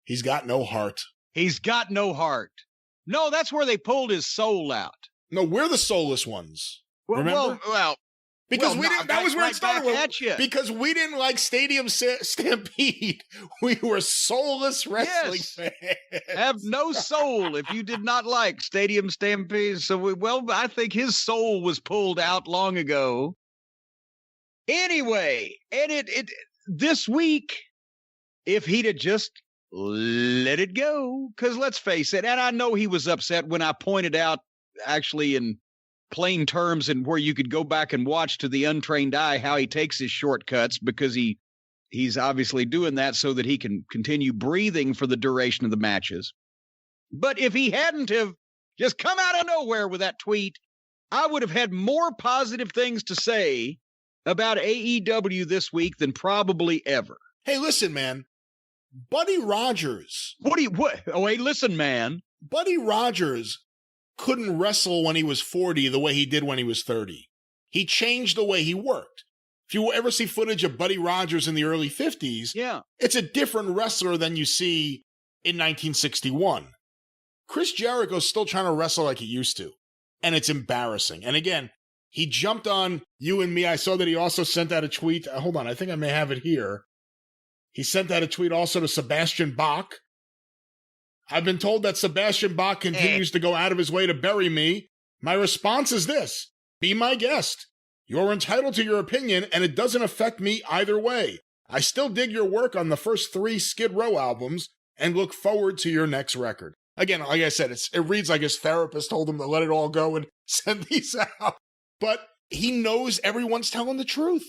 He's got no heart. He's got no heart. No, that's where they pulled his soul out. No, we're the soulless ones. Remember? Because that was where it started with. Because we didn't like Stadium Stampede. We were soulless wrestling fans. Have no soul if you did not like Stadium Stampede. So, I think his soul was pulled out long ago. Anyway, and this week, if he'd have just let it go, because let's face it, and I know he was upset when I pointed out, actually in plain terms, and where you could go back and watch to the untrained eye how he takes his shortcuts, because he's obviously doing that so that he can continue breathing for the duration of the matches. But if he hadn't have just come out of nowhere with that tweet, I would have had more positive things to say about AEW this week than probably ever. Hey, listen, man. Buddy Rogers. What? Oh, hey, listen, man. Buddy Rogers couldn't wrestle when he was 40 the way he did when he was 30. he changed the way he worked. If you ever see footage of Buddy Rogers in the early 50s, it's a different wrestler than you see in 1961. Chris Jericho's still trying to wrestle like he used to, and it's embarrassing. And again, he jumped on You and Me. I saw that he also sent out a tweet. Hold on, I think I may have it here. He sent out a tweet also to Sebastian Bach. I've been told that Sebastian Bach continues to go out of his way to bury me. My response is this: be my guest. You're entitled to your opinion, and it doesn't affect me either way. I still dig your work on the first 3 Skid Row albums and look forward to your next record. Again, like I said, it reads like his therapist told him to let it all go and send these out. But he knows everyone's telling the truth.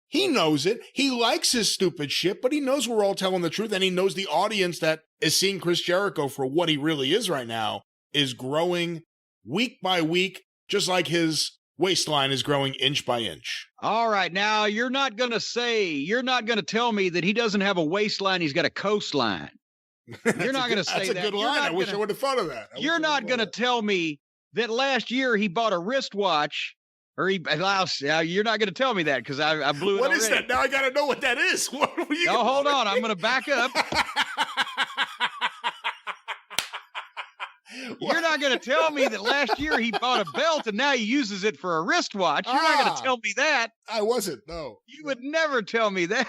He knows it. He likes his stupid shit, but he knows we're all telling the truth, and he knows the audience that is seeing Chris Jericho for what he really is right now is growing week by week, just like his waistline is growing inch by inch. All right, now you're not going to tell me that he doesn't have a waistline, he's got a coastline. You're not going to say that. That's a good line. I wish I would have thought of that. You're not going to tell me that last year he bought a wristwatch, or you're not going to tell me that because I blew it What already. is that? Now I got to know what that is. What were you hold on. I'm going to back up. You're not going to tell me that last year he bought a belt and now he uses it for a wristwatch. You're not going to tell me that. I wasn't, no. You would never tell me that.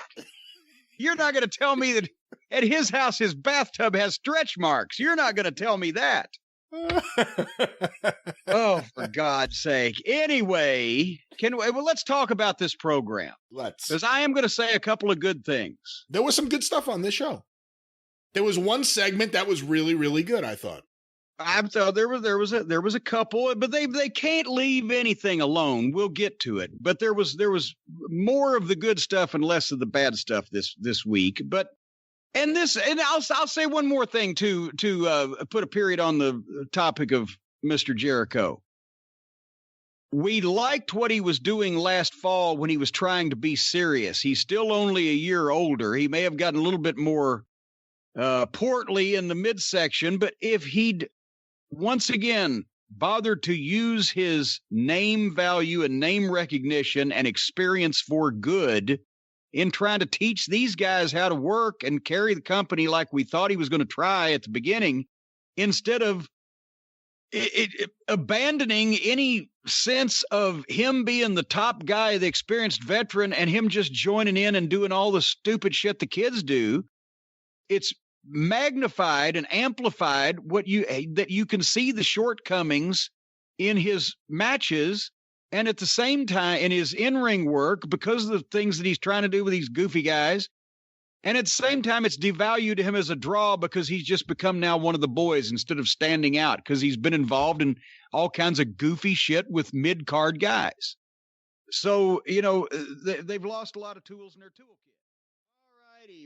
You're not going to tell me that at his house his bathtub has stretch marks. You're not going to tell me that. Oh, for God's sake. Anyway, let's talk about this program. Because I am going to say a couple of good things. There was some good stuff on this show. There was one segment that was really, really good, I thought. There was a couple, but they can't leave anything alone. We'll get to it. But there was more of the good stuff and less of the bad stuff this week. But and I'll say one more thing to put a period on the topic of Mr. Jericho. We liked what he was doing last fall when he was trying to be serious. He's still only a year older. He may have gotten a little bit more portly in the midsection, but if he'd once again bothered to use his name value and name recognition and experience for good in trying to teach these guys how to work and carry the company like we thought he was going to try at the beginning, instead of abandoning any sense of him being the top guy, the experienced veteran, and him just joining in and doing all the stupid shit the kids do. It's magnified and amplified that you can see the shortcomings in his matches, and at the same time in his in-ring work because of the things that he's trying to do with these goofy guys. And at the same time, it's devalued him as a draw because he's just become now one of the boys instead of standing out because he's been involved in all kinds of goofy shit with mid-card guys. So, they've lost a lot of tools in their toolkit.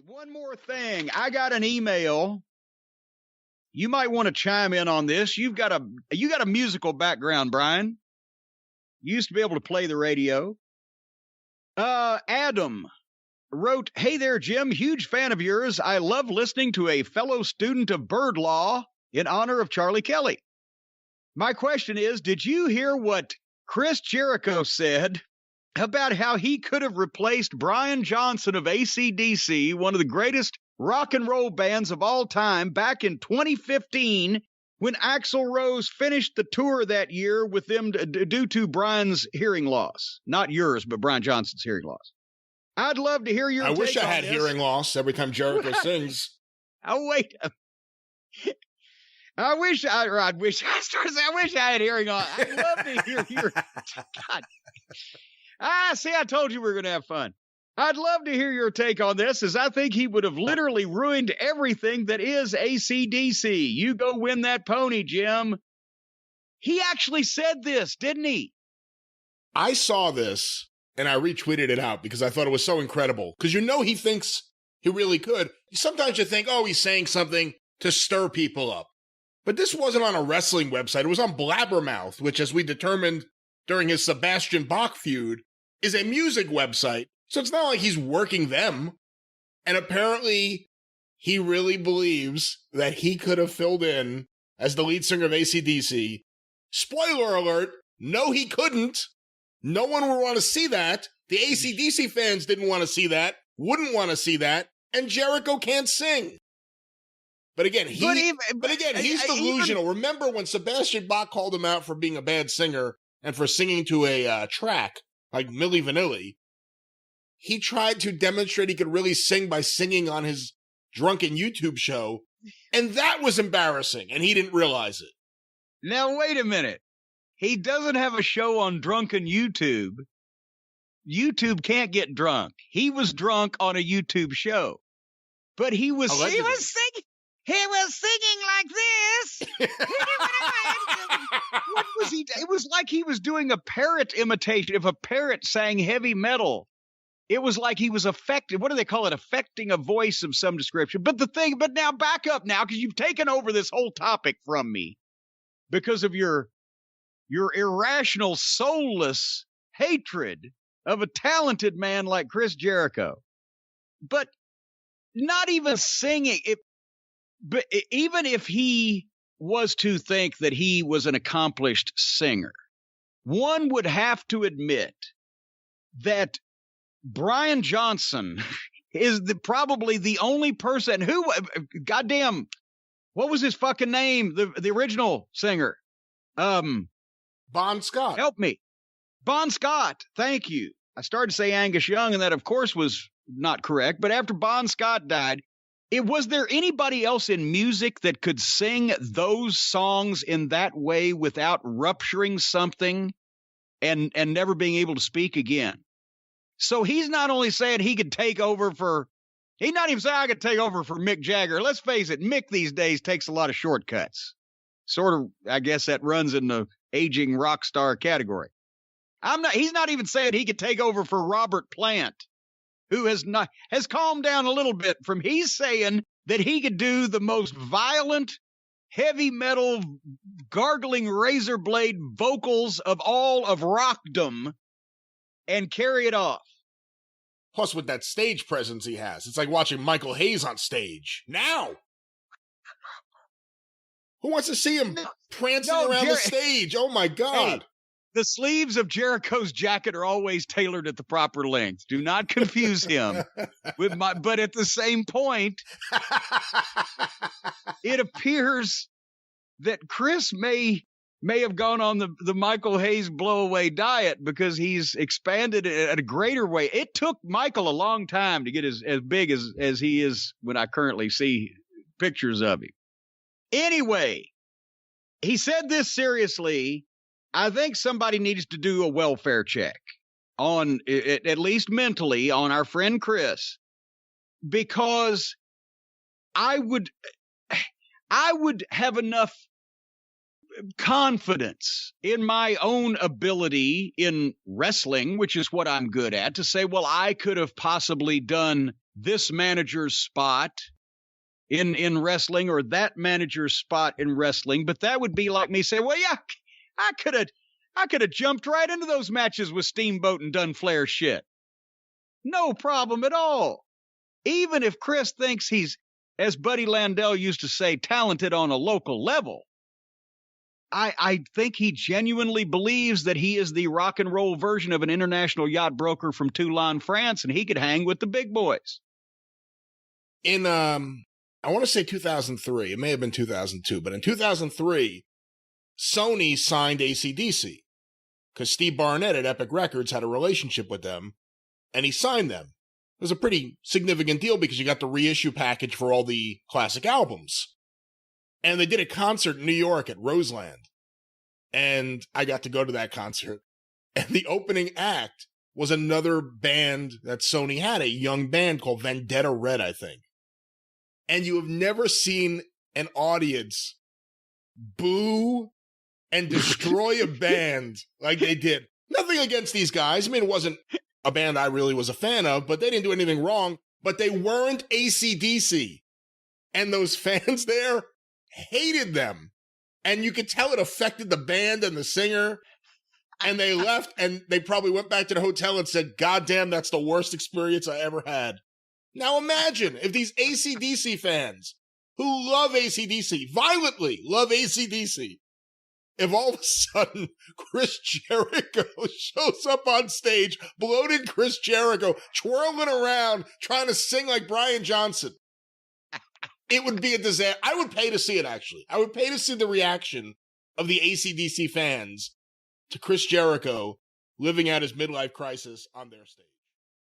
One more thing. I got an email. You might want to chime in on this. You got a musical background, Brian. You used to be able to play the radio. Adam wrote, "Hey there, Jim. Huge fan of yours. I love listening to a fellow student of bird law in honor of Charlie Kelly. My question is, did you hear what Chris Jericho said about how he could have replaced Brian Johnson of AC/DC, one of the greatest rock and roll bands of all time, back in 2015 when Axl Rose finished the tour that year with them due to Brian's hearing loss? Not yours, but Brian Johnson's hearing loss. I'd love to hear your take on this." I wish I had hearing loss every time Jericho sings. Oh, wait. I wish I had hearing loss. I'd love to hear your... God. See, I told you we were going to have fun. I'd love to hear your take on this, as I think he would have literally ruined everything that is AC/DC. You go win that pony, Jim. He actually said this, didn't he? I saw this, and I retweeted it out because I thought it was so incredible. Because he thinks he really could. Sometimes you think, he's saying something to stir people up. But this wasn't on a wrestling website. It was on Blabbermouth, which, as we determined during his Sebastian Bach feud, is a music website, so it's not like he's working them. And apparently, he really believes that he could have filled in as the lead singer of AC/DC. Spoiler alert, no, he couldn't. No one would want to see that. The AC/DC fans didn't want to see that, wouldn't want to see that, and Jericho can't sing. But again, he's delusional. Remember when Sebastian Bach called him out for being a bad singer and for singing to a track like Milli Vanilli? He tried to demonstrate he could really sing by singing on his drunken YouTube show, and that was embarrassing, and he didn't realize it. Now, wait a minute. He doesn't have a show on drunken YouTube. YouTube can't get drunk. He was drunk on a YouTube show. But he was singing like this. What was he? It was like he was doing a parrot imitation. If a parrot sang heavy metal, it was like he was affecting. What do they call it? Affecting a voice of some description. But now back up now, because you've taken over this whole topic from me because of your irrational, soulless hatred of a talented man like Chris Jericho. But not even singing. But even if he was to think that he was an accomplished singer, one would have to admit that Brian Johnson is probably the only person who, goddamn, what was his fucking name? The original singer. Bon Scott. Help me. Bon Scott. Thank you. I started to say Angus Young, and that, of course, was not correct. But after Bon Scott died, was there anybody else in music that could sing those songs in that way without rupturing something and never being able to speak again? So he's not only saying he could take over for, he's not even saying I could take over for Mick Jagger. Let's face it, Mick these days takes a lot of shortcuts. Sort of, I guess that runs in the aging rock star category. He's not even saying he could take over for Robert Plant, who has calmed down a little bit from he's saying that he could do the most violent, heavy metal, gargling razor blade vocals of all of rockdom and carry it off. Plus, with that stage presence he has, it's like watching Michael Hayes on stage. Now! Who wants to see him prancing around the stage? Oh, my God. Hey, the sleeves of Jericho's jacket are always tailored at the proper length. Do not confuse him with but at the same point, it appears that Chris may have gone on the Michael Hayes blowaway diet because he's expanded it at a greater way. It took Michael a long time to get as big as he is when I currently see pictures of him. Anyway, he said this seriously. I think somebody needs to do a welfare check on, at least mentally, on our friend Chris, because I would have enough confidence in my own ability in wrestling, which is what I'm good at, to say, well, I could have possibly done this manager's spot in wrestling or that manager's spot in wrestling, but that would be like me saying, well, yeah, I could have jumped right into those matches with Steamboat and done Flair shit. No problem at all. Even if Chris thinks he's, as Buddy Landell used to say, talented on a local level, I think he genuinely believes that he is the rock and roll version of an international yacht broker from Toulon, France, and he could hang with the big boys. In, I want to say 2003. It may have been 2002, but in 2003, Sony signed AC/DC because Steve Barnett at Epic Records had a relationship with them, and he signed them. It was a pretty significant deal because you got the reissue package for all the classic albums. And they did a concert in New York at Roseland, and I got to go to that concert. And the opening act was another band that Sony had, a young band called Vendetta Red, I think. And you have never seen an audience boo and destroy a band like they did. Nothing against these guys. I mean, it wasn't a band I really was a fan of, but they didn't do anything wrong. But they weren't AC/DC. And those fans there hated them. And you could tell it affected the band and the singer. And they left, and they probably went back to the hotel and said, God damn, that's the worst experience I ever had. Now imagine if these AC/DC fans who love AC/DC, violently love AC/DC, if all of a sudden Chris Jericho shows up on stage, bloated Chris Jericho, twirling around, trying to sing like Brian Johnson. It would be a disaster. I would pay to see it, actually. I would pay to see the reaction of the AC/DC fans to Chris Jericho living out his midlife crisis on their stage.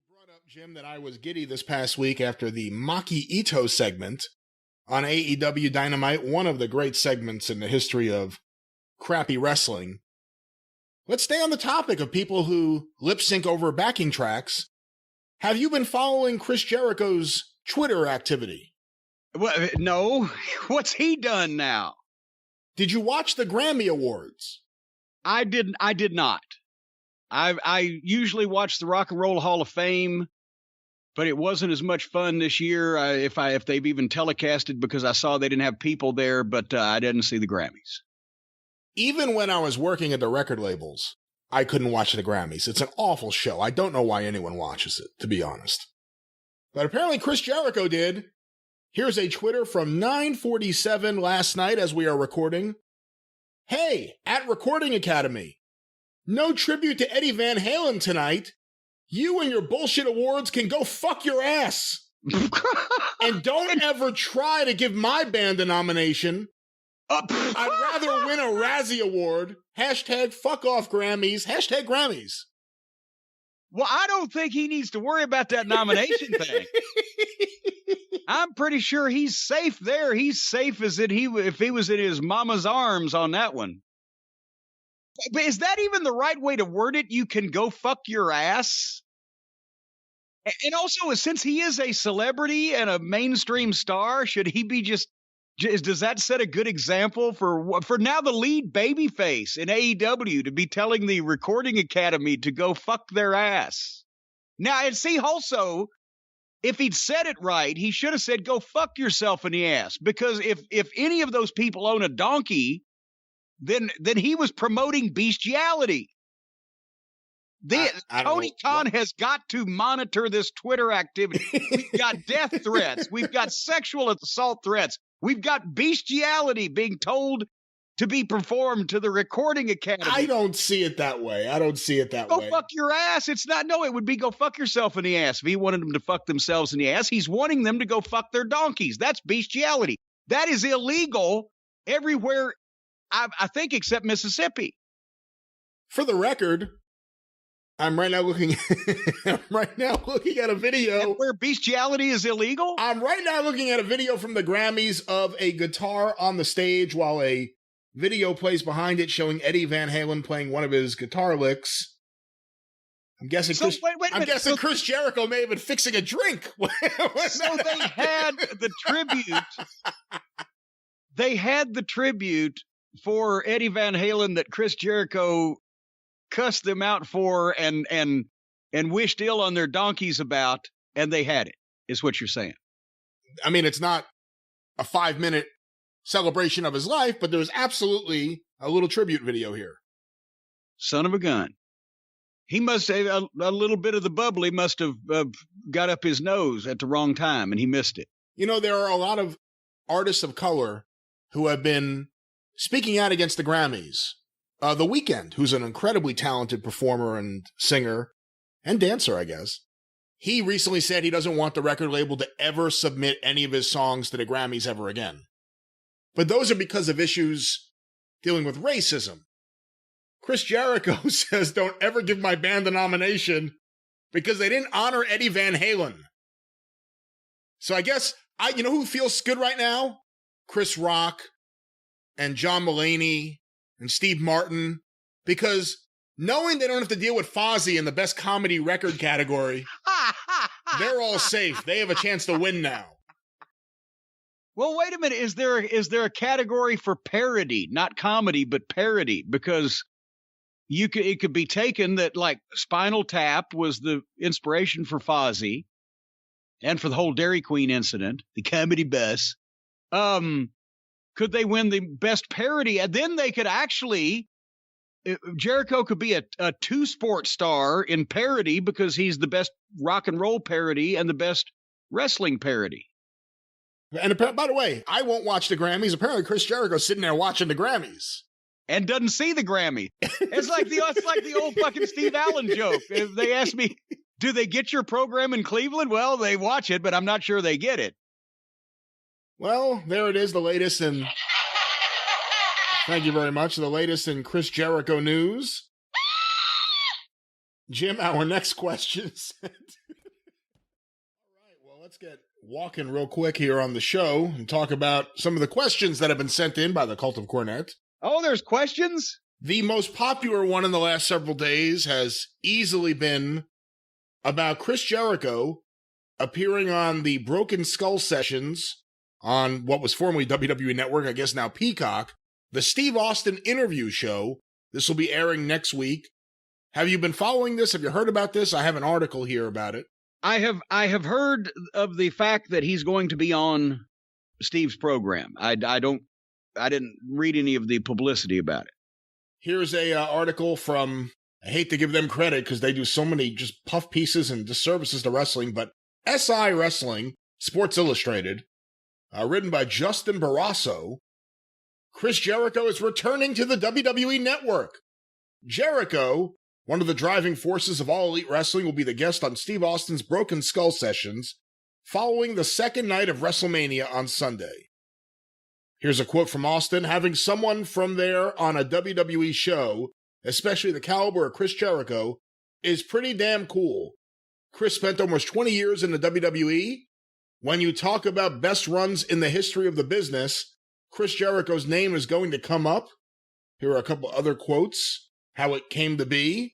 Brought up, Jim, that I was giddy this past week after the Maki Ito segment on AEW Dynamite, one of the great segments in the history of crappy wrestling. Let's stay on the topic of people who lip sync over backing tracks. Have you been following Chris Jericho's Twitter activity? Well, no. What's he done now? Did you watch the Grammy Awards? I did not. I usually watch the Rock and Roll Hall of Fame, but it wasn't as much fun this year if they've even telecasted, because I saw they didn't have people there, but I didn't see the Grammys. Even when I was working at the record labels, I couldn't watch the Grammys. It's an awful show. I don't know why anyone watches it, to be honest. But apparently Chris Jericho did. Here's a Twitter from 9:47 last night as we are recording. Hey, at Recording Academy. No tribute to Eddie Van Halen tonight. You and your bullshit awards can go fuck your ass. And don't ever try to give my band a nomination. I'd rather win a Razzie Award. Hashtag fuck off Grammys. Hashtag Grammys. Well, I don't think he needs to worry about that nomination thing. I'm pretty sure he's safe there. He's safe as if he was in his mama's arms on that one. But is that even the right way to word it? You can go fuck your ass? And also, since he is a celebrity and a mainstream star, should he be does that set a good example for now the lead babyface in AEW to be telling the Recording Academy to go fuck their ass? Now, and see, also, if he'd said it right, he should have said, go fuck yourself in the ass. Because if any of those people own a donkey, then he was promoting bestiality. Tony Khan has got to monitor this Twitter activity. We've got death threats. We've got sexual assault threats. We've got bestiality being told to be performed to the Recording Academy. I don't see it that way. Go fuck your ass. It's not. No, it would be go fuck yourself in the ass. If he wanted them to fuck themselves in the ass, he's wanting them to go fuck their donkeys. That's bestiality. That is illegal everywhere, I think, except Mississippi. For the record, I'm right now looking at a video. And where bestiality is illegal? I'm right now looking at a video from the Grammys of a guitar on the stage while a video plays behind it showing Eddie Van Halen playing one of his guitar licks. I'm guessing Chris Jericho may have been fixing a drink. So they had the tribute. They had the tribute for Eddie Van Halen that Chris Jericho cussed them out for and wished ill on their donkeys about, and they had it, is what you're saying. I mean, it's not a 5-minute celebration of his life, but there's absolutely a little tribute video here. Son of a gun. He must have, a little bit of the bubbly must have got up his nose at the wrong time, and he missed it. You know, there are a lot of artists of color who have been speaking out against the Grammys. The Weeknd, who's an incredibly talented performer and singer and dancer, I guess. He recently said he doesn't want the record label to ever submit any of his songs to the Grammys ever again. But those are because of issues dealing with racism. Chris Jericho says, don't ever give my band a nomination because they didn't honor Eddie Van Halen. So I guess, you know who feels good right now? Chris Rock and John Mulaney and Steve Martin, because knowing they don't have to deal with Fozzy in the best comedy record category, they're all safe. They have a chance to win now. Well, wait a minute. Is there a category for parody, not comedy, but parody? Because it could be taken that, like, Spinal Tap was the inspiration for Fozzy and for the whole Dairy Queen incident, the comedy bus. Could they win the best parody? And then they could actually, Jericho could be a two-sport star in parody because he's the best rock and roll parody and the best wrestling parody. And by the way, I won't watch the Grammys. Apparently Chris Jericho's sitting there watching the Grammys. and doesn't see the Grammy. It's like the old fucking Steve Allen joke. If they ask me, do they get your program in Cleveland? Well, they watch it, but I'm not sure they get it. Well, there it is, the latest in... Thank you very much. The latest in Chris Jericho news. Jim, our next question. All right, well, let's get walking real quick here on the show and talk about some of the questions that have been sent in by the Cult of Cornette. Oh, there's questions? The most popular one in the last several days has easily been about Chris Jericho appearing on the Broken Skull sessions on what was formerly WWE Network, I guess now Peacock, the Steve Austin interview show. This will be airing next week. Have you been following this? Have you heard about this? I have an article here about it. I have heard of the fact that he's going to be on Steve's program. I didn't read any of the publicity about it. Here's a article from, I hate to give them credit because they do so many just puff pieces and disservices to wrestling, but SI Wrestling, Sports Illustrated, written by Justin Barrasso. Chris Jericho is returning to the WWE Network. Jericho, one of the driving forces of All Elite Wrestling, will be the guest on Steve Austin's Broken Skull sessions following the second night of WrestleMania on Sunday. Here's a quote from Austin: having someone from there on a WWE show, especially the caliber of Chris Jericho, is pretty damn cool. Chris spent almost 20 years in the WWE. When you talk about best runs in the history of the business, Chris Jericho's name is going to come up. Here are a couple other quotes, how it came to be.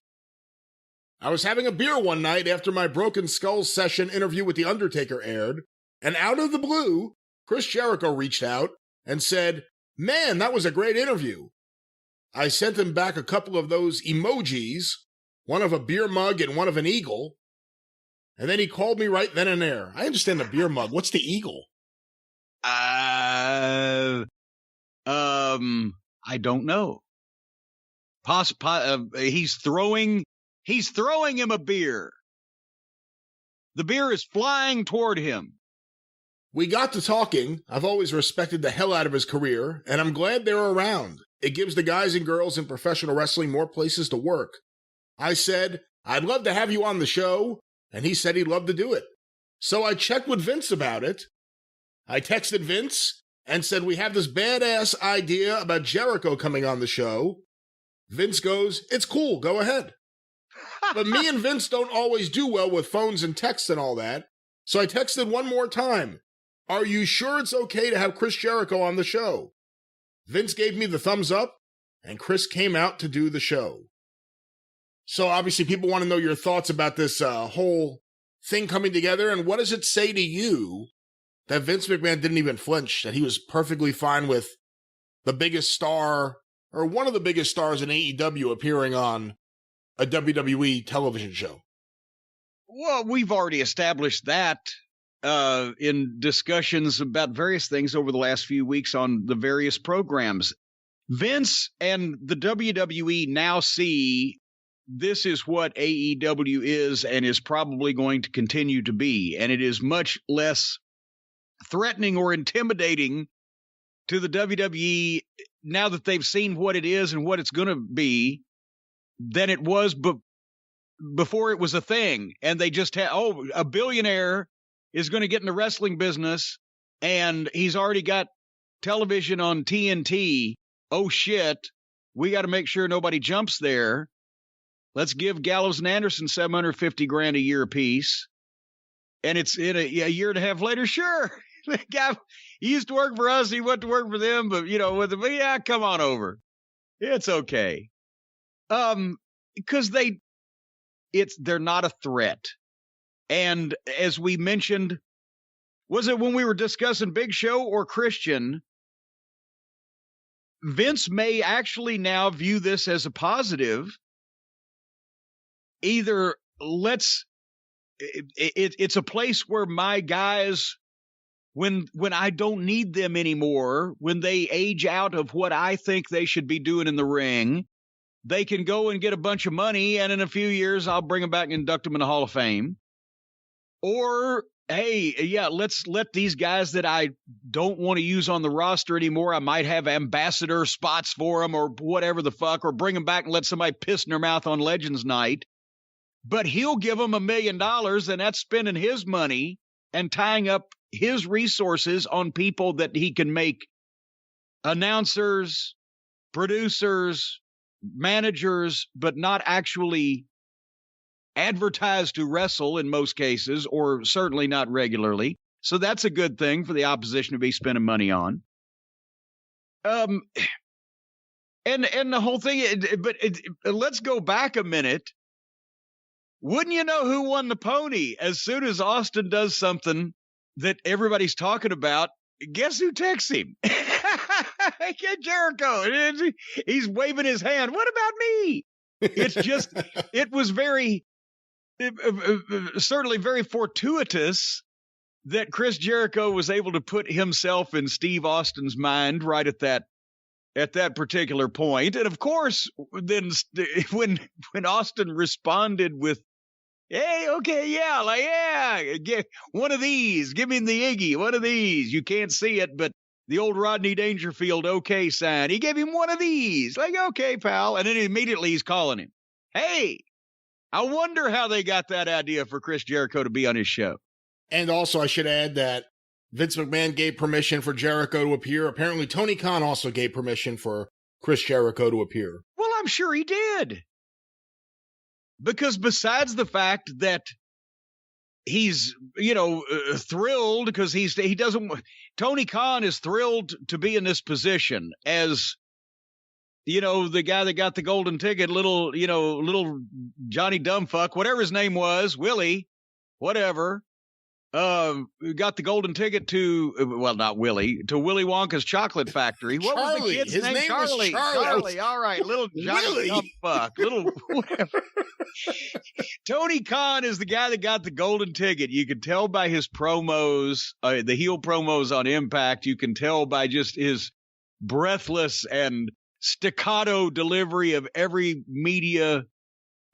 I was having a beer one night after my Broken Skull session interview with The Undertaker aired, and out of the blue, Chris Jericho reached out and said, "Man, that was a great interview." I sent him back a couple of those emojis, one of a beer mug and one of an eagle, and then he called me right then and there. I understand the beer mug. What's the eagle? I don't know. He's throwing him a beer. The beer is flying toward him. We got to talking. I've always respected the hell out of his career, and I'm glad they're around. It gives the guys and girls in professional wrestling more places to work. I said, I'd love to have you on the show, and he said he'd love to do it. So I checked with Vince about it. I texted Vince and said, we have this badass idea about Jericho coming on the show. Vince goes, it's cool, go ahead. But me and Vince don't always do well with phones and texts and all that. So I texted one more time. Are you sure it's okay to have Chris Jericho on the show? Vince gave me the thumbs up, and Chris came out to do the show. So obviously people want to know your thoughts about this whole thing coming together, and what does it say to you that Vince McMahon didn't even flinch, that he was perfectly fine with the biggest star, or one of the biggest stars in AEW appearing on a WWE television show? Well, we've already established that in discussions about various things over the last few weeks on the various programs. Vince and the WWE now see this is what AEW is and is probably going to continue to be, and it is much less threatening or intimidating to the WWE now that they've seen what it is and what it's going to be than it was before it was a thing. And they just had, a billionaire is going to get in the wrestling business and he's already got television on TNT. Oh shit, we got to make sure nobody jumps there. Let's give Gallows and Anderson $750,000 a year apiece. And it's in a year and a half later, sure. The guy, he used to work for us, he went to work for them, but with them, yeah, come on over. It's okay. Because they're not a threat. And as we mentioned, was it when we were discussing Big Show or Christian? Vince may actually now view this as a positive. Either it's a place where my guys, when I don't need them anymore, when they age out of what I think they should be doing in the ring, they can go and get a bunch of money, and in a few years, I'll bring them back and induct them in the Hall of Fame. Or hey, yeah, let's let these guys that I don't want to use on the roster anymore, I might have ambassador spots for them or whatever the fuck, or bring them back and let somebody piss in their mouth on Legends Night. But he'll give them $1 million, and that's spending his money and tying up his resources on people that he can make announcers, producers, managers, but not actually advertised to wrestle in most cases, or certainly not regularly. So that's a good thing for the opposition to be spending money on. And the whole thing, let's go back a minute. Wouldn't you know who won the pony? As soon as Austin does something that everybody's talking about, guess who texts him? Jericho. He's waving his hand. What about me? It's just, it was certainly very fortuitous that Chris Jericho was able to put himself in Steve Austin's mind right at that particular point. And of course, then when Austin responded with, hey, okay, yeah, like, yeah, get one of these, give me the Iggy, one of these. You can't see it, but the old Rodney Dangerfield okay sign. He gave him one of these, like, okay, pal. And then immediately he's calling him. Hey, I wonder how they got that idea for Chris Jericho to be on his show. And also, I should add that Vince McMahon gave permission for Jericho to appear. Apparently, Tony Khan also gave permission for Chris Jericho to appear. Well, I'm sure he did. Because besides the fact that he's, thrilled because Tony Khan is thrilled to be in this position as, the guy that got the golden ticket, little Johnny Dumbfuck, whatever his name was, Willie, whatever, got the golden ticket to, well, not Willie, to Willy Wonka's Chocolate Factory. What Charlie. was the kid's His name? name Charlie. was Charlie. Charlie. All right, little Johnny Dumbfuck, little whatever. Tony Khan is the guy that got the golden ticket. You can tell by his promos, the heel promos on Impact. You can tell by just his breathless and staccato delivery of every media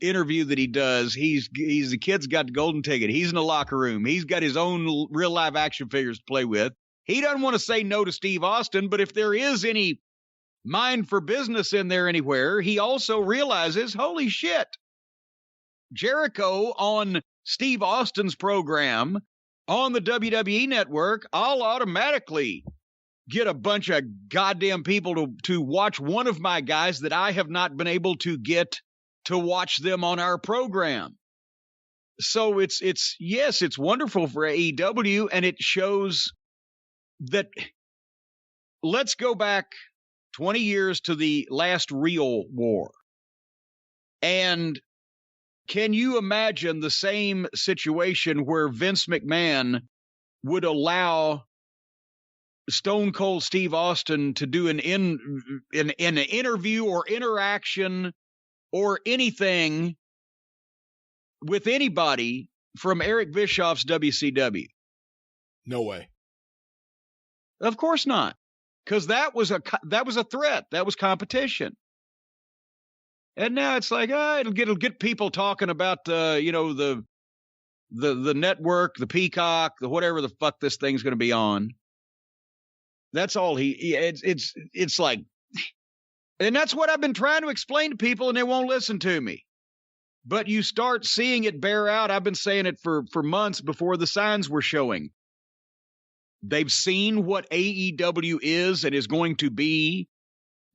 interview that he does. He's the kid's got the golden ticket. He's in the locker room. He's got his own real live action figures to play with. He doesn't want to say no to Steve Austin, but if there is any mind for business in there anywhere, he also realizes, holy shit, Jericho on Steve Austin's program on the WWE network, I'll automatically get a bunch of goddamn people to watch one of my guys that I have not been able to get to watch them on our program. So it's wonderful for AEW, and it shows that, let's go back 20 years to the last real war. And can you imagine the same situation where Vince McMahon would allow Stone Cold Steve Austin to do an interview or interaction or anything with anybody from Eric Bischoff's WCW? No way. Of course not, because that was a threat. That was competition. And now it's like, it'll get people talking about the network, the Peacock, the whatever the fuck this thing's going to be on. That's all it's like, and that's what I've been trying to explain to people, and they won't listen to me. But you start seeing it bear out. I've been saying it for months before the signs were showing. They've seen what AEW is and is going to be.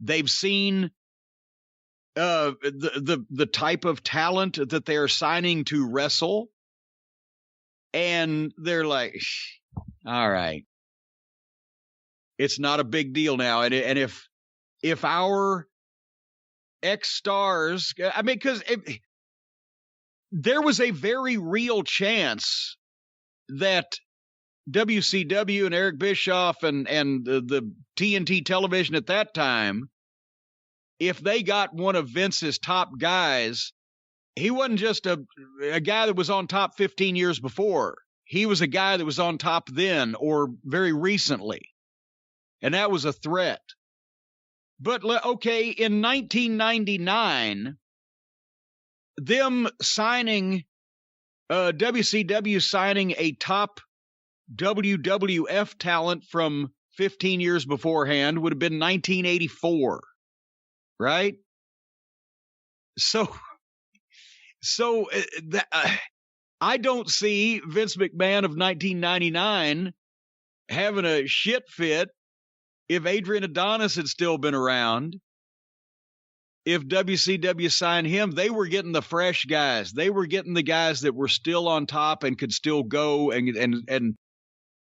They've seen the type of talent that they are signing to wrestle, and they're like, all right, it's not a big deal now. And if our ex-stars, I mean, because there was a very real chance that WCW and Eric Bischoff and the TNT television at that time, if they got one of Vince's top guys, he wasn't just a guy that was on top 15 years before. He was a guy that was on top then or very recently. And that was a threat. But, okay, in 1999, them signing, WCW signing a top WWF talent from 15 years beforehand would have been 1984, right? So I don't see Vince McMahon of 1999 having a shit fit if Adrian Adonis had still been around. If WCW signed him, they were getting the fresh guys. They were getting the guys that were still on top and could still go. And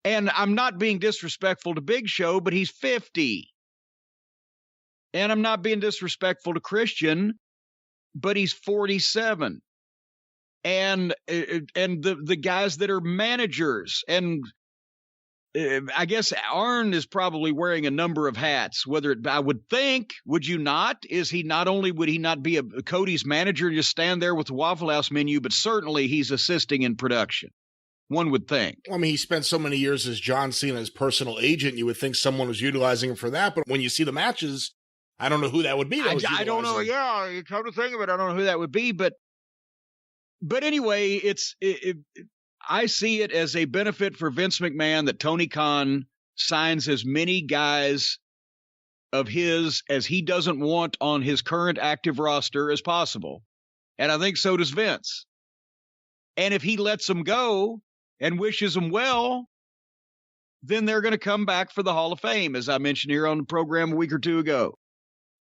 I'm not being disrespectful to Big Show, but he's 50. And I'm not being disrespectful to Christian, but he's 47. And the guys that are managers, and I guess Arn is probably wearing a number of hats. I would think, would you not? Would he not be a Cody's manager and just stand there with the Waffle House menu, but certainly he's assisting in production. One would think. Well, I mean, he spent so many years as John Cena's personal agent. You would think someone was utilizing him for that. But when you see the matches, I don't know who that would be. I don't know. Yeah, you come to think of it, I don't know who that would be. But anyway, I see it as a benefit for Vince McMahon that Tony Khan signs as many guys of his as he doesn't want on his current active roster as possible. And I think so does Vince. And if he lets them go and wishes them well, then they're going to come back for the Hall of Fame, as I mentioned here on the program a week or two ago.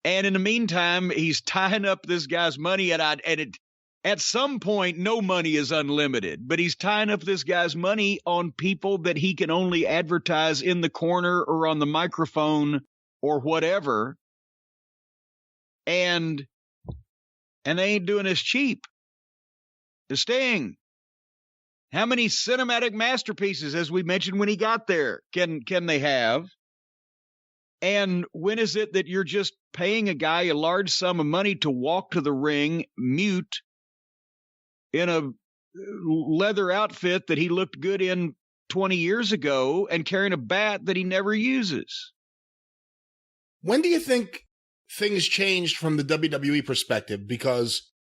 And in the meantime, he's tying up this guy's money, at some point, no money is unlimited, but he's tying up this guy's money on people that he can only advertise in the corner or on the microphone or whatever. And they ain't doing this cheap. The Sting. How many cinematic masterpieces, as we mentioned when he got there, can they have? And when is it that you're just paying a guy a large sum of money to walk to the ring mute in a leather outfit that he looked good in 20 years ago and carrying a bat that he never uses? When do you think things changed from the WWE perspective? Because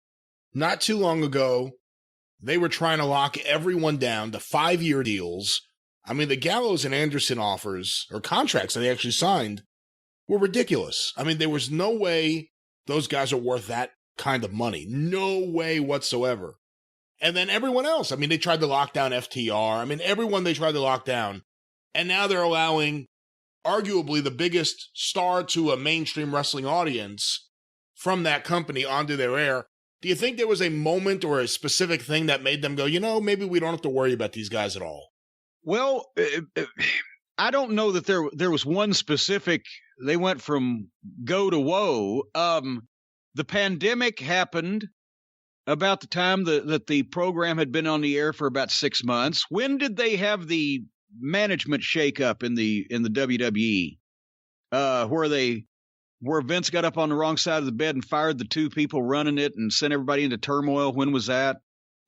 not too long ago, they were trying to lock everyone down to 5-year deals. I mean, the Gallows and Anderson offers, or contracts that they actually signed, were ridiculous. I mean, there was no way those guys are worth that kind of money. No way whatsoever. And then everyone else, I mean, they tried to lock down FTR. I mean, everyone they tried to lock down. And now they're allowing arguably the biggest star to a mainstream wrestling audience from that company onto their air. Do you think there was a moment or a specific thing that made them go, maybe we don't have to worry about these guys at all? Well, I don't know that there was one specific, they went from go to woe. The pandemic happened about the time that the program had been on the air for about 6 months. When did they have the management shakeup in the WWE? Where Vince got up on the wrong side of the bed and fired the two people running it and sent everybody into turmoil? When was that?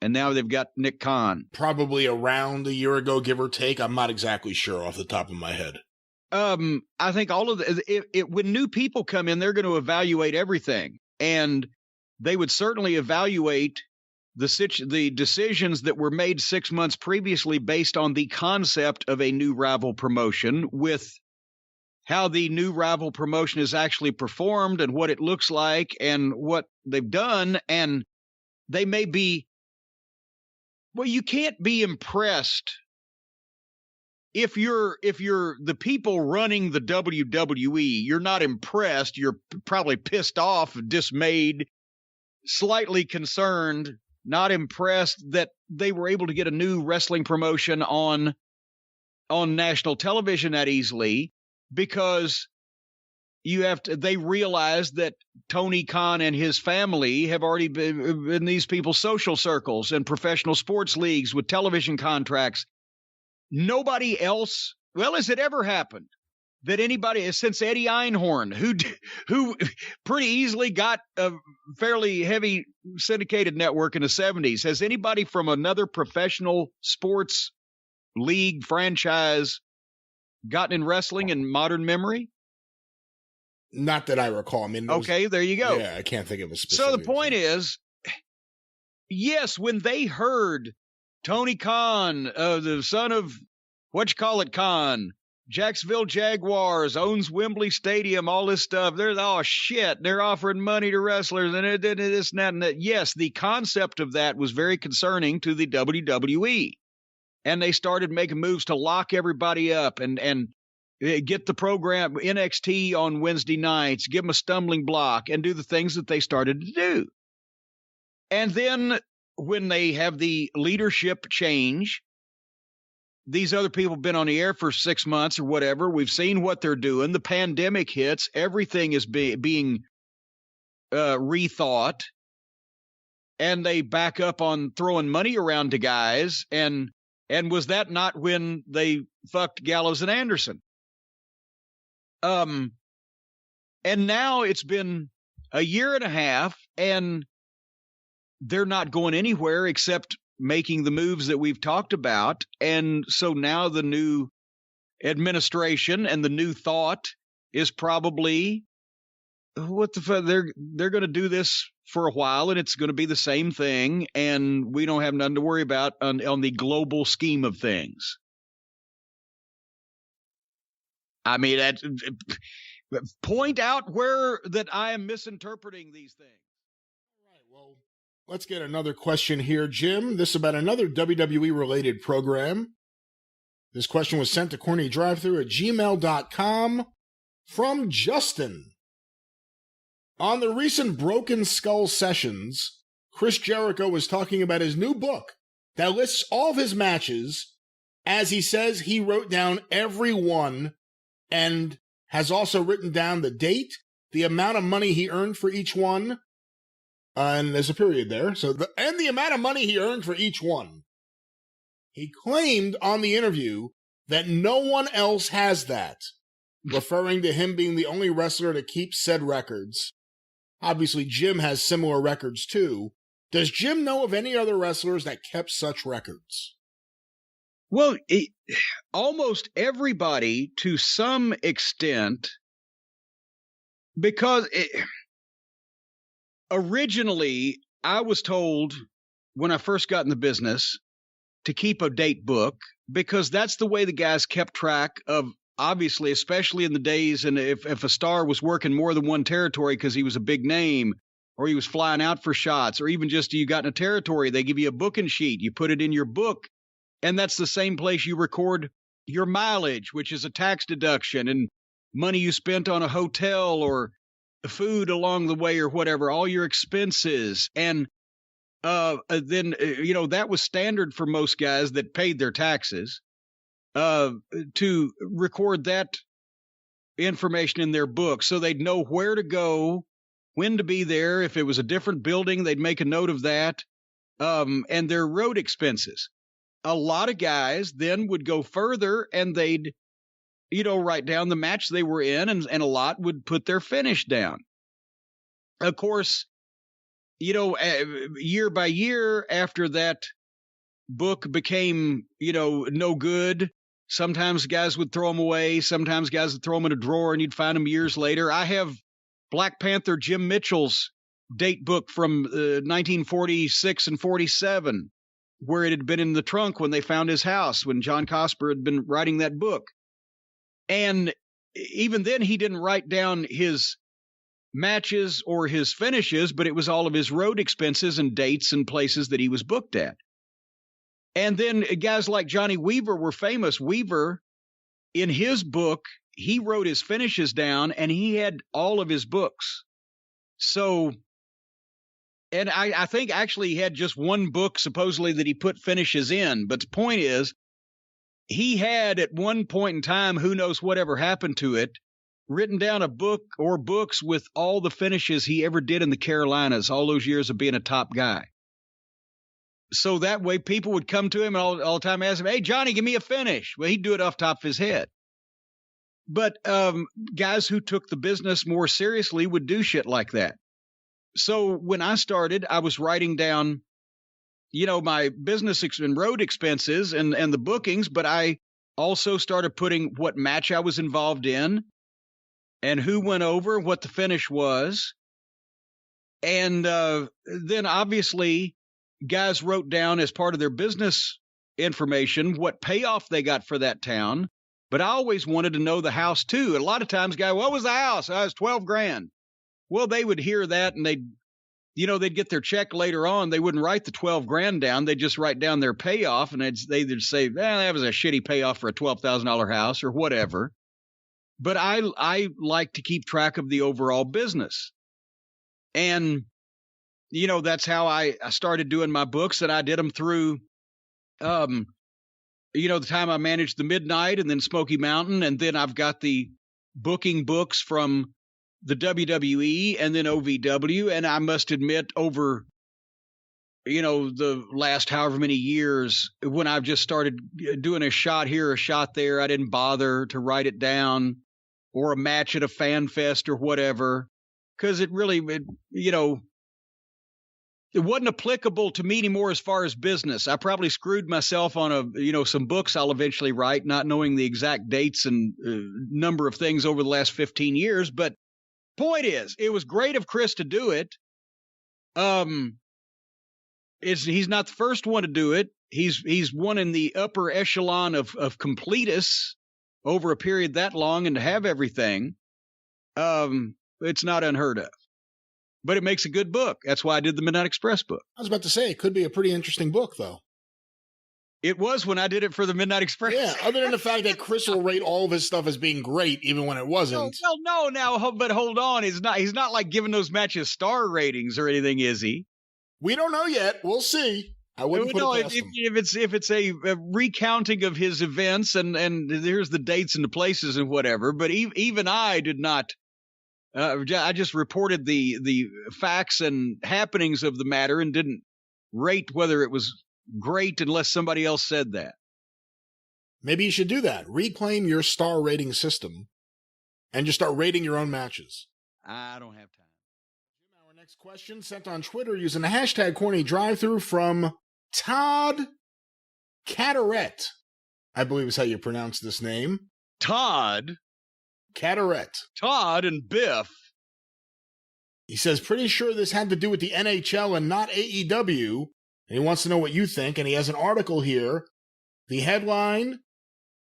And now they've got Nick Khan. Probably around a year ago, give or take. I'm not exactly sure off the top of my head. I think all of when new people come in, they're going to evaluate everything. And they would certainly evaluate the decisions that were made 6 months previously based on the concept of a new rival promotion, with how the new rival promotion is actually performed and what it looks like and what they've done. And they may be, well, you can't be impressed if you're the people running the WWE. You're not impressed. You're probably pissed off, dismayed, slightly concerned, not impressed that they were able to get a new wrestling promotion on national television that easily, because they realize that Tony Khan and his family have already been in these people's social circles and professional sports leagues with television contracts. Nobody else, has it ever happened that anybody, since Eddie Einhorn, who pretty easily got a fairly heavy syndicated network in the 70s, has anybody from another professional sports league franchise gotten in wrestling in modern memory? Not that I recall. I mean, okay, there you go. Yeah, I can't think of a specific. So the point is, yes, when they heard Tony Khan, the son of Con. Jacksonville Jaguars owns Wembley Stadium, all this stuff. They're offering money to wrestlers and this and that and that. Yes, the concept of that was very concerning to the WWE. And they started making moves to lock everybody up and get the program NXT on Wednesday nights, give them a stumbling block, and do the things that they started to do. And then when they have the leadership change, these other people have been on the air for 6 months or whatever. We've seen what they're doing. The pandemic hits. Everything is being rethought. And they back up on throwing money around to guys. And was that not when they fucked Gallows and Anderson? And now it's been a year and a half, and they're not going anywhere except making the moves that we've talked about. And so now the new administration and the new thought is probably they're going to do this for a while, and it's going to be the same thing, and we don't have nothing to worry about on the global scheme of things. I mean, point out where that I am misinterpreting these things. All right, well, let's get another question here, Jim. This is about another WWE-related program. This question was sent to CornyDriveThru@gmail.com from Justin. On the recent Broken Skull sessions, Chris Jericho was talking about his new book that lists all of his matches. As he says, he wrote down every one and has also written down the date, the amount of money he earned for each one, and there's a period there. And the amount of money he earned for each one. He claimed on the interview that no one else has that, referring to him being the only wrestler to keep said records. Obviously, Jim has similar records too. Does Jim know of any other wrestlers that kept such records? Well, almost everybody to some extent, because originally I was told when I first got in the business to keep a date book, because that's the way the guys kept track of, obviously, especially in the days, and if a star was working more than one territory because he was a big name, or he was flying out for shots, or even just you got in a territory, they give you a booking sheet, you put it in your book, and that's the same place you record your mileage, which is a tax deduction, and money you spent on a hotel or food along the way or whatever, all your expenses. And then, that was standard for most guys that paid their taxes, to record that information in their book so they'd know where to go, when to be there. If it was a different building, they'd make a note of that, and their road expenses. A lot of guys then would go further and they'd, write down the match they were in, and a lot would put their finish down. Of course, year by year after that book became, no good, sometimes guys would throw them away. Sometimes guys would throw them in a drawer and you'd find them years later. I have Black Panther Jim Mitchell's date book from 1946 and 47, where it had been in the trunk when they found his house, when John Cosper had been writing that book. And even then, he didn't write down his matches or his finishes, but it was all of his road expenses and dates and places that he was booked at. And then guys like Johnny Weaver were famous. Weaver, in his book, he wrote his finishes down, and he had all of his books. So, and I think actually he had just one book supposedly that he put finishes in. But the point is, he had at one point in time, who knows whatever happened to it, written down a book or books with all the finishes he ever did in the Carolinas, all those years of being a top guy. So that way people would come to him all the time and ask him, "Hey, Johnny, give me a finish." Well, he'd do it off the top of his head. But guys who took the business more seriously would do shit like that. So when I started, I was writing down, my business and road expenses and the bookings, but I also started putting what match I was involved in and who went over, what the finish was. And then obviously guys wrote down as part of their business information, what payoff they got for that town. But I always wanted to know the house too. And a lot of times, what was the house? Oh, it was 12 grand. Well, they would hear that and they'd get their check later on. They wouldn't write the 12 grand down. They'd just write down their payoff, and they'd say, that was a shitty payoff for a $12,000 house or whatever. But I like to keep track of the overall business. And, that's how I started doing my books, and I did them through, the time I managed the Midnight and then Smoky Mountain. And then I've got the booking books from the WWE and then OVW. And I must admit, over, the last however many years, when I've just started doing a shot here, a shot there, I didn't bother to write it down, or a match at a fan fest or whatever, because it wasn't applicable to me anymore as far as business. I probably screwed myself on some books I'll eventually write, not knowing the exact dates and number of things over the last 15 years. But point is, it was great of Chris to do it. He's not the first one to do it. He's one in the upper echelon of completists over a period that long, and to have everything, it's not unheard of. But it makes a good book. That's why I did the Midnight Express book. I was about to say, it could be a pretty interesting book, though. It was when I did it for the Midnight Express. Yeah, other than the fact that Chris will rate all of his stuff as being great, even when it wasn't. But hold on. He's not like giving those matches star ratings or anything, is he? We don't know yet. We'll see. I wouldn't put it past him. If it's a recounting of his events and here's the dates and the places and whatever, but even I did not. I just reported the facts and happenings of the matter and didn't rate whether it was great unless somebody else said that. Maybe you should do that. Reclaim your star rating system and just start rating your own matches. I don't have time. Our next question sent on Twitter using the hashtag CornyDriveThru from Todd Carteret. I believe is how you pronounce this name. Todd Carteret. Todd and Biff. He says, pretty sure this had to do with the NHL and not AEW. And he wants to know what you think. And he has an article here. The headline,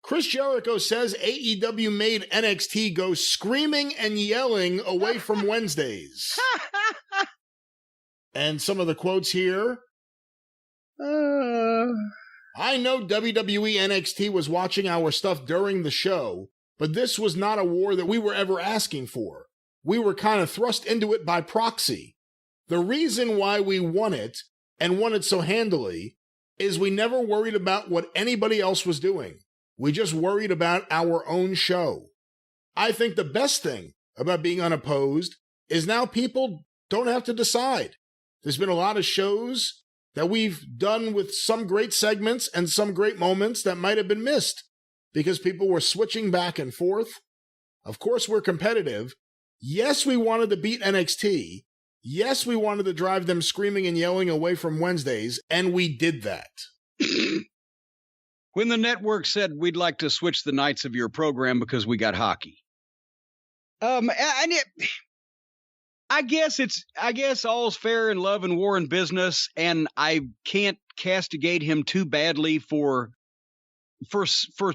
Chris Jericho says AEW made NXT go screaming and yelling away from Wednesdays. And some of the quotes here. I know WWE NXT was watching our stuff during the show, but this was not a war that we were ever asking for. We were kind of thrust into it by proxy. The reason why we won it, and won it so handily, is we never worried about what anybody else was doing. We just worried about our own show. I think the best thing about being unopposed is now people don't have to decide. There's been a lot of shows that we've done with some great segments and some great moments that might have been missed because people were switching back and forth. Of course, we're competitive. Yes, we wanted to beat NXT. Yes, we wanted to drive them screaming and yelling away from Wednesdays, and we did that. When the network said we'd like to switch the nights of your program because we got hockey. I guess all's fair in love and war and business, and I can't castigate him too badly for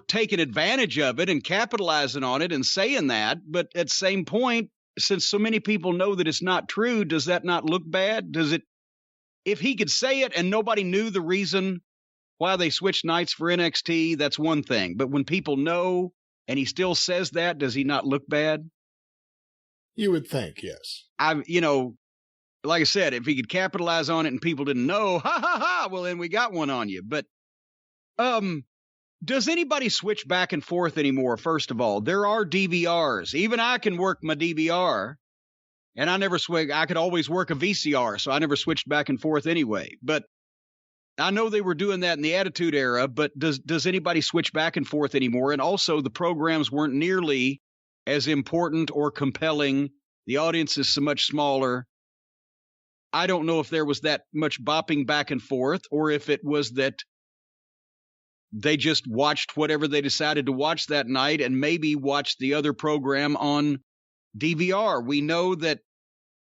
taking advantage of it and capitalizing on it and saying that. But at the same point, since so many people know that it's not true, does that not look bad? Does it? If he could say it and nobody knew the reason why they switched nights for NXT, that's one thing. But when people know and he still says that, does he not look bad? You would think, yes. Like I said, if he could capitalize on it and people didn't know, well, then we got one on you. But does anybody switch back and forth anymore? First of all, there are DVRs. Even I can work my DVR, and I never switch. I could always work a VCR, so I never switched back and forth anyway. But I know they were doing that in the Attitude Era, but does anybody switch back and forth anymore? And also, the programs weren't nearly as important or compelling. The audience is so much smaller. I don't know if there was that much bopping back and forth, or if it was that they just watched whatever they decided to watch that night and maybe watched the other program on DVR. We know that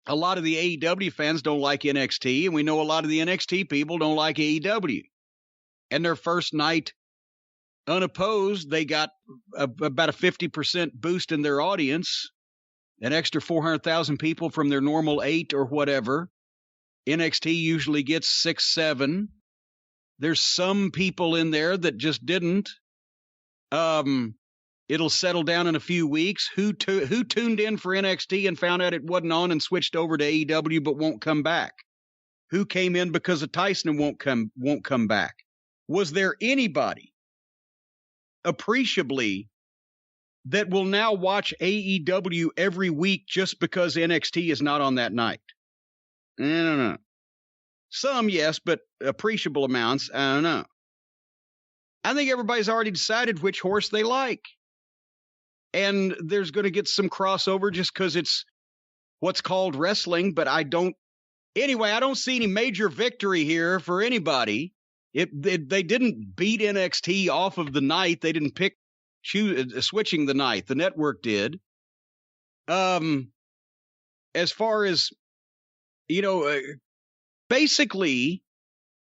a lot of the AEW fans don't like NXT, and we know a lot of the NXT people don't like AEW. And their first night unopposed, they got about a 50% boost in their audience, an extra 400,000 people from their normal 8 or whatever. NXT usually gets 6, 7. There's some people in there that just didn't. It'll settle down in a few weeks. Who tuned in for NXT and found out it wasn't on and switched over to AEW but won't come back? Who came in because of Tyson and won't come back? Was there anybody appreciably that will now watch AEW every week just because NXT is not on that night? I don't know. Some, yes, but appreciable amounts, I don't know. I think everybody's already decided which horse they like. And there's going to get some crossover just because it's what's called wrestling, but I don't see any major victory here for anybody. They didn't beat NXT off of the night. They didn't pick switching the night. The network did. As far as, basically,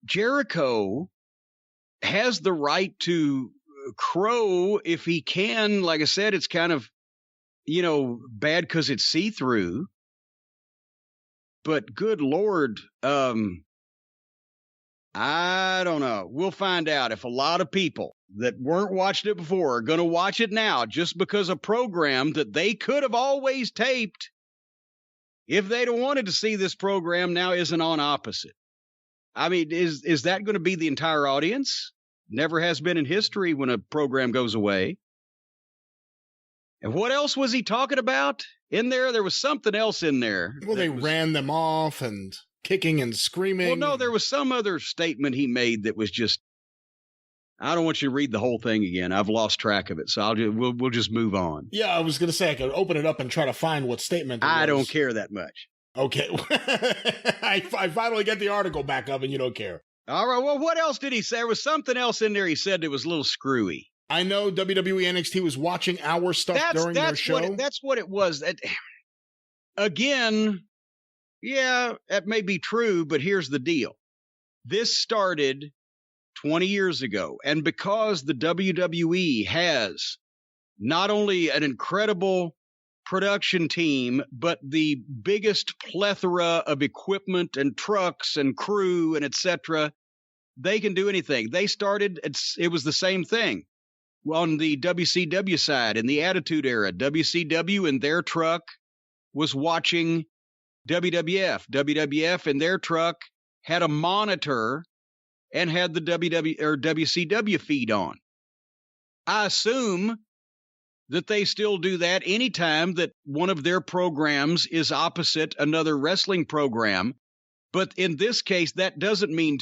Jericho has the right to crow if he can. Like I said, it's kind of, bad because it's see-through. But good Lord, I don't know. We'll find out if a lot of people that weren't watching it before are going to watch it now just because a program that they could have always taped, if they'd have wanted to see this program, now isn't on opposite. I mean, is that going to be the entire audience? Never has been in history when a program goes away. And what else was he talking about in there? There was something else in there. Well, they ran them off and kicking and screaming. Well, no, there was some other statement he made that was just, I don't want you to read the whole thing again. I've lost track of it. So we'll just move on. Yeah, I was going to say I could open it up and try to find what statement it was. I don't care that much. Okay. I finally get the article back up and you don't care. All right. Well, what else did he say? There was something else in there he said that was a little screwy. I know WWE NXT was watching our stuff during their show. That's what it was. Again, yeah, that may be true, but here's the deal. This started 20 years ago, and because the WWE has not only an incredible production team, but the biggest plethora of equipment and trucks and crew and etc., they can do anything. They started, it was the same thing. On the WCW side, in the Attitude Era, WCW in their truck was watching WWF. WWF in their truck had a monitor and had the WCW feed on. I assume that they still do that anytime that one of their programs is opposite another wrestling program. But in this case, that doesn't mean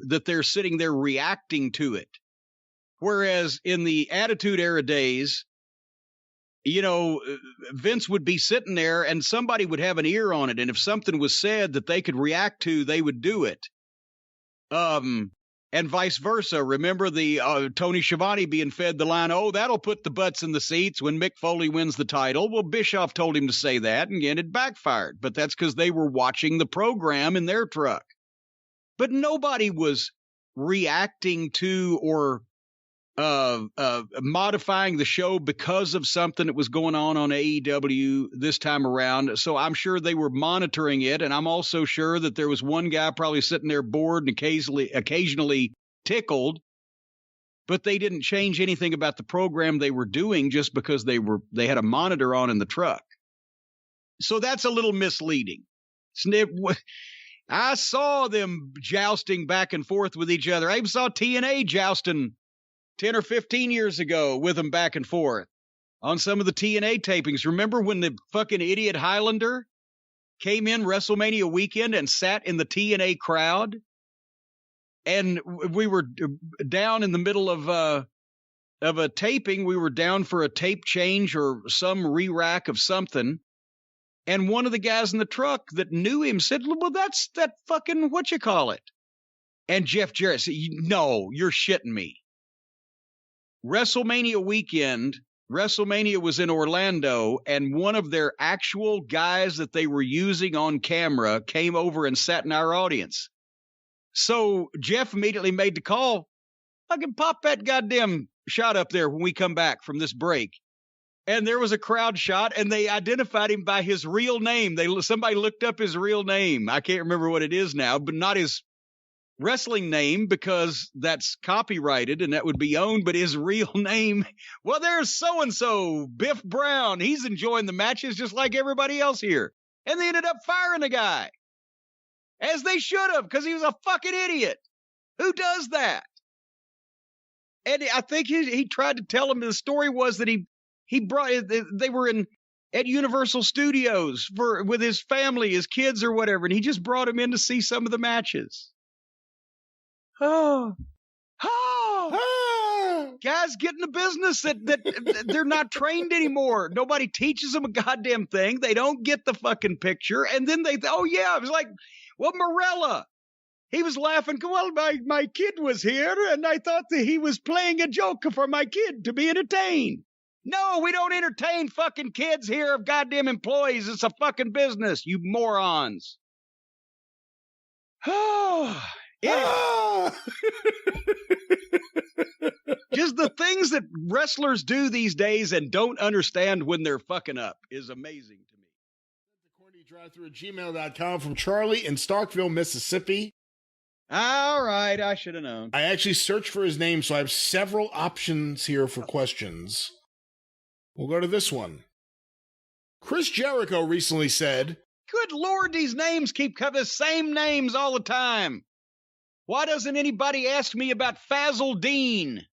that they're sitting there reacting to it. Whereas in the Attitude Era days, Vince would be sitting there and somebody would have an ear on it. And if something was said that they could react to, they would do it. And vice versa. Remember the Tony Schiavone being fed the line, oh, that'll put the butts in the seats when Mick Foley wins the title. Well, Bischoff told him to say that, and again, it backfired. But that's because they were watching the program in their truck. But nobody was reacting to or modifying the show because of something that was going on AEW this time around. So I'm sure they were monitoring it. And I'm also sure that there was one guy probably sitting there bored and occasionally tickled, but they didn't change anything about the program they were doing just because they had a monitor on in the truck. So that's a little misleading. I saw them jousting back and forth with each other. I even saw TNA jousting 10 or 15 years ago with them back and forth on some of the TNA tapings. Remember when the fucking idiot Highlander came in WrestleMania weekend and sat in the TNA crowd? And we were down in the middle of a taping. We were down for a tape change or some re-rack of something. And one of the guys in the truck that knew him said, well, that's that fucking whatchamacallit. And Jeff Jarrett said, no, you're shitting me. WrestleMania weekend, WrestleMania was in Orlando, and one of their actual guys that they were using on camera came over and sat in our audience. So Jeff immediately made the call. Fucking pop that goddamn shot up there when we come back from this break. And there was a crowd shot, and they identified him by his real name. Somebody looked up his real name. I can't remember what it is now, but not his wrestling name because that's copyrighted and that would be owned, but his real name. Well, there's so-and-so, Biff Brown. He's enjoying the matches just like everybody else here. And they ended up firing the guy. As they should have, because he was a fucking idiot. Who does that? And I think he tried to tell him the story was that they were at Universal Studios with his family, his kids or whatever, and he just brought him in to see some of the matches. Oh. Guys get in the business that they're not trained anymore. Nobody teaches them a goddamn thing. They don't get the fucking picture. And then it was like, well, Morella. He was laughing. Well, my kid was here, and I thought that he was playing a joke for my kid to be entertained. No, we don't entertain fucking kids here of goddamn employees. It's a fucking business, you morons. Just the things that wrestlers do these days and don't understand when they're fucking up is amazing to me. CornyDriveThru@gmail.com from Charlie in Starkville, Mississippi. All right, I should have known. I actually searched for his name, so I have several options here for questions. We'll go to this one. Chris Jericho recently said, good Lord, these names keep coming, the same names all the time. Why doesn't anybody ask me about Fazzle Dean?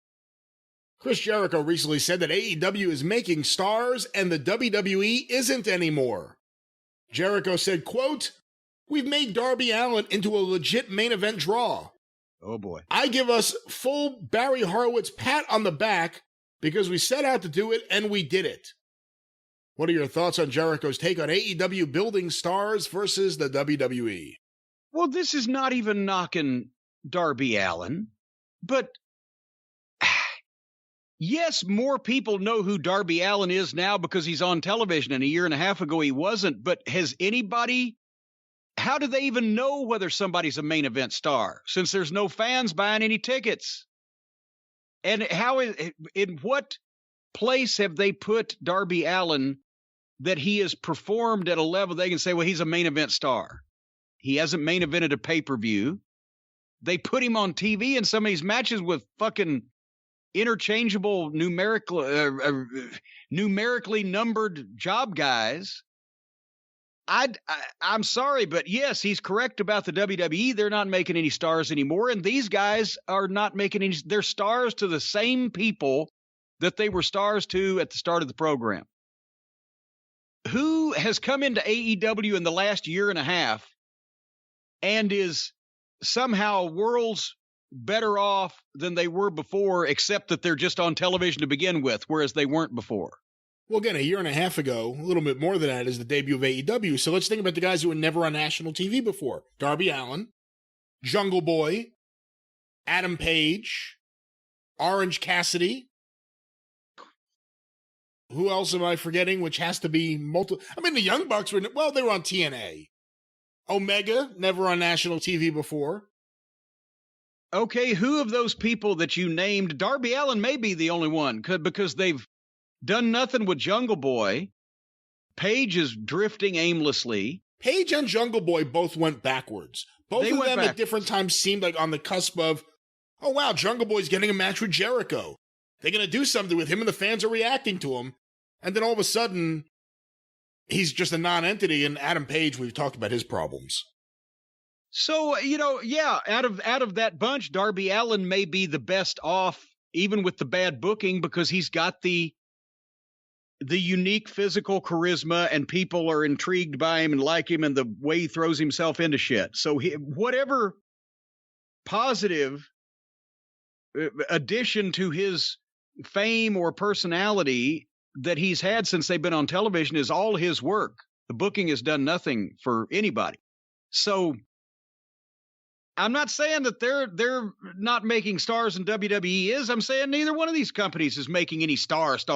Chris Jericho recently said that AEW is making stars and the WWE isn't anymore. Jericho said, quote, we've made Darby Allin into a legit main event draw. Oh boy. I give us full Barry Horowitz pat on the back because we set out to do it and we did it. What are your thoughts on Jericho's take on AEW building stars versus the WWE? Well, this is not even knocking Darby Allin, but yes, more people know who Darby Allin is now because he's on television, and a year and a half ago he wasn't, but how do they even know whether somebody's a main event star since there's no fans buying any tickets? And in what place have they put Darby Allin that he has performed at a level they can say, well, he's a main event star? He hasn't main evented a pay-per-view. They put him on TV in some of these matches with fucking interchangeable numerically numbered job guys. I'm sorry, but yes, he's correct about the WWE. They're not making any stars anymore, and these guys are not making any. They're stars to the same people that they were stars to at the start of the program. Who has come into AEW in the last year and a half and is somehow worlds better off than they were before, except that they're just on television to begin with, whereas they weren't before? Well, again, a year and a half ago, a little bit more than that, is the debut of AEW. So let's think about the guys who were never on national TV before. Darby Allin, Jungle Boy, Adam Page, Orange Cassidy. Who else am I forgetting? Which has to be multiple. I mean, the Young Bucks they were on TNA. Omega, never on national TV before. Okay, who of those people that you named, Darby Allin may be the only one, because they've done nothing with Jungle Boy. Page is drifting aimlessly. Page and Jungle Boy both went backwards. Both of them at different times seemed like on the cusp of, oh wow, Jungle Boy's getting a match with Jericho. They're going to do something with him and the fans are reacting to him. And then all of a sudden, he's just a non-entity, and Adam Page, we've talked about his problems. So, out of that bunch, Darby Allin may be the best off, even with the bad booking, because he's got the unique physical charisma, and people are intrigued by him and like him and the way he throws himself into shit. So whatever positive addition to his fame or personality that he's had since they've been on television is all his work. The booking has done nothing for anybody. So I'm not saying that they're not making stars in WWE is. I'm saying neither one of these companies is making any stars.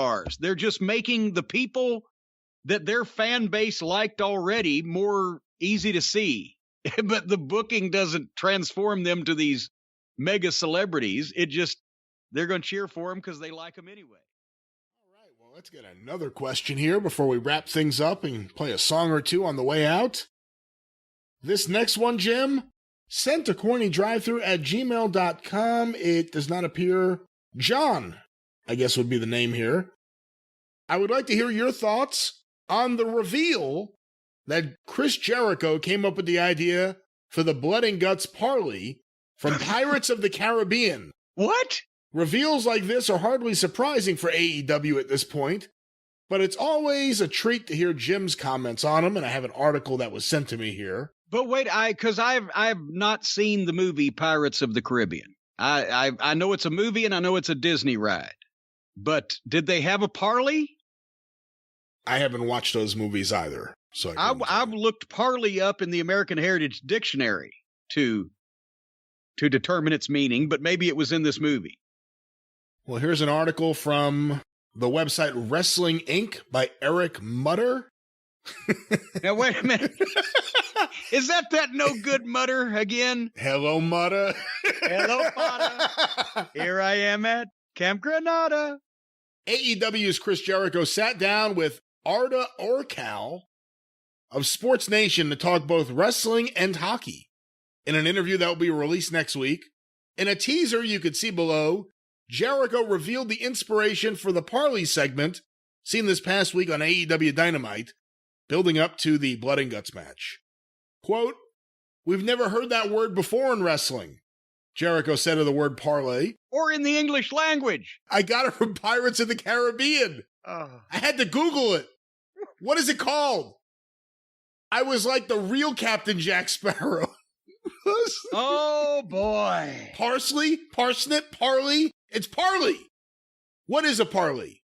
They're just making the people that their fan base liked already more easy to see. But the booking doesn't transform them to these mega celebrities. It just they're going to cheer for him because they like him anyway. All right, well, let's get another question here before we wrap things up and play a song or two on the way out. This next one, Jim, sent to CornyDriveThru@gmail.com. It does not appear. John, I guess would be the name here. I would like to hear your thoughts on the reveal that Chris Jericho came up with the idea for the Blood and Guts Parley from Pirates of the Caribbean. What? Reveals like this are hardly surprising for AEW at this point, but it's always a treat to hear Jim's comments on them, and I have an article that was sent to me here. But wait, because I've not seen the movie Pirates of the Caribbean. I know it's a movie and I know it's a Disney ride. But did they have a parley? I haven't watched those movies either. So I've looked parley up in the American Heritage Dictionary to determine its meaning, but maybe it was in this movie. Well, here's an article from the website Wrestling Inc. by Eric Mutter. Now, wait a minute. Is that no good Mutter again? Hello, Mutter. Hello, Mutter. Here I am at Camp Granada. AEW's Chris Jericho sat down with Arda Orcal of Sports Nation to talk both wrestling and hockey. In an interview that will be released next week, in a teaser you could see below, Jericho revealed the inspiration for the Parley segment seen this past week on AEW Dynamite, building up to the Blood and Guts match. Quote, "We've never heard that word before in wrestling," Jericho said of the word parlay. Or in the English language. I got it from Pirates of the Caribbean. I had to Google it. What is it called? I was like the real Captain Jack Sparrow. Oh, boy. Parsley? Parsnip? Parley? It's parley. What is a parley?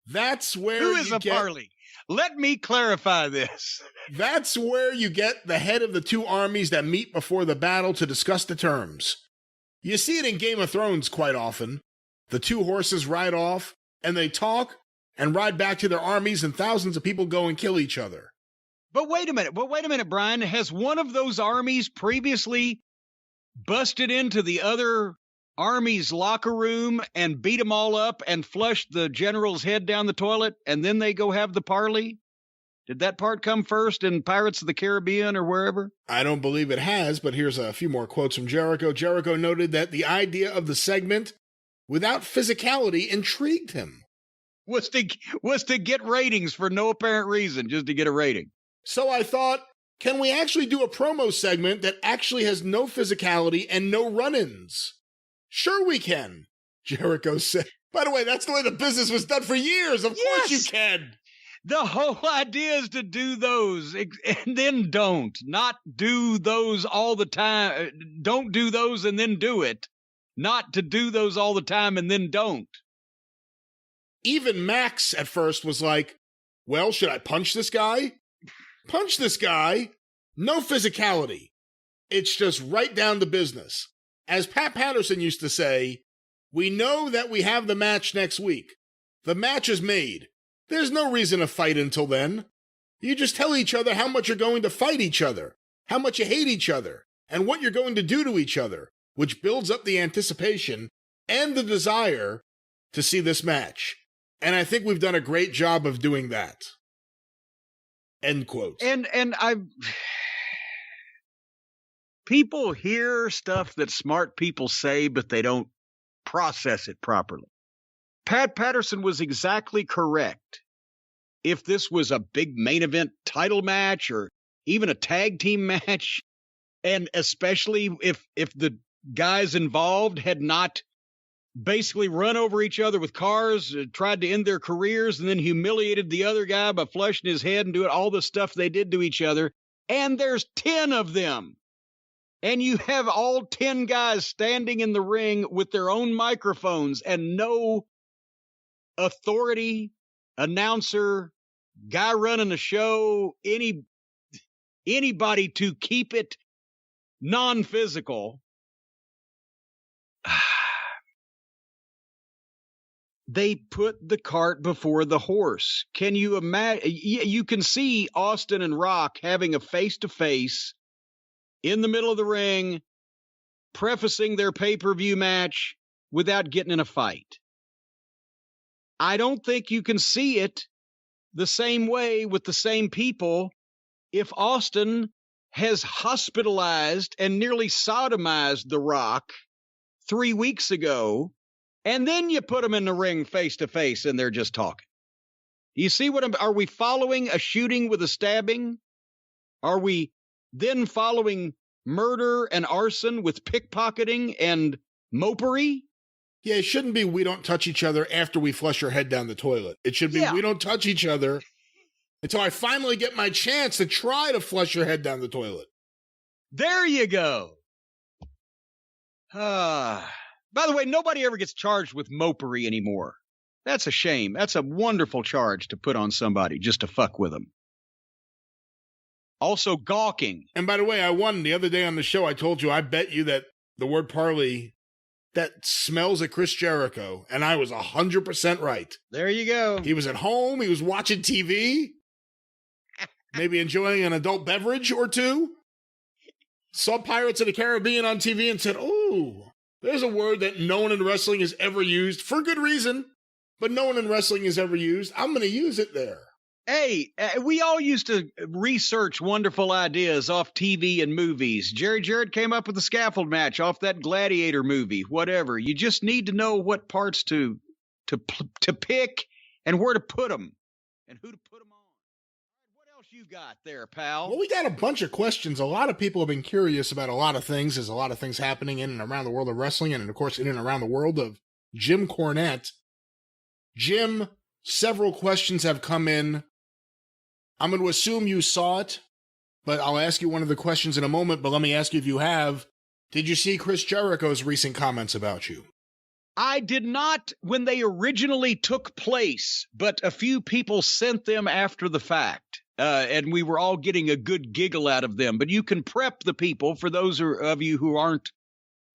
That's where Who is a parley? Let me clarify this. That's where you get the head of the two armies that meet before the battle to discuss the terms. You see it in Game of Thrones quite often. The two horses ride off, and they talk and ride back to their armies, and thousands of people go and kill each other. But wait a minute, Brian. Has one of those armies previously busted into the other army's locker room and beat them all up and flushed the general's head down the toilet, and then they go have the parley? Did that part come first in Pirates of the Caribbean or wherever? I don't believe it has, but here's a few more quotes from Jericho. Jericho noted that the idea of the segment without physicality intrigued him. Was to get ratings for no apparent reason, just to get a rating. So I thought, can we actually do a promo segment that actually has no physicality and no run-ins? Sure we can, Jericho said. By the way, that's the way the business was done for years. Of course you can. The whole idea is to do those and then don't. Not do those all the time. Don't do those and then do it. Not to do those all the time and then don't. Even Max at first was like, well, should I punch this guy? Punch this guy? No physicality. It's just right down to business. As Pat Patterson used to say, we know that we have the match next week. The match is made. There's no reason to fight until then. You just tell each other how much you're going to fight each other, how much you hate each other, and what you're going to do to each other, which builds up the anticipation and the desire to see this match. And I think we've done a great job of doing that. End quote. And people hear stuff that smart people say, but they don't process it properly. Pat Patterson was exactly correct. If this was a big main event title match or even a tag team match, and especially if the guys involved had not basically run over each other with cars, tried to end their careers, and then humiliated the other guy by flushing his head and doing all the stuff they did to each other. And there's 10 of them. And you have all 10 guys standing in the ring with their own microphones and no authority, announcer, guy running the show, anybody to keep it non-physical. They put the cart before the horse. Can you imagine? You can see Austin and Rock having a face-to-face in the middle of the ring, prefacing their pay-per-view match without getting in a fight. I don't think you can see it the same way with the same people if Austin has hospitalized and nearly sodomized The Rock 3 weeks ago, and then you put them in the ring face to face and they're just talking. You see are we following a shooting with a stabbing? Are we then following murder and arson with pickpocketing and mopery? Yeah, it shouldn't be we don't touch each other after we flush our head down the toilet. It should be we don't touch each other until I finally get my chance to try to flush your head down the toilet. There you go. By the way, nobody ever gets charged with mopery anymore. That's a shame. That's a wonderful charge to put on somebody just to fuck with them. Also, gawking. And by the way, I won the other day on the show. I told you, I bet you that the word parley, that smells of Chris Jericho. And I was 100% right. There you go. He was at home. He was watching TV. Maybe enjoying an adult beverage or two. Saw Pirates of the Caribbean on TV and said, "Oh, there's a word that no one in wrestling has ever used, for good reason, but no one in wrestling has ever used. I'm going to use it there." Hey, we all used to research wonderful ideas off TV and movies. Jerry Jarrett came up with the scaffold match off that Gladiator movie, whatever. You just need to know what parts to pick and where to put them and who to put them on. What else you got there, pal? Well, we got a bunch of questions. A lot of people have been curious about a lot of things. There's a lot of things happening in and around the world of wrestling and, of course, in and around the world of Jim Cornette. Jim, several questions have come in. I'm going to assume you saw it, but I'll ask you one of the questions in a moment. But let me ask you if you have. Did you see Chris Jericho's recent comments about you? I did not when they originally took place, but a few people sent them after the fact, and we were all getting a good giggle out of them. But you can prep the people for those of you who aren't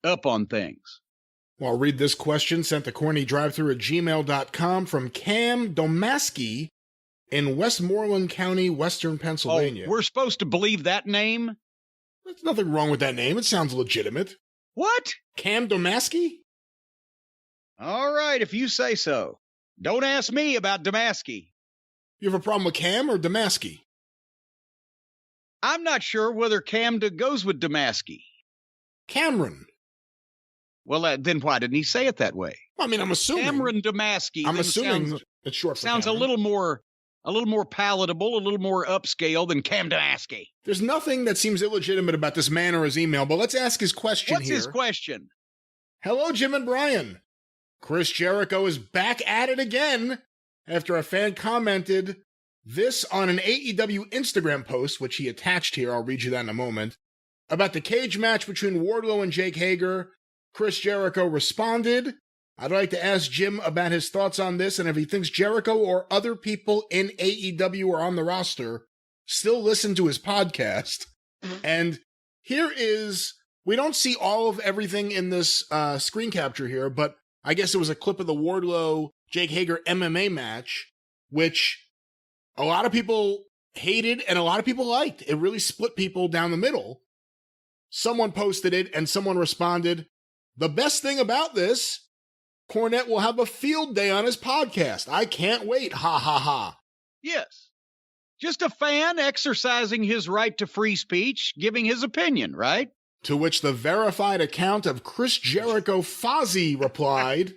up on things. Well, I'll read this question sent to CornyDriveThru@gmail.com from Cam Domaski in Westmoreland County, Western Pennsylvania. Oh, we're supposed to believe that name? There's nothing wrong with that name. It sounds legitimate. What? Cam Domaski? All right, if you say so. Don't ask me about Domaski. You have a problem with Cam or Domaski? I'm not sure whether Cam goes with Domaski. Cameron. Well, then why didn't he say it that way? I mean, I'm assuming. Cameron Domaski. I'm assuming it's short for sounds Cameron. a little more palatable, a little more upscale than Cam Domaski. There's nothing that seems illegitimate about this man or his email, but let's ask his question What's here. his question? Hello, Jim and Brian. Chris Jericho is back at it again after a fan commented this on an AEW Instagram post, which he attached here. I'll read you that in a moment. About the cage match between Wardlow and Jake Hager. Chris Jericho responded, "I'd like to ask Jim about his thoughts on this and if he thinks Jericho or other people in AEW or on the roster still listen to his podcast." And here is, we don't see all of everything in this screen capture here, but I guess it was a clip of the Wardlow-Jake Hager MMA match, which a lot of people hated and a lot of people liked. It really split people down the middle. Someone posted it and someone responded, "The best thing about this, Cornette will have a field day on his podcast. I can't wait. Ha ha ha." Yes. Just a fan exercising his right to free speech, giving his opinion, right? To which the verified account of Chris Jericho Fozzy replied,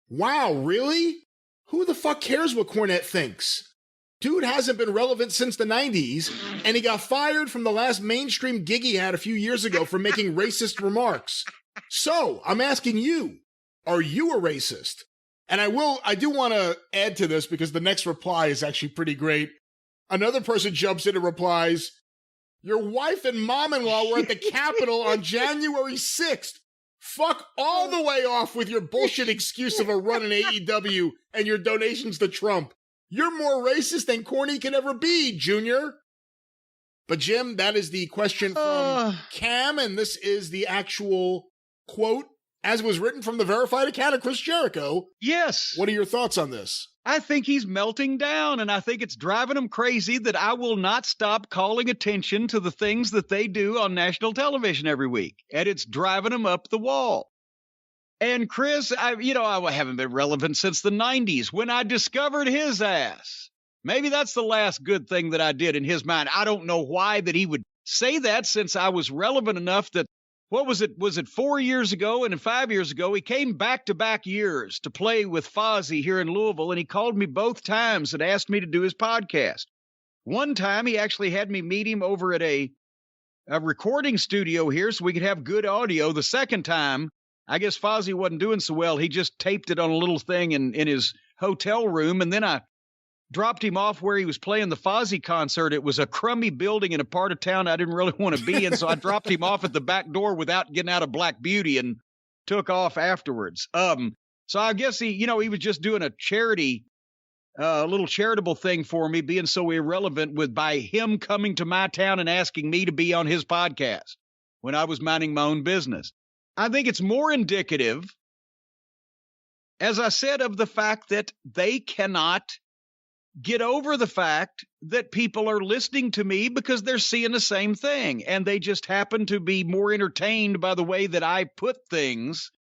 "Wow, really? Who the fuck cares what Cornette thinks? Dude hasn't been relevant since the 90s, and he got fired from the last mainstream gig he had a few years ago for making racist remarks. So, I'm asking you, are you a racist?" And I do want to add to this because the next reply is actually pretty great. Another person jumps in and replies, "Your wife and mom-in-law were at the Capitol on January 6th. Fuck all the way off with your bullshit excuse of a run in AEW and your donations to Trump. You're more racist than Corny can ever be, Junior." But Jim, that is the question from Cam, and this is the actual quote as was written from the verified account of Chris Jericho. Yes. What are your thoughts on this? I think he's melting down, and I think it's driving him crazy that I will not stop calling attention to the things that they do on national television every week, and it's driving him up the wall. And Chris, I haven't been relevant since the 90s when I discovered his ass. Maybe that's the last good thing that I did in his mind. I don't know why that he would say that, since I was relevant enough that, what was it? Was it 4 years ago and 5 years ago? He came back-to-back years to play with Fozzie here in Louisville, and he called me both times and asked me to do his podcast. One time, he actually had me meet him over at a recording studio here so we could have good audio. The second time, I guess Fozzie wasn't doing so well. He just taped it on a little thing in his hotel room, and then I dropped him off where he was playing the Fozzie concert. It was a crummy building in a part of town I didn't really want to be in, so I dropped him off at the back door without getting out of Black Beauty and took off afterwards. So I guess he was just doing a charity, a little charitable thing for me, being so irrelevant by him coming to my town and asking me to be on his podcast when I was minding my own business. I think it's more indicative, as I said, of the fact that they cannot get over the fact that people are listening to me because they're seeing the same thing, and they just happen to be more entertained by the way that I put things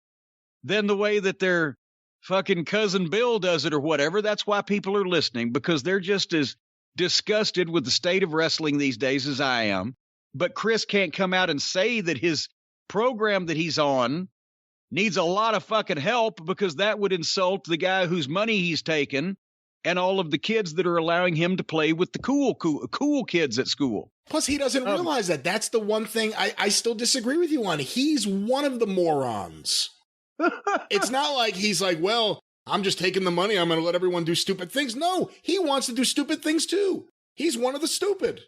than the way that their fucking cousin Bill does it or whatever. That's why people are listening, because they're just as disgusted with the state of wrestling these days as I am. But Chris can't come out and say that his program that he's on needs a lot of fucking help, because that would insult the guy whose money he's taken and all of the kids that are allowing him to play with the cool kids at school. Plus, he doesn't realize that. That's the one thing I still disagree with you on. He's one of the morons. It's not like he's like, well, I'm just taking the money, I'm going to let everyone do stupid things. No, he wants to do stupid things too. He's one of the stupid.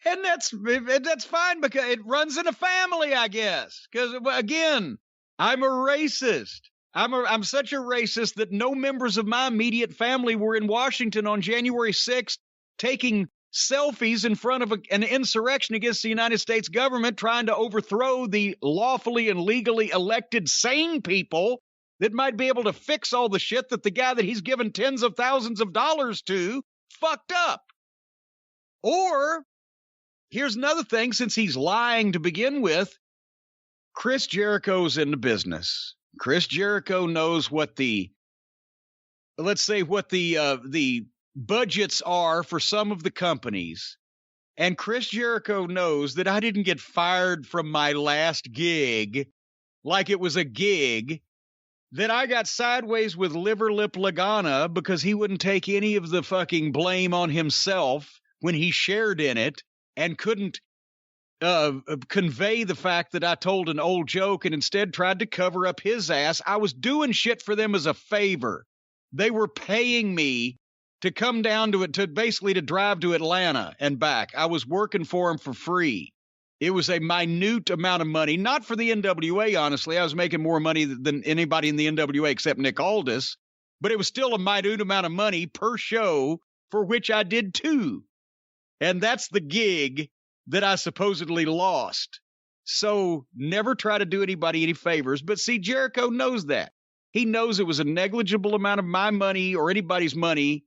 And that's fine, because it runs in a family, I guess. Because, again, I'm a racist. I'm such a racist that no members of my immediate family were in Washington on January 6th taking selfies in front of an insurrection against the United States government, trying to overthrow the lawfully and legally elected sane people that might be able to fix all the shit that the guy that he's given tens of thousands of dollars to fucked up. Or, here's another thing, since he's lying to begin with, Chris Jericho's in the business. Chris Jericho knows what the budgets are for some of the companies. And Chris Jericho knows that I didn't get fired from my last gig like it was a gig, that I got sideways with Liver Lip Lagana because he wouldn't take any of the fucking blame on himself when he shared in it, and couldn't convey the fact that I told an old joke and instead tried to cover up his ass. I was doing shit for them as a favor. They were paying me to come down to it, to basically to drive to Atlanta and back. I was working for them for free. It was a minute amount of money, not for the NWA, honestly. I was making more money than anybody in the NWA except Nick Aldis, but it was still a minute amount of money per show, for which I did two. And that's the gig that I supposedly lost. So never try to do anybody any favors. But see, Jericho knows that. He knows it was a negligible amount of my money or anybody's money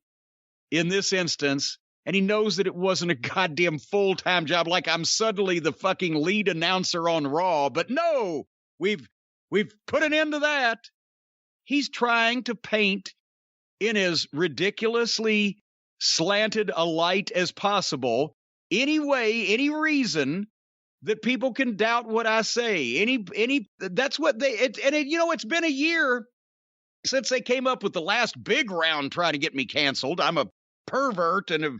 in this instance. And he knows that it wasn't a goddamn full-time job, like I'm suddenly the fucking lead announcer on Raw. But no, we've put an end to that. He's trying to paint in as ridiculously slanted a light as possible any way, any reason that people can doubt what I say. That's what it's been a year since they came up with the last big round trying to get me canceled. I'm a pervert and have,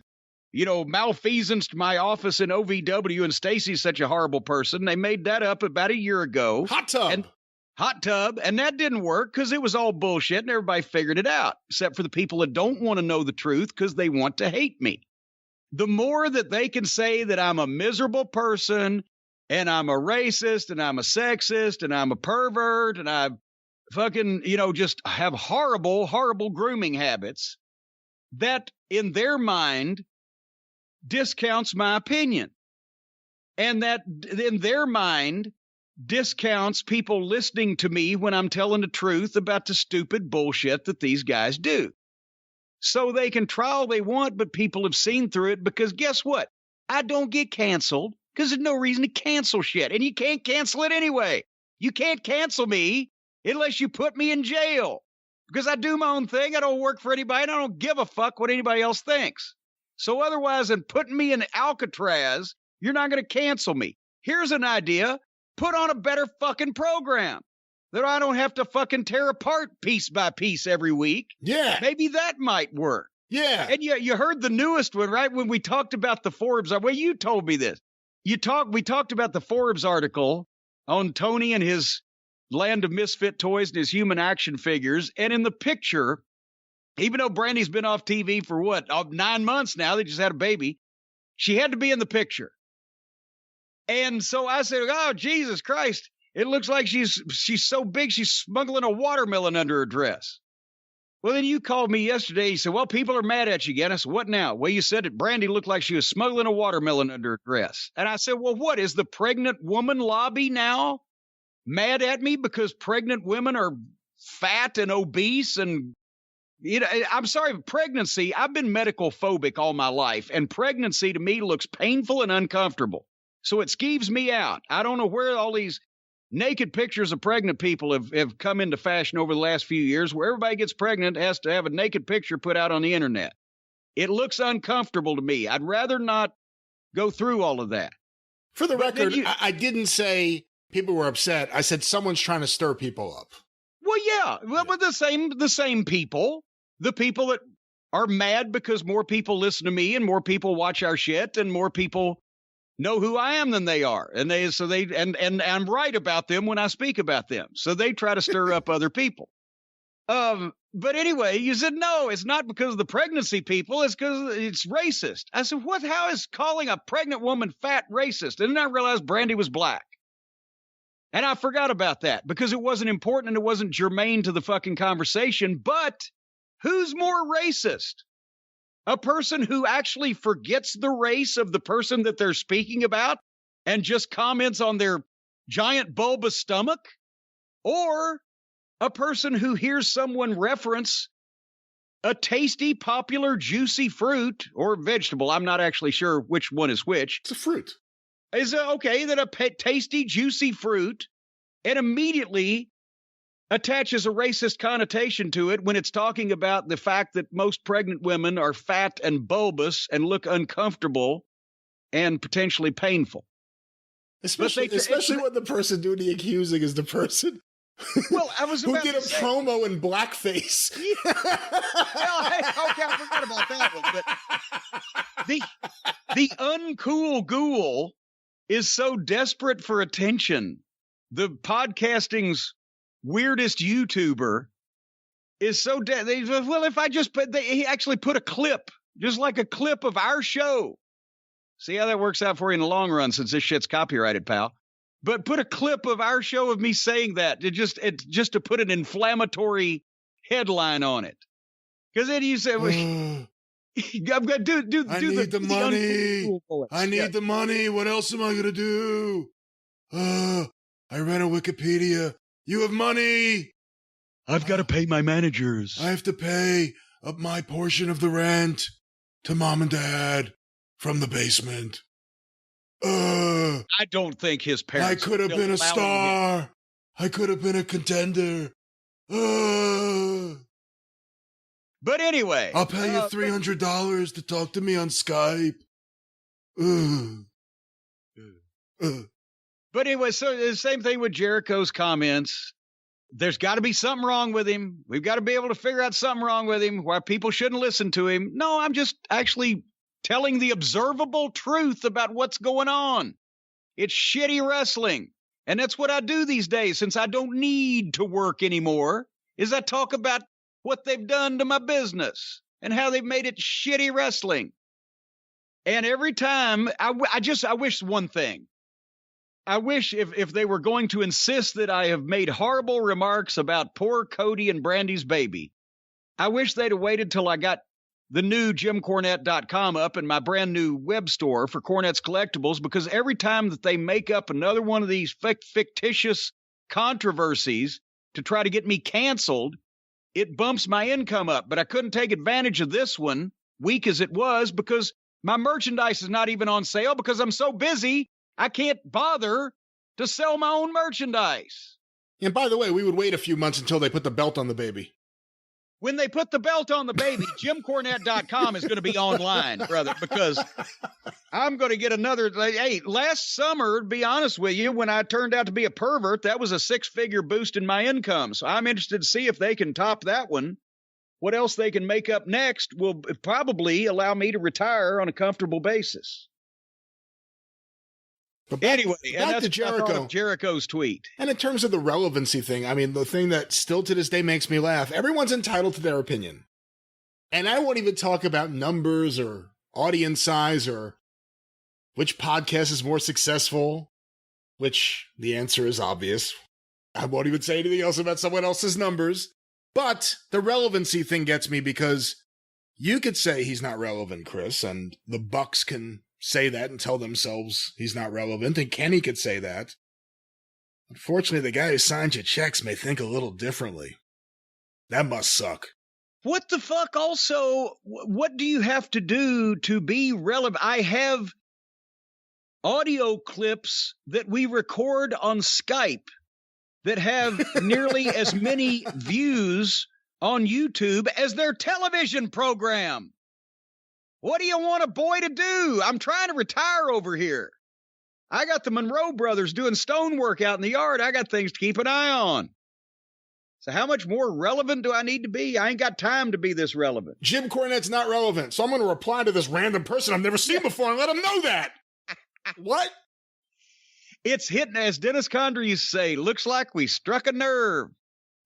malfeasanced my office in OVW, and Stacy's such a horrible person. They made that up about a year ago. Hot tub. And that didn't work because it was all bullshit and everybody figured it out, except for the people that don't want to know the truth because they want to hate me. The more that they can say that I'm a miserable person and I'm a racist and I'm a sexist and I'm a pervert and I fucking, just have horrible, horrible grooming habits, that in their mind discounts my opinion. And that in their mind discounts people listening to me when I'm telling the truth about the stupid bullshit that these guys do. So they can try all they want, but people have seen through it, because guess what? I don't get canceled because there's no reason to cancel shit. And you can't cancel it anyway. You can't cancel me unless you put me in jail. Because I do my own thing. I don't work for anybody. And I don't give a fuck what anybody else thinks. So otherwise than putting me in Alcatraz, you're not going to cancel me. Here's an idea. Put on a better fucking program that I don't have to fucking tear apart piece by piece every week. Yeah. Maybe that might work. Yeah. And you heard the newest one, right? When we talked about the Forbes, well, you told me this. We talked about the Forbes article on Tony and his land of misfit toys and his human action figures. And in the picture, even though Brandy's been off TV for 9 months now, they just had a baby, she had to be in the picture. And so I said, oh, Jesus Christ, it looks like she's so big, she's smuggling a watermelon under her dress. Well, then you called me yesterday. You said, well, people are mad at you again. I said, what now? Well, you said that Brandy looked like she was smuggling a watermelon under her dress. And I said, well, what is the pregnant woman lobby now mad at me because pregnant women are fat and obese? And, I'm sorry, pregnancy, I've been medical phobic all my life. And pregnancy to me looks painful and uncomfortable. So it skeeves me out. I don't know where all these naked pictures of pregnant people have come into fashion over the last few years, where everybody gets pregnant has to have a naked picture put out on the internet. It looks uncomfortable to me. I'd rather not go through all of that. For the record, I didn't say people were upset. I said someone's trying to stir people up. Well, yeah. Well, but the same people, the people that are mad because more people listen to me and more people watch our shit and more people know who I am than they are. And I'm right about them when I speak about them. So they try to stir up other people. But anyway, you said, no, it's not because of the pregnancy people. It's because it's racist. I said, how is calling a pregnant woman fat racist? And then I realized Brandy was black. And I forgot about that because it wasn't important and it wasn't germane to the fucking conversation. But who's more racist? A person who actually forgets the race of the person that they're speaking about and just comments on their giant bulbous stomach? Or a person who hears someone reference a tasty, popular, juicy fruit or vegetable? I'm not actually sure which one is which. It's a fruit. Is it okay that a tasty, juicy fruit and immediately attaches a racist connotation to it when it's talking about the fact that most pregnant women are fat and bulbous and look uncomfortable and potentially painful. Especially when the person doing the accusing is the person well, I was who did a promo in blackface. Yeah. Well, okay, I forgot about that one. But the uncool ghoul is so desperate for attention. The podcasting's weirdest YouTuber is so well, if I just he actually put a clip, just like a clip of our show. See how that works out for you in the long run, since this shit's copyrighted, pal. But put a clip of our show of me saying that just to put an inflammatory headline on it. Because then you say, I need the money. I need the money. What else am I going to do? I read on Wikipedia. You have money. I've got to pay my managers. I have to pay up my portion of the rent to mom and dad from the basement. I don't think his parents. I could have been a star. I could have been a contender. But anyway. I'll pay you $300 to talk to me on Skype. But anyway, so the same thing with Jericho's comments. There's got to be something wrong with him. We've got to be able to figure out something wrong with him why people shouldn't listen to him. No, I'm just actually telling the observable truth about what's going on. It's shitty wrestling. And that's what I do these days, since I don't need to work anymore, is I talk about what they've done to my business and how they've made it shitty wrestling. And every time, I wish one thing. I wish if they were going to insist that I have made horrible remarks about poor Cody and Brandy's baby, I wish they'd have waited till I got the new JimCornette.com up and my brand new web store for Cornette's Collectibles, because every time that they make up another one of these fictitious controversies to try to get me canceled, it bumps my income up. But I couldn't take advantage of this one, weak as it was, because my merchandise is not even on sale because I'm so busy I can't bother to sell my own merchandise. And by the way, we would wait a few months until they put the belt on the baby. When they put the belt on the baby, JimCornette.com is going to be online, brother, because I'm going to get another. Hey, last summer, to be honest with you, when I turned out to be a pervert, that was a 6-figure boost in my income. So I'm interested to see if they can top that one. What else they can make up next will probably allow me to retire on a comfortable basis. But anyway, and back to Jericho. Jericho's tweet. And in terms of the relevancy thing, I mean, the thing that still to this day makes me laugh, everyone's entitled to their opinion. And I won't even talk about numbers or audience size or which podcast is more successful, which the answer is obvious. I won't even say anything else about someone else's numbers. But the relevancy thing gets me because you could say he's not relevant, Chris, and the Bucks can say that and tell themselves he's not relevant, and Kenny could say that. Unfortunately, the guy who signs your checks may think a little differently. That must suck. What the fuck also, what do you have to do to be relevant? I have audio clips that we record on Skype that have nearly as many views on YouTube as their television program. What do you want a boy to do? I'm trying to retire over here. I got the Monroe brothers doing stonework out in the yard. I got things to keep an eye on. So how much more relevant do I need to be? I ain't got time to be this relevant. Jim Cornette's not relevant, so I'm going to reply to this random person I've never seen before and let him know that. What? It's hitting, as Dennis Condrey used to say, looks like we struck a nerve.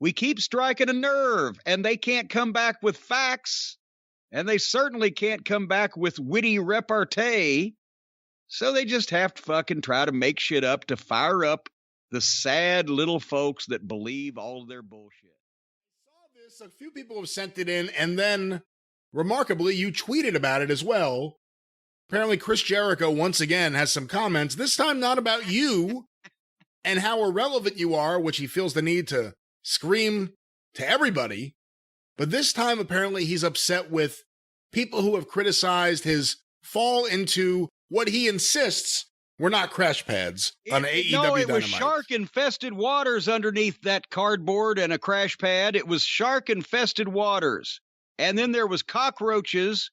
We keep striking a nerve, and they can't come back with facts. And they certainly can't come back with witty repartee, so they just have to fucking try to make shit up to fire up the sad little folks that believe all of their bullshit. I saw this. A few people have sent it in, and then, remarkably, you tweeted about it as well. Apparently, Chris Jericho, once again, has some comments, this time not about you and how irrelevant you are, which he feels the need to scream to everybody. But this time, apparently, he's upset with people who have criticized his fall into what he insists were not crash pads on AEW Dynamite. No, it was shark-infested waters underneath that cardboard and a crash pad. It was shark-infested waters. And then there was cockroaches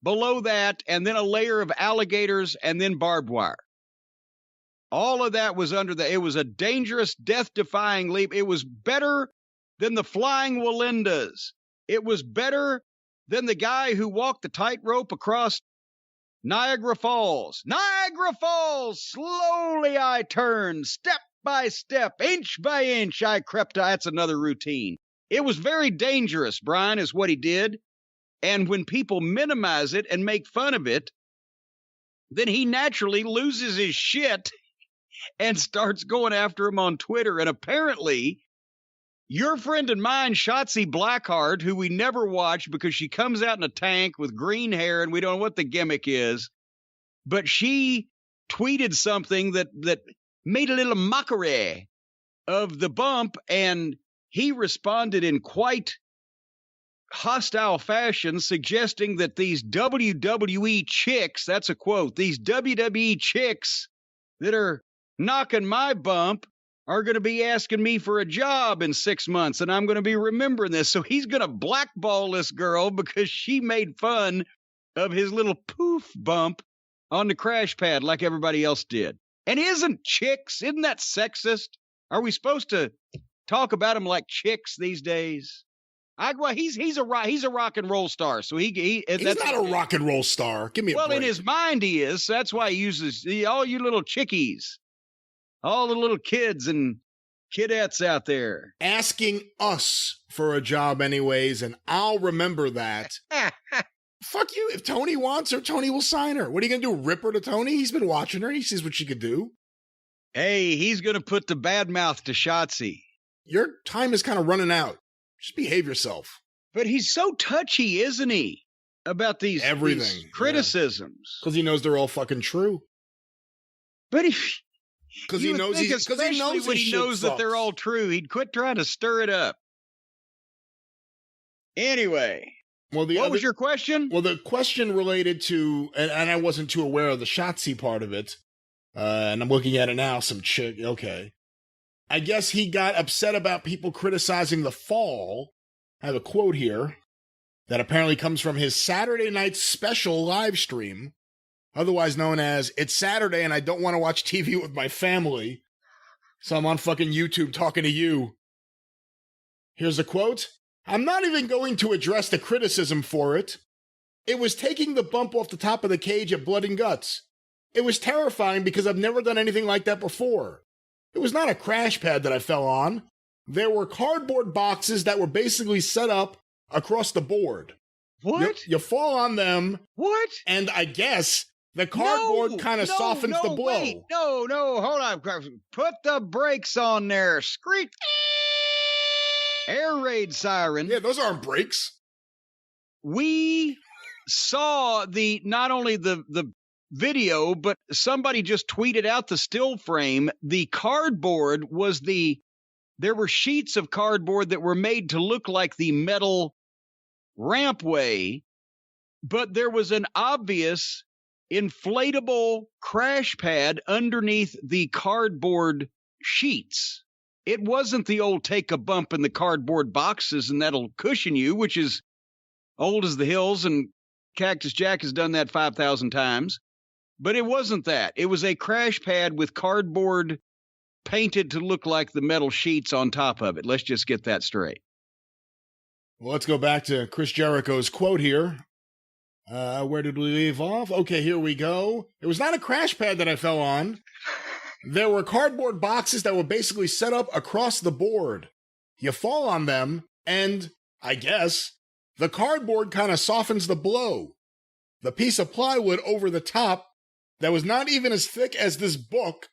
below that, and then a layer of alligators, and then barbed wire. All of that was it was a dangerous, death-defying leap. It was better than the flying Walendas. It was better than the guy who walked the tightrope across Niagara Falls. Niagara Falls! Slowly I turned, step by step, inch by inch I crept. That's another routine. It was very dangerous, Brian, is what he did. And when people minimize it and make fun of it, then he naturally loses his shit and starts going after him on Twitter. And apparently, your friend and mine, Shotzi Blackheart, who we never watch because she comes out in a tank with green hair and we don't know what the gimmick is, but she tweeted something that made a little mockery of the bump, and he responded in quite hostile fashion, suggesting that these WWE chicks, that's a quote, these WWE chicks that are knocking my bump are going to be asking me for a job in 6 months, and I'm going to be remembering this. So he's going to blackball this girl because she made fun of his little poof bump on the crash pad like everybody else did. And isn't that sexist? Are we supposed to talk about him like chicks these days? He's a rock and roll star, so he's not a rock and roll star. Give me a break. Well, in his mind he is. So that's why he uses all you little chickies. All the little kids and kidettes out there. Asking us for a job anyways, and I'll remember that. Fuck you. If Tony wants her, Tony will sign her. What are you going to do, rip her to Tony? He's been watching her. He sees what she could do. Hey, he's going to put the bad mouth to Shotzi. Your time is kind of running out. Just behave yourself. But he's so touchy, isn't he? About everything. These criticisms. Because he knows they're all fucking true. But Because he knows that they're all true, he'd quit trying to stir it up. Anyway, what was your question? Well, the question related to, and I wasn't too aware of the Shotzi part of it, and I'm looking at it now, some chick, okay. I guess he got upset about people criticizing the fall. I have a quote here that apparently comes from his Saturday night special live stream, otherwise known as It's Saturday and I don't want to watch TV with my family, so I'm on fucking YouTube talking to you. Here's a quote. I'm not even going to address the criticism for it. It was taking the bump off the top of the cage at Blood and Guts. It was terrifying because I've never done anything like that before. It was not a crash pad that I fell on. There were cardboard boxes that were basically set up across the board. What? You fall on them. What? And I guess the cardboard kind of softens the blow. Wait, no, hold on. Put the brakes on there. Screech. Air raid siren. Yeah, those aren't brakes. We saw not only the video, but somebody just tweeted out the still frame. The cardboard was there were sheets of cardboard that were made to look like the metal rampway, but there was an obvious inflatable crash pad underneath the cardboard sheets. It wasn't the old take a bump in the cardboard boxes and that'll cushion you, which is old as the hills, and Cactus Jack has done that 5,000 times. But it wasn't that. It was a crash pad with cardboard painted to look like the metal sheets on top of it. Let's just get that straight. Well, let's go back to Chris Jericho's quote here. Where did we leave off? Okay, here we go. It was not a crash pad that I fell on. There were cardboard boxes that were basically set up across the board. You fall on them, and, I guess, the cardboard kind of softens the blow. The piece of plywood over the top that was not even as thick as this book,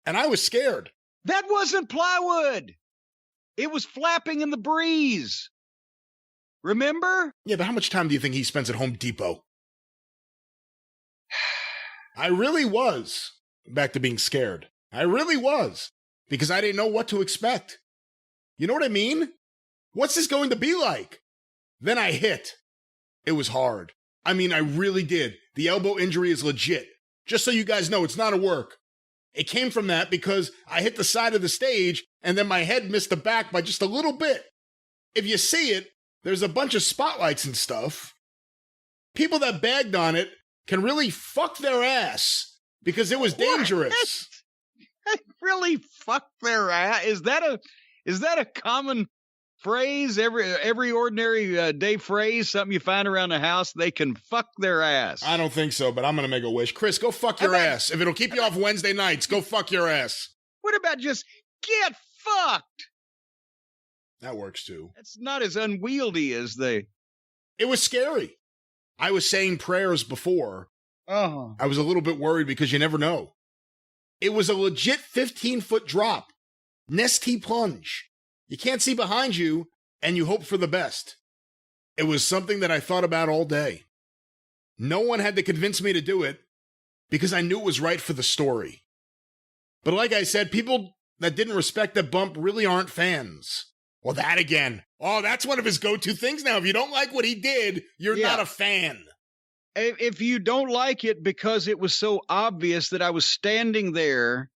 and I was scared. That wasn't plywood. It was flapping in the breeze. Remember? Yeah, but how much time do you think he spends at Home Depot? I really was. Back to being scared. I really was. Because I didn't know what to expect. You know what I mean? What's this going to be like? Then I hit. It was hard. I mean, I really did. The elbow injury is legit. Just so you guys know, it's not a work. It came from that because I hit the side of the stage and then my head missed the back by just a little bit. If you see it, there's a bunch of spotlights and stuff. People that bagged on it can really fuck their ass because it was dangerous. Really fuck their ass? Is that a common phrase? Every ordinary day phrase, something you find around the house, they can fuck their ass. I don't think so, but I'm gonna make a wish. Chris, go fuck your ass. If it'll keep you off Wednesday nights, go fuck your ass. What about just get fucked? That works too. It's not as unwieldy as they. It was scary. I was saying prayers before. Uh-huh. I was a little bit worried because you never know. It was a legit 15-foot drop. Nesty plunge. You can't see behind you, and you hope for the best. It was something that I thought about all day. No one had to convince me to do it because I knew it was right for the story. But like I said, people that didn't respect the bump really aren't fans. Well, that again. Oh, that's one of his go-to things now. If you don't like what he did, you're not a fan. If you don't like it because it was so obvious that I was standing there,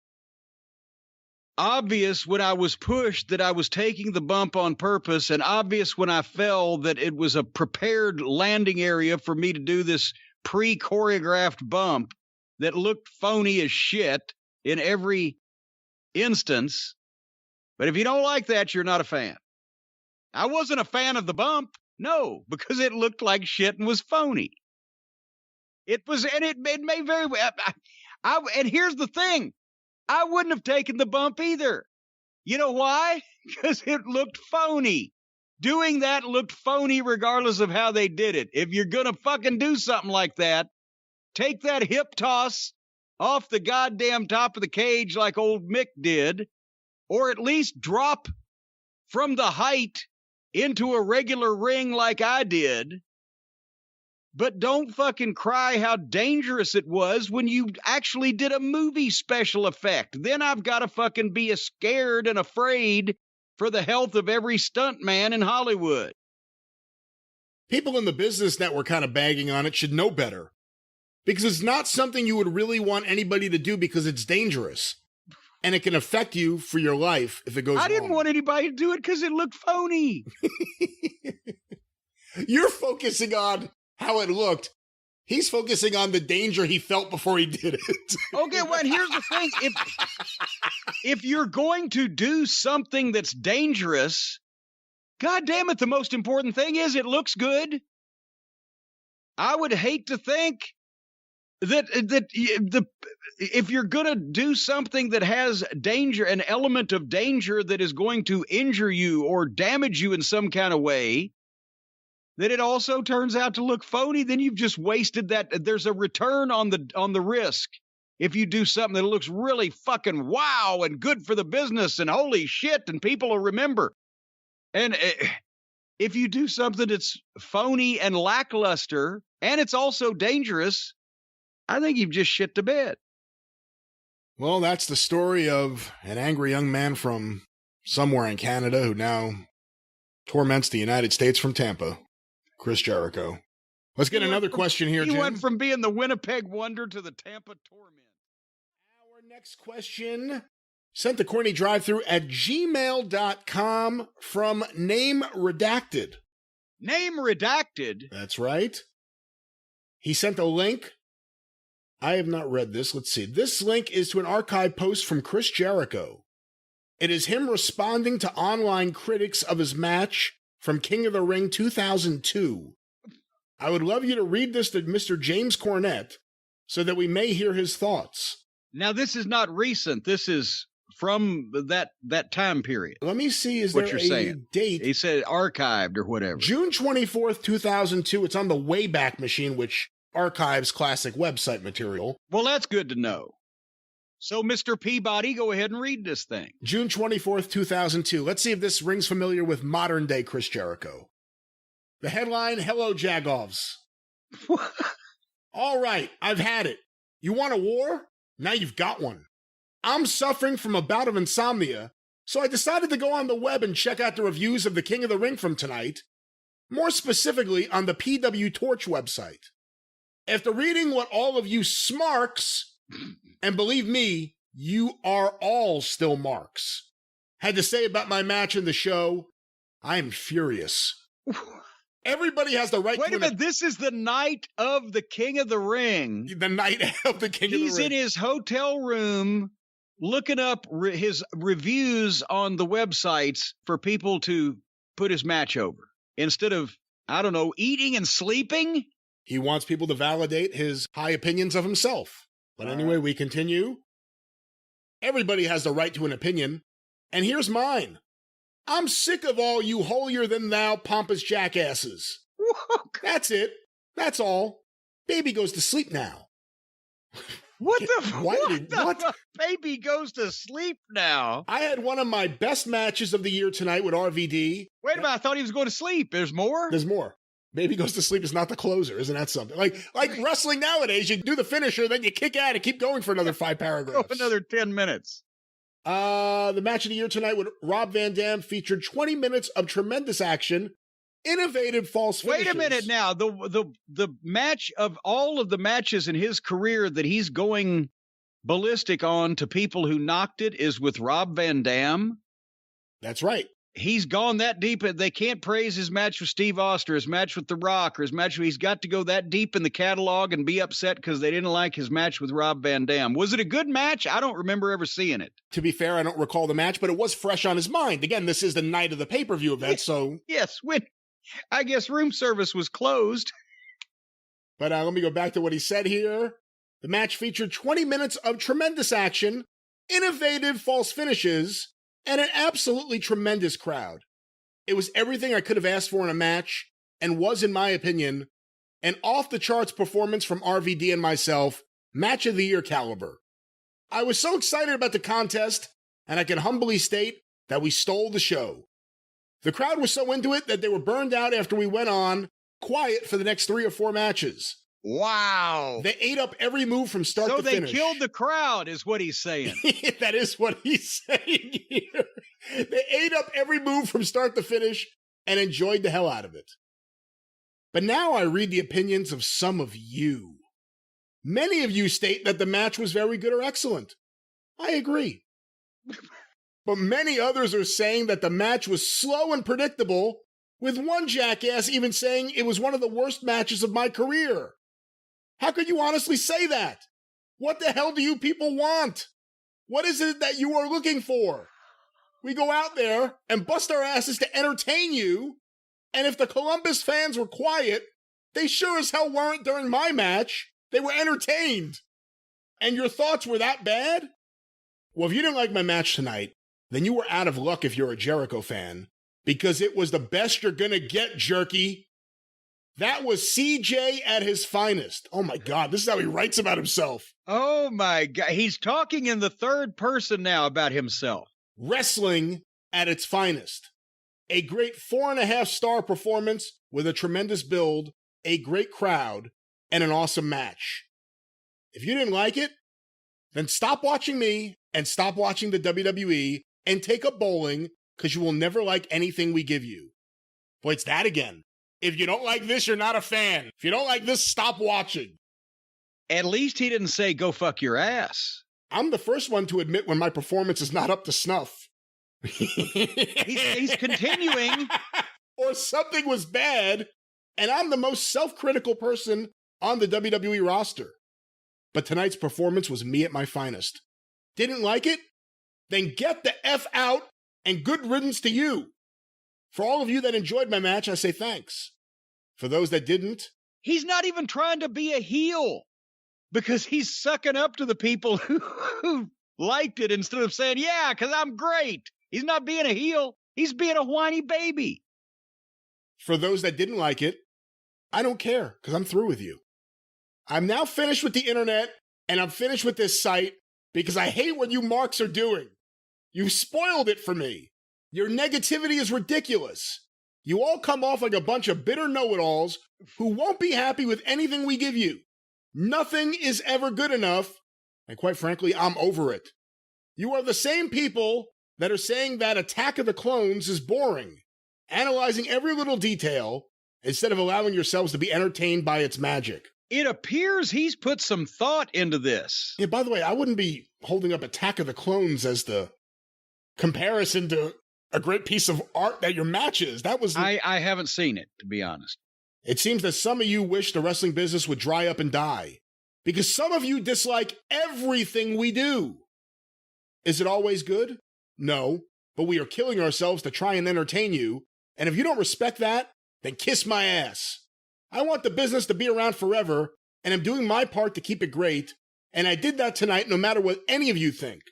obvious when I was pushed that I was taking the bump on purpose, and obvious when I fell that it was a prepared landing area for me to do this pre-choreographed bump that looked phony as shit in every instance. But if you don't like that, you're not a fan. I wasn't a fan of the bump, no, because it looked like shit and was phony. It was, and it may very well. And here's the thing. I wouldn't have taken the bump either. You know why? Because it looked phony. Doing that looked phony regardless of how they did it. If you're going to fucking do something like that, take that hip toss off the goddamn top of the cage like old Mick did, or at least drop from the height into a regular ring like I did. But don't fucking cry how dangerous it was when you actually did a movie special effect. Then I've got to fucking be scared and afraid for the health of every stuntman in Hollywood. People in the business that were kind of bagging on it should know better. Because it's not something you would really want anybody to do because it's dangerous. and it can affect you for your life if it goes wrong. I didn't want anybody to do it because it looked phony. You're focusing on how it looked. He's focusing on the danger he felt before he did it. Okay, well, here's the thing. If you're going to do something that's dangerous, God damn it, the most important thing is it looks good. I would hate to think that if you're going to do something that has danger, an element of danger that is going to injure you or damage you in some kind of way, that it also turns out to look phony, then you've just wasted that. There's a return on the risk. If you do something that looks really fucking wow and good for the business and holy shit and people will remember. And if you do something that's phony and lackluster and it's also dangerous, I think you've just shit the bed. Well, that's the story of an angry young man from somewhere in Canada who now torments the United States from Tampa. Chris Jericho. Let's get another question here, Jim. He went from being the Winnipeg Wonder to the Tampa Torment. Our next question sent to CornyDriveThru at gmail.com from Name Redacted. Name Redacted? That's right. He sent a link. I have not read this. Let's see. This link is to an archive post from Chris Jericho. It is him responding to online critics of his match from King of the Ring 2002. I would love you to read this to Mr. James Cornette so that we may hear his thoughts. Now, this is not recent. This is from that time period. Let me see. Is there a date? He said archived or whatever. June 24th, 2002. It's on the Wayback Machine, which archives classic website material. Well, that's good to know. So, Mr. Peabody, go ahead and read this thing. June 24th, 2002. Let's see if this rings familiar with modern-day Chris Jericho. The headline, Hello, Jagovs. All right, I've had it. You want a war? Now you've got one. I'm suffering from a bout of insomnia, so I decided to go on the web and check out the reviews of the King of the Ring from tonight, more specifically on the PW Torch website. After reading what all of you smarks, and believe me, you are all still marks, had to say about my match in the show, I am furious. Everybody has the right to... Wait a minute, this is the night of the King of the Ring. The night of the King of the Ring. He's in his hotel room looking up his reviews on the websites for people to put his match over. Instead of, I don't know, eating and sleeping? He wants people to validate his high opinions of himself. But anyway, we continue. Everybody has the right to an opinion, and here's mine. I'm sick of all you holier-than-thou pompous jackasses. That's it. That's all. Baby goes to sleep now. What the baby goes to sleep now? I had one of my best matches of the year tonight with RVD. Wait a minute, I thought he was going to sleep. There's more? There's more. Baby goes to sleep is not the closer. Isn't that something? Like wrestling nowadays, you do the finisher, then you kick out and keep going for another 5 paragraphs. Another 10 minutes. The match of the year tonight with Rob Van Dam featured 20 minutes of tremendous action, innovative false finishes. Wait a minute now. The match of all of the matches in his career that he's going ballistic on to people who knocked it is with Rob Van Dam. That's right. He's gone that deep. They can't praise his match with Steve Austin, his match with The Rock, or his match. He's got to go that deep in the catalog and be upset because they didn't like his match with Rob Van Dam. Was it a good match? I don't remember ever seeing it. To be fair, I don't recall the match, but it was fresh on his mind. Again, this is the night of the pay-per-view event, so... Yes, when I guess room service was closed. But let me go back to what he said here. The match featured 20 minutes of tremendous action, innovative false finishes, and an absolutely tremendous crowd. It was everything I could have asked for in a match, and was, in my opinion, an off-the-charts performance from RVD and myself, match of the year caliber. I was so excited about the contest, and I can humbly state that we stole the show. The crowd was so into it that they were burned out after we went on, quiet for the next 3 or 4 matches. Wow. They ate up every move from start to finish. So they killed the crowd, is what he's saying. That is what he's saying here. They ate up every move from start to finish and enjoyed the hell out of it. But now I read the opinions of some of you. Many of you state that the match was very good or excellent. I agree. But many others are saying that the match was slow and predictable, with one jackass even saying it was one of the worst matches of my career. How could you honestly say that? What the hell do you people want? What is it that you are looking for? We go out there and bust our asses to entertain you, and if the Columbus fans were quiet, they sure as hell weren't during my match. They were entertained. And your thoughts were that bad? Well, if you didn't like my match tonight, then you were out of luck if you're a Jericho fan, because it was the best you're gonna get, jerky. That was CJ at his finest. Oh my God, this is how he writes about himself. Oh my God, he's talking in the third person now about himself. Wrestling at its finest. A great 4.5-star performance with a tremendous build, a great crowd, and an awesome match. If you didn't like it, then stop watching me and stop watching the WWE and take up bowling, because you will never like anything we give you. Boy, it's that again. If you don't like this, you're not a fan. If you don't like this, stop watching. At least he didn't say, go fuck your ass. I'm the first one to admit when my performance is not up to snuff. He's continuing. Or something was bad, and I'm the most self-critical person on the WWE roster. But tonight's performance was me at my finest. Didn't like it? Then get the F out and good riddance to you. For all of you that enjoyed my match, I say thanks. For those that didn't, he's not even trying to be a heel, because he's sucking up to the people who liked it instead of saying, yeah, because I'm great. He's not being a heel. He's being a whiny baby. For those that didn't like it, I don't care, because I'm through with you. I'm now finished with the internet, and I'm finished with this site, because I hate what you marks are doing. You've spoiled it for me. Your negativity is ridiculous. You all come off like a bunch of bitter know-it-alls who won't be happy with anything we give you. Nothing is ever good enough, and quite frankly, I'm over it. You are the same people that are saying that Attack of the Clones is boring, analyzing every little detail instead of allowing yourselves to be entertained by its magic. It appears he's put some thought into this. Yeah, by the way, I wouldn't be holding up Attack of the Clones as the comparison to a great piece of art that your match is. That was... I haven't seen it, to be honest. It seems that some of you wish the wrestling business would dry up and die, because some of you dislike everything we do. Is it always good? No, but we are killing ourselves to try and entertain you, and if you don't respect that, then kiss my ass. I want the business to be around forever, and I'm doing my part to keep it great, and I did that tonight no matter what any of you think.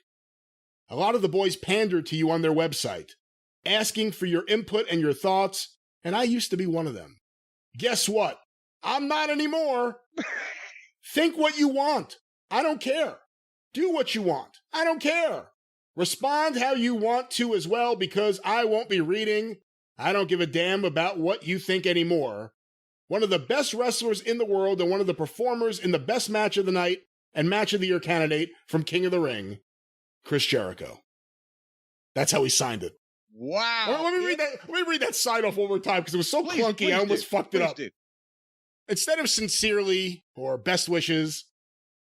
A lot of the boys pandered to you on their website, asking for your input and your thoughts, and I used to be one of them. Guess what? I'm not anymore. Think what you want. I don't care. Do what you want. I don't care. Respond how you want to as well, because I won't be reading. I don't give a damn about what you think anymore. One of the best wrestlers in the world and one of the performers in the best match of the night and match of the year candidate from King of the Ring, Chris Jericho. That's how he signed it. Wow. Let me read that sign off one more time, because it was so clunky, I almost fucked it up. Instead of sincerely or best wishes,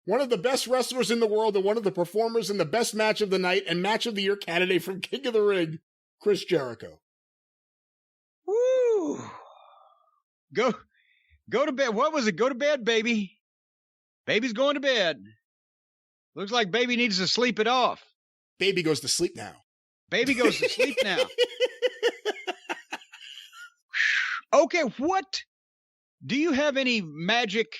one of the best wrestlers in the world and one of the performers in the best match of the night and match of the year candidate from King of the Ring, Chris Jericho. Woo! Go to bed. What was it? Go to bed, baby. Baby's going to bed. Looks like baby needs to sleep it off. Baby goes to sleep now. Baby goes to sleep now. Okay, what? Do you have any magic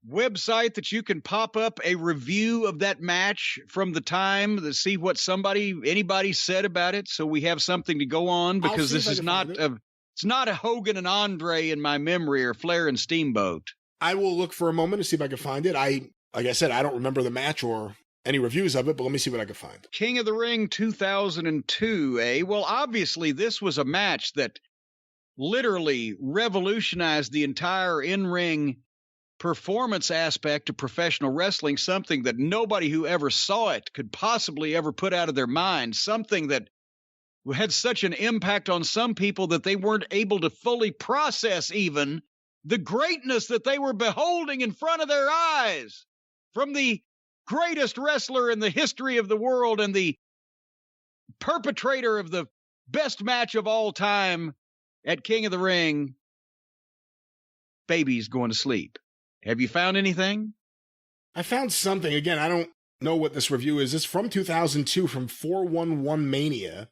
website that you can pop up a review of that match from the time to see what anybody said about it, so we have something to go on? Because this is it's not a Hogan and Andre in my memory, or Flair and Steamboat. I will look for a moment to see if I can find it. Like I said, I don't remember the match or any reviews of it, but let me see what I can find. King of the Ring 2002, eh? Well, obviously, this was a match that literally revolutionized the entire in-ring performance aspect of professional wrestling, something that nobody who ever saw it could possibly ever put out of their mind, something that had such an impact on some people that they weren't able to fully process even the greatness that they were beholding in front of their eyes from the greatest wrestler in the history of the world and the perpetrator of the best match of all time at King of the Ring, baby's going to sleep. Have you found anything? I found something. Again, I don't know what this review is. It's from 2002 from 411 Mania.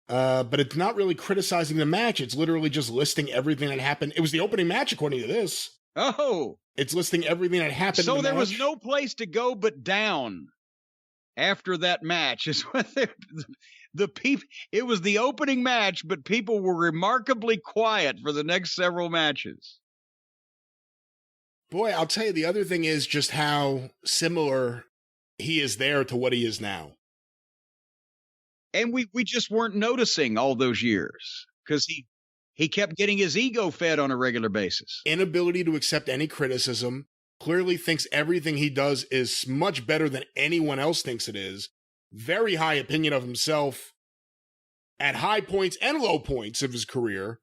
But it's not really criticizing the match. It's literally just listing everything that happened. It was the opening match, according to this. Oh. It's listing everything that happened. So in the there match. was no place to go but down after that match. Is what the people. It was the opening match, but people were remarkably quiet for the next several matches. Boy, I'll tell you, the other thing is just how similar he is there to what he is now. And we just weren't noticing all those years because he kept getting his ego fed on a regular basis. Inability to accept any criticism, clearly thinks everything he does is much better than anyone else thinks it is. Very high opinion of himself at high points and low points of his career.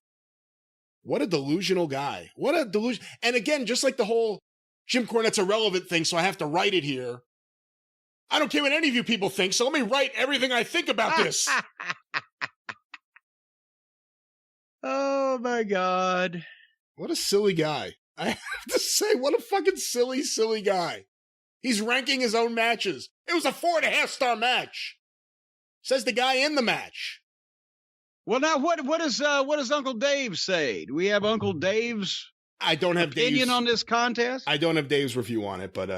What a delusional guy. What a delusion. And again, just like the whole Jim Cornette's irrelevant thing, so I have to write it here. I don't care what any of you people think, so let me write everything I think about this. Oh, my God. What a silly guy. I have to say, what a fucking silly, silly guy. He's ranking his own matches. It was a 4.5-star match. Says the guy in the match. Well, now, what does Uncle Dave say? Do we have Uncle Dave's I don't have opinion on this contest? I don't have Dave's review on it, but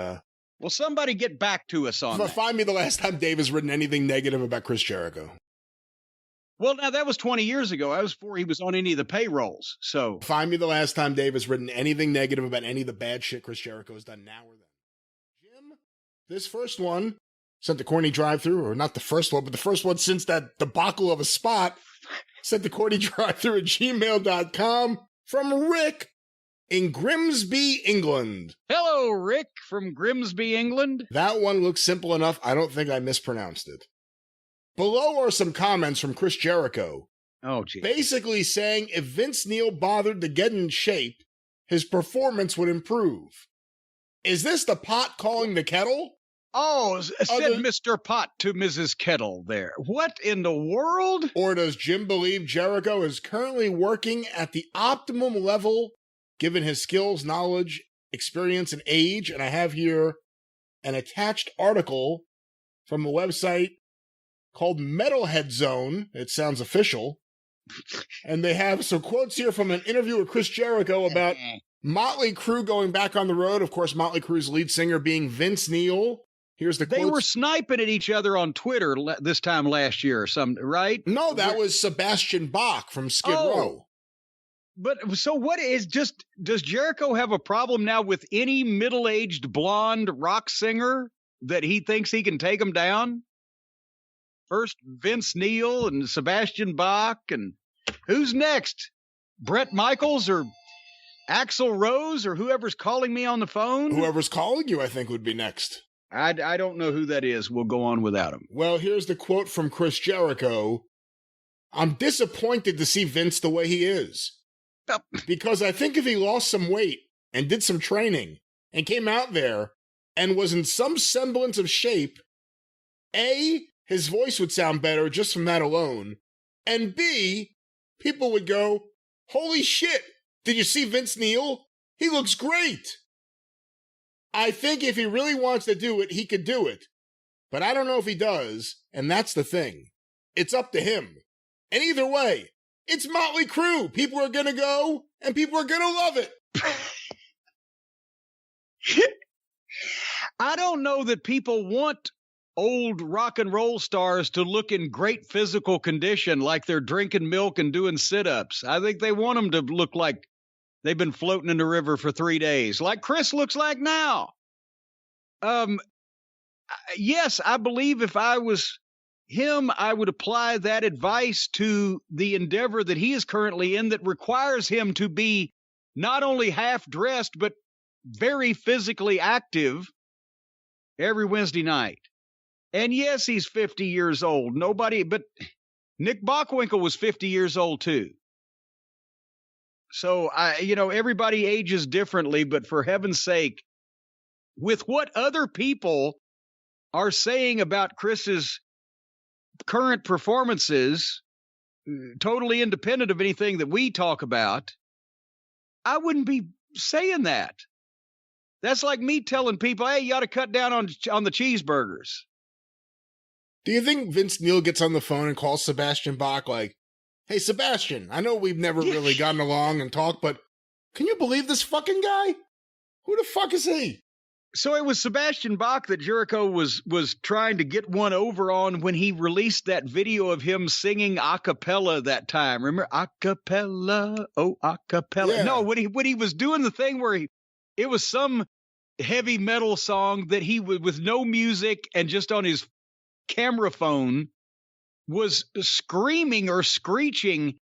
well, somebody get back to us on that. Find me the last time Dave has written anything negative about Chris Jericho. Well, now, that was 20 years ago. That was before he was on any of the payrolls. So find me the last time Dave has written anything negative about any of the bad shit Chris Jericho has done now or then. Jim, this first one sent to CornyDriveThru, or not the first one, but the first one since that debacle of a spot, sent to CornyDriveThru at gmail.com from Rick in Grimsby, England. Hello, Rick from Grimsby, England. That one looks simple enough. I don't think I mispronounced it. Below are some comments from Chris Jericho. Oh, geez. Basically saying if Vince Neil bothered to get in shape, his performance would improve. Is this the pot calling the kettle? Oh, said Mr. Pot to Mrs. Kettle there. What in the world? Or does Jim believe Jericho is currently working at the optimum level given his skills, knowledge, experience, and age? And I have here an attached article from a website called Metalhead Zone. It sounds official. And they have some quotes here from an interview with Chris Jericho about Motley Crue going back on the road. Of course, Motley Crue's lead singer being Vince Neil. Here's the quotes. They were sniping at each other on Twitter this time last year or something, right? No, that was Sebastian Bach from Skid Row. But so does Jericho have a problem now with any middle-aged blonde rock singer that he thinks he can take him down? First Vince Neil and Sebastian Bach, and who's next? Bret Michaels or Axl Rose or whoever's calling me on the phone? Whoever's calling you, I think, would be next. I don't know who that is. We'll go on without him. Well, here's the quote from Chris Jericho. I'm disappointed to see Vince the way he is. Because I think if he lost some weight and did some training and came out there and was in some semblance of shape, A, his voice would sound better just from that alone, and B, people would go, holy shit, did you see Vince Neil? He looks great. I think if he really wants to do it, he could do it. But I don't know if he does, and that's the thing. It's up to him. And either way, it's Motley Crue. People are going to go, and people are going to love it. I don't know that people want old rock and roll stars to look in great physical condition like they're drinking milk and doing sit-ups. I think they want them to look like they've been floating in the river for 3 days, like Chris looks like now. Yes, I believe if I was him, I would apply that advice to the endeavor that he is currently in that requires him to be not only half-dressed, but very physically active every Wednesday night. And yes, he's 50 years old. But Nick Bockwinkel was 50 years old too. So everybody ages differently, but for heaven's sake, with what other people are saying about Chris's current performances, totally independent of anything that we talk about, I wouldn't be saying that. That's like me telling people, hey, you ought to cut down on the cheeseburgers. Do you think Vince Neil gets on the phone and calls Sebastian Bach like, hey, Sebastian, I know we've never really gotten along and talked, but can you believe this fucking guy? Who the fuck is he? So it was Sebastian Bach that Jericho was trying to get one over on when he released that video of him singing a cappella that time. Remember? A cappella, oh, a cappella. Yeah. No, when he was doing the thing where it was some heavy metal song that he would, with no music and just on his camera phone, was screaming or screeching,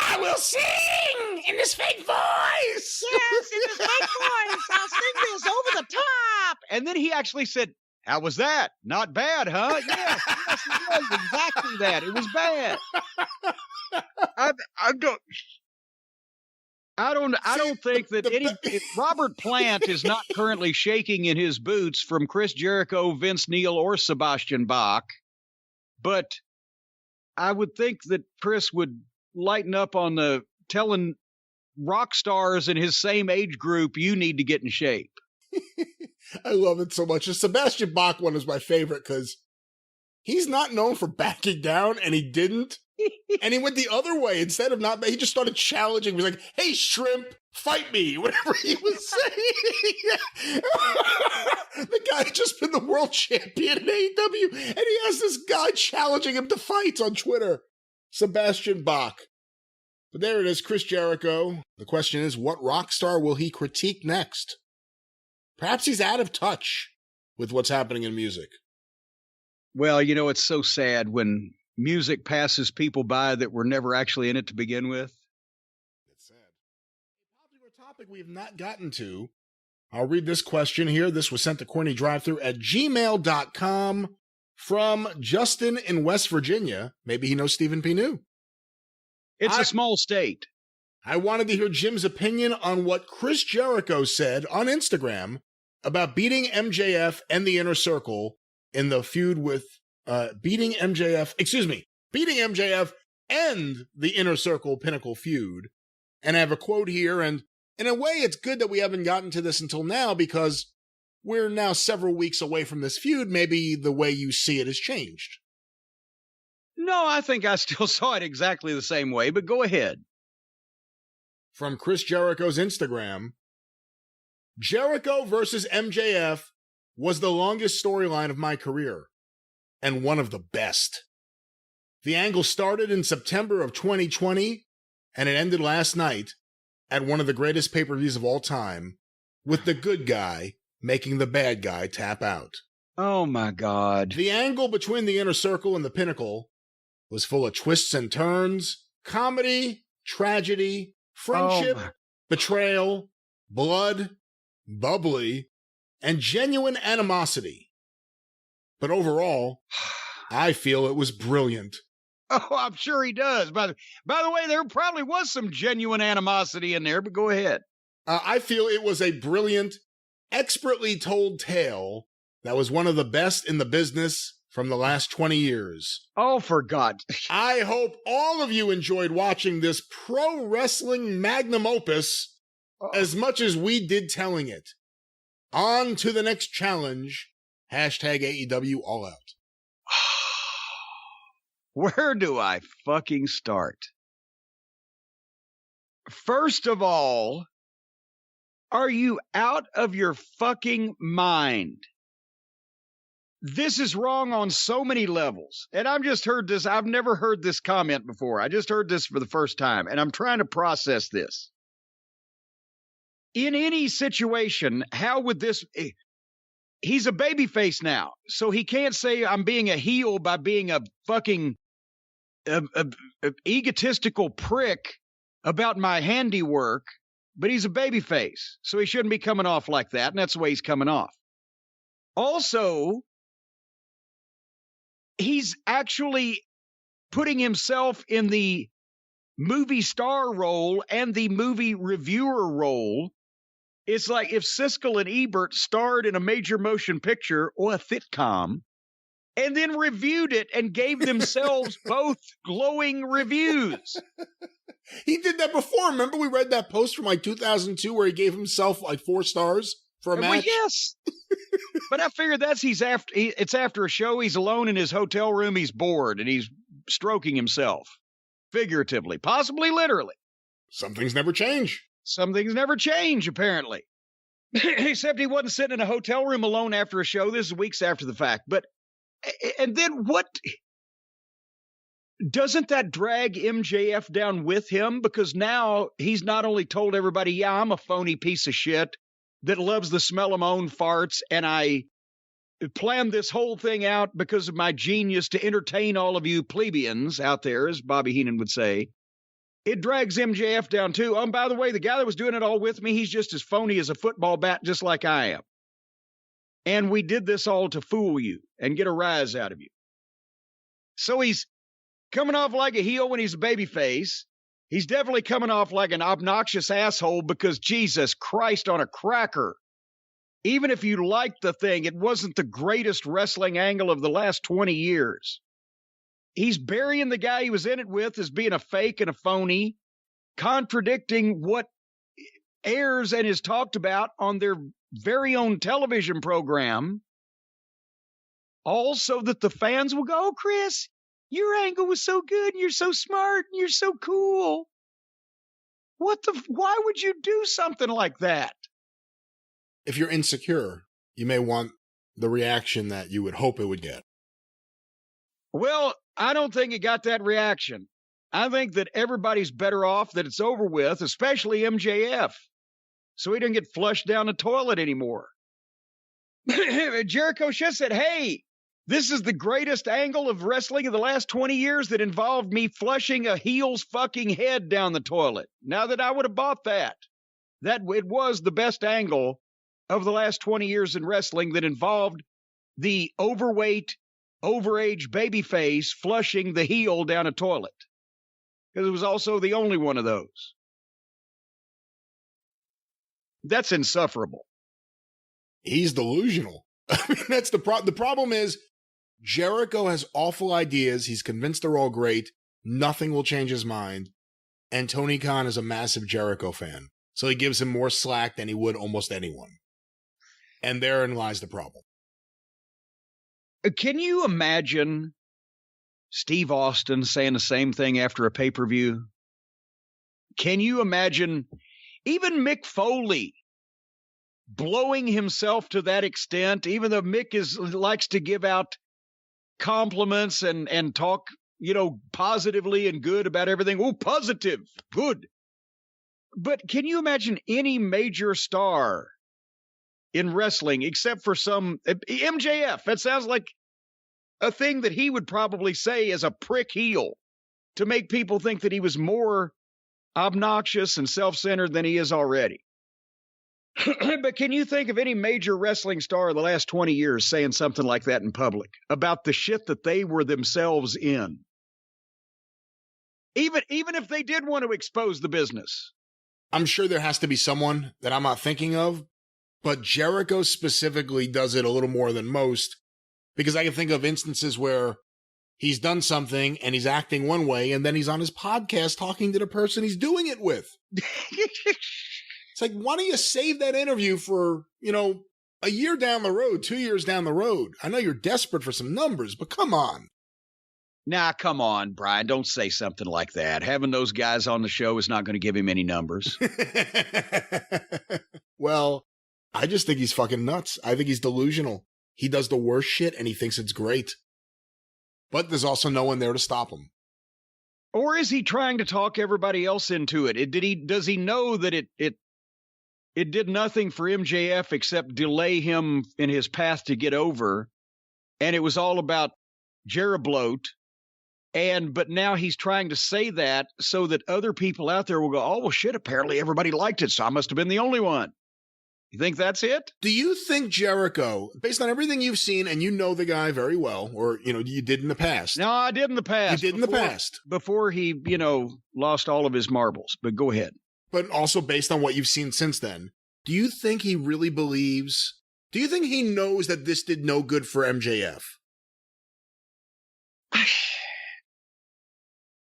I will sing in this fake voice. yes, in this fake voice, I'll sing this over the top. And then he actually said, how was that? Not bad, huh? Yes, it was exactly that. It was bad. I don't think that Robert Plant is not currently shaking in his boots from Chris Jericho, Vince Neil, or Sebastian Bach, but I would think that Chris would lighten up on the telling rock stars in his same age group, you need to get in shape. I love it so much. The Sebastian Bach one is my favorite because he's not known for backing down, and he didn't. And he went the other way. Instead of not, he just started challenging. He was like, hey, shrimp, fight me, whatever he was saying. The guy had just been the world champion in AEW, and he has this guy challenging him to fight on Twitter. Sebastian Bach. But there it is, Chris Jericho. The question is, what rock star will he critique next? Perhaps he's out of touch with what's happening in music. Well, you know, it's so sad when music passes people by that were never actually in it to begin with. It's sad. A popular topic we have not gotten to. I'll read this question here. This was sent to CornyDriveThru at gmail.com from Justin in West Virginia. Maybe he knows Stephen P. New. It's a small state. I wanted to hear Jim's opinion on what Chris Jericho said on Instagram about beating MJF and the Inner Circle in the feud with beating MJF and the Inner Circle Pinnacle feud. And I have a quote here, and in a way it's good that we haven't gotten to this until now because we're now several weeks away from this feud. Maybe the way you see it has changed. No, I think I still saw it exactly the same way, but go ahead. From Chris Jericho's Instagram, Jericho versus MJF was the longest storyline of my career, and one of the best. The angle started in September of 2020, and it ended last night at one of the greatest pay-per-views of all time, with the good guy making the bad guy tap out. Oh my God. The angle between the Inner Circle and the Pinnacle was full of twists and turns, comedy, tragedy, friendship, betrayal, blood, bubbly, and genuine animosity. But overall, I feel it was brilliant. Oh, I'm sure he does. By the way, there probably was some genuine animosity in there, but go ahead. I feel it was a brilliant, expertly told tale that was one of the best in the business from the last 20 years. Oh, for God. I hope all of you enjoyed watching this pro wrestling magnum opus as much as we did telling it. On to the next challenge. Hashtag AEW All Out. Where do I fucking start? First of all, are you out of your fucking mind? This is wrong on so many levels. And I've just heard this. I've never heard this comment before. I just heard this for the first time, and I'm trying to process this. In any situation, how would this... He's a babyface now, so he can't say I'm being a heel by being a fucking egotistical prick about my handiwork, but he's a babyface, so he shouldn't be coming off like that, and that's the way he's coming off. Also, he's actually putting himself in the movie star role and the movie reviewer role. It's like if Siskel and Ebert starred in a major motion picture or a sitcom, and then reviewed it and gave themselves both glowing reviews. He did that before. Remember we read that post from like 2002 where he gave himself like 4 stars for a match? Well, yes. But I figured it's after a show. He's alone in his hotel room. He's bored and he's stroking himself. Figuratively, possibly literally. Some things never change. Some things never change, apparently. Except he wasn't sitting in a hotel room alone after a show. This is weeks after the fact. And then what? Doesn't that drag MJF down with him? Because now he's not only told everybody, yeah, I'm a phony piece of shit that loves the smell of my own farts, and I planned this whole thing out because of my genius to entertain all of you plebeians out there, as Bobby Heenan would say. It drags MJF down too. Oh, and by the way, the guy that was doing it all with me, he's just as phony as a football bat, just like I am. And we did this all to fool you and get a rise out of you. So he's coming off like a heel when he's a babyface. He's definitely coming off like an obnoxious asshole because Jesus Christ on a cracker. Even if you liked the thing, it wasn't the greatest wrestling angle of the last 20 years. He's burying the guy he was in it with as being a fake and a phony, contradicting what airs and is talked about on their very own television program. All so that the fans will go, oh, Chris, your angle was so good and you're so smart and you're so cool. Why would you do something like that? If you're insecure, you may want the reaction that you would hope it would get. Well, I don't think it got that reaction. I think that everybody's better off that it's over with, especially MJF, so he doesn't get flushed down the toilet anymore. Jericho just said, hey, this is the greatest angle of wrestling of the last 20 years that involved me flushing a heel's fucking head down the toilet. Now that I would have bought that it was the best angle of the last 20 years in wrestling that involved the overweight, overage babyface flushing the heel down a toilet. Because it was also the only one of those. That's insufferable. He's delusional. I mean, that's the problem. The problem is Jericho has awful ideas. He's convinced they're all great. Nothing will change his mind. And Tony Khan is a massive Jericho fan. So he gives him more slack than he would almost anyone. And therein lies the problem. Can you imagine Steve Austin saying the same thing after a pay-per-view? Can you imagine even Mick Foley blowing himself to that extent, even though Mick likes to give out compliments and talk, positively and good about everything. Oh, positive, good. But can you imagine any major star in wrestling, except for some MJF? That sounds like a thing that he would probably say as a prick heel to make people think that he was more obnoxious and self-centered than he is already. But can you think of any major wrestling star of the last 20 years saying something like that in public about the shit that they were themselves in? Even if they did want to expose the business. I'm sure there has to be someone that I'm not thinking of, but Jericho specifically does it a little more than most, because I can think of instances where he's done something and he's acting one way, and then he's on his podcast talking to the person he's doing it with. It's like, why don't you save that interview for, a year down the road, 2 years down the road? I know you're desperate for some numbers, but come on. Nah, come on, Brian. Don't say something like that. Having those guys on the show is not going to give him any numbers. Well, I just think he's fucking nuts. I think he's delusional. He does the worst shit and he thinks it's great. But there's also no one there to stop him. Or is he trying to talk everybody else into it? Does he know that it did nothing for MJF except delay him in his path to get over, and it was all about Jeribloat, but now he's trying to say that so that other people out there will go, oh, well, shit, apparently everybody liked it, so I must have been the only one. You think that's it? Do you think Jericho, based on everything you've seen, and you know the guy very well, or, you did in the past? No, I did in the past. You did in the past. Before he, lost all of his marbles, but go ahead. But also based on what you've seen since then, do you think he really believes, do you think he knows that this did no good for MJF?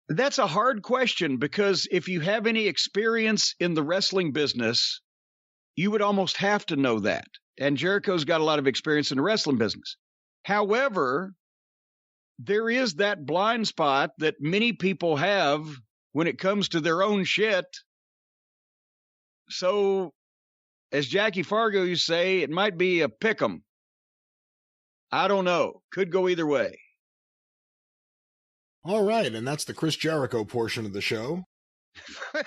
That's a hard question, because if you have any experience in the wrestling business, you would almost have to know that. And Jericho's got a lot of experience in the wrestling business. However, there is that blind spot that many people have when it comes to their own shit. So, as Jackie Fargo used to say, it might be a pick 'em. I don't know. Could go either way. All right, and that's the Chris Jericho portion of the show. Jim,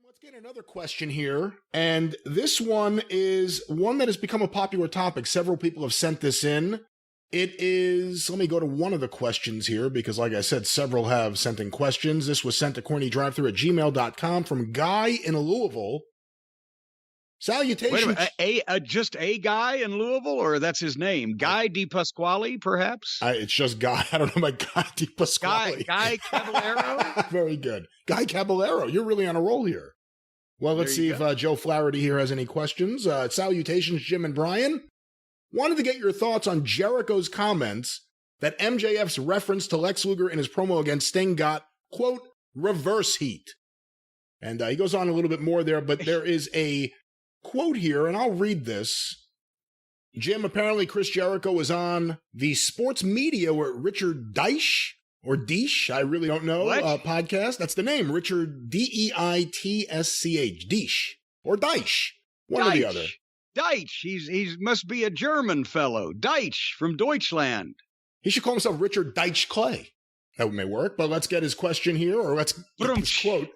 let's get another question here. And this one is one that has become a popular topic. Several people have sent this in. It is, let me go to one of the questions here, because like I said, several have sent in questions. This was sent to CornyDriveThru at gmail.com from Guy in Louisville. Salutations. Wait a minute, just a guy in Louisville, or that's his name? Guy DePasquale, perhaps? It's just Guy. I don't know about Guy DePasquale. Guy Caballero? Very good. Guy Caballero, you're really on a roll here. Well, let's see if Joe Flaherty here has any questions. Salutations, Jim and Brian. Wanted to get your thoughts on Jericho's comments that MJF's reference to Lex Luger in his promo against Sting got, quote, reverse heat. And he goes on a little bit more there, but there is a quote here, and I'll read this. Jim, apparently Chris Jericho was on the sports media with Richard Deitsch, or Deitsch, I really don't know, podcast. That's the name, Richard D-E-I-T-S-C-H, Deitsch, or Deitsch, one or the other. Deitsch, he must be a German fellow. Deitsch from Deutschland. He should call himself Richard Deitsch Clay. That may work, but let's get his question here, or let's get his quote.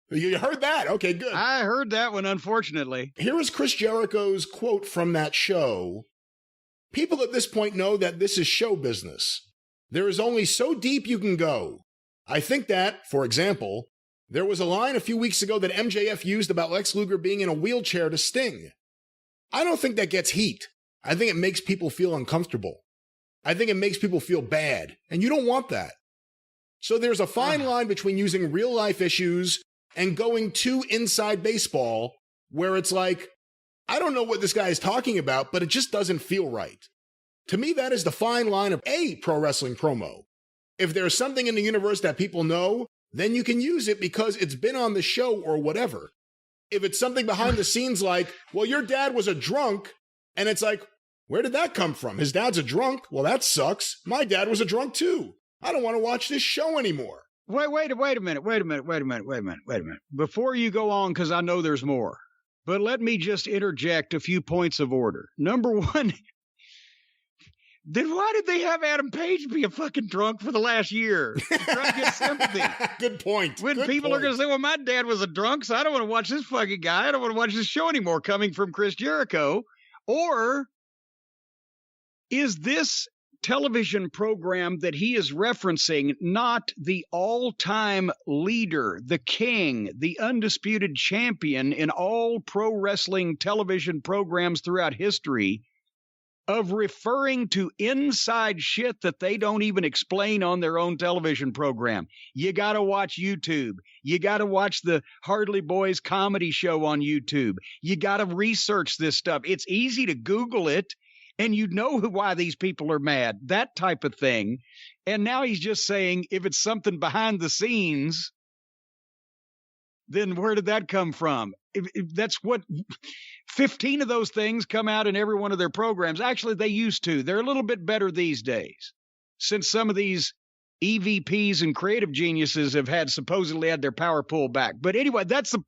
You heard that? Okay, good. I heard that one, unfortunately. Here is Chris Jericho's quote from that show. People at this point know that this is show business. There is only so deep you can go. I think that, for example, there was a line a few weeks ago that MJF used about Lex Luger being in a wheelchair to Sting. I don't think that gets heat. I think it makes people feel uncomfortable. I think it makes people feel bad, and you don't want that. So there's a fine line between using real-life issues and going too inside baseball, where it's like, I don't know what this guy is talking about, but it just doesn't feel right. To me, that is the fine line of a pro wrestling promo. If there's something in the universe that people know, then you can use it because it's been on the show or whatever. If it's something behind the scenes like, well, your dad was a drunk, and it's like, where did that come from? His dad's a drunk? Well, that sucks. My dad was a drunk too. I don't want to watch this show anymore. Wait a minute. Before you go on, because I know there's more, but let me just interject a few points of order. Number one, then why did they have Adam Page be a fucking drunk for the last year? Trying to get sympathy. Good point. When people are going to say, well, my dad was a drunk, so I don't want to watch this fucking guy. I don't want to watch this show anymore, coming from Chris Jericho. Or is this television program that he is referencing not the all-time leader, the king, the undisputed champion in all pro wrestling television programs throughout history, of referring to inside shit that they don't even explain on their own television program? You got to watch YouTube. You got to watch the Hardly Boys comedy show on YouTube. You got to research this stuff. It's easy to Google it, and you know why these people are mad, that type of thing. And now he's just saying, if it's something behind the scenes, then where did that come from? If that's what 15 of those things come out in every one of their programs. Actually, they used to. They're a little bit better these days, since some of these EVPs and creative geniuses have supposedly had their power pulled back. But anyway, that's the...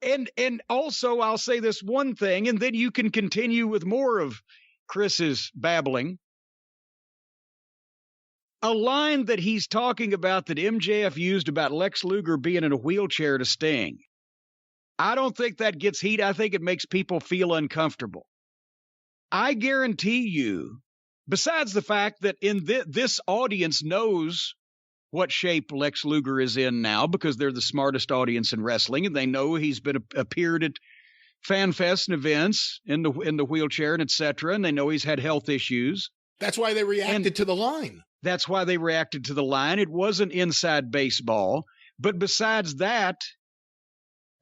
And also, I'll say this one thing, and then you can continue with more of Chris's babbling. A line that he's talking about that MJF used about Lex Luger being in a wheelchair to Sting, I don't think that gets heat. I think it makes people feel uncomfortable. I guarantee you, besides the fact that in this audience knows what shape Lex Luger is in now, because they're the smartest audience in wrestling, and they know he's been appeared at fan fest and events in the wheelchair and etc. And they know he's had health issues. That's why they reacted to the line. That's why they reacted to the line. It wasn't inside baseball. But besides that,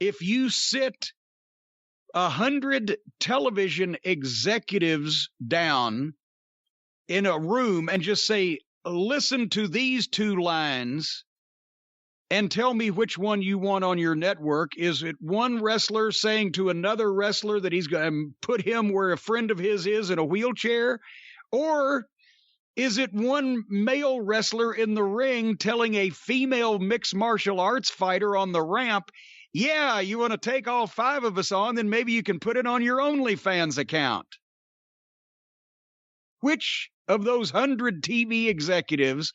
if you sit 100 television executives down in a room and just say, listen to these two lines and tell me which one you want on your network. Is it one wrestler saying to another wrestler that he's going to put him where a friend of his is in a wheelchair? Or is it one male wrestler in the ring telling a female mixed martial arts fighter on the ramp, yeah, you want to take all 5 of us on, then maybe you can put it on your OnlyFans account? Which of those 100 TV executives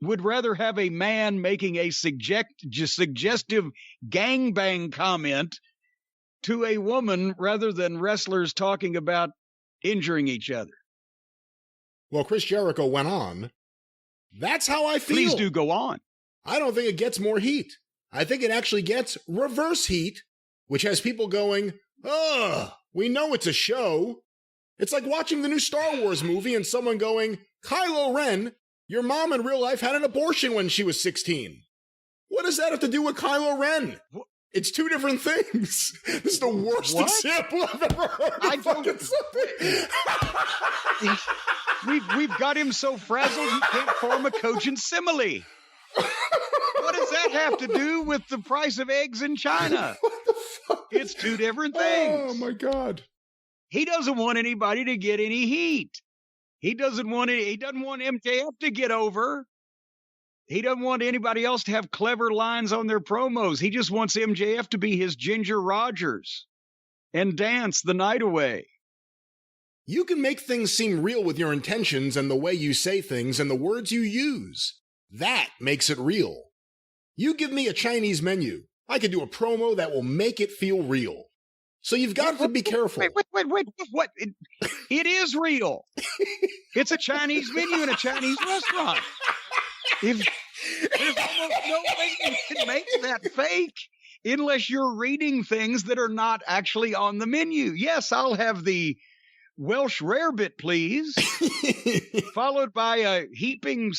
would rather have a man making a suggestive gangbang comment to a woman rather than wrestlers talking about injuring each other? Well, Chris Jericho went on. That's how I feel. Please do go on. I don't think it gets more heat. I think it actually gets reverse heat, which has people going, ugh, we know it's a show. It's like watching the new Star Wars movie and someone going, Kylo Ren, your mom in real life had an abortion when she was 16. What does that have to do with Kylo Ren? It's 2 different things. This is the worst example I've ever heard of something. We've got him so frazzled he can't form a cogent simile. What does that have to do with the price of eggs in China? What the fuck? It's 2 different things. Oh, my God. He doesn't want anybody to get any heat. He doesn't want MJF to get over. He doesn't want anybody else to have clever lines on their promos. He just wants MJF to be his Ginger Rogers and dance the night away. You can make things seem real with your intentions and the way you say things and the words you use. That makes it real. You give me a Chinese menu, I could do a promo that will make it feel real. So you've got to be careful. Wait, what? It is real. It's a Chinese menu in a Chinese restaurant. There's almost no way you can make that fake unless you're reading things that are not actually on the menu. Yes, I'll have the Welsh rarebit, please, followed by a heaping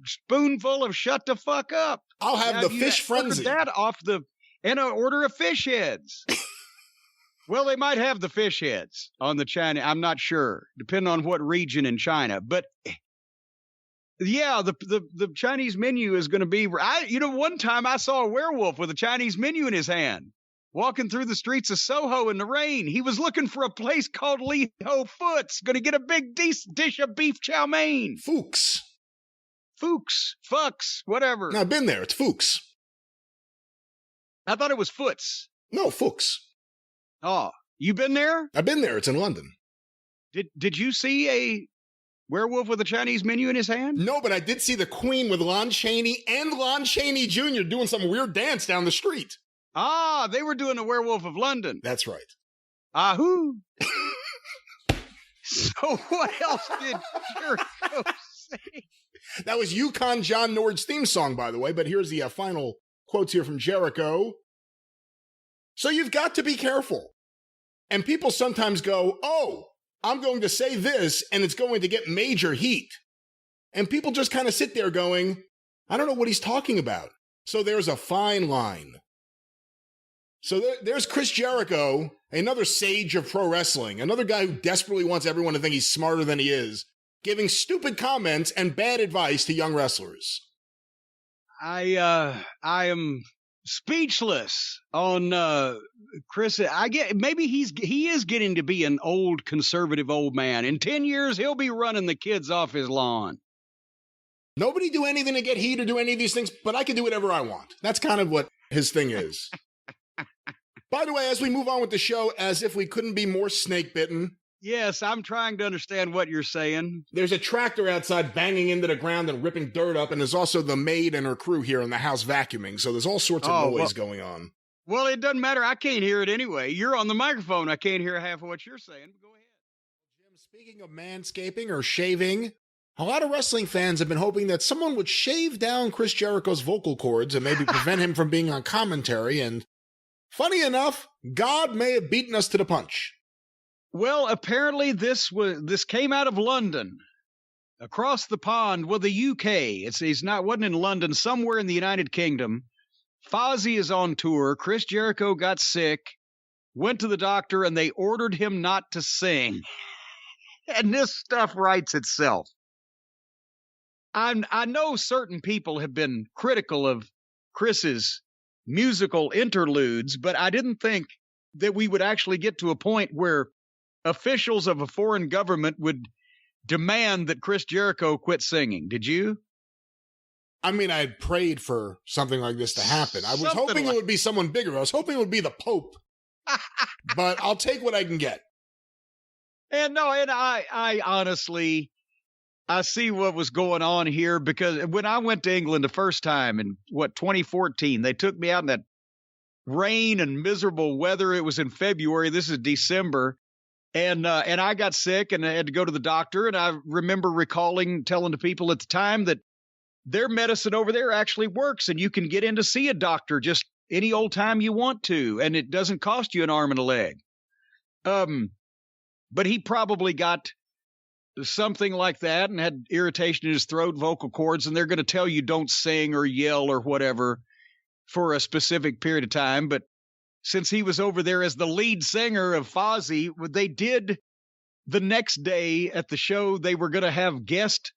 spoonful of shut the fuck up. I'll have the fish frenzy. That off and an order of fish heads. Well, they might have the fish heads on the China. I'm not sure, depending on what region in China. But yeah, the Chinese menu is going to be. One time I saw a werewolf with a Chinese menu in his hand, walking through the streets of Soho in the rain. He was looking for a place called Lee Ho Foot's, going to get a big dish of beef chow mein. Fuchs, whatever. No, I've been there. It's Fuchs. I thought it was Foots. No, Fuchs. Oh, you been there? I've been there. It's in London. Did you see a werewolf with a Chinese menu in his hand? No, but I did see the Queen with Lon Chaney and Lon Chaney Jr. doing some weird dance down the street. Ah, they were doing the Werewolf of London. That's right. Ahoo. So what else did Jericho say? That was Yukon John Nord's theme song, by the way, but here's the final quotes here from Jericho. So you've got to be careful. And people sometimes go, oh, I'm going to say this, and it's going to get major heat. And people just kind of sit there going, I don't know what he's talking about. So there's a fine line. So there's Chris Jericho, another sage of pro wrestling, another guy who desperately wants everyone to think he's smarter than he is, giving stupid comments and bad advice to young wrestlers. I am speechless on Chris. Maybe he is getting to be an old conservative old man. In 10 years, he'll be running the kids off his lawn. Nobody do anything to get heat or do any of these things, but I can do whatever I want. That's kind of what his thing is. By the way, as we move on with the show, as if we couldn't be more snake bitten. Yes, I'm trying to understand what you're saying. There's a tractor outside banging into the ground and ripping dirt up, and there's also the maid and her crew here in the house vacuuming, so there's all sorts of noise going on. Well, it doesn't matter. I can't hear it anyway. You're on the microphone. I can't hear half of what you're saying. Go ahead. Jim, speaking of manscaping or shaving, a lot of wrestling fans have been hoping that someone would shave down Chris Jericho's vocal cords and maybe prevent him from being on commentary, and funny enough, God may have beaten us to the punch. Well, apparently this came out of London, across the pond. Well, the UK. Wasn't in London, somewhere in the United Kingdom. Fozzy is on tour. Chris Jericho got sick, went to the doctor, and they ordered him not to sing. And this stuff writes itself. I know certain people have been critical of Chris's musical interludes, but I didn't think that we would actually get to a point where officials of a foreign government would demand that Chris Jericho quit singing. Did you? I mean, I had prayed for something like this to happen. I was Something hoping like- it would be someone bigger. I was hoping it would be the Pope. But I'll take what I can get. And I honestly, I see what was going on here, because when I went to England the first time in 2014, they took me out in that rain and miserable weather. It was in February. This is December. And I got sick and I had to go to the doctor. And I remember telling the people at the time that their medicine over there actually works, and you can get in to see a doctor just any old time you want to, and it doesn't cost you an arm and a leg. But he probably got something like that and had irritation in his throat, vocal cords, and they're going to tell you don't sing or yell or whatever for a specific period of time. But since he was over there as the lead singer of Fozzy, they did the next day at the show, they were going to have guest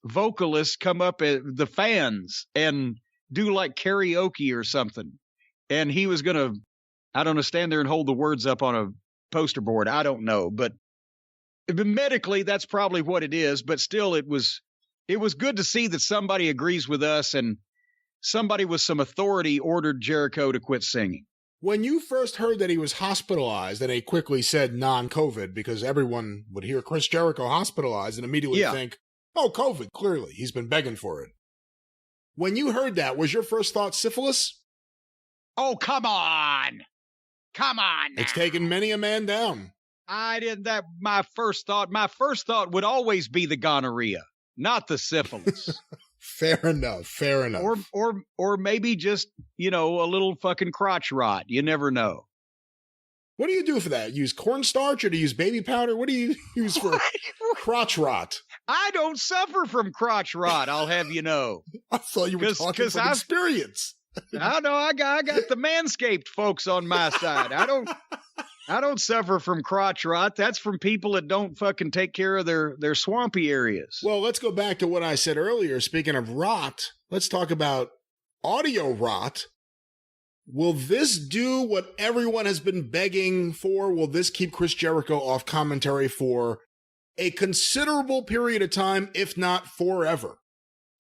vocalists come up at the fans and do like karaoke or something. And he was going to, I don't know, stand there and hold the words up on a poster board. I don't know, but medically that's probably what it is. But still, it was good to see that somebody agrees with us and somebody with some authority ordered Jericho to quit singing. When you first heard that he was hospitalized, and they quickly said non-COVID, because everyone would hear Chris Jericho hospitalized and immediately think, oh, COVID, clearly. He's been begging for it. When you heard that, was your first thought syphilis? Oh, come on. Come on now. It's taken many a man down. I did that. My first thought would always be the gonorrhea, not the syphilis. Fair enough. Or maybe just, a little fucking crotch rot. You never know. What do you do for that? Use cornstarch or do you use baby powder? What do you use for crotch rot? I don't suffer from crotch rot, I'll have you know. I thought you were talking from experience. I know. I got the Manscaped folks on my side. I don't suffer from crotch rot. That's from people that don't fucking take care of their swampy areas. Well, let's go back to what I said earlier. Speaking of rot, let's talk about audio rot. Will this do what everyone has been begging for? Will this keep Chris Jericho off commentary for a considerable period of time, if not forever?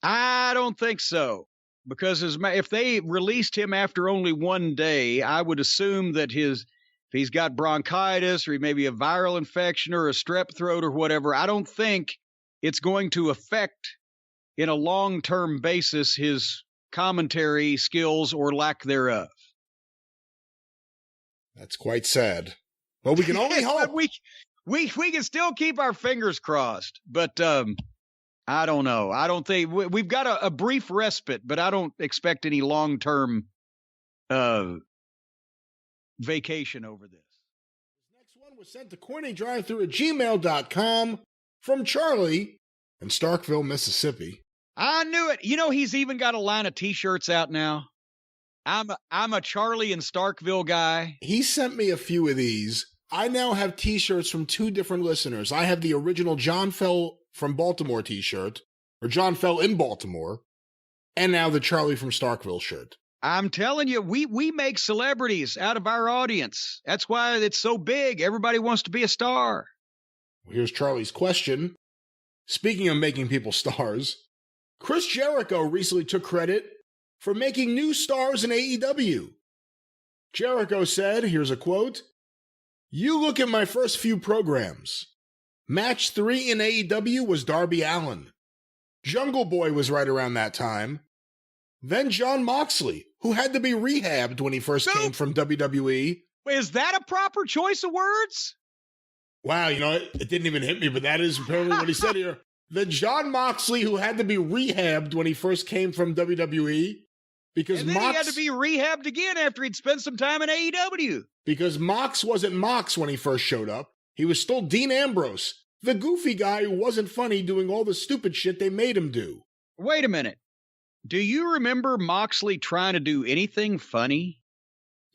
I don't think so. Because if they released him after only one day, I would assume that if he's got bronchitis or maybe a viral infection or a strep throat or whatever, I don't think it's going to affect in a long-term basis his commentary skills or lack thereof. That's quite sad. But we can only hope. we can still keep our fingers crossed, but I don't know. I don't think we've got a brief respite, but I don't expect any long-term vacation over this. Next one was sent to CornyDriveThru@gmail.com from Charlie in Starkville, Mississippi. I knew it. He's even got a line of T-shirts out now. I'm a Charlie in Starkville guy. He sent me a few of these. I now have T-shirts from two different listeners. I have the original John Fell from Baltimore T-shirt, or John Fell in Baltimore, and now the Charlie from Starkville shirt. I'm telling you, we make celebrities out of our audience. That's why it's so big. Everybody wants to be a star. Here's Charlie's question. Speaking of making people stars, Chris Jericho recently took credit for making new stars in AEW. Jericho said, here's a quote, "You look at my first few programs. Match 3 in AEW was Darby Allin. Jungle Boy was right around that time. Then Jon Moxley, who had to be rehabbed when he first came from WWE. Is that a proper choice of words? Wow, it didn't even hit me, but that is apparently what he said here. The Jon Moxley who had to be rehabbed when he first came from WWE. Because and then he had to be rehabbed again after he'd spent some time in AEW. Because Mox wasn't Mox when he first showed up. He was still Dean Ambrose, the goofy guy who wasn't funny doing all the stupid shit they made him do. Wait a minute. Do you remember Moxley trying to do anything funny?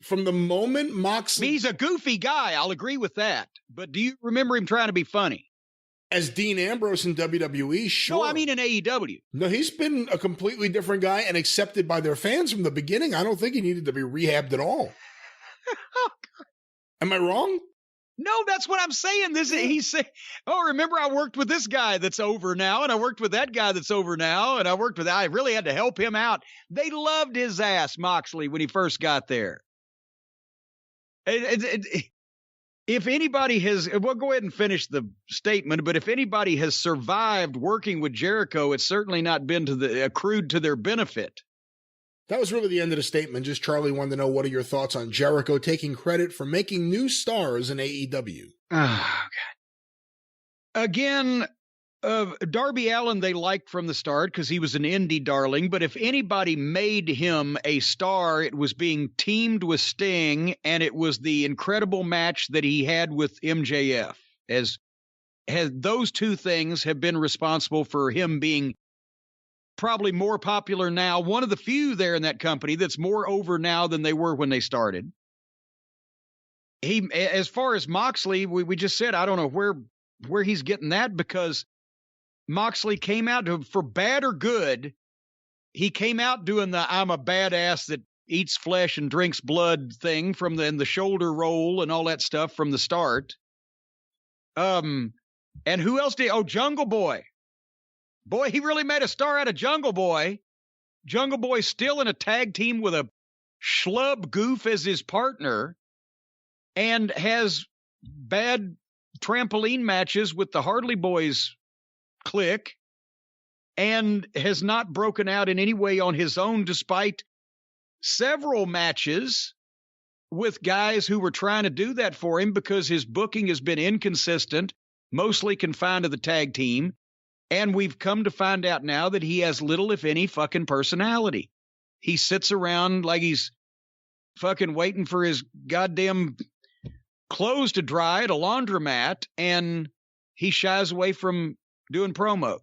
From the moment Moxley... He's a goofy guy, I'll agree with that. But do you remember him trying to be funny? As Dean Ambrose in WWE, sure. No, I mean in AEW. No, he's been a completely different guy and accepted by their fans from the beginning. I don't think he needed to be rehabbed at all. Am I wrong? No, that's what I'm saying. He's saying, oh, remember I worked with this guy that's over now, and I worked with that guy that's over now, and I really had to help him out. They loved his ass, Moxley, when he first got there. If anybody has, we'll go ahead and finish the statement, but if anybody has survived working with Jericho, it's certainly not been accrued to their benefit. That was really the end of the statement. Just Charlie wanted to know, what are your thoughts on Jericho taking credit for making new stars in AEW? Oh, God. Again, Darby Allin they liked from the start because he was an indie darling, but if anybody made him a star, it was being teamed with Sting, and it was the incredible match that he had with MJF. Those two things have been responsible for him being probably more popular now, one of the few there in that company that's more over now than they were when they started. As far as Moxley, we just said, I don't know where he's getting that, because Moxley came out for bad or good. He came out doing the I'm a badass that eats flesh and drinks blood thing and the shoulder roll and all that stuff from the start. And who else did? Oh, Jungle Boy. Boy, he really made a star out of Jungle Boy. Jungle Boy's still in a tag team with a schlub goof as his partner and has bad trampoline matches with the Harley Boys clique and has not broken out in any way on his own, despite several matches with guys who were trying to do that for him, because his booking has been inconsistent, mostly confined to the tag team. And we've come to find out now that he has little, if any, fucking personality. He sits around like he's fucking waiting for his goddamn clothes to dry at a laundromat, and he shies away from doing promos.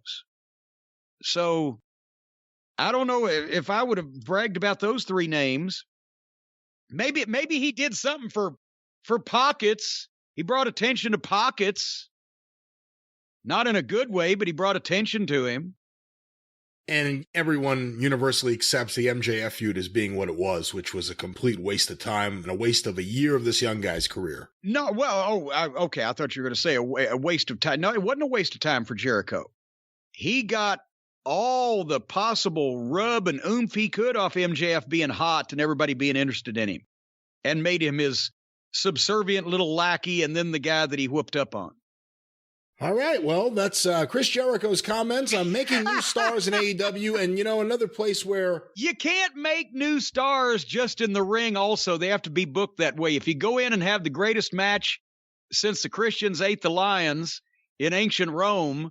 So I don't know if I would have bragged about those three names. Maybe he did something for Pockets. He brought attention to Pockets. Not in a good way, but he brought attention to him. And everyone universally accepts the MJF feud as being what it was, which was a complete waste of time and a waste of a year of this young guy's career. No, well, okay, I thought you were going to say a waste of time. No, it wasn't a waste of time for Jericho. He got all the possible rub and oomph he could off MJF being hot and everybody being interested in him, and made him his subservient little lackey and then the guy that he whooped up on. All right, well, that's Chris Jericho's comments on making new stars in AEW. And, another place where you can't make new stars just in the ring also. They have to be booked that way. If you go in and have the greatest match since the Christians ate the lions in ancient Rome,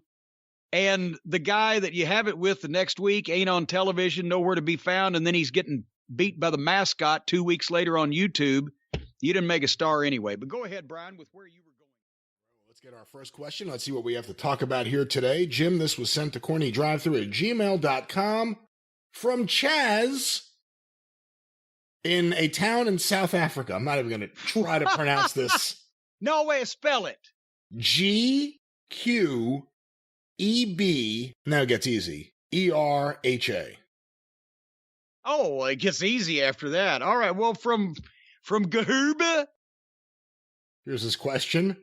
and the guy that you have it with the next week ain't on television, nowhere to be found, and then he's getting beat by the mascot 2 weeks later on YouTube, you didn't make a star anyway. But go ahead, Brian, with where you were. Let's get our first question. Let's see what we have to talk about here today. Jim, this was sent to CornyDriveThru@gmail.com from Chaz in a town in South Africa. I'm not even going to try to pronounce this. No way to spell it. GQEB. Now it gets easy. ERHA. Oh, it gets easy after that. All right. Well, from Gahuba. Here's his question.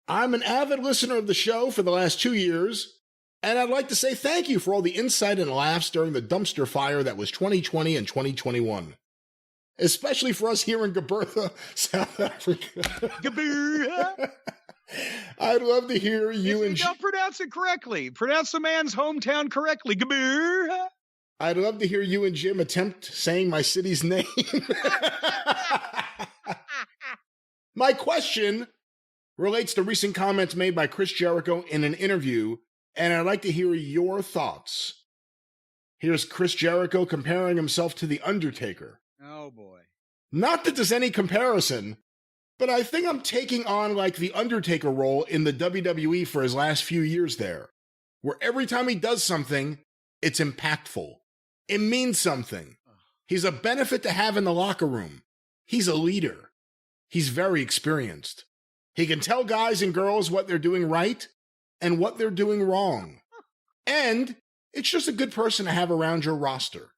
I'm an avid listener of the show for the last 2 years, and I'd like to say thank you for all the insight and laughs during the dumpster fire that was 2020 and 2021. Especially for us here in Gabertha, South Africa. Gabertha. I'd love to hear you and... Don't pronounce it correctly. Pronounce the man's hometown correctly. Gabertha. I'd love to hear you and Jim attempt saying my city's name. My question relates to recent comments made by Chris Jericho in an interview, and I'd like to hear your thoughts. Here's Chris Jericho comparing himself to The Undertaker. Oh, boy. Not that there's any comparison, but I think I'm taking on like the Undertaker role in the WWE for his last few years there, where every time he does something, it's impactful. It means something. He's a benefit to have in the locker room. He's a leader. He's very experienced. He can tell guys and girls what they're doing right, and what they're doing wrong. And it's just a good person to have around your roster.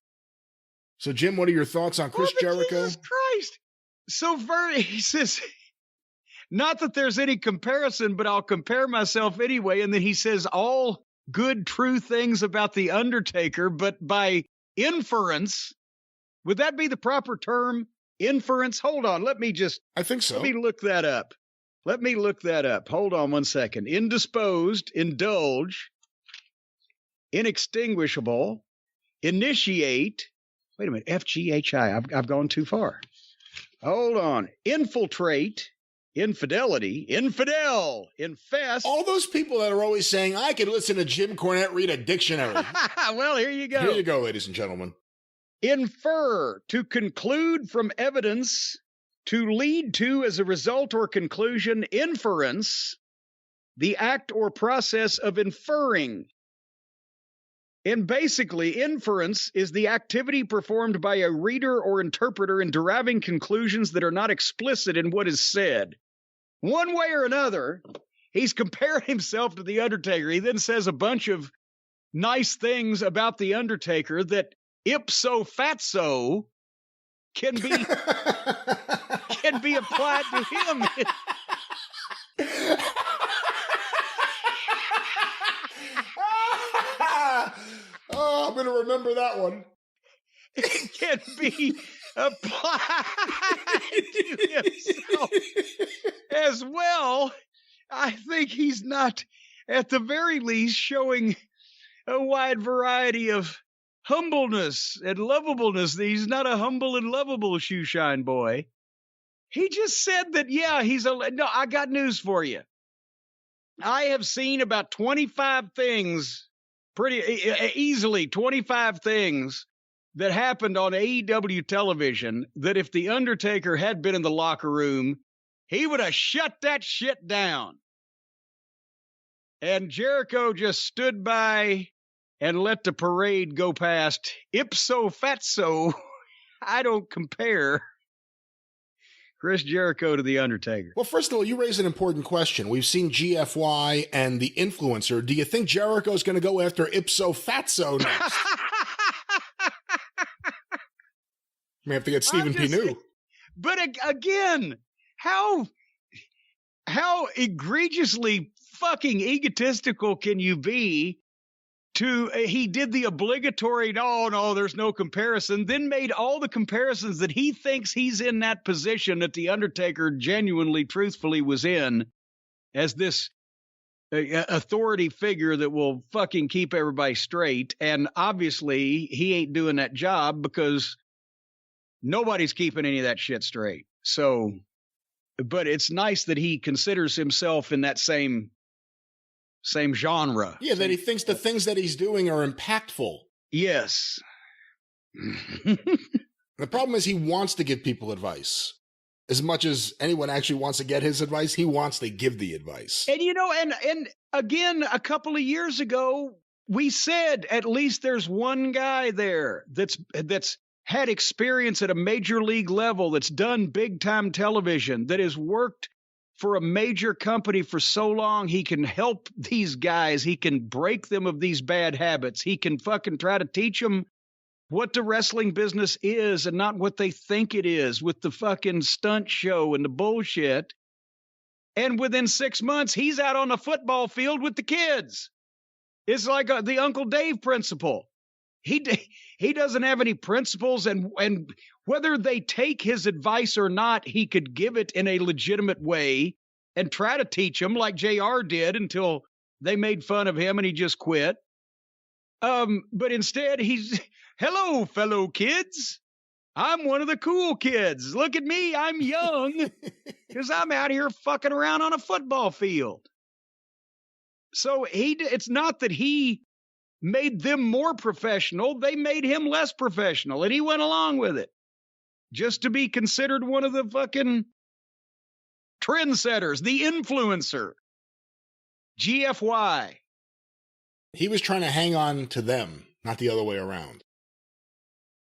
So, Jim, what are your thoughts on Chris Jericho? Jesus Christ. So he says, not that there's any comparison, but I'll compare myself anyway. And then he says all good, true things about The Undertaker, but by inference, would that be the proper term? Inference? Hold on. I think so. Let me look that up. Hold on one second. Indisposed, indulge, inextinguishable, initiate. Wait a minute. FGHI. I've gone too far. Hold on. Infiltrate, infidelity, infidel, infest. All those people that are always saying, I could listen to Jim Cornette read a dictionary. Well, here you go. Here you go, ladies and gentlemen. Infer, to conclude from evidence, to lead to as a result or conclusion. Inference, the act or process of inferring. And basically, inference is the activity performed by a reader or interpreter in deriving conclusions that are not explicit in what is said. One way or another, he's compared himself to The Undertaker. He then says a bunch of nice things about The Undertaker that ipso fatso can be applied to him. Oh, I'm going to remember that one. It can be applied to himself as well. I think he's not, at the very least, showing a wide variety of humbleness and lovableness. He's not a humble and lovable shoeshine boy. He just said that, yeah, no, I got news for you. I have seen about 25 things, pretty easily 25 things that happened on AEW television that if The Undertaker had been in the locker room, he would have shut that shit down. And Jericho just stood by and let the parade go past. Ipso fatso, I don't compare Chris Jericho to The Undertaker. Well, first of all, you raise an important question. We've seen GFY and The Influencer. Do you think Jericho's going to go after Ipso fatso next? May have to get Stephen P. New. But again, how egregiously fucking egotistical can you be he did the obligatory, no, there's no comparison, then made all the comparisons that he thinks he's in that position that The Undertaker genuinely, truthfully was in as this authority figure that will fucking keep everybody straight. And obviously he ain't doing that job because nobody's keeping any of that shit straight. So, but it's nice that he considers himself in that same genre. Yeah, that he thinks the things that he's doing are impactful. Yes. The problem is he wants to give people advice. As much as anyone actually wants to get his advice, he wants to give the advice. And, and again, a couple of years ago, we said at least there's one guy there that's had experience at a major league level, that's done big time television, that has worked for a major company for so long, he can help these guys. He can break them of these bad habits. He can fucking try to teach them what the wrestling business is and not what they think it is with the fucking stunt show and the bullshit. And within 6 months, he's out on the football field with the kids. It's like the Uncle Dave principle. He doesn't have any principles, and whether they take his advice or not, he could give it in a legitimate way and try to teach them like JR did until they made fun of him and he just quit. But instead, he's, hello, fellow kids. I'm one of the cool kids. Look at me. I'm young because I'm out here fucking around on a football field. So it's not that he made them more professional. They made him less professional, and he went along with it just to be considered one of the fucking trendsetters, the influencer, GFY. He was trying to hang on to them, not the other way around.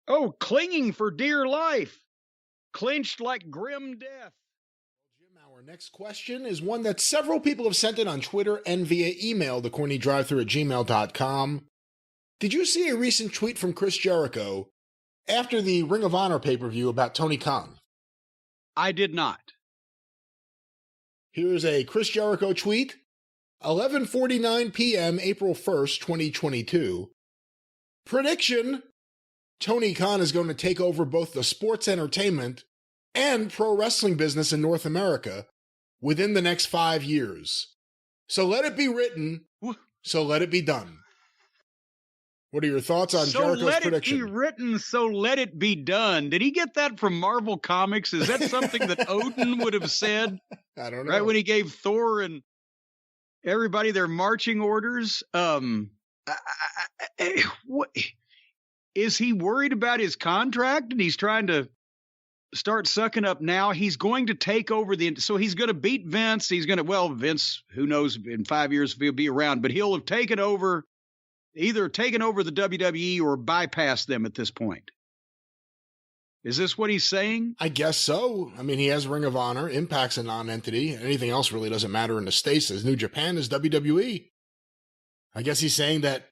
Oh, clinging for dear life, clinched like grim death. Jim, our Our next question is one that several people have sent in on Twitter and via email to CornyDriveThru@gmail.com. Did you see a recent tweet from Chris Jericho after the Ring of Honor pay-per-view about Tony Khan? I did not. Here's a Chris Jericho tweet, 11:49 p.m., April 1st, 2022. Prediction: Tony Khan is going to take over both the sports entertainment and pro wrestling business in North America within the next 5 years. So let it be written, so let it be done. What are your thoughts on Jericho's prediction? So let it be written, so let it be done. Did he get that from Marvel Comics? Is that something that Odin would have said? I don't know. Right when he gave Thor and everybody their marching orders? What, is he worried about his contract and he's trying to start sucking up now? He's going to take over so he's going to beat Vince. He's going to, Vince, who knows in 5 years if he'll be around, but he'll have either taken over the WWE or bypassed them at this point. Is this what he's saying? I guess so. I mean, he has Ring of Honor. Impact's a non-entity. Anything else really doesn't matter in the States. As New Japan is WWE. I guess he's saying that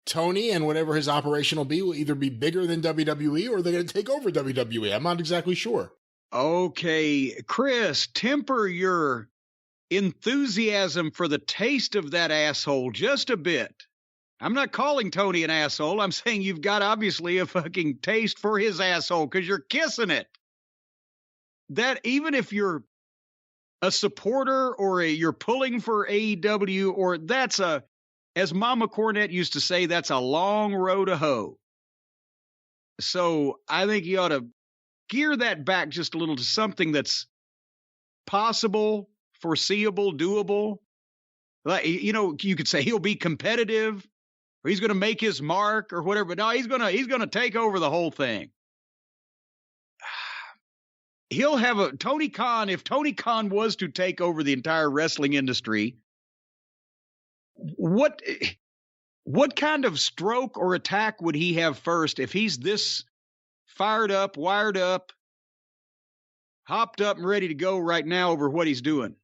Tony and whatever his operation will be either be bigger than WWE or they're going to take over WWE. I'm not exactly sure. Okay, Chris, temper your enthusiasm for the taste of that asshole just a bit. I'm not calling Tony an asshole. I'm saying you've got obviously a fucking taste for his asshole because you're kissing it. That even if you're a supporter or you're pulling for AEW, or that's as Mama Cornette used to say, that's a long road to hoe. So I think you ought to gear that back just a little to something that's possible, foreseeable, doable. Like, you could say he'll be competitive, or he's going to make his mark or whatever. But no, he's going to take over the whole thing. He'll have Tony Khan. If Tony Khan was to take over the entire wrestling industry, what kind of stroke or attack would he have first if he's this fired up, wired up, hopped up and ready to go right now over what he's doing?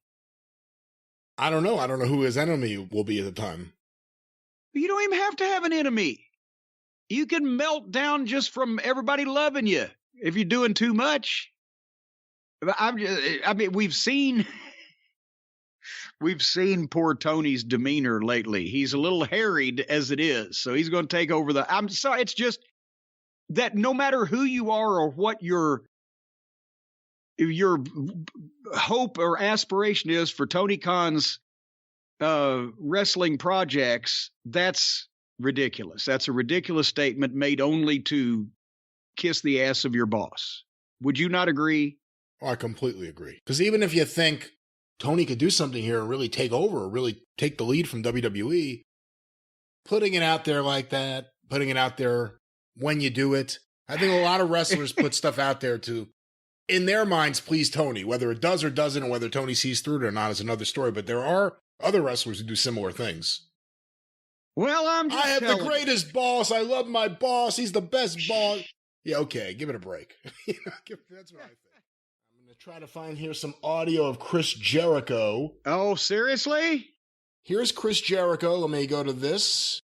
I don't know. I don't know who his enemy will be at the time. You don't even have to have an enemy. You can melt down just from everybody loving you if you're doing too much. We've seen poor Tony's demeanor lately. He's a little harried as it is, so he's going to take over I'm sorry. It's just that no matter who you are or what your hope or aspiration is for Tony Khan's wrestling projects, that's ridiculous. That's a ridiculous statement made only to kiss the ass of your boss. Would you not agree? Oh, I completely agree. Because even if you think Tony could do something here and really take over, or really take the lead from WWE, putting it out there like that, putting it out there when you do it, I think a lot of wrestlers put stuff out there to, in their minds, please Tony. Whether it does or doesn't, or whether Tony sees through it or not is another story. But there are other wrestlers who do similar things. Well, I have the greatest boss. I love my boss. He's the best boss. Yeah, okay, give it a break. That's what I think. I'm going to try to find here some audio of Chris Jericho. Oh, seriously? Here's Chris Jericho. Let me go to this.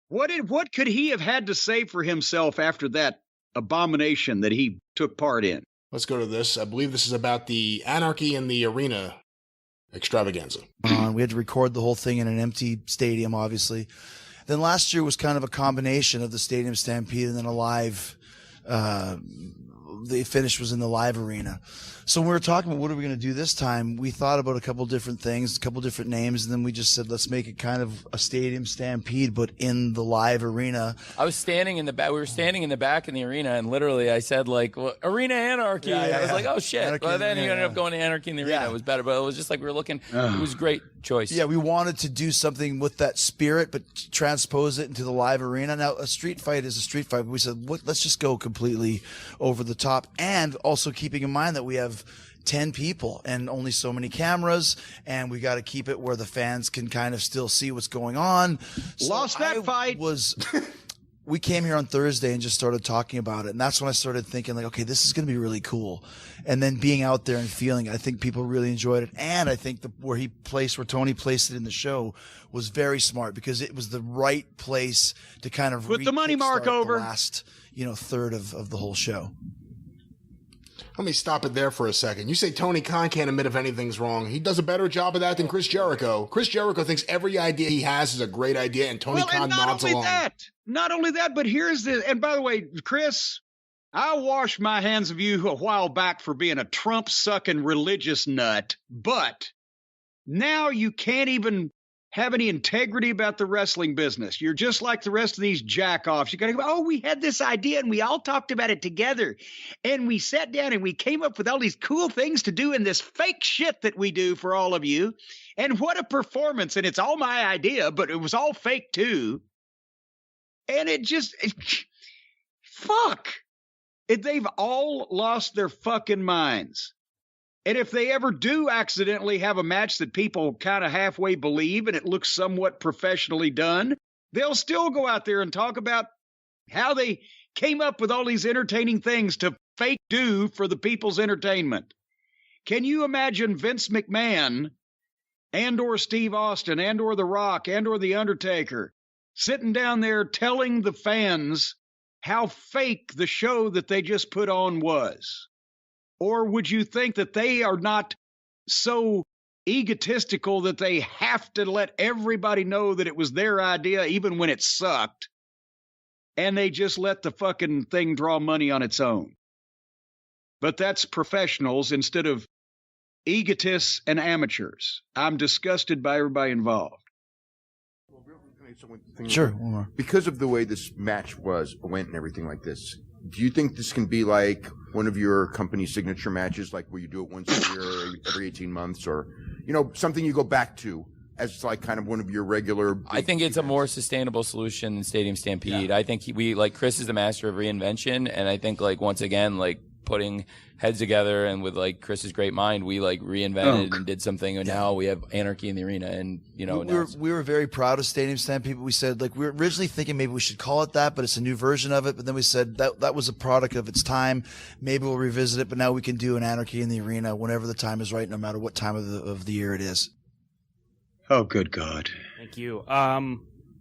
What could he have had to say for himself after that abomination that he took part in? Let's go to this. I believe this is about the Anarchy in the Arena extravaganza. We had to record the whole thing in an empty stadium, obviously. Then last year was kind of a combination of the Stadium Stampede and then a live, the finish was in the live arena. So when we were talking about what are we going to do this time, we thought about a couple different things, a couple different names, and then we just said, let's make it kind of a Stadium Stampede, but in the live arena. I was standing in the back. We were standing in the back in the arena, and literally I said, Arena Anarchy. I was like, oh, shit. Anarchy well, then you ended up going to Anarchy in the Arena. It was better, but it was just like we were looking. It was a great choice. Yeah, we wanted to do something with that spirit, but transpose it into the live arena. Now, a street fight is a street fight, but we said, let's just go completely over the top, and also keeping in mind that we have 10 people and only so many cameras, and we got to keep it where the fans can kind of still see what's going on. Lost that fight. we came here on Thursday and just started talking about it. And that's when I started thinking like, okay, this is going to be really cool. And then being out there and feeling, I think people really enjoyed it. And I think where Tony placed it in the show was very smart, because it was the right place to kind of put the money mark over the last, third of the whole show. Let me stop it there for a second. You say Tony Khan can't admit if anything's wrong. He does a better job of that than Chris Jericho. Chris Jericho thinks every idea he has is a great idea, and Tony Khan nods along. Not only that, but here's the, and by the way, Chris, I washed my hands of you a while back for being a Trump-sucking religious nut, but now you can't even have any integrity about the wrestling business. You're just like the rest of these jack-offs. You got to go, oh, we had this idea and we all talked about it together. And we sat down and we came up with all these cool things to do in this fake shit that we do for all of you. And what a performance. And it's all my idea, but it was all fake too. And fuck. They've all lost their fucking minds. And if they ever do accidentally have a match that people kind of halfway believe and it looks somewhat professionally done, they'll still go out there and talk about how they came up with all these entertaining things to fake do for the people's entertainment. Can you imagine Vince McMahon and or Steve Austin and or The Rock and or The Undertaker sitting down there telling the fans how fake the show that they just put on was? Or would you think that they are not so egotistical that they have to let everybody know that it was their idea even when it sucked, and they just let the fucking thing draw money on its own? But that's professionals instead of egotists and amateurs. I'm disgusted by everybody involved. Sure. One more. Because of the way this match went and everything like this, do you think this can be like one of your company's signature matches, like where you do it once a year, every 18 months, or, something you go back to as like kind of one of your regular? I think it's a more sustainable solution than Stadium Stampede. Yeah. I think Chris is the master of reinvention. And I think once again, putting heads together and with Chris's great mind, we reinvented and did something, and now we have anarchy in the arena. And we were very proud of Stadium Stampede. We said we were originally thinking maybe we should call it that, but it's a new version of it. But then we said that was a product of its time. Maybe we'll revisit it, but now we can do an anarchy in the arena whenever the time is right, no matter what time of the year it is. Oh, good God! Thank you.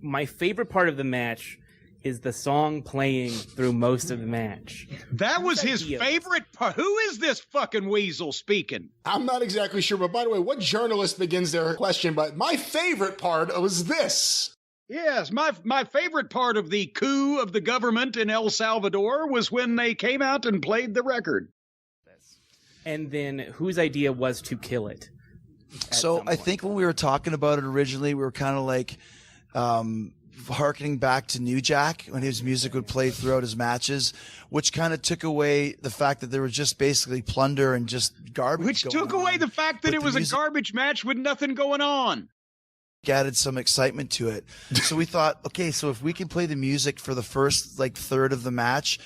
My favorite part of the match is the song playing through most of the match. That was his favorite part. Who is this fucking weasel speaking? I'm not exactly sure, but by the way, what journalist begins their question? But my favorite part was this. Yes, my favorite part of the coup of the government in El Salvador was when they came out and played the record. And then whose idea was to kill it? So I think when we were talking about it originally, we were kind of harkening back to New Jack when his music would play throughout his matches, which kind of took away the fact that there was just basically plunder and just garbage. Which took away the fact that it was a garbage match with nothing going on. Added some excitement to it. So we thought, okay, so if we can play the music for the first third of the match,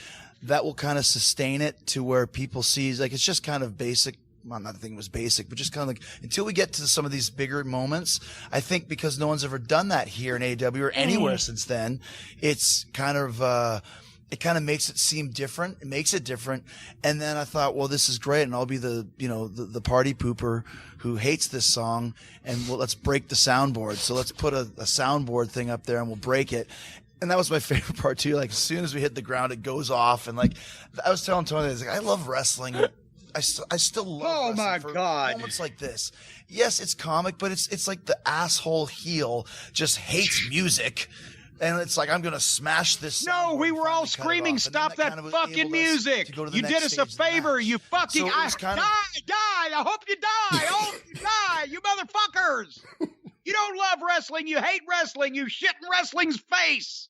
that will kind of sustain it to where people see it's just kind of basic. Well, not the thing was basic, but just kind of until we get to some of these bigger moments. I think because no one's ever done that here in AEW or anywhere since then, it's kind of it kind of makes it seem different. It makes it different. And then I thought, well, this is great, and I'll be the party pooper who hates this song, and let's break the soundboard. So let's put a soundboard thing up there, and we'll break it. And that was my favorite part too. As soon as we hit the ground, it goes off, and I was telling Tony, I love wrestling. I still love oh my God moments like this. Yes, it's comic, but it's like the asshole heel just hates music, and it's I'm gonna smash this. No, we were all screaming, "Stop that fucking music! You did us a favor, you fucking die! I hope you die! Oh, you die, you motherfuckers! You don't love wrestling, you hate wrestling, you shit in wrestling's face."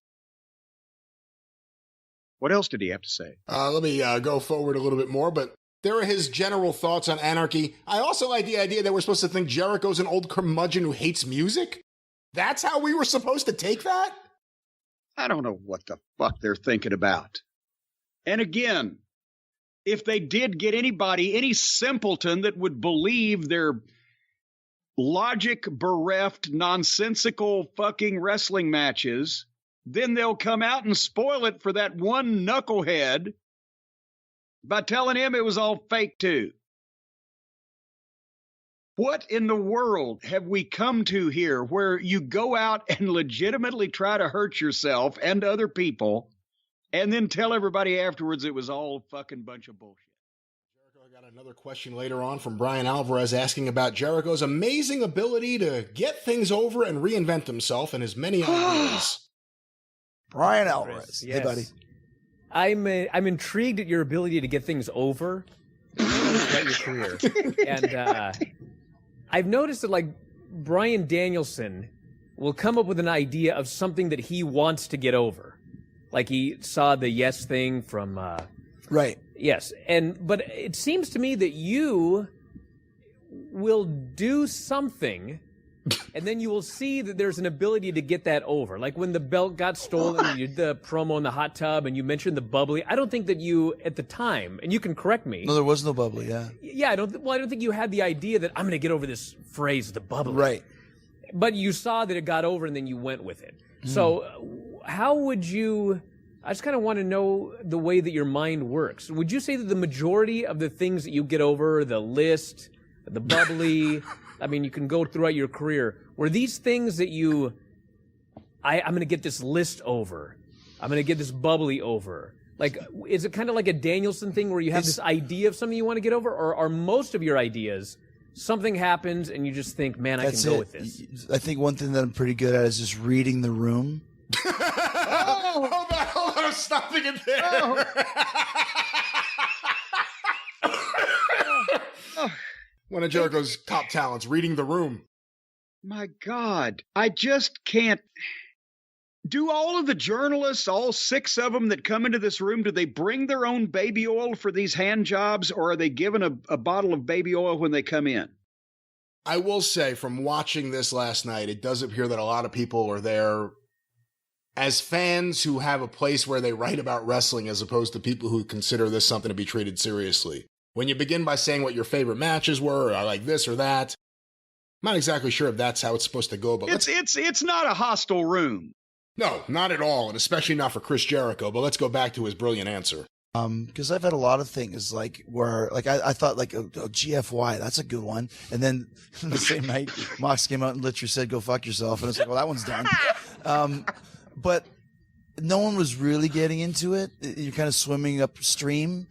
What else did he have to say? Let me go forward a little bit more, but there are his general thoughts on anarchy. I also like the idea that we're supposed to think Jericho's an old curmudgeon who hates music. That's how we were supposed to take that? I don't know what the fuck they're thinking about. And again, if they did get any simpleton that would believe their logic bereft, nonsensical fucking wrestling matches then they'll come out and spoil it for that one knucklehead by telling him it was all fake too. What in the world have we come to here where you go out and legitimately try to hurt yourself and other people and then tell everybody afterwards it was all a fucking bunch of bullshit? Jericho, I got another question later on from Brian Alvarez asking about Jericho's amazing ability to get things over and reinvent himself and his many ideas. Brian Alvarez. Yes. Hey, buddy. I'm intrigued at your ability to get things over throughout your career. And I've noticed that, like, Bryan Danielson will come up with an idea of something that he wants to get over. Like, he saw the Yes thing from... Right. Yes. But it seems to me that you will do something, and then you will see that there's an ability to get that over. Like when the belt got stolen, you did the promo in the hot tub, and you mentioned the bubbly. I don't think that you, at the time, and you can correct me. No, there was no bubbly, yeah. Yeah, I don't think you had the idea that I'm going to get over this phrase, the bubbly. Right. But you saw that it got over, and then you went with it. So how would you... I just kind of want to know the way that your mind works. Would you say that the majority of the things that you get over, the list, the bubbly, I mean, you can go throughout your career, were these things that I'm going to get this list over, I'm going to get this bubbly over? Like, is it kind of like a Danielson thing where you have this idea of something you want to get over, or are most of your ideas something happens and you just think, man, I can go with this? I think one thing that I'm pretty good at is just reading the room. Hold on, I'm stopping it there. One of Jericho's top talents, reading the room. My God, I just can't. Do all of the journalists, all 6 of them that come into this room, do they bring their own baby oil for these hand jobs, or are they given a bottle of baby oil when they come in? I will say, from watching this last night, it does appear that a lot of people are there as fans who have a place where they write about wrestling, as opposed to people who consider this something to be treated seriously. When you begin by saying what your favorite matches were, or I like this or that, I'm not exactly sure if that's how it's supposed to go, but it's not a hostile room. No, not at all, and especially not for Chris Jericho, but let's go back to his brilliant answer. Because I've had a lot of things like where, like, I thought, like, GFY, that's a good one. And then the same night, Mox came out and literally said, go fuck yourself. And it's like, well, that one's done. But no one was really getting into it. You're kind of swimming upstream.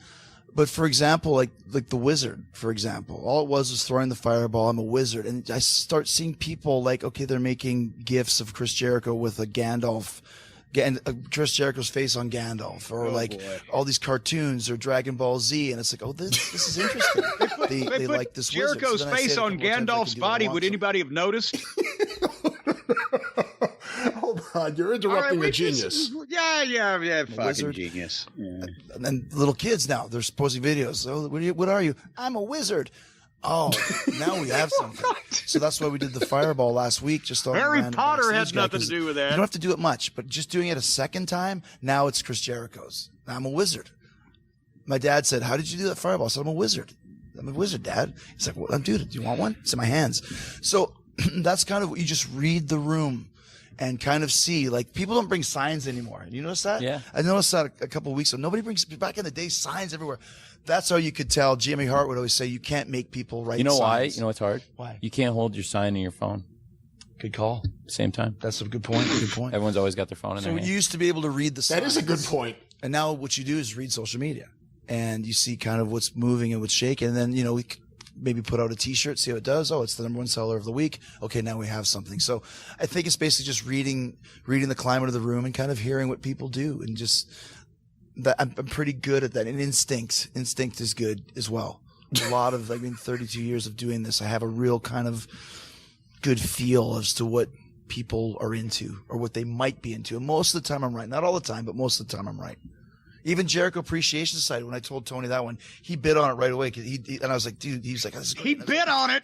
But for example, like the Wizard, for example, all it was throwing the fireball. I'm a wizard. And I start seeing people like, okay, they're making GIFs of Chris Jericho with a Gandalf, Chris Jericho's face on Gandalf, or all these cartoons or Dragon Ball Z. And it's like, oh, this is interesting. they like this Jericho's wizard. So face on Gandalf's body. Would anybody have noticed? Hold on, you're interrupting a genius. Yeah, fucking wizard. Genius. Yeah. And then little kids now, they're posting videos. Oh, what are you? I'm a wizard. Oh, now we have something. So that's why we did the fireball last week. Just on Harry Potter had nothing to do with that. You don't have to do it much, but just doing it a second time, now it's Chris Jericho's. I'm a wizard. My dad said, how did you do that fireball? I said, I'm a wizard. I'm a wizard, Dad. He's like, well, dude, do you want one? It's in my hands. So that's kind of what you just read the room and kind of see, like, people don't bring signs anymore. You notice that? Yeah. I noticed that a couple of weeks ago. Nobody brings, back in the day, signs everywhere. That's how you could tell. Jimmy Hart would always say, you can't make people write signs. You know why? You know what's hard? Why? You can't hold your sign in your phone. Good call. Same time. That's a good point. Good point. Everyone's always got their phone in So their you hand. used to be able to read the signs. That is a good point. And now what you do is read social media. And you see kind of what's moving and what's shaking. And then, you know, we maybe put out a T-shirt, see how it does. Oh, it's the number 1 seller of the week. Okay, now we have something. So I think it's basically just reading the climate of the room and kind of hearing what people do, and just that I'm pretty good at that. And instinct is good as well. A lot of 32 years of doing this, I have a real kind of good feel as to what people are into or what they might be into. And most of the time I'm right. Not all the time, but most of the time I'm right. Even Jericho Appreciation Society, when I told Tony that one, he bid on it right away. And I was like, dude, he's like, this is He bid on it.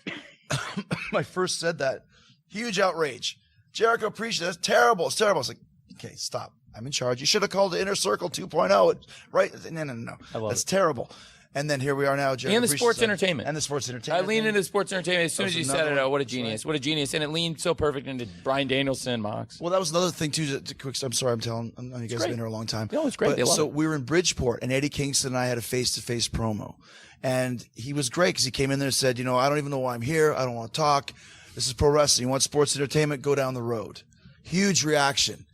I first said that. Huge outrage. Jericho Appreciation, that's terrible. It's terrible. I was like, okay, stop. I'm in charge. You should have called it Inner Circle 2.0. Right? No. I love That's it. terrible. And then here we are now, Jerry. And the sports entertainment. And the sports entertainment. I lean into sports entertainment as soon as you said it. Oh, what a genius. Right. What a genius. And it leaned so perfect into Bryan Danielson, Mox. Well, that was another thing, too. I'm sorry, I know you guys have been here a long time. No, it's great. So we were in Bridgeport, and Eddie Kingston and I had a face-to-face promo. And he was great because he came in there and said, I don't even know why I'm here. I don't want to talk. This is pro wrestling. You want sports entertainment? Go down the road. Huge reaction.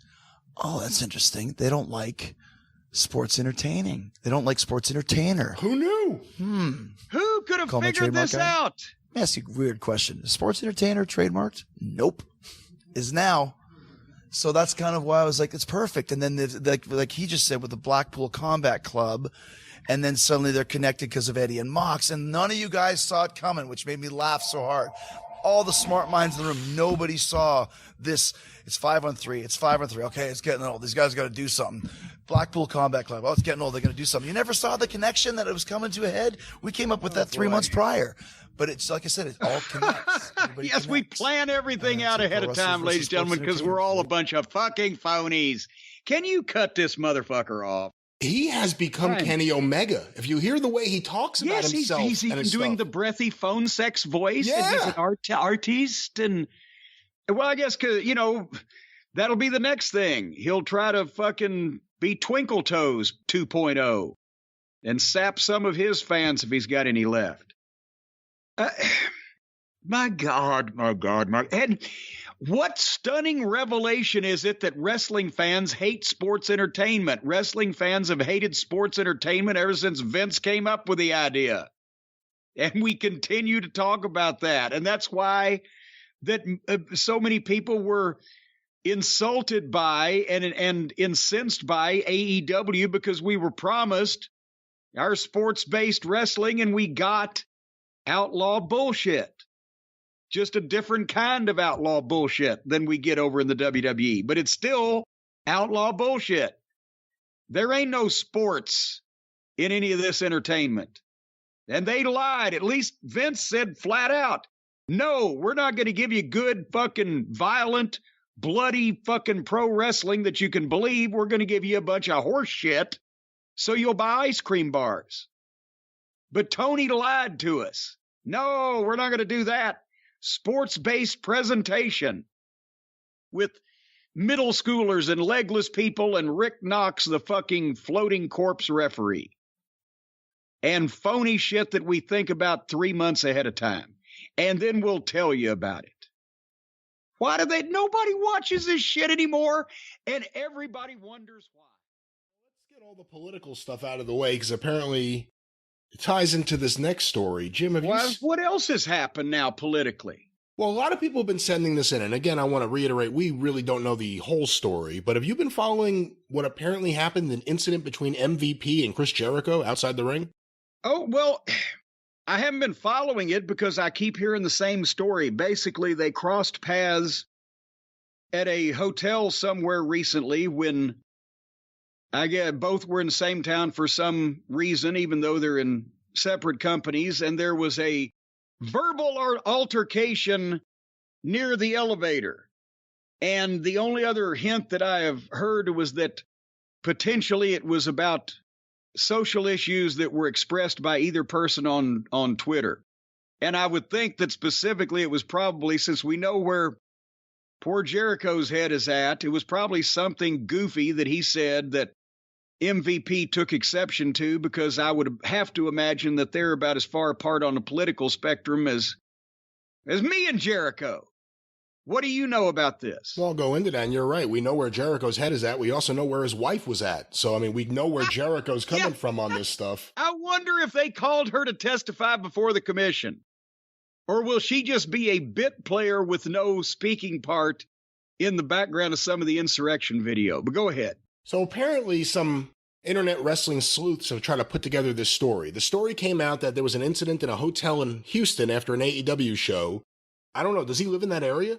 Oh, that's interesting. They don't like sports entertaining. They don't like sports entertainer. Who knew? Who could have Call me figured trademark this guy. out? Let me ask you a weird question. Is sports entertainer trademarked? Nope. Is now. So that's kind of why I was like, it's perfect. And then like he just said with the Blackpool Combat Club, and then suddenly they're connected because of Eddie and Mox, and none of you guys saw it coming, which made me laugh so hard. All the smart minds in the room, nobody saw this. It's 5-on-3. It's 5-on-3. Okay, it's getting old. These guys got to do something. Blackpool Combat Club. Oh, it's getting old. They're going to do something. You never saw the connection that it was coming to a head? We came up with that 3 months prior. But it's like I said, it all connects. Yes, we plan everything out ahead of time, ladies and gentlemen, because we're all a bunch of fucking phonies. Can you cut this motherfucker off? He has become Kenny Omega. If you hear the way he talks about himself, he's even doing the breathy phone sex voice. Yeah. And he's an artiste. And, well, I guess, that'll be the next thing. He'll try to fucking be Twinkle Toes 2.0 and sap some of his fans if he's got any left. My God. And what stunning revelation is it that wrestling fans hate sports entertainment? Wrestling fans have hated sports entertainment ever since Vince came up with the idea. And we continue to talk about that. And that's why that so many people were insulted by and incensed by AEW, because we were promised our sports-based wrestling and we got outlaw bullshit. Just a different kind of outlaw bullshit than we get over in the WWE. But it's still outlaw bullshit. There ain't no sports in any of this entertainment. And they lied. At least Vince said flat out, no, we're not going to give you good fucking violent, bloody fucking pro wrestling that you can believe. We're going to give you a bunch of horse shit so you'll buy ice cream bars. But Tony lied to us. No, we're not going to do that. Sports-based presentation with middle schoolers and legless people and Rick Knox, the fucking floating corpse referee, and phony shit that we think about 3 months ahead of time. And then we'll tell you about it. Why do nobody watches this shit anymore? And everybody wonders why. Let's get all the political stuff out of the way, because apparently it ties into this next story. Jim, what else has happened now politically? Well, a lot of people have been sending this in. And again, I want to reiterate, we really don't know the whole story. But have you been following what apparently happened, an incident between MVP and Chris Jericho outside the ring? Oh, well, I haven't been following it because I keep hearing the same story. Basically, they crossed paths at a hotel somewhere recently when I guess both were in the same town for some reason, even though they're in separate companies. And there was a verbal altercation near the elevator. And the only other hint that I have heard was that potentially it was about social issues that were expressed by either person on Twitter. And I would think that specifically it was probably, since we know where poor Jericho's head is at, it was probably something goofy that he said that MVP took exception to, because I would have to imagine that they're about as far apart on the political spectrum as me and Jericho. What do you know about this? Well, I'll go into that, and you're right. We know where Jericho's head is at. We also know where his wife was at. So, I mean, we know where Jericho's coming from on this stuff. I wonder if they called her to testify before the commission. Or will she just be a bit player with no speaking part in the background of some of the insurrection video? But go ahead. So apparently some internet wrestling sleuths have tried to put together this story. The story came out that there was an incident in a hotel in Houston after an AEW show. I don't know. Does he live in that area?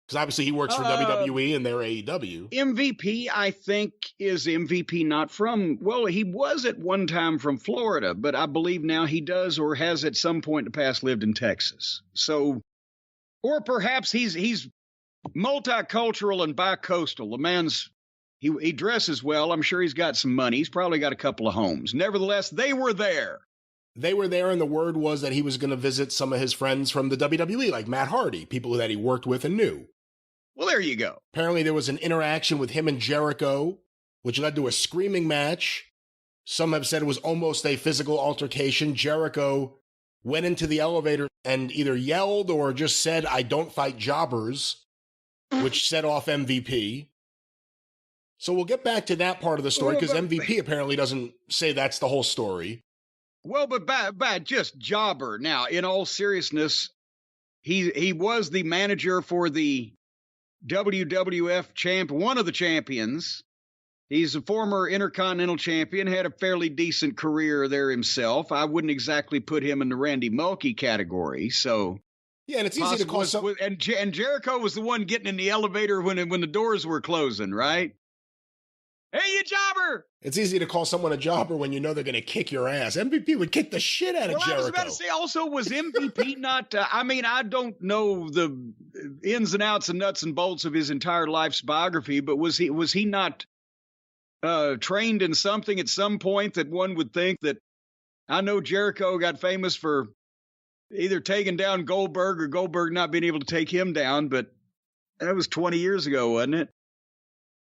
Because obviously he works for WWE and they're AEW. MVP, I think, is MVP not from, well, he was at one time from Florida, but I believe now he does or has at some point in the past lived in Texas. So, or perhaps he's multicultural and bi-coastal. The man's, he dresses well. I'm sure he's got some money. He's probably got a couple of homes. Nevertheless, they were there. they were there, and the word was that he was going to visit some of his friends from the WWE, like Matt Hardy, people that he worked with and knew. Well, there you go. Apparently there was an interaction with him and Jericho, which led to a screaming match. Some have said it was almost a physical altercation. Jericho went into the elevator and either yelled or just said, "I don't fight jobbers," which set off MVP. So we'll get back to that part of the story, because MVP apparently doesn't say that's the whole story. Well, but bad, just jobber. Now, in all seriousness, he was the manager for the WWF champ, one of the champions. He's a former Intercontinental champion, had a fairly decent career there himself. I wouldn't exactly put him in the Randy Mulkey category. So yeah, and it's easy to call and Jericho was the one getting in the elevator when the doors were closing, right? Hey, you jobber! It's easy to call someone a jobber when you know they're going to kick your ass. MVP would kick the shit out of Jericho. I was about to say, also, was MVP not... I don't know the ins and outs and nuts and bolts of his entire life's biography, but was he not trained in something at some point that one would think that... I know Jericho got famous for either taking down Goldberg or Goldberg not being able to take him down, but that was 20 years ago, wasn't it?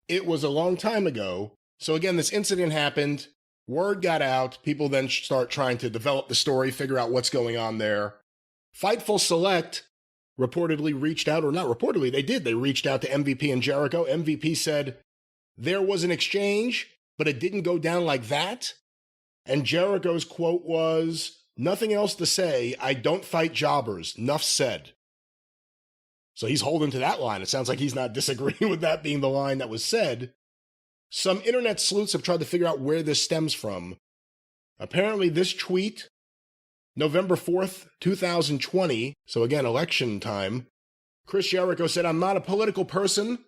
It was a long time ago. So again, this incident happened. Word got out. People then start trying to develop the story, figure out what's going on there. Fightful Select reportedly reached out, or not reportedly, they did. They reached out to MVP and Jericho. MVP said there was an exchange, but it didn't go down like that. And Jericho's quote was, "Nothing else to say. I don't fight jobbers. Nuff said." So he's holding to that line. It sounds like he's not disagreeing with that being the line that was said. Some internet sleuths have tried to figure out where this stems from. Apparently this tweet, November 4th, 2020, so again, election time, Chris Jericho said, "I'm not a political person,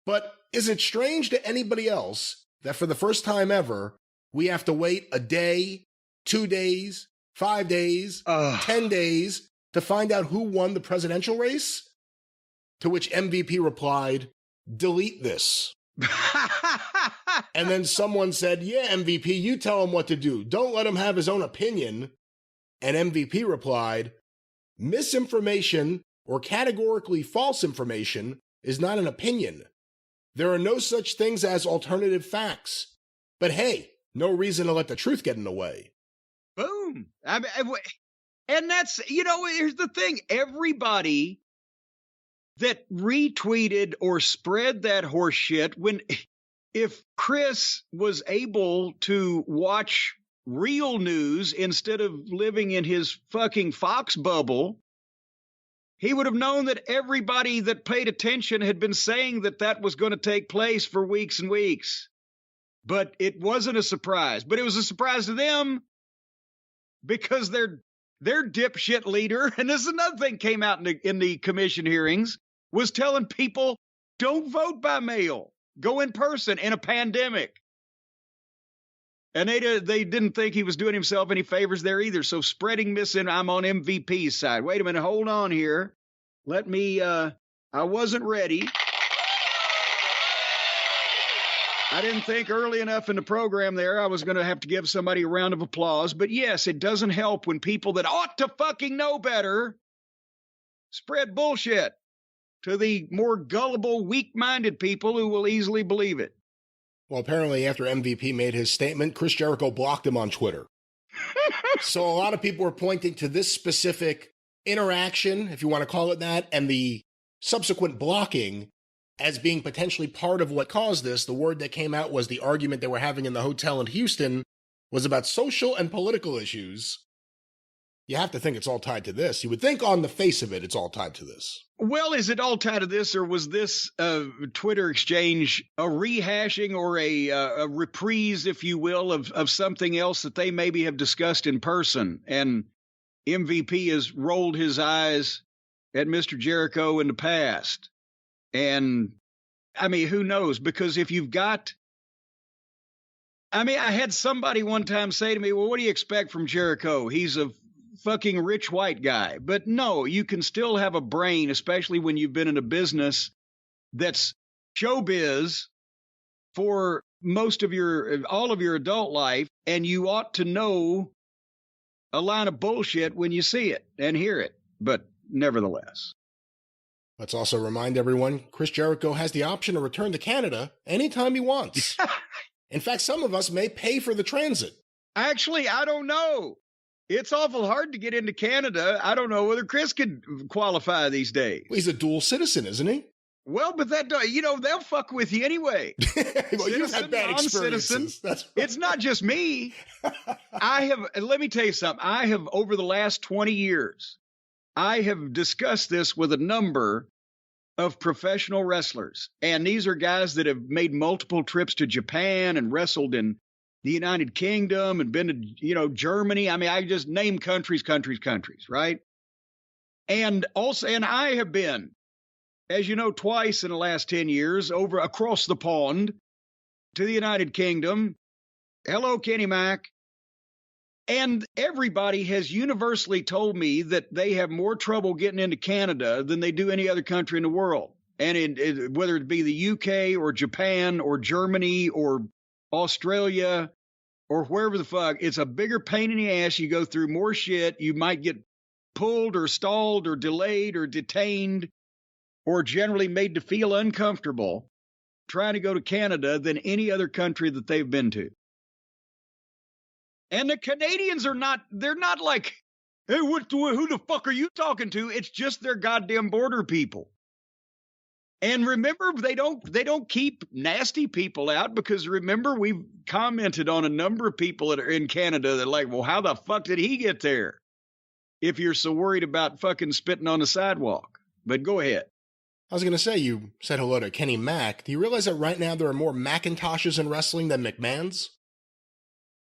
but is it strange to anybody else that for the first time ever, we have to wait a day, 2 days, 5 days, 10 days to find out who won the presidential race?" To which MVP replied, "Delete this." And then someone said, "Yeah, MVP, you tell him what to do. Don't let him have his own opinion." And MVP replied, "Misinformation or categorically false information is not an opinion. There are no such things as alternative facts. But hey, no reason to let the truth get in the way." Boom. And that's, here's the thing. Everybody that retweeted or spread that horse shit, if Chris was able to watch real news instead of living in his fucking Fox bubble, he would have known that everybody that paid attention had been saying that was going to take place for weeks and weeks. But it wasn't a surprise. But it was a surprise to them because their dipshit leader, and this is another thing came out in the commission hearings, was telling people, don't vote by mail. Go in person in a pandemic. And they didn't think he was doing himself any favors there either. So spreading I'm on MVP's side. Wait a minute, hold on here. Let me, I wasn't ready. I didn't think early enough in the program there I was going to have to give somebody a round of applause. But yes, it doesn't help when people that ought to fucking know better spread bullshit to the more gullible, weak-minded people who will easily believe it. Well, apparently after MVP made his statement, Chris Jericho blocked him on Twitter. So a lot of people were pointing to this specific interaction, if you want to call it that, and the subsequent blocking as being potentially part of what caused this. The word that came out was the argument they were having in the hotel in Houston was about social and political issues. You have to think it's all tied to this. You would think on the face of it, it's all tied to this. Well, is it all tied to this, or was this Twitter exchange a rehashing or a reprise, if you will, of something else that they maybe have discussed in person? And MVP has rolled his eyes at Mr. Jericho in the past. And, who knows? Because if you've got... I had somebody one time say to me, well, what do you expect from Jericho? He's a fucking rich white guy. But no, you can still have a brain, especially when you've been in a business that's showbiz for all of your adult life, and you ought to know a line of bullshit when you see it and hear it. But nevertheless. Let's also remind everyone, Chris Jericho has the option to return to Canada anytime he wants. In fact, some of us may pay for the transit. Actually, I don't know. It's awful hard to get into Canada. I don't know whether Chris could qualify these days. Well, he's a dual citizen, isn't he? Well, but that, they'll fuck with you anyway. Well, you've had bad experiences. It's not just me. Let me tell you something. I have, over the last 20 years, I have discussed this with a number of professional wrestlers. And these are guys that have made multiple trips to Japan and wrestled in the United Kingdom and been to, Germany. I mean, I just name countries, right? And I have been, as you know, twice in the last 10 years over across the pond to the United Kingdom. Hello, Kenny Mac. And everybody has universally told me that they have more trouble getting into Canada than they do any other country in the world. And whether it be the UK or Japan or Germany or Australia or wherever the fuck, it's a bigger pain in the ass. You go through more shit. You might get pulled or stalled or delayed or detained or generally made to feel uncomfortable trying to go to Canada than any other country that they've been to. And the Canadians they're not like, hey, who the fuck are you talking to? It's just their goddamn border people. And remember, they don't keep nasty people out, because remember, we've commented on a number of people that are in Canada that are like, well, how the fuck did he get there? If you're so worried about fucking spitting on the sidewalk. But go ahead. I was going to say, you said hello to Kenny Mac. Do you realize that right now there are more Macintoshes in wrestling than McMahons?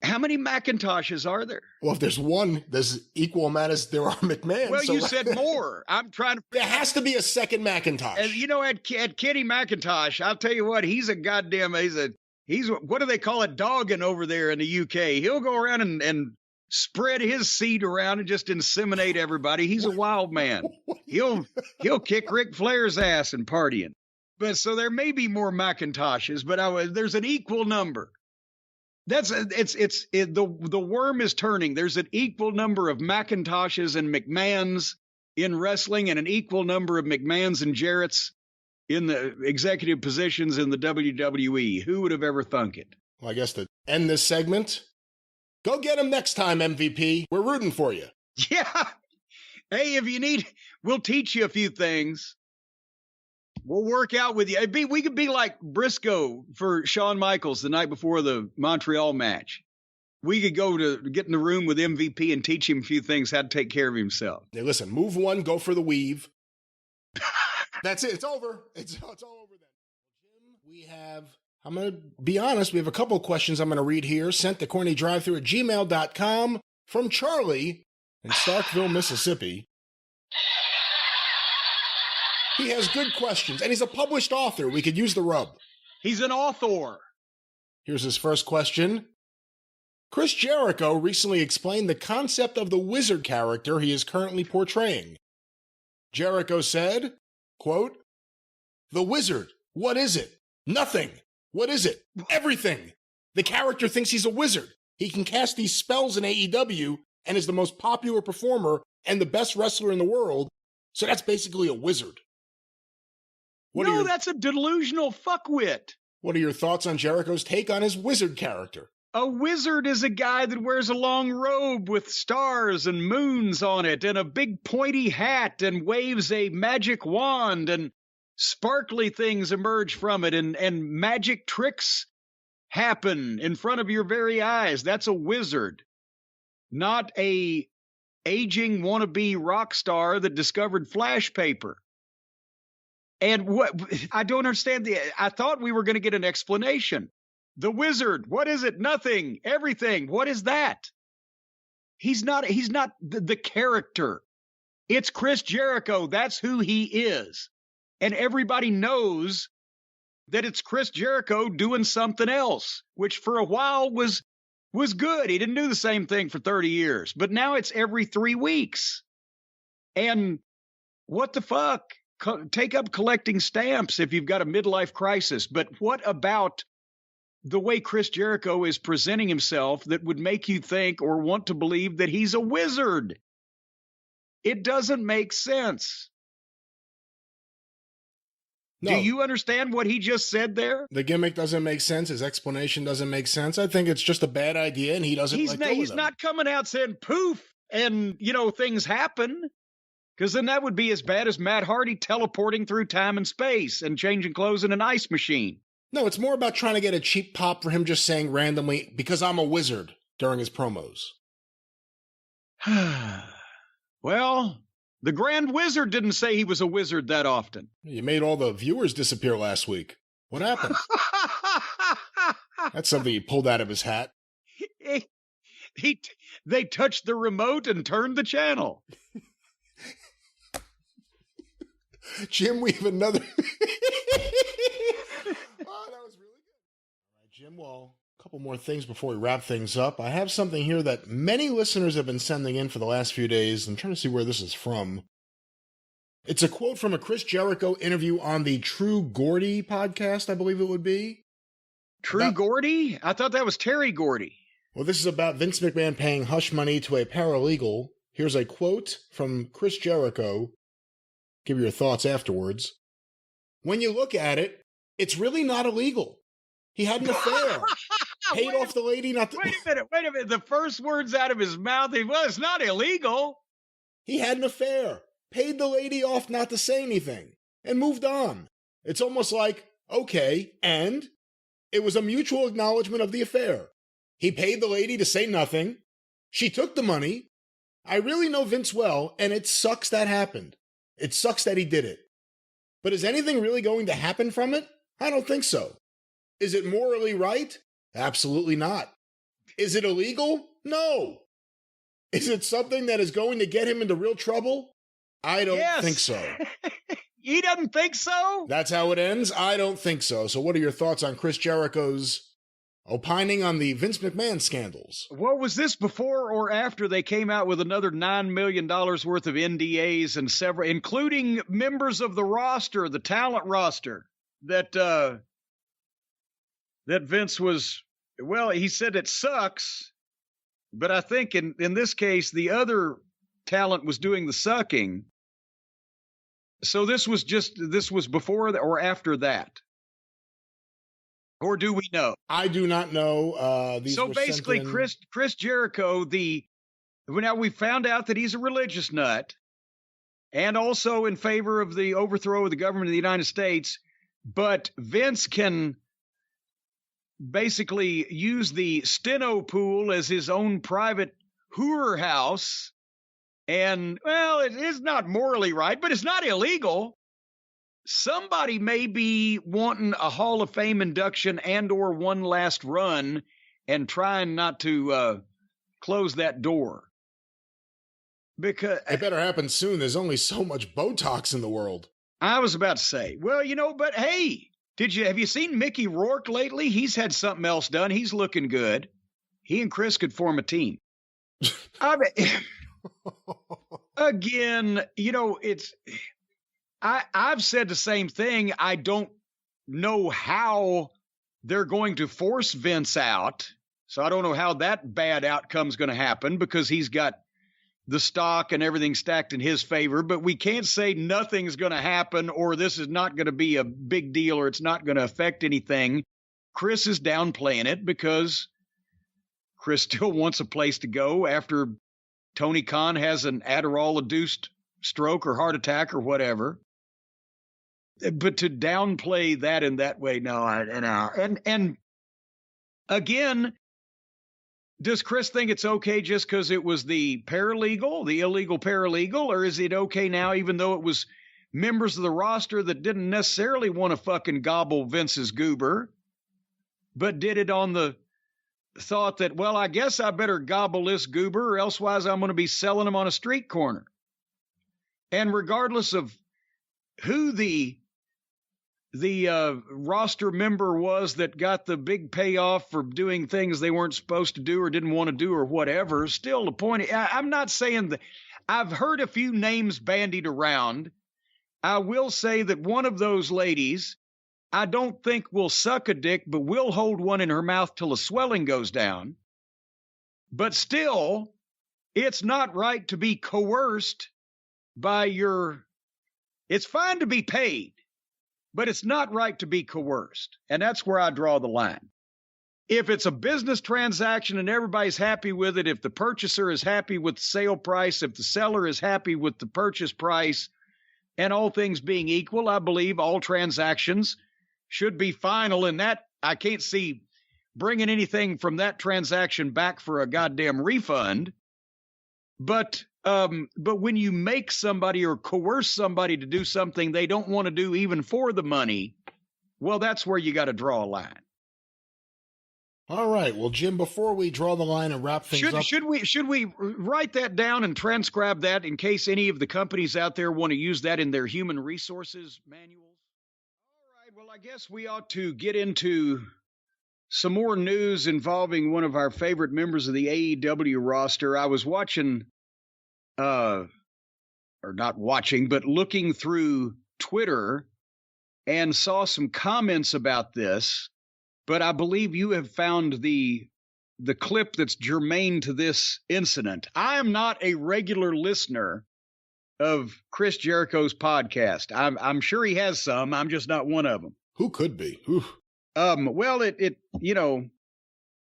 How many Macintoshes are there? Well, if there's one, there's equal amount as there are McMahons. Well, you said more. I'm trying to... There has to be a second Macintosh. And, at Kenny McIntosh, I'll tell you what, he's what do they call it, dogging over there in the UK. He'll go around and spread his seed around and just inseminate everybody. He's a wild man. He'll kick Ric Flair's ass and partying. But so there may be more Macintoshes, but there's an equal number. The worm is turning. There's an equal number of Macintoshes and McMahons in wrestling and an equal number of McMahons and Jarretts in the executive positions in the WWE. Who would have ever thunk it? Well, I guess to end this segment, go get him next time, MVP. We're rooting for you. Yeah. Hey, if you need, we'll teach you a few things. We'll work out with you. We could be like Briscoe for Shawn Michaels the night before the Montreal match. We could go to get in the room with MVP and teach him a few things, how to take care of himself. Hey, listen, move one, go for the weave. That's it. It's over. It's all over then. Jim, I'm going to be honest, we have a couple questions I'm going to read here, sent to CornyDriveThru@gmail.com from Charlie in Starkville, Mississippi. He has good questions, and he's a published author. We could use the rub. He's an author. Here's his first question. Chris Jericho recently explained the concept of the wizard character he is currently portraying. Jericho said, quote, "The wizard, what is it? Nothing. What is it? Everything. The character thinks he's a wizard. He can cast these spells in AEW and is the most popular performer and the best wrestler in the world, so that's basically a wizard." That's a delusional fuckwit. What are your thoughts on Jericho's take on his wizard character? A wizard is a guy that wears a long robe with stars and moons on it and a big pointy hat and waves a magic wand and sparkly things emerge from it and magic tricks happen in front of your very eyes. That's a wizard, not a aging wannabe rock star that discovered flash paper. And I don't understand I thought we were going to get an explanation. The wizard, what is it? Nothing, everything. What is that? He's not the character. It's Chris Jericho. That's who he is. And everybody knows that it's Chris Jericho doing something else, which for a while was good. He didn't do the same thing for 30 years, but now it's every 3 weeks. And what the fuck? Take up collecting stamps if you've got a midlife crisis. But what about the way Chris Jericho is presenting himself that would make you think or want to believe that he's a wizard. It doesn't make sense. No. Do you understand what he just said there? The gimmick doesn't make sense. His explanation doesn't make sense. I think it's just a bad idea, and he doesn't He's not coming out saying poof and, things happen. Because then that would be as bad as Matt Hardy teleporting through time and space and changing clothes in an ice machine. No, it's more about trying to get a cheap pop for him just saying randomly, because I'm a wizard, during his promos. Well, the Grand Wizard didn't say he was a wizard that often. You made all the viewers disappear last week. What happened? That's something he pulled out of his hat. They touched the remote and turned the channel. Jim, we have another. Oh, that was really good. All right, Jim, well, a couple more things before we wrap things up. I have something here that many listeners have been sending in for the last few days. I'm trying to see where this is from. It's a quote from a Chris Jericho interview on the True Gordy podcast, I believe it would be. True Gordy? I thought that was Terry Gordy. Well, this is about Vince McMahon paying hush money to a paralegal. Here's a quote from Chris Jericho. Give your thoughts afterwards. When you look at it, it's really not illegal. He had an affair. Paid off the lady not to... Wait a minute. The first words out of his mouth, it's not illegal. He had an affair. Paid the lady off not to say anything. And moved on. It's almost like, okay, and? It was a mutual acknowledgement of the affair. He paid the lady to say nothing. She took the money. I really know Vince well, and it sucks that happened. It sucks that he did it. But is anything really going to happen from it? I don't think so. Is it morally right? Absolutely not. Is it illegal? No. Is it something that is going to get him into real trouble? I don't think so. He doesn't think so? That's how it ends? I don't think so. So what are your thoughts on Chris Jericho's opining on the Vince McMahon scandals? What was this, before or after they came out with another $9 million worth of NDAs and several, including members of the roster, the talent roster, that Vince was, well, he said it sucks, but I think in this case, the other talent was doing the sucking. So this was before or after that? Or do we know? I do not know. So basically, Chris Jericho, now we found out that he's a religious nut and also in favor of the overthrow of the government of the United States. But Vince can basically use the steno pool as his own private whore house. And, well, it is not morally right, but it's not illegal. Somebody may be wanting a Hall of Fame induction and or one last run and trying not to close that door. Because it better happen soon. There's only so much Botox in the world. I was about to say, well, but hey, have you seen Mickey Rourke lately? He's had something else done. He's looking good. He and Chris could form a team. Again, I've said the same thing. I don't know how they're going to force Vince out. So I don't know how that bad outcome's going to happen because he's got the stock and everything stacked in his favor. But we can't say nothing's going to happen or this is not going to be a big deal or it's not going to affect anything. Chris is downplaying it because Chris still wants a place to go after Tony Khan has an Adderall-induced stroke or heart attack or whatever. But to downplay that in that way, no. And again, does Chris think it's okay just because it was the illegal paralegal, or is it okay now even though it was members of the roster that didn't necessarily want to fucking gobble Vince's goober, but did it on the thought that, well, I guess I better gobble this goober or elsewise I'm going to be selling him on a street corner. And regardless of who the roster member was that got the big payoff for doing things they weren't supposed to do or didn't want to do or whatever, still the point, I'm not saying that I've heard a few names bandied around. I will say that one of those ladies, I don't think will suck a dick, but will hold one in her mouth till the swelling goes down. But still, it's not right to be coerced by it's fine to be paid, but it's not right to be coerced. And that's where I draw the line. If it's a business transaction and everybody's happy with it, if the purchaser is happy with the sale price, if the seller is happy with the purchase price, and all things being equal, I believe all transactions should be final. And that I can't see bringing anything from that transaction back for a goddamn refund. But when you make somebody or coerce somebody to do something they don't want to do even for the money, well, that's where you got to draw a line. All right. Well, Jim, before we draw the line and wrap things up. Should we write that down and transcribe that in case any of the companies out there want to use that in their human resources manuals? All right. Well, I guess we ought to get into some more news involving one of our favorite members of the AEW roster. I was watching, or not watching, but looking through Twitter and saw some comments about this. But I believe you have found the clip that's germane to this incident. I am not a regular listener of Chris Jericho's podcast. I'm sure he has some. I'm just not one of them. Who could be? Oof. Well, it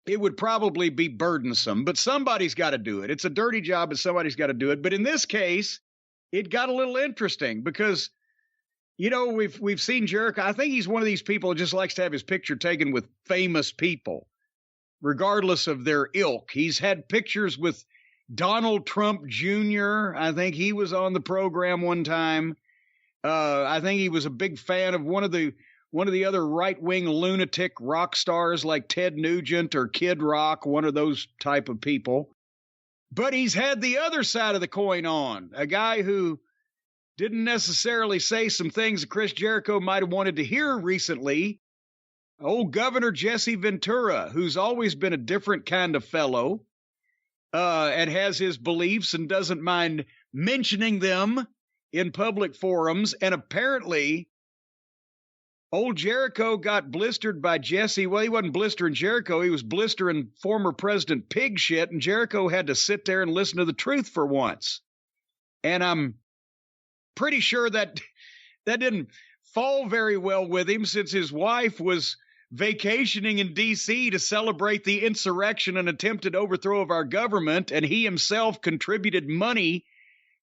would probably be burdensome, but somebody's got to do it. It's a dirty job, but somebody's got to do it. But in this case, it got a little interesting because, we've seen Jericho. I think he's one of these people who just likes to have his picture taken with famous people, regardless of their ilk. He's had pictures with Donald Trump Jr. I think he was on the program one time. I think he was a big fan of one of the other right-wing lunatic rock stars like Ted Nugent or Kid Rock, one of those type of people. But he's had the other side of the coin on, a guy who didn't necessarily say some things that Chris Jericho might have wanted to hear recently. Old Governor Jesse Ventura, who's always been a different kind of fellow, and has his beliefs and doesn't mind mentioning them in public forums. And apparently, old Jericho got blistered by Jesse. Well, he wasn't blistering Jericho. He was blistering former President Pig shit, and Jericho had to sit there and listen to the truth for once. And I'm pretty sure that didn't fall very well with him, since his wife was vacationing in D.C. to celebrate the insurrection and attempted overthrow of our government, and he himself contributed money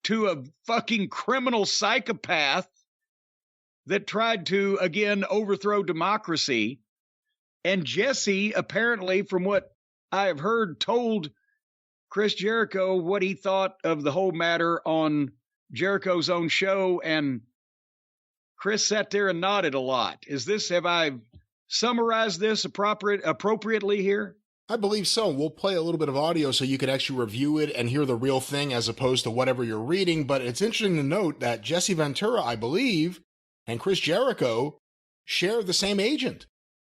to a fucking criminal psychopath that tried to, again, overthrow democracy. And Jesse, apparently, from what I have heard, told Chris Jericho what he thought of the whole matter on Jericho's own show, and Chris sat there and nodded a lot. Have I summarized this appropriately here? I believe so. We'll play a little bit of audio so you could actually review it and hear the real thing as opposed to whatever you're reading. But it's interesting to note that Jesse Ventura, I believe, and Chris Jericho share the same agent.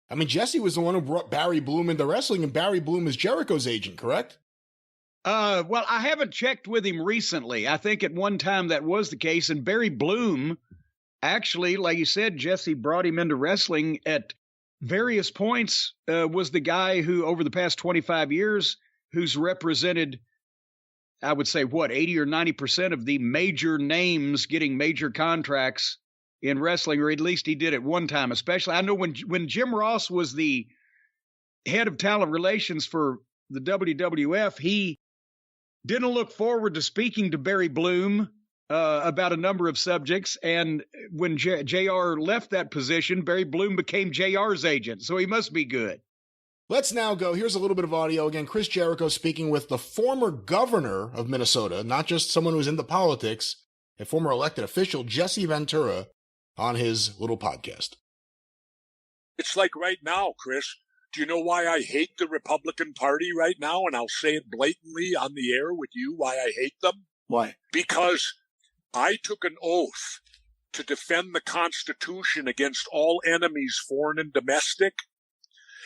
I mean, Jesse was the one who brought Barry Bloom into wrestling, and Barry Bloom is Jericho's agent, correct? Well, I haven't checked with him recently. I think at one time that was the case. And Barry Bloom, actually, like you said, Jesse brought him into wrestling at various points, was the guy who, over the past 25 years, who's represented, I would say, 80 or 90% of the major names getting major contracts in wrestling, or at least he did at one time. Especially, I know when Jim Ross was the head of talent relations for the WWF, he didn't look forward to speaking to Barry Bloom about a number of subjects. And when JR left that position, Barry Bloom became JR's agent. So he must be good. Let's now go. Here's a little bit of audio. Again, Chris Jericho speaking with the former governor of Minnesota, not just someone who's into politics, a former elected official, Jesse Ventura, on his little podcast. It's like right now, Chris. Do you know why I hate the Republican Party right now? And I'll say it blatantly on the air with you, why I hate them. Why? Because I took an oath to defend the Constitution against all enemies, foreign and domestic.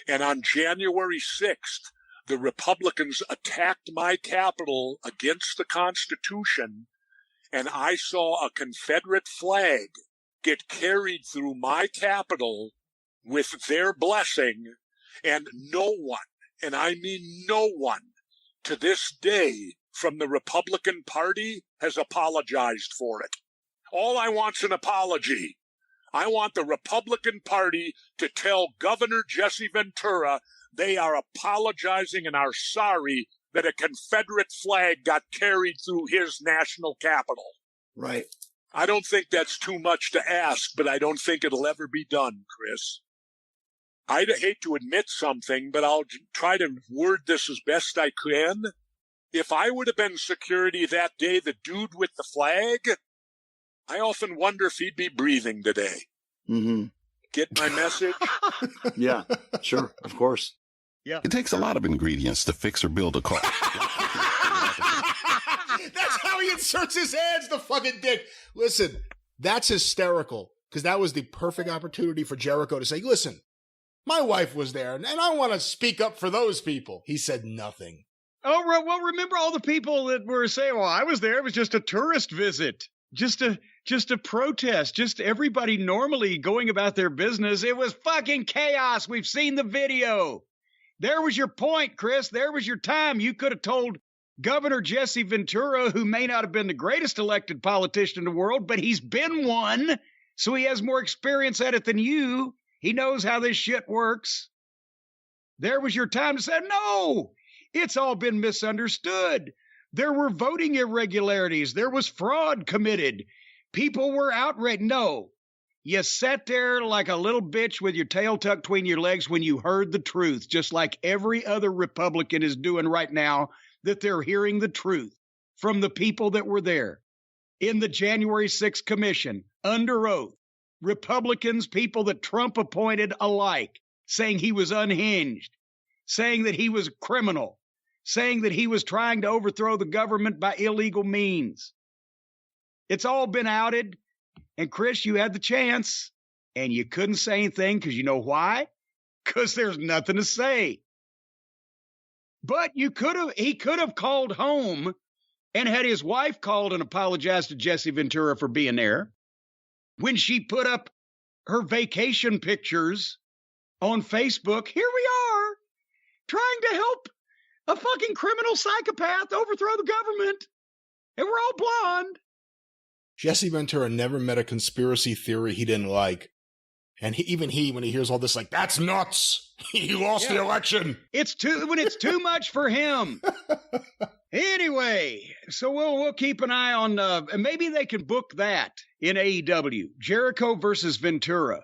And on January 6th, the Republicans attacked my Capitol against the Constitution, and I saw a Confederate flag get carried through my Capitol with their blessing, and no one, and I mean no one, to this day from the Republican Party has apologized for it. All I want's an apology. I want the Republican Party to tell Governor Jesse Ventura they are apologizing and are sorry that a Confederate flag got carried through his national capital. Right. I don't think that's too much to ask, but I don't think it'll ever be done, Chris. I'd hate to admit something, but I'll try to word this as best I can. If I would have been security that day, the dude with the flag, I often wonder if he'd be breathing today. Mm-hmm. Get my message? Yeah, sure, of course. Yeah. It takes a lot of ingredients to fix or build a car. That's how he inserts his hands, the fucking dick. Listen, that's hysterical, because that was the perfect opportunity for Jericho to say, listen, my wife was there, and I want to speak up for those people. He said nothing. Oh, well, remember all the people that were saying, well, I was there. It was just a tourist visit, just a protest, just everybody normally going about their business. It was fucking chaos. We've seen the video. There was your point, Chris. There was your time. You could have told Governor Jesse Ventura, who may not have been the greatest elected politician in the world, but he's been one, so he has more experience at it than you. He knows how this shit works. There was your time to say, no, it's all been misunderstood. There were voting irregularities. There was fraud committed. People were outraged. No, you sat there like a little bitch with your tail tucked between your legs when you heard the truth, just like every other Republican is doing right now, that they're hearing the truth from the people that were there in the January 6th commission under oath. Republicans, people that Trump appointed alike, saying he was unhinged, saying that he was a criminal, saying that he was trying to overthrow the government by illegal means. It's all been outed. And Chris, you had the chance and you couldn't say anything because you know why? Because there's nothing to say. But he could have called home and had his wife called and apologized to Jesse Ventura for being there. When she put up her vacation pictures on Facebook, here we are trying to help a fucking criminal psychopath overthrow the government. And we're all blonde. Jesse Ventura never met a conspiracy theory he didn't like. And even when he hears all this, like, that's nuts. He lost the election. It's too much for him. Anyway, so we'll keep an eye on, and maybe they can book that in AEW. Jericho versus Ventura.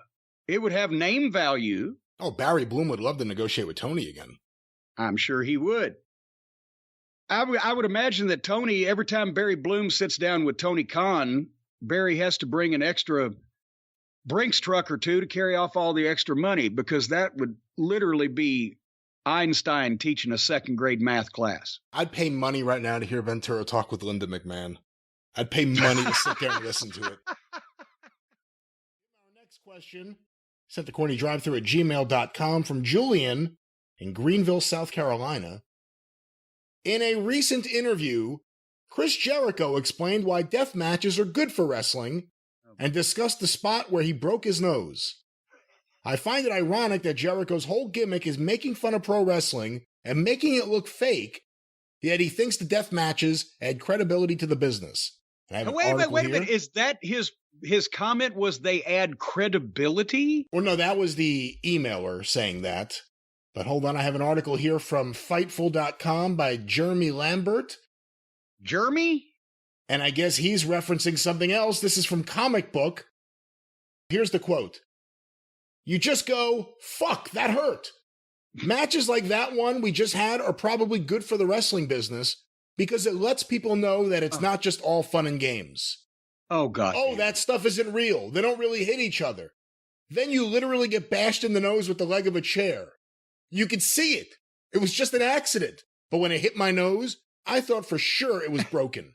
It would have name value. Oh, Barry Bloom would love to negotiate with Tony again. I'm sure he would. I would imagine that Tony, every time Barry Bloom sits down with Tony Khan, Barry has to bring an extra Brinks truck or two to carry off all the extra money, because that would literally be Einstein teaching a second grade math class. I'd pay money right now to hear Ventura talk with Linda McMahon. I'd pay money to sit there and listen to it. Our next question, sent to CornyDriveThru at gmail.com from Julian in Greenville, South Carolina. In a recent interview, Chris Jericho explained why death matches are good for wrestling and discussed the spot where he broke his nose. I find it ironic that Jericho's whole gimmick is making fun of pro wrestling and making it look fake, yet he thinks the death matches add credibility to the business. Wait a minute. Is that his comment was they add credibility? Well, no, that was the emailer saying that. But hold on, I have an article here from Fightful.com by Jeremy Lambert. Jeremy? And I guess he's referencing something else. This is from Comic Book. Here's the quote. You just go, fuck, that hurt. Matches like that one we just had are probably good for the wrestling business because it lets people know that it's not just all fun and games. Oh, God. Oh, that stuff isn't real. They don't really hit each other. Then you literally get bashed in the nose with the leg of a chair. You could see it. It was just an accident. But when it hit my nose, I thought for sure it was broken.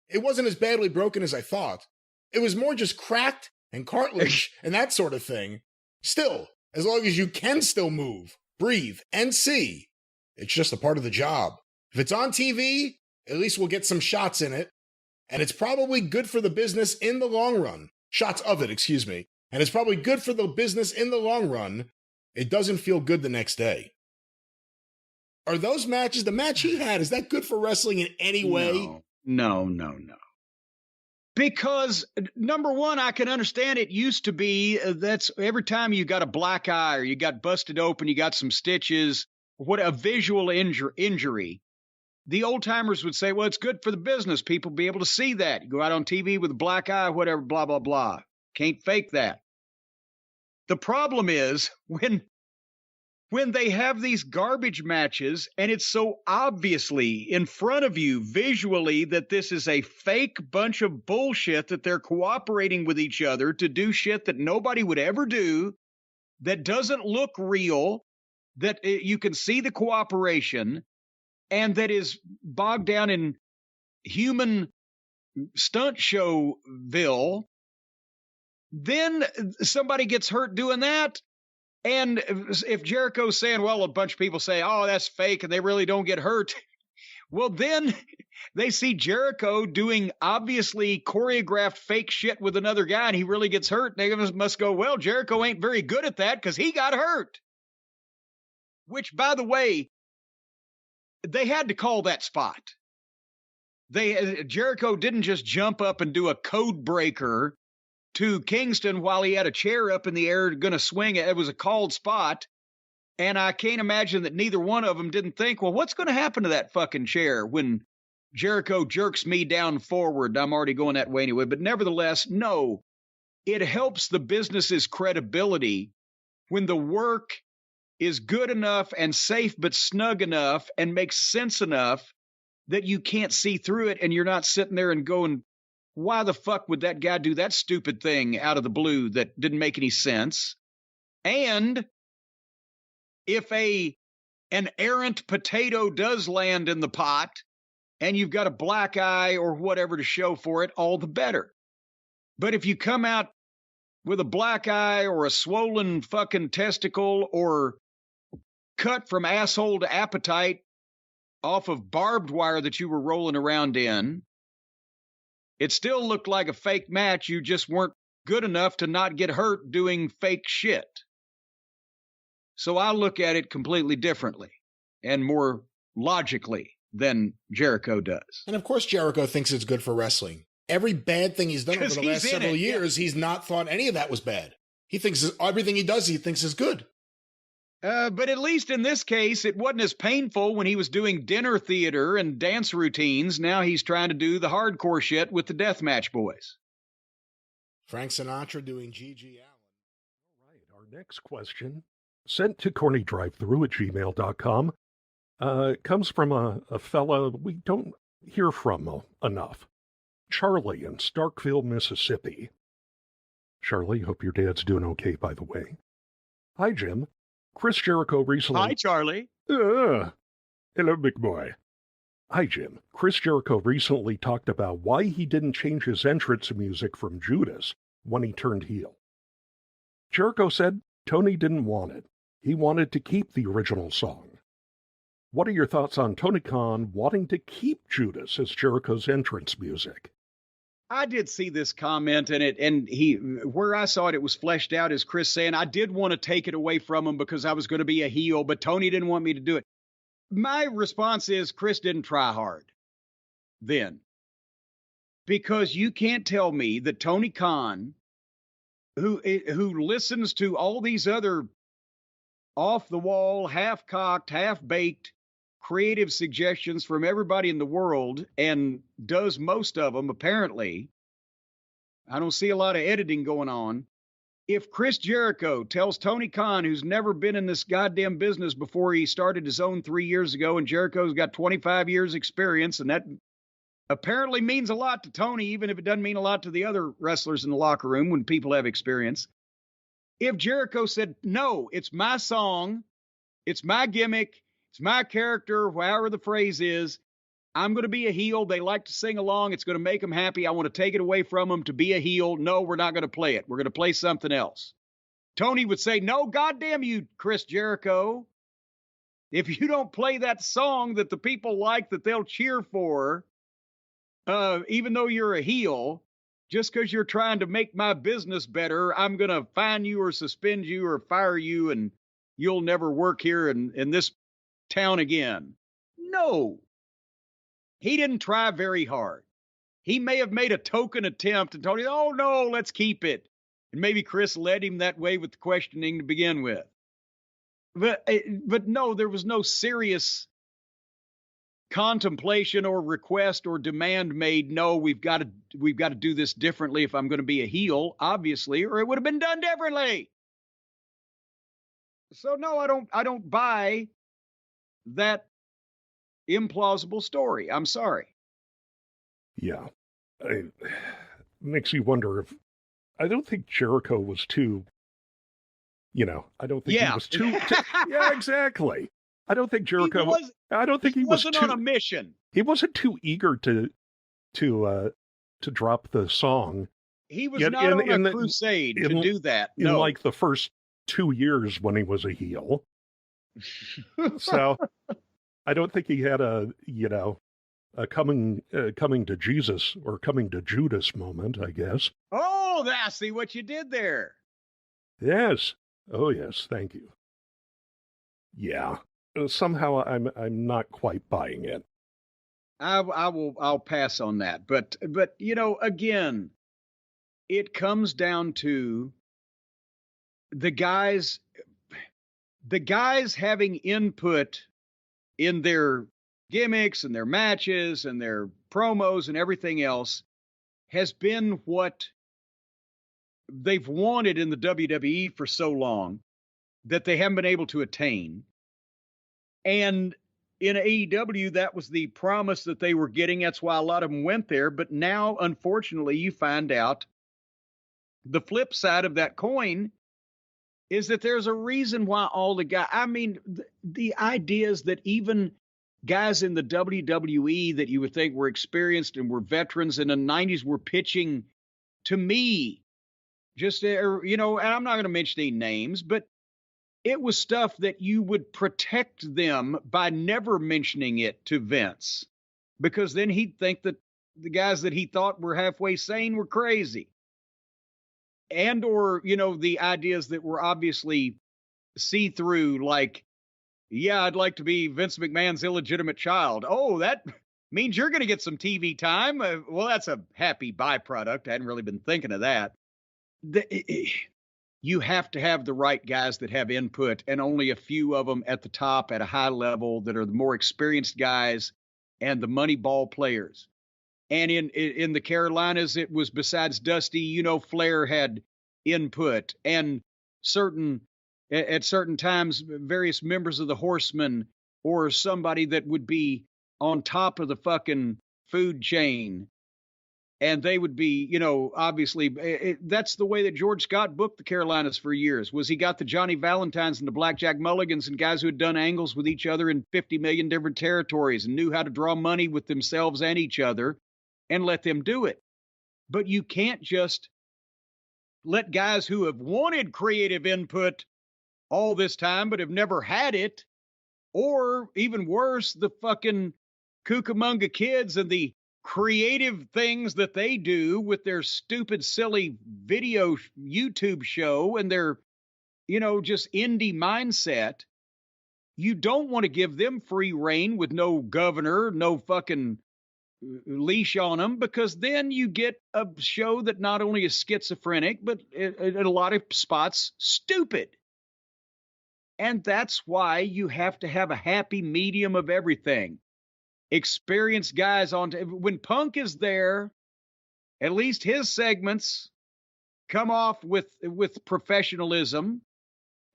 It wasn't as badly broken as I thought. It was more just cracked and cartilage and that sort of thing. Still, as long as you can still move, breathe, and see, it's just a part of the job. If it's on TV, at least we'll get some shots in it. And it's probably good for the business in the long run. Shots of it, excuse me. and it's probably good for the business in the long run, it doesn't feel good the next day. Are those matches, the match he had, is that good for wrestling in any way? No. Because, number one, I can understand it used to be that's every time you got a black eye or you got busted open, you got some stitches, what a visual injury. The old timers would say, well, it's good for the business. People be able to see that. You go out on TV with a black eye, whatever, blah, blah, blah. Can't fake that. The problem is when they have these garbage matches and it's so obviously in front of you visually that this is a fake bunch of bullshit, that they're cooperating with each other to do shit that nobody would ever do, that doesn't look real, that you can see the cooperation, and that is bogged down in human stunt showville, then somebody gets hurt doing that. And if Jericho's saying, well, a bunch of people say, oh, that's fake, and they really don't get hurt, well, then they see Jericho doing obviously choreographed fake shit with another guy, and he really gets hurt. They must go, well, Jericho ain't very good at that because he got hurt. Which, by the way, they had to call that spot. Jericho didn't just jump up and do a code breaker to Kingston while he had a chair up in the air going to swing it. It was a called spot. And I can't imagine that neither one of them didn't think, well, what's going to happen to that fucking chair when Jericho jerks me down forward? I'm already going that way anyway. But nevertheless, no, it helps the business's credibility when the work is good enough and safe but snug enough and makes sense enough that you can't see through it, and you're not sitting there and going, why the fuck would that guy do that stupid thing out of the blue that didn't make any sense? And if an errant potato does land in the pot and you've got a black eye or whatever to show for it, all the better. But if you come out with a black eye or a swollen fucking testicle or cut from asshole to appetite off of barbed wire that you were rolling around in, it still looked like a fake match. You just weren't good enough to not get hurt doing fake shit. So I look at it completely differently and more logically than Jericho does. And of course Jericho thinks it's good for wrestling. Every bad thing he's done over the last several years, he's not thought any of that was bad. He thinks everything he does, he thinks is good. But at least in this case, it wasn't as painful when he was doing dinner theater and dance routines. Now he's trying to do the hardcore shit with the Deathmatch Boys. Frank Sinatra doing G.G. Allen. All right, our next question, sent to CornyDriveThru@gmail.com, comes from a fella we don't hear from enough. Charlie in Starkville, Mississippi. Charlie, hope your dad's doing okay, by the way. Hi, Jim. Chris Jericho recently... Hi, Charlie. Hello, big boy. Hi, Jim. Chris Jericho recently talked about why he didn't change his entrance music from Judas when he turned heel. Jericho said Tony didn't want it. He wanted to keep the original song. What are your thoughts on Tony Khan wanting to keep Judas as Jericho's entrance music? I did see this comment in it, and where I saw it, it was fleshed out as Chris saying, I did want to take it away from him because I was going to be a heel, but Tony didn't want me to do it. My response is Chris didn't try hard then. Because you can't tell me that Tony Khan, who listens to all these other off-the-wall, half-cocked, half-baked creative suggestions from everybody in the world and does most of them, apparently. I don't see a lot of editing going on. If Chris Jericho tells Tony Khan, who's never been in this goddamn business before he started his own 3 years ago, and Jericho's got 25 years experience, and that apparently means a lot to Tony, even if it doesn't mean a lot to the other wrestlers in the locker room when people have experience. If Jericho said, no, it's my song, it's my gimmick, it's my character, however the phrase is, I'm going to be a heel. They like to sing along. It's going to make them happy. I want to take it away from them to be a heel. No, we're not going to play it. We're going to play something else. Tony would say, no, goddamn you, Chris Jericho. If you don't play that song that the people like, that they'll cheer for, even though you're a heel, just because you're trying to make my business better, I'm going to fine you or suspend you or fire you and you'll never work here in this town again. No. He didn't try very hard. He may have made a token attempt and told you, oh, no, let's keep it. And maybe Chris led him that way with the questioning to begin with. But no, there was no serious contemplation or request or demand made. No, we've got to do this differently if I'm going to be a heel, obviously, or it would have been done differently. So no, I don't buy that implausible story. I'm sorry. Yeah. It makes you wonder if, I don't think Jericho was too, I don't think he was too, yeah, exactly. I don't think Jericho, I don't think he wasn't on a mission. He wasn't too eager to drop the song. He was not on a crusade to do that. No. In like the first 2 years when he was a heel. So I don't think he had a coming to Jesus or coming to Judas moment, I guess. Oh, I see what you did there. Yes. Oh, yes. Thank you. Yeah. Somehow I'm not quite buying it. I'll pass on that. But again, it comes down to the guys having input in their gimmicks and their matches and their promos and everything else has been what they've wanted in the WWE for so long that they haven't been able to attain. And in AEW, that was the promise that they were getting. That's why a lot of them went there. But now, unfortunately, you find out the flip side of that coin is that there's a reason why all the guys, the ideas that even guys in the WWE that you would think were experienced and were veterans in the 90s were pitching to me, and I'm not going to mention any names, but it was stuff that you would protect them by never mentioning it to Vince, because then he'd think that the guys that he thought were halfway sane were crazy. And or, the ideas that were obviously see-through, like, yeah, I'd like to be Vince McMahon's illegitimate child. Oh, that means you're going to get some TV time. Well, that's a happy byproduct. I hadn't really been thinking of that. You have to have the right guys that have input, and only a few of them at the top at a high level that are the more experienced guys and the money ball players. And in the Carolinas, it was, besides Dusty, Flair had input, and at certain times, various members of the Horsemen or somebody that would be on top of the fucking food chain. And they would be, obviously, that's the way that George Scott booked the Carolinas for years, was he got the Johnny Valentines and the Blackjack Mulligans and guys who had done angles with each other in 50 million different territories and knew how to draw money with themselves and each other and let them do it. But you can't just let guys who have wanted creative input all this time but have never had it, or even worse, the fucking Cucamonga Kids and the creative things that they do with their stupid, silly video YouTube show and their, just indie mindset. You don't want to give them free reign with no governor, no fucking leash on them, because then you get a show that not only is schizophrenic, but in a lot of spots, stupid. And that's why you have to have a happy medium of everything. Experienced guys when Punk is there, at least his segments come off with professionalism,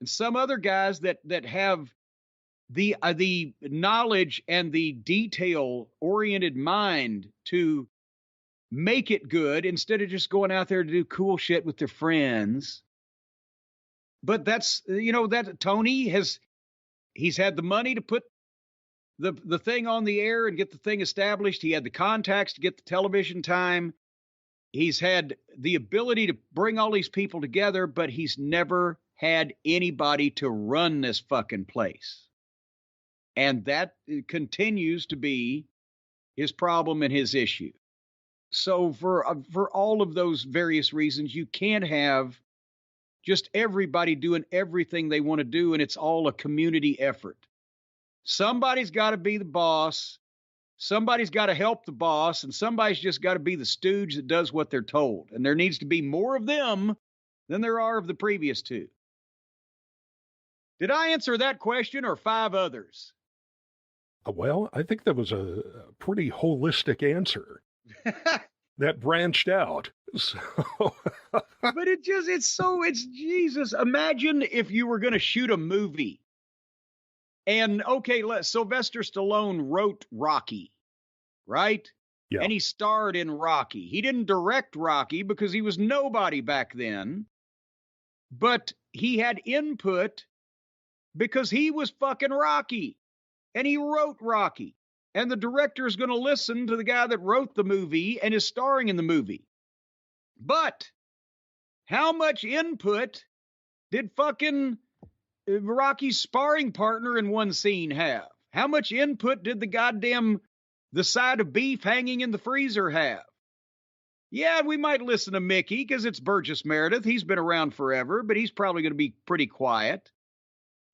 and some other guys that have the knowledge and the detail oriented mind to make it good instead of just going out there to do cool shit with their friends. But that's, that Tony he's had the money to put the thing on the air and get the thing established. He had the contacts to get the television time. He's had the ability to bring all these people together, but he's never had anybody to run this fucking place. And that continues to be his problem and his issue. So for all of those various reasons, you can't have just everybody doing everything they want to do, and it's all a community effort. Somebody's got to be the boss. Somebody's got to help the boss, and somebody's just got to be the stooge that does what they're told. And there needs to be more of them than there are of the previous two. Did I answer that question or 5 others? Well, I think that was a pretty holistic answer that branched out. So. But it's Jesus. Imagine if you were going to shoot a movie. And okay, Sylvester Stallone wrote Rocky, right? Yeah. And he starred in Rocky. He didn't direct Rocky because he was nobody back then. But he had input because he was fucking Rocky. And he wrote Rocky. And the director is going to listen to the guy that wrote the movie and is starring in the movie. But how much input did fucking Rocky's sparring partner in one scene have? How much input did the side of beef hanging in the freezer have? Yeah, we might listen to Mickey because it's Burgess Meredith. He's been around forever, but he's probably going to be pretty quiet.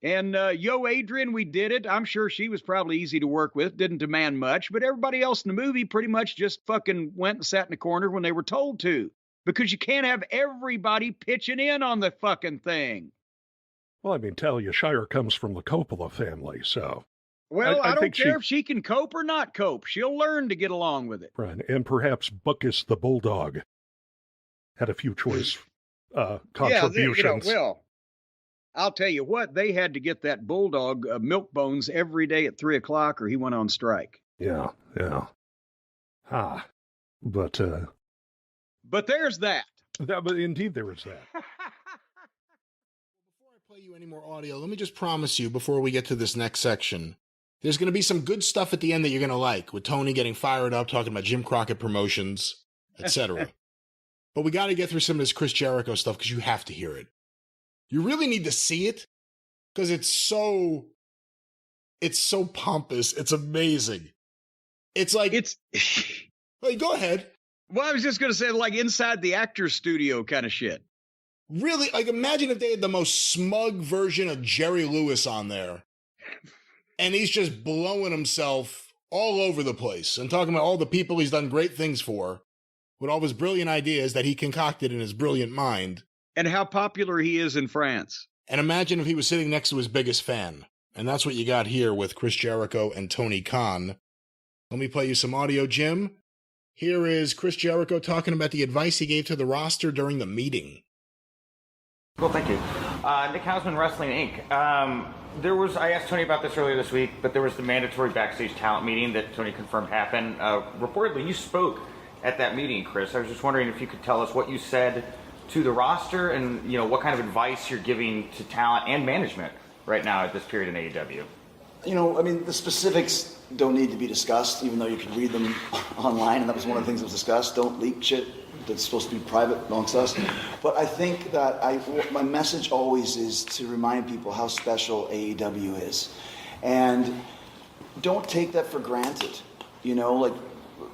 And Yo Adrian, we did it. I'm sure she was probably easy to work with, didn't demand much, but everybody else in the movie pretty much just fucking went and sat in the corner when they were told to, because you can't have everybody pitching in on the fucking thing. Well, I mean, Talia Shire comes from the Coppola family, so. Well, I don't care if she can cope or not cope. She'll learn to get along with it. Right, and perhaps Buckus the Bulldog had a few choice contributions. Well, I'll tell you what, they had to get that Bulldog milk bones every day at 3 o'clock or he went on strike. Yeah. But there's that. But indeed there is that. Before I play you any more audio, let me just promise you before we get to this next section, there's going to be some good stuff at the end that you're going to like, with Tony getting fired up, talking about Jim Crockett promotions, etc. But we got to get through some of this Chris Jericho stuff because you have to hear it. You really need to see it because it's so pompous. It's amazing. It's like Hey, go ahead. Well, I was just going to say, like, inside the actor's studio kind of shit. Really, like, imagine if they had the most smug version of Jerry Lewis on there. And he's just blowing himself all over the place and talking about all the people he's done great things for with all his brilliant ideas that he concocted in his brilliant mind. And how popular he is in France. And imagine if he was sitting next to his biggest fan. And that's what you got here with Chris Jericho and Tony Khan. Let me play you some audio, Jim. Here is Chris Jericho talking about the advice he gave to the roster during the meeting. Cool, thank you. Nick Hausman, Wrestling Inc. I asked Tony about this earlier this week, but there was the mandatory backstage talent meeting that Tony confirmed happened. Reportedly, you spoke at that meeting, Chris. I was just wondering if you could tell us what you said to the roster and, what kind of advice you're giving to talent and management right now at this period in AEW. The specifics don't need to be discussed, even though you can read them online, and that was one of the things that was discussed. Don't leak shit that's supposed to be private amongst us. But I think that my message always is to remind people how special AEW is. And don't take that for granted, like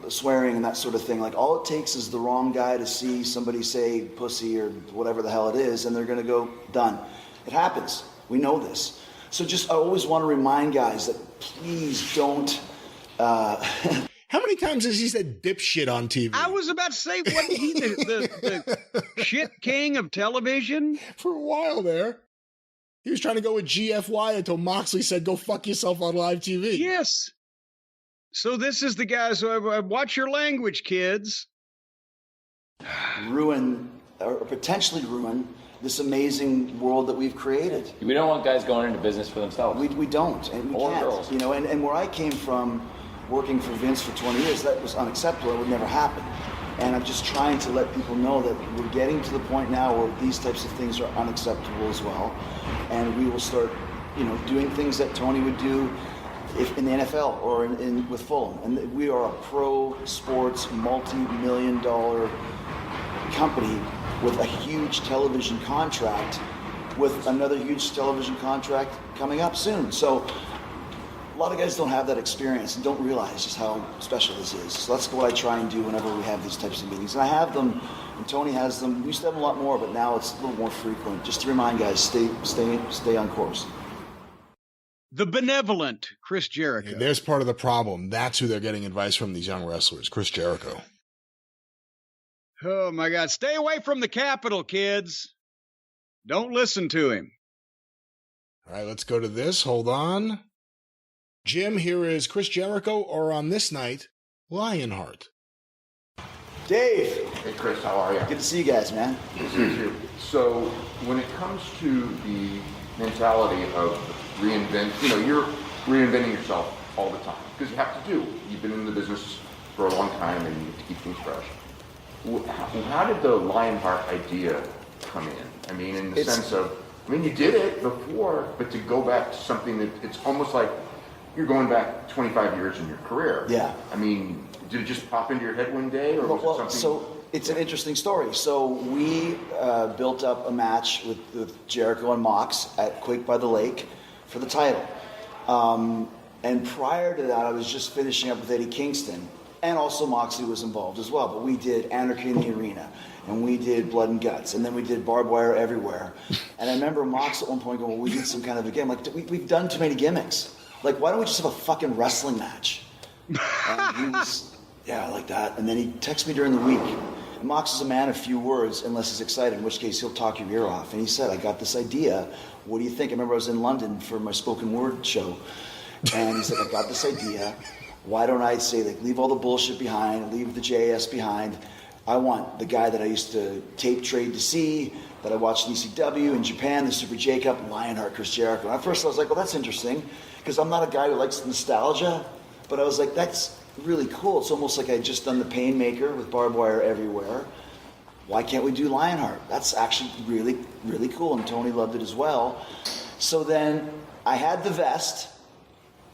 swearing and that sort of thing. Like, all it takes is the wrong guy to see somebody say pussy or whatever the hell it is, and they're going to go, done. It happens. We know this. So I always want to remind guys that please don't. How many times has he said dipshit on TV? I was about to say, wasn't he the shit king of television? For a while there. He was trying to go with GFY until Moxley said, go fuck yourself on live TV. Yes. So this is the guy, watch your language, kids. Ruin, or potentially ruin, this amazing world that we've created. We don't want guys going into business for themselves. We don't, and we can't. Girls. And where I came from, working for Vince for 20 years, that was unacceptable. It would never happen. And I'm just trying to let people know that we're getting to the point now where these types of things are unacceptable as well. And we will start, doing things that Tony would do if in the NFL or with Fulham. And we are a pro sports, multi-million-dollar company with a huge television contract, with another huge television contract coming up soon. So lot of guys don't have that experience and don't realize just how special this is. So that's what I try and do whenever we have these types of meetings. And I have them, and Tony has them. We used to have them a lot more, but now it's a little more frequent. Just to remind guys, stay on course. The benevolent Chris Jericho. There's part of the problem. That's who they're getting advice from, these young wrestlers. Chris Jericho. Oh, my God. Stay away from the Capitol, kids. Don't listen to him. All right, let's go to this. Hold on. Jim, here is Chris Jericho, or on this night, Lionheart. Dave. Hey, Chris, how are you? Good to see you guys, man. Good to see you. So, when it comes to the mentality of you're reinventing yourself all the time, because you have to do. You've been in the business for a long time, and you have to keep things fresh. How did the Lionheart idea come in? I mean, in the sense of, you did it before, but to go back to something that it's almost like you're going back 25 years in your career. Yeah. I mean, did it just pop into your head one day, or was it something? So it's an interesting story. So we built up a match with Jericho and Mox at Quake by the Lake for the title. And prior to that, I was just finishing up with Eddie Kingston. And also Moxley was involved as well. But we did Anarchy in the Arena, and we did Blood and Guts, and then we did Barbed Wire Everywhere. And I remember Mox at one point going, well, we need some kind of a gimmick. Like, we've done too many gimmicks. Like, why don't we just have a fucking wrestling match? And he was, yeah, like that. And then he texted me during the week. And Mox is a man of few words, unless he's excited, in which case he'll talk your ear off. And he said, I got this idea. What do you think? I remember I was in London for my spoken word show. And he said, I got this idea. Why don't I say, like, leave all the bullshit behind, leave the JS behind. I want the guy that I used to tape trade to see, that I watched in ECW in Japan, the Super J-Cup, Lionheart, Chris Jericho. And at first I was like, well, that's interesting, because I'm not a guy who likes nostalgia. But I was like, that's really cool. It's almost like I'd just done the Painmaker with Barbed Wire Everywhere. Why can't we do Lionheart? That's actually really, really cool. And Tony loved it as well. So then I had the vest.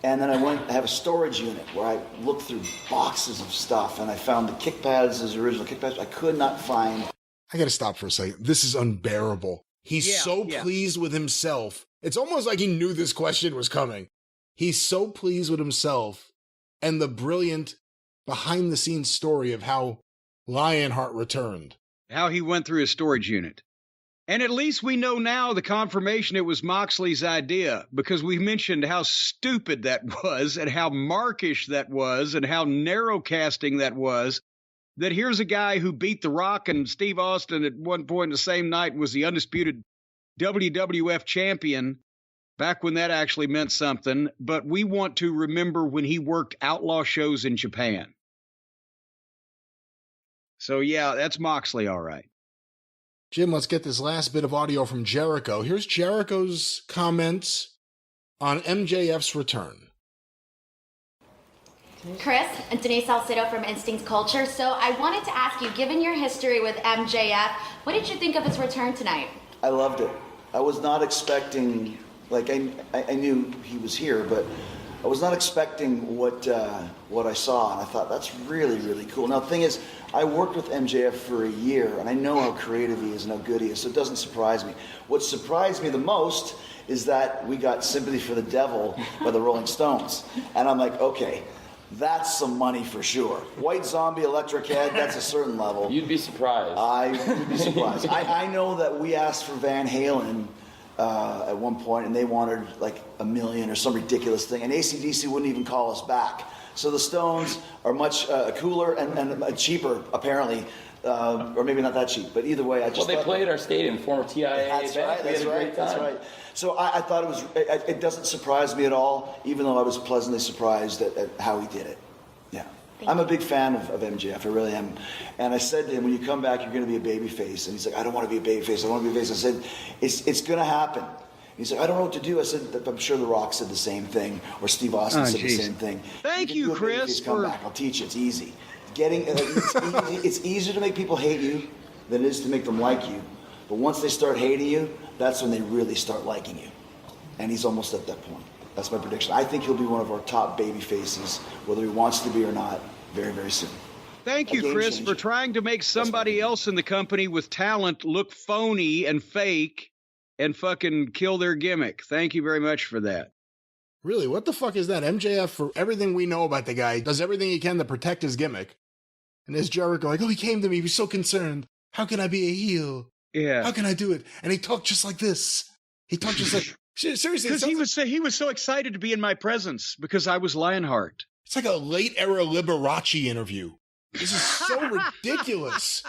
And then I have a storage unit where I looked through boxes of stuff, and I found the kick pads, his original kick pads. I could not find. I got to stop for a second. This is unbearable. He's so pleased with himself. It's almost like he knew this question was coming. He's so pleased with himself and the brilliant behind-the-scenes story of how Lionheart returned. How he went through his storage unit. And at least we know now the confirmation it was Moxley's idea, because we mentioned how stupid that was and how markish that was and how narrow casting that was, that here's a guy who beat The Rock and Steve Austin at one point in the same night, was the undisputed WWF champion back when that actually meant something. But we want to remember when he worked outlaw shows in Japan. So, yeah, that's Moxley, all right. Jim, let's get this last bit of audio from Jericho. Here's Jericho's comments on MJF's return. Chris and Denise Salcedo from Instinct Culture. So I wanted to ask you, given your history with MJF, what did you think of his return tonight? I loved it. I was not expecting, like, I knew he was here, but I was not expecting what I saw, and I thought, that's really, really cool. Now, the thing is, I worked with MJF for a year, and I know how creative he is and how good he is, so it doesn't surprise me. What surprised me the most is that we got Sympathy for the Devil by the Rolling Stones. And I'm like, okay, that's some money for sure. White Zombie, Electric Head, that's a certain level. You'd be surprised. I would be surprised. I know that we asked for Van Halen at one point, and they wanted like $1 million or some ridiculous thing, and AC/DC wouldn't even call us back. So the Stones are much cooler and cheaper, apparently, or maybe not that cheap. But either way, I just they played our stadium, former TIA. That's right. That's right. So I thought it was. It doesn't surprise me at all, even though I was pleasantly surprised at how he did it. Yeah, I'm a big fan of MJF. I really am. And I said to him, when you come back, you're going to be a babyface. And he's like, I don't want to be a babyface. I want to be a face. I said, it's going to happen. He's like, I don't know what to do. I said, I'm sure The Rock said the same thing, or Steve Austin said the same thing. Thank you, Chris. Come back. I'll teach you. It's easy. It's easier to make people hate you than it is to make them like you. But once they start hating you, that's when they really start liking you. And he's almost at that point. That's my prediction. I think he'll be one of our top baby faces, whether he wants to be or not, very, very soon. Thank you, Chris, for trying to make somebody else in the company with talent look phony and fake and fucking kill their gimmick. Thank you very much for that. Really, what the fuck is that? MJF, for everything we know about the guy, does everything he can to protect his gimmick. And there's Jericho like, oh, he came to me. He was so concerned. How can I be a heel? Yeah. How can I do it? And he talked just like this. He talked just like, seriously. Because he was so excited to be in my presence because I was Lionheart. It's like a late era Liberace interview. This is so ridiculous.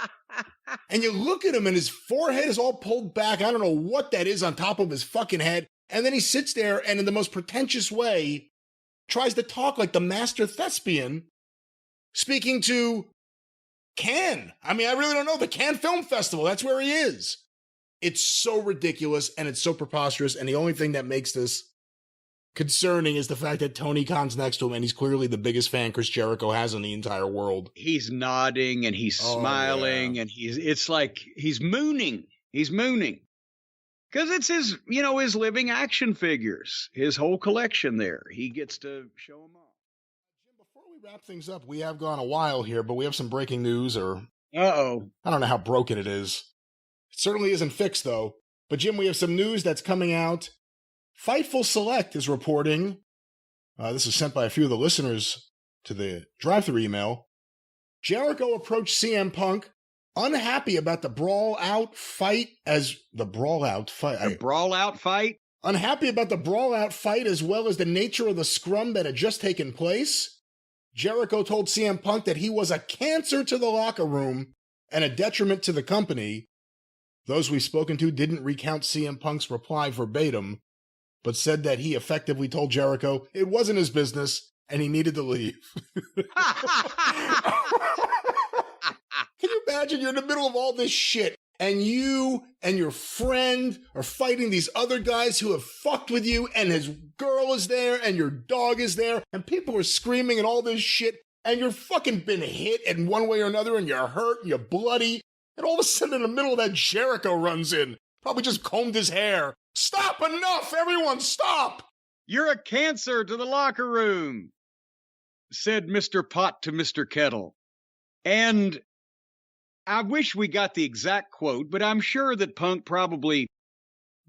And you look at him and his forehead is all pulled back. I don't know what that is on top of his fucking head. And then he sits there and in the most pretentious way tries to talk like the master thespian speaking to Cannes. I mean, I really don't know. The Cannes Film Festival. That's where he is. It's so ridiculous and it's so preposterous. And the only thing that makes this concerning is the fact that Tony Khan's next to him and he's clearly the biggest fan Chris Jericho has in the entire world. He's nodding and he's smiling and it's like he's mooning. He's mooning. Because it's his, his living action figures, his whole collection there. He gets to show them off. Jim, before we wrap things up, we have gone a while here, but we have some breaking news I don't know how broken it is. It certainly isn't fixed, though. But, Jim, we have some news that's coming out. Fightful Select is reporting, this was sent by a few of the listeners to the Drive-Thru email. Jericho approached CM Punk, unhappy about the brawl-out fight Unhappy about the brawl-out fight as well as the nature of the scrum that had just taken place. Jericho told CM Punk that he was a cancer to the locker room and a detriment to the company. Those we've spoken to didn't recount CM Punk's reply verbatim, but said that he effectively told Jericho it wasn't his business and he needed to leave. Can you imagine you're in the middle of all this shit and you and your friend are fighting these other guys who have fucked with you and his girl is there and your dog is there and people are screaming and all this shit and you're fucking been hit in one way or another and you're hurt and you're bloody and all of a sudden in the middle of that Jericho runs in, probably just combed his hair. Stop, enough, everyone, stop! You're a cancer to the locker room, said Mr. Pot to Mr. Kettle. And I wish we got the exact quote, but I'm sure that Punk probably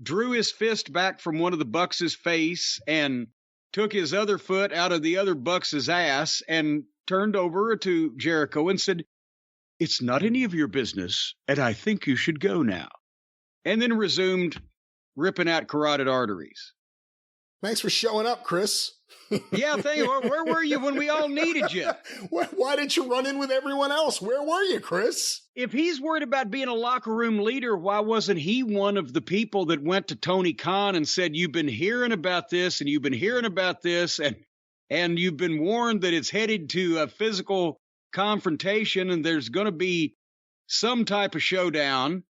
drew his fist back from one of the Bucks' face and took his other foot out of the other Bucks' ass and turned over to Jericho and said, "It's not any of your business, and I think you should go now." And then resumed ripping out carotid arteries. Thanks for showing up, Chris. Yeah, thank you. Where were you when we all needed you? Why didn't you run in with everyone else? Where were you, Chris? If he's worried about being a locker room leader, why wasn't he one of the people that went to Tony Khan and said, you've been hearing about this and you've been hearing about this and you've been warned that it's headed to a physical confrontation and there's going to be some type of showdown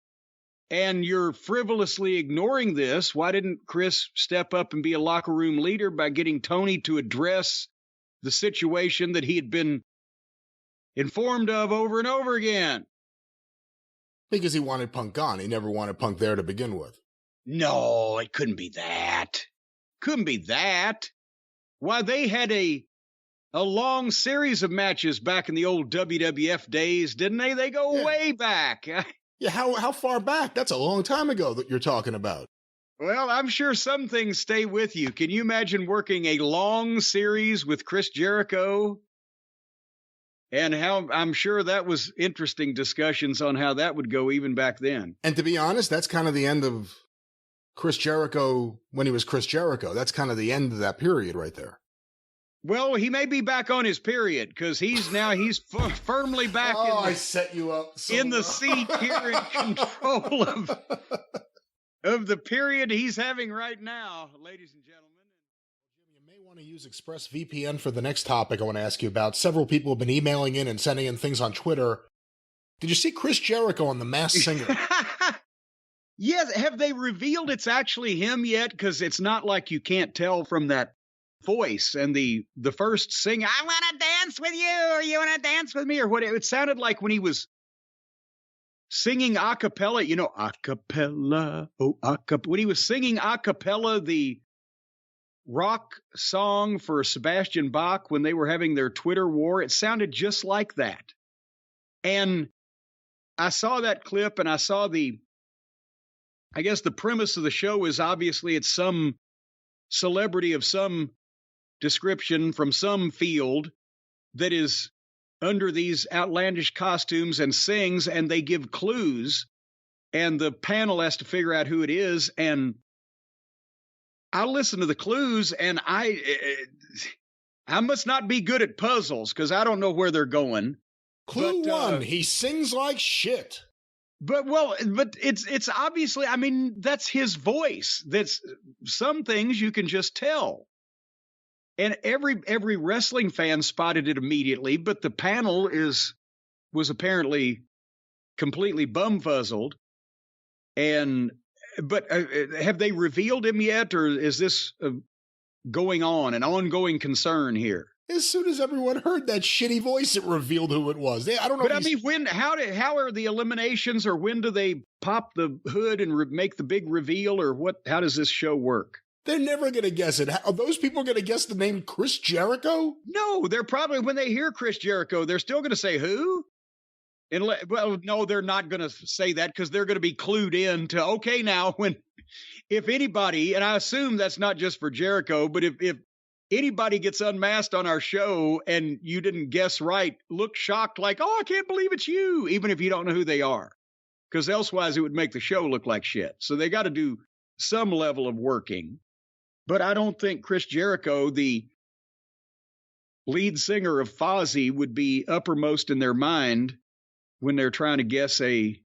and you're frivolously ignoring this? Why didn't Chris step up and be a locker room leader by getting Tony to address the situation that he had been informed of over and over again? Because he wanted Punk gone. He never wanted Punk there to begin with. No, it couldn't be that. Couldn't be that. Why, they had a long series of matches back in the old WWF days, didn't they? They go way back. Yeah, how far back? That's a long time ago that you're talking about. Well, I'm sure some things stay with you. Can you imagine working a long series with Chris Jericho? And how I'm sure that was interesting discussions on how that would go even back then. And to be honest, that's kind of the end of Chris Jericho when he was Chris Jericho. That's kind of the end of that period right there. Well, he may be back on his period because he's firmly back I set you up in the seat here in control of the period he's having right now, ladies and gentlemen. You may want to use ExpressVPN for the next topic I want to ask you about. Several people have been emailing in and sending in things on Twitter. Did you see Chris Jericho on The Masked Singer? Yes. Have they revealed it's actually him yet? Because it's not like you can't tell from that voice and the first sing, I want to dance with you, or you want to dance with me, or what it sounded like when he was singing a cappella, a cappella, when he was singing a cappella the rock song for Sebastian Bach when they were having their Twitter war. It sounded just like that. And I saw that clip and I saw I guess the premise of the show is obviously it's some celebrity of some description from some field that is under these outlandish costumes and sings, and they give clues, and the panel has to figure out who it is. And I listen to the clues, and I must not be good at puzzles because I don't know where they're going. Clue one, he sings like shit. But it's obviously, I mean, that's his voice. That's some things you can just tell. And every wrestling fan spotted it immediately, but the panel was apparently completely bumfuzzled. But have they revealed him yet, or is this going on, an ongoing concern here? As soon as everyone heard that shitty voice, it revealed who it was. I don't know. But I mean, how are the eliminations, or when do they pop the hood and make the big reveal, or what? How does this show work? They're never going to guess it. Are those people going to guess the name Chris Jericho? No, they're probably, when they hear Chris Jericho, they're still going to say who? Well, no, they're not going to say that because they're going to be clued in to, okay, now if anybody, and I assume that's not just for Jericho, but if anybody gets unmasked on our show and you didn't guess right, look shocked like, oh, I can't believe it's you, even if you don't know who they are, because elsewise it would make the show look like shit. So they got to do some level of working. But I don't think Chris Jericho, the lead singer of Fozzy, would be uppermost in their mind when they're trying to guess a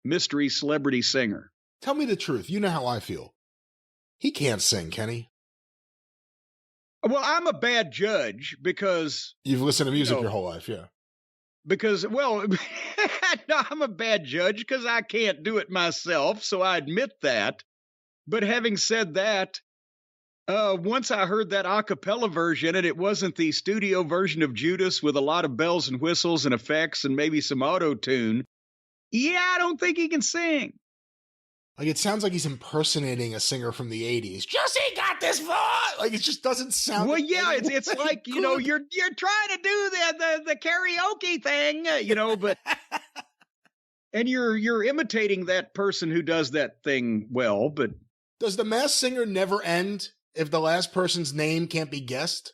mystery celebrity singer. Tell me the truth. You know how I feel. He can't sing, can he? Well, I'm a bad judge because... You've listened to music your whole life, yeah. Because, well, no, I'm a bad judge because I can't do it myself, so I admit that. But having said that, once I heard that a cappella version, and it wasn't the studio version of Judas with a lot of bells and whistles and effects and maybe some auto-tune, yeah, I don't think he can sing. Like, it sounds like he's impersonating a singer from the 80s. Jussie got this voice! Like, it just doesn't sound... Well, yeah, it's like, you know, you're trying to do the karaoke thing, you know, but... And you're imitating that person who does that thing well, but... Does the Masked Singer never end if the last person's name can't be guessed?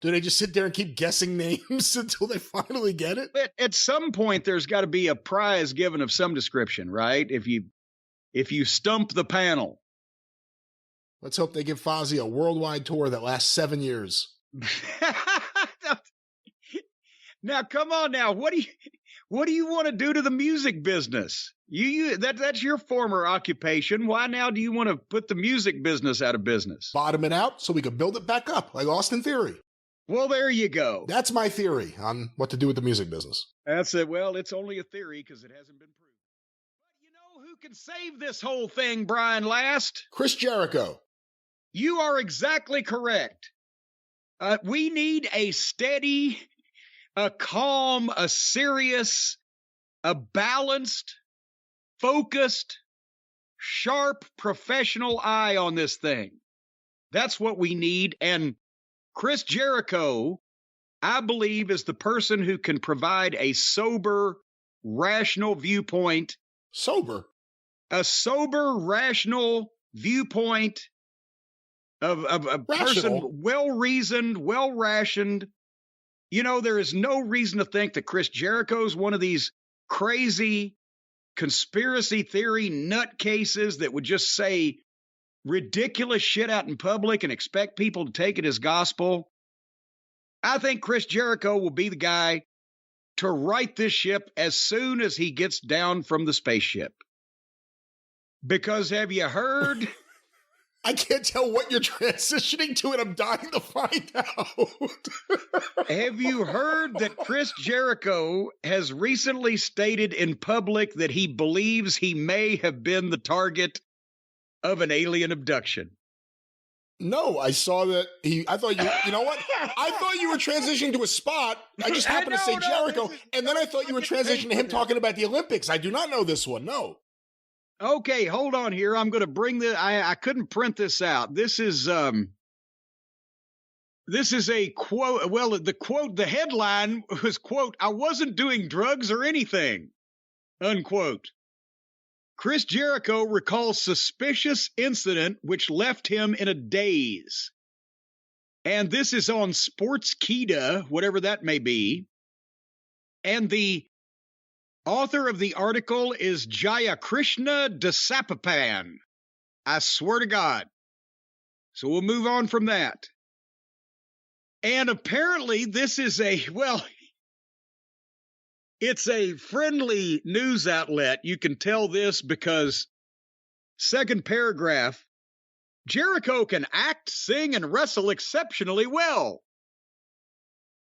Do they just sit there and keep guessing names until they finally get it? At some point, there's got to be a prize given of some description, right? If you stump the panel. Let's hope they give Fozzy a worldwide tour that lasts 7 years. Now, come on now. What do you want to do to the music business? That's your former occupation. Why now do you want to put the music business out of business? Bottom it out so we can build it back up, like Austin Theory. Well, there you go. That's my theory on what to do with the music business. That's it. Well, it's only a theory because it hasn't been proven. But you know who can save this whole thing, Brian Last? Chris Jericho. You are exactly correct. We need a steady, a calm, a serious, a balanced, focused, sharp, professional eye on this thing. That's what we need. And Chris Jericho, I believe, is the person who can provide a sober, rational viewpoint. Sober? A sober, rational viewpoint of a person well-reasoned, well-rationed. You know, there is no reason to think that Chris Jericho is one of these crazy conspiracy theory nutcases that would just say ridiculous shit out in public and expect people to take it as gospel. I think Chris Jericho will be the guy to right this ship as soon as he gets down from the spaceship. Because have you heard... I can't tell what you're transitioning to, and I'm dying to find out. Have you heard that Chris Jericho has recently stated in public that he believes he may have been the target of an alien abduction? No, I saw that I thought you know what? I thought you were transitioning to a spot. I just happened to say Jericho, and then I thought you were transitioning to him talking about the Olympics. I do not know this one, no. Okay, hold on here. I'm going to bring I couldn't print this out. This is a quote. Well, the headline was, quote, "I wasn't doing drugs or anything," unquote. Chris Jericho recalls suspicious incident which left him in a daze. And this is on Sportskeeda, whatever that may be. And the author of the article is Jayakrishna Desapapan. I swear to God. So we'll move on from that. And apparently this is it's a friendly news outlet. You can tell this because second paragraph, Jericho can act, sing, and wrestle exceptionally well.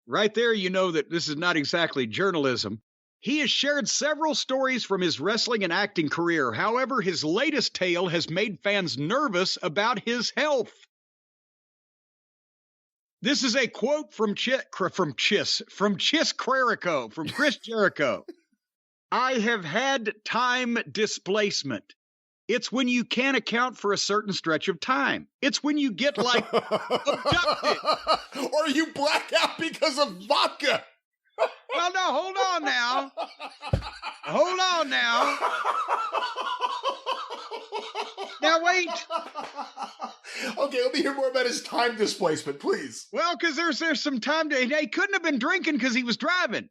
Right there, you know that this is not exactly journalism. He has shared several stories from his wrestling and acting career. However, his latest tale has made fans nervous about his health. This is a quote from Chris Jericho. I have had time displacement. It's when you can't account for a certain stretch of time. It's when you get like abducted. Or you black out because of vodka. Well, no, hold on now. Hold on now. Now, wait. Okay, let me hear more about his time displacement, please. Well, because there's some time to... He couldn't have been drinking because he was driving.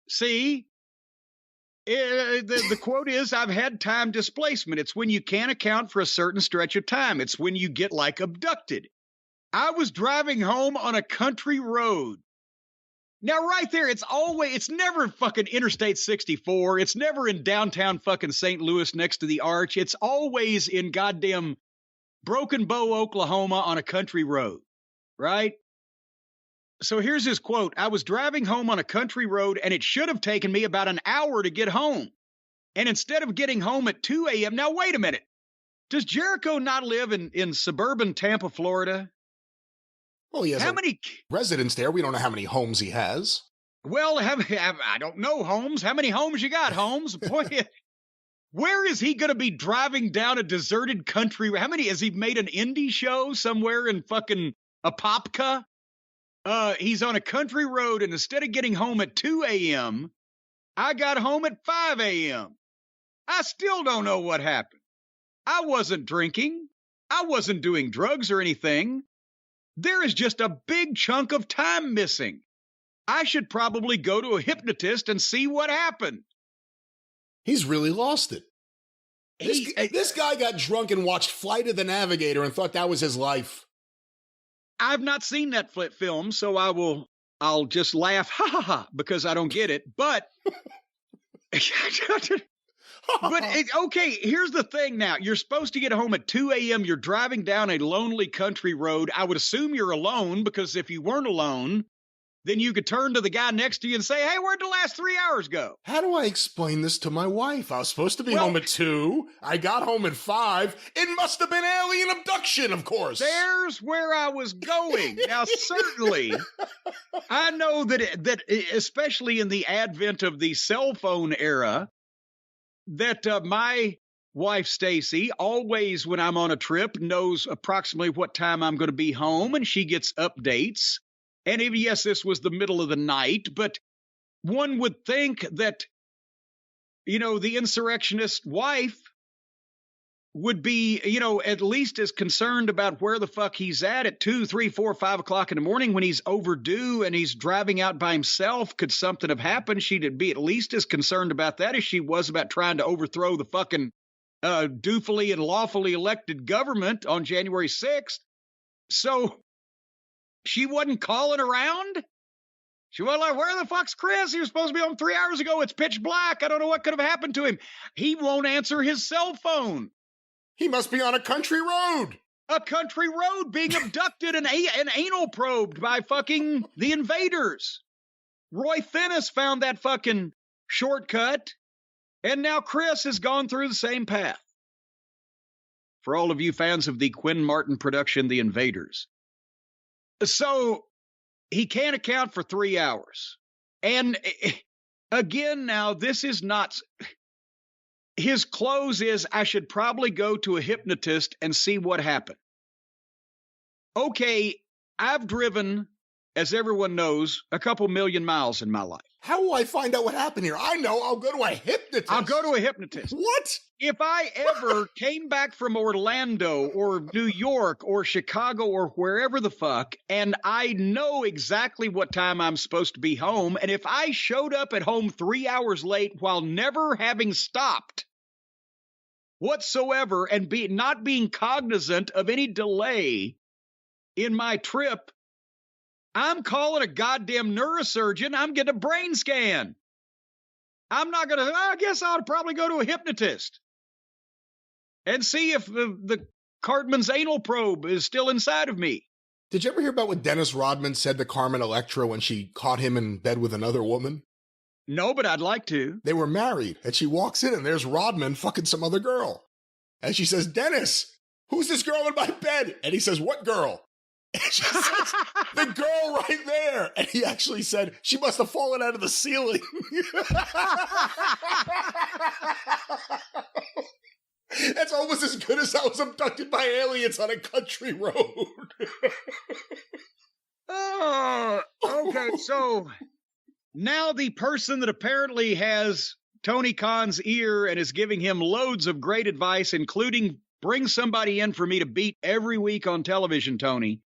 See? The quote is, I've had time displacement. It's when you can't account for a certain stretch of time. It's when you get, like, abducted. I was driving home on a country road. Now, right there, it's never fucking Interstate 64. It's never in downtown fucking St. Louis next to the Arch. It's always in goddamn Broken Bow, Oklahoma on a country road, right? So here's his quote. I was driving home on a country road, and it should have taken me about an hour to get home. And instead of getting home at 2 a.m., now, wait a minute. Does Jericho not live in suburban Tampa, Florida? Well, he has many residents there. We don't know how many homes he has. Well, I don't know, Holmes. How many homes you got, Holmes? Boy, where is he going to be driving down a deserted country? Has he made an indie show somewhere in fucking Apopka? He's on a country road, and instead of getting home at 2 a.m., I got home at 5 a.m. I still don't know what happened. I wasn't drinking. I wasn't doing drugs or anything. There is just a big chunk of time missing. I should probably go to a hypnotist and see what happened. He's really lost it. This guy got drunk and watched Flight of the Navigator and thought that was his life. I've not seen that film, so I'll just laugh, ha ha ha, because I don't get it. But, okay, here's the thing now. You're supposed to get home at 2 a.m. You're driving down a lonely country road. I would assume you're alone, because if you weren't alone, then you could turn to the guy next to you and say, hey, where'd the last 3 hours go? How do I explain this to my wife? I was supposed to be home at 2. I got home at 5. It must have been alien abduction, of course. There's where I was going. Now, certainly, I know that especially in the advent of the cell phone era, that my wife, Stacy, always when I'm on a trip knows approximately what time I'm going to be home, and she gets updates. And yes, this was the middle of the night, but one would think that, the insurrectionist wife would be, at least as concerned about where the fuck he's at 2, 3, 4, 5 o'clock in the morning when he's overdue and he's driving out by himself. Could something have happened? She'd be at least as concerned about that as she was about trying to overthrow the fucking doofully and lawfully elected government on January 6th. So she wasn't calling around? She was like, where the fuck's Chris? He was supposed to be home 3 hours ago. It's pitch black. I don't know what could have happened to him. He won't answer his cell phone. He must be on a country road. A country road being abducted and anal probed by fucking the invaders. Roy Finnis found that fucking shortcut. And now Chris has gone through the same path. For all of you fans of the Quinn Martin production, The Invaders. So he can't account for 3 hours. And again, now, this is not... His close is, I should probably go to a hypnotist and see what happened. Okay, I've driven as everyone knows, a couple million miles in my life. How will I find out what happened here? I know. I'll go to a hypnotist. I'll go to a hypnotist. What? If I ever came back from Orlando or New York or Chicago or wherever the fuck, and I know exactly what time I'm supposed to be home, and if I showed up at home 3 hours late while never having stopped whatsoever and not being cognizant of any delay in my trip, I'm calling a goddamn neurosurgeon. I'm getting a brain scan. I'm not going to, I guess I'll probably go to a hypnotist and see if the Cartman's anal probe is still inside of me. Did you ever hear about what Dennis Rodman said to Carmen Electra when she caught him in bed with another woman? No, but I'd like to. They were married, and she walks in, and there's Rodman fucking some other girl. And she says, Dennis, who's this girl in my bed? And he says, what girl? And she says, the girl right there. And he actually said, she must have fallen out of the ceiling. That's almost as good as I was abducted by aliens on a country road. Oh, okay. So now the person that apparently has Tony Khan's ear and is giving him loads of great advice, including bring somebody in for me to beat every week on television, Tony,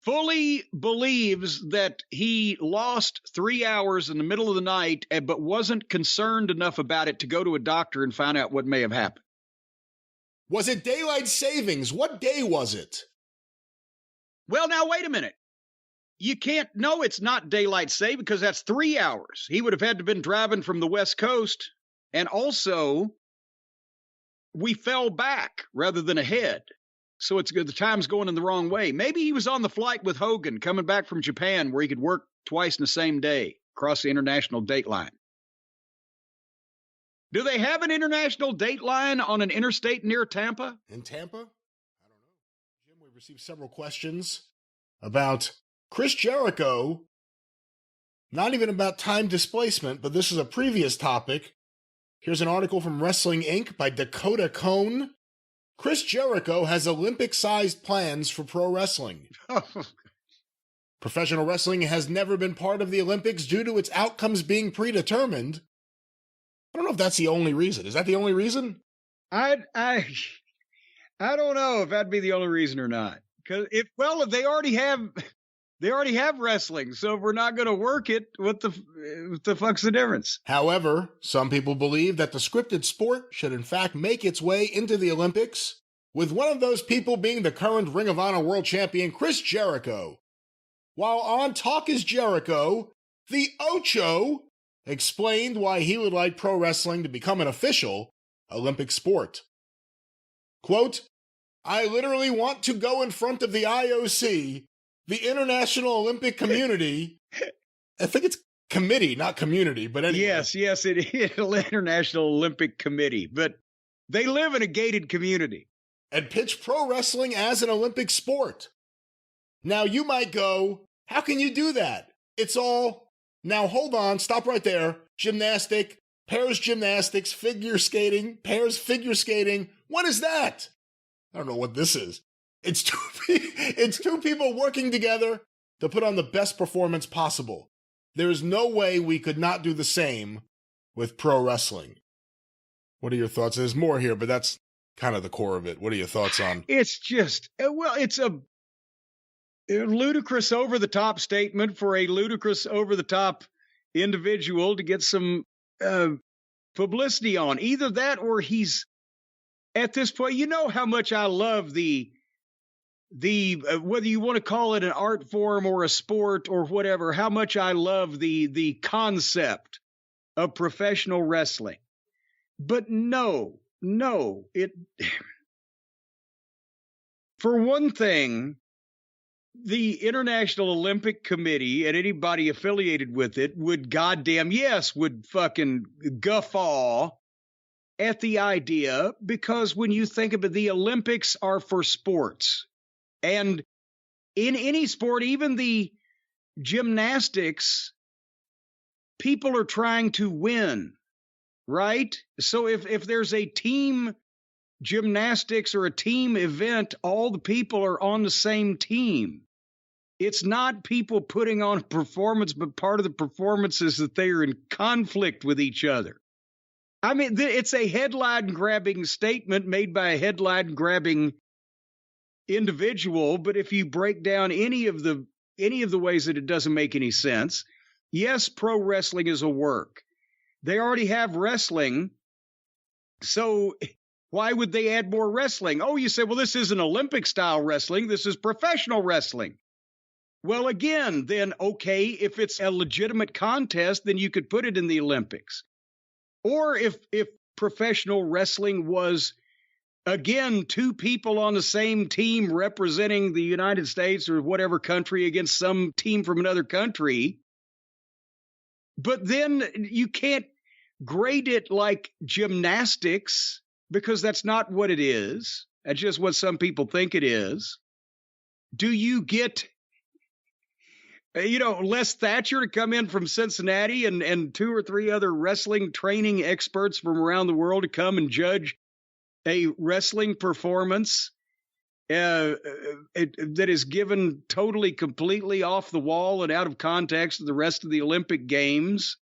fully believes that he lost 3 hours in the middle of the night, but wasn't concerned enough about it to go to a doctor and find out what may have happened. Was it daylight savings? What day was it? Well, now, wait a minute. You can't, no, it's not daylight saving because that's 3 hours. He would have had to have been driving from the West Coast. And also, we fell back rather than ahead. So it's good. The time's going in the wrong way. Maybe he was on the flight with Hogan coming back from Japan where he could work twice in the same day across the international date line. Do they have an international date line on an interstate near Tampa? In Tampa? I don't know. Jim, we've received several questions about Chris Jericho, not even about time displacement, but this is a previous topic. Here's an article from Wrestling Inc. by Dakota Cone. Chris Jericho has Olympic-sized plans for pro wrestling. Professional wrestling has never been part of the Olympics due to its outcomes being predetermined. I don't know if that's the only reason. Is that the only reason? I don't know if that'd be the only reason or not. Because if they already have wrestling, so if we're not going to work it, what the fuck's the difference? However, some people believe that the scripted sport should in fact make its way into the Olympics, with one of those people being the current Ring of Honor World Champion, Chris Jericho. While on Talk is Jericho, the Ocho explained why he would like pro wrestling to become an official Olympic sport. Quote, I literally want to go in front of the IOC, the International Olympic Community. I think it's committee, not community, but anyway. Yes, it is International Olympic Committee, but they live in a gated community. And pitch pro wrestling as an Olympic sport. Now you might go, how can you do that? It's all, now hold on, stop right there. Gymnastic, pairs gymnastics, figure skating, pairs figure skating. What is that? I don't know what this is. It's two people working together to put on the best performance possible. There is no way we could not do the same with pro wrestling. What are your thoughts? There's more here, but that's kind of the core of it. What are your thoughts on? It's just, well, it's a ludicrous over-the-top statement for a ludicrous over-the-top individual to get some publicity on. Either that or he's, at this point, you know how much I love the whether you want to call it an art form or a sport or whatever, how much I love the concept of professional wrestling. But no, it, for one thing, the International Olympic Committee and anybody affiliated with it would fucking guffaw at the idea, because when you think of it, the Olympics are for sports. And in any sport, even the gymnastics, people are trying to win, right? So if there's a team gymnastics or a team event, all the people are on the same team. It's not people putting on a performance, but part of the performance is that they are in conflict with each other. I mean, it's a headline-grabbing statement made by a headline-grabbing individual, but if you break down any of the ways that it doesn't make any sense, yes, pro wrestling is a work. They already have wrestling, so why would they add more wrestling? Oh, you say, well, this isn't Olympic-style wrestling. This is professional wrestling. Well, again, then, okay, if it's a legitimate contest, then you could put it in the Olympics. Or if professional wrestling was, again, two people on the same team representing the United States or whatever country against some team from another country, but then you can't grade it like gymnastics because that's not what it is. That's just what some people think it is. Do you get Les Thatcher to come in from Cincinnati and 2 or 3 other wrestling training experts from around the world to come and judge a wrestling performance that is given totally, completely off the wall and out of context of the rest of the Olympic Games.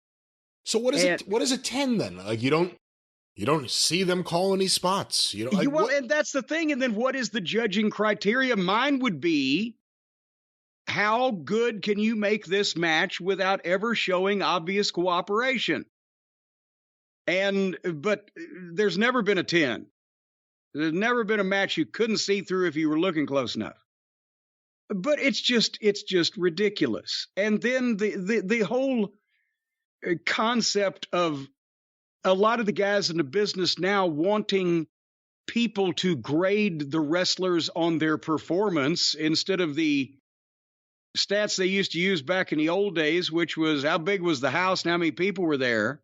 So what is a 10 then? Like you don't see them call any spots. And that's the thing. And then what is the judging criteria? Mine would be, how good can you make this match without ever showing obvious cooperation? But there's never been a 10. There's never been a match you couldn't see through if you were looking close enough. But it's just ridiculous. And then the whole concept of a lot of the guys in the business now wanting people to grade the wrestlers on their performance instead of the stats they used to use back in the old days, which was how big was the house and how many people were there.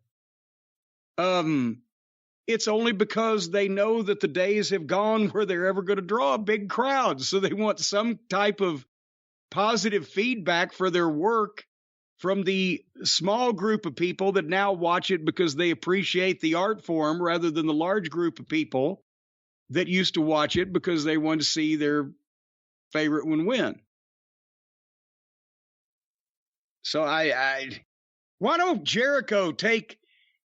It's only because they know that the days have gone where they're ever going to draw a big crowd. So they want some type of positive feedback for their work from the small group of people that now watch it because they appreciate the art form rather than the large group of people that used to watch it because they want to see their favorite one win. So why don't Jericho take,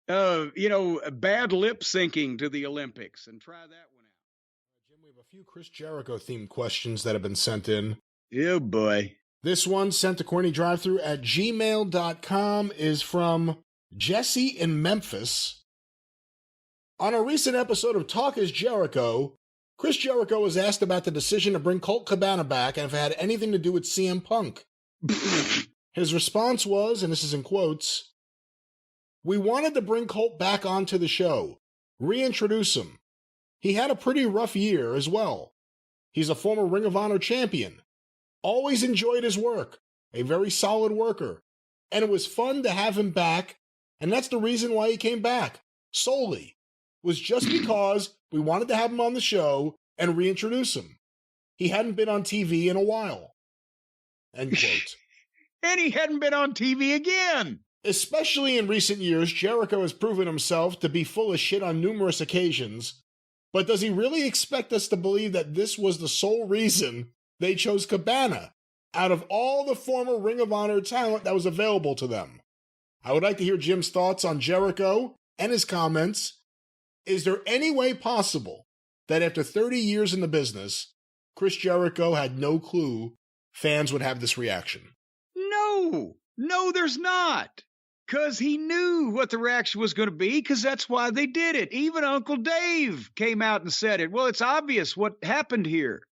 bad lip syncing to the Olympics and try that one out? Jim, we have a few Chris Jericho themed questions that have been sent in. Oh boy. This one sent to CornyDriveThru at gmail.com is from Jesse in Memphis. On a recent episode of Talk is Jericho, Chris Jericho was asked about the decision to bring Colt Cabana back and if it had anything to do with CM Punk. His response was, and this is in quotes, "We wanted to bring Colt back onto the show, reintroduce him. He had a pretty rough year as well. He's a former Ring of Honor champion. Always enjoyed his work, a very solid worker, and it was fun to have him back, and that's the reason why he came back, solely, was just because we wanted to have him on the show and reintroduce him. He hadn't been on TV in a while." End quote. And he hadn't been on TV again. Especially in recent years, Jericho has proven himself to be full of shit on numerous occasions, but does he really expect us to believe that this was the sole reason they chose Cabana out of all the former Ring of Honor talent that was available to them? I would like to hear Jim's thoughts on Jericho and his comments. Is there any way possible that after 30 years in the business, Chris Jericho had no clue fans would have this reaction? No, there's not. Because he knew what the reaction was going to be, because that's why they did it. Even Uncle Dave came out and said it. Well, it's obvious what happened here.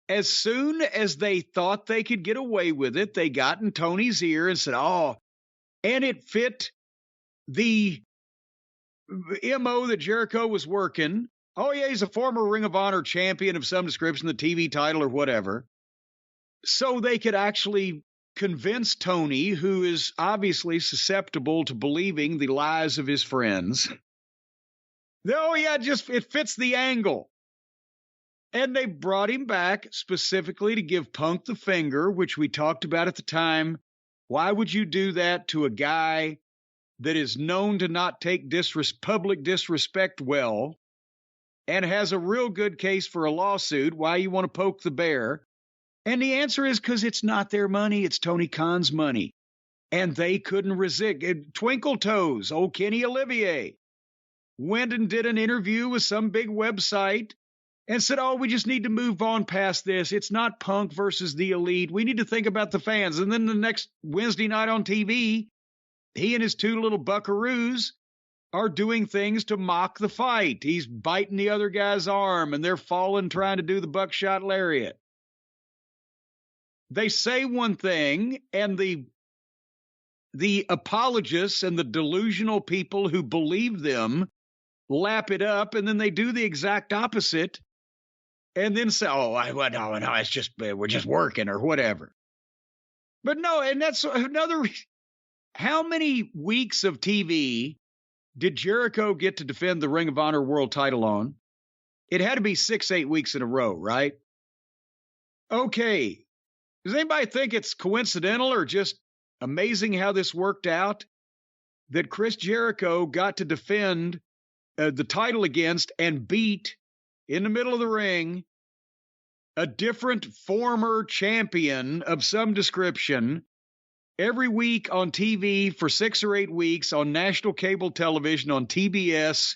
As soon as they thought they could get away with it, they got in Tony's ear and said, oh, and it fit the MO that Jericho was working. Oh, yeah, he's a former Ring of Honor champion of some description, the TV title or whatever. So they could actually convince Tony, who is obviously susceptible to believing the lies of his friends. Oh, yeah, it fits the angle. And they brought him back specifically to give Punk the finger, which we talked about at the time. Why would you do that to a guy that is known to not take public disrespect well and has a real good case for a lawsuit? Why you want to poke the bear? And the answer is because it's not their money. It's Tony Khan's money. And they couldn't resist. Twinkle Toes, old Kenny Olivier, went and did an interview with some big website and said, oh, we just need to move on past this. It's not Punk versus the Elite. We need to think about the fans. And then the next Wednesday night on TV, he and his two little buckaroos are doing things to mock the fight. He's biting the other guy's arm, and they're falling trying to do the buckshot lariat. They say one thing, and the apologists and the delusional people who believe them lap it up, and then they do the exact opposite, and then say, "Oh, no, it's just we're just working or whatever." But no, and that's another. How many weeks of TV did Jericho get to defend the Ring of Honor World Title on? It had to be 6-8 weeks in a row, right? Okay. Does anybody think it's coincidental or just amazing how this worked out? That Chris Jericho got to defend the title against and beat, in the middle of the ring, a different former champion of some description every week on TV for 6 or 8 weeks on national cable television on TBS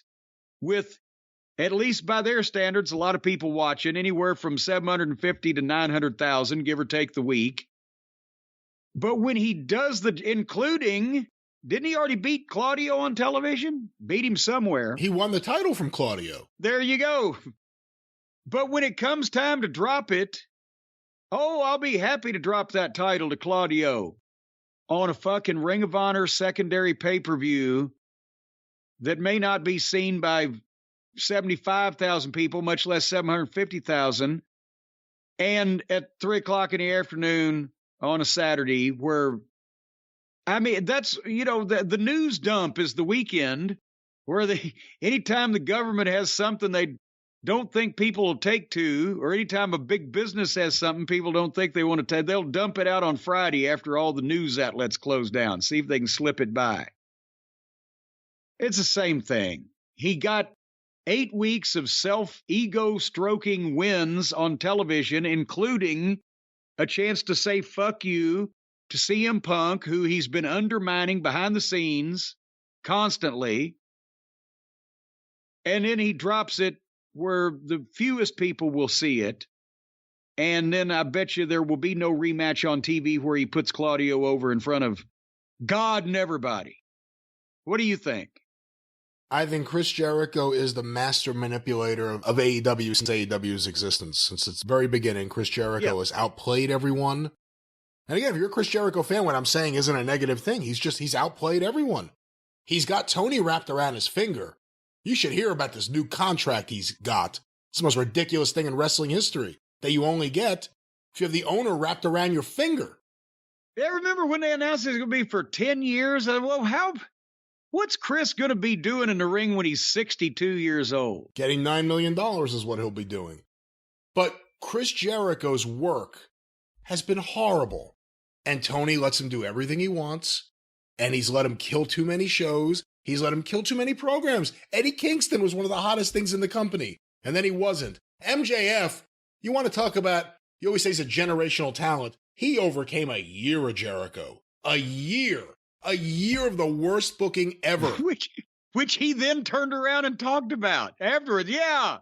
with, at least by their standards, a lot of people watching, anywhere from 750 to 900,000, give or take the week. But when he does including, didn't he already beat Claudio on television? Beat him somewhere. He won the title from Claudio. There you go. But when it comes time to drop it, oh, I'll be happy to drop that title to Claudio on a fucking Ring of Honor secondary pay-per-view that may not be seen by 75,000 people, much less 750,000, and at 3 o'clock in the afternoon on a Saturday where, I mean, that's, the news dump is the weekend where anytime the government has something they don't think people will take to, or anytime a big business has something people don't think they want to take, they'll dump it out on Friday after all the news outlets close down, see if they can slip it by. It's the same thing. He got 8 weeks of self-ego stroking wins on television, including a chance to say fuck you to CM Punk, who he's been undermining behind the scenes constantly. And then he drops it where the fewest people will see it. And then I bet you there will be no rematch on TV where he puts Claudio over in front of God and everybody. What do you think? I think Chris Jericho is the master manipulator of AEW since AEW's existence. Since its very beginning, Chris Jericho has outplayed everyone. And again, if you're a Chris Jericho fan, what I'm saying isn't a negative thing. He's outplayed everyone. He's got Tony wrapped around his finger. You should hear about this new contract he's got. It's the most ridiculous thing in wrestling history that you only get if you have the owner wrapped around your finger. Yeah, remember when they announced it was going to be for 10 years? Well, what's Chris going to be doing in the ring when he's 62 years old? Getting $9 million is what he'll be doing. But Chris Jericho's work has been horrible. And Tony lets him do everything he wants. And he's let him kill too many shows. He's let him kill too many programs. Eddie Kingston was one of the hottest things in the company. And then he wasn't. MJF, you want to talk about, you always say he's a generational talent. He overcame a year of Jericho. A year of the worst booking ever. Which he then turned around and talked about afterwards. Yeah,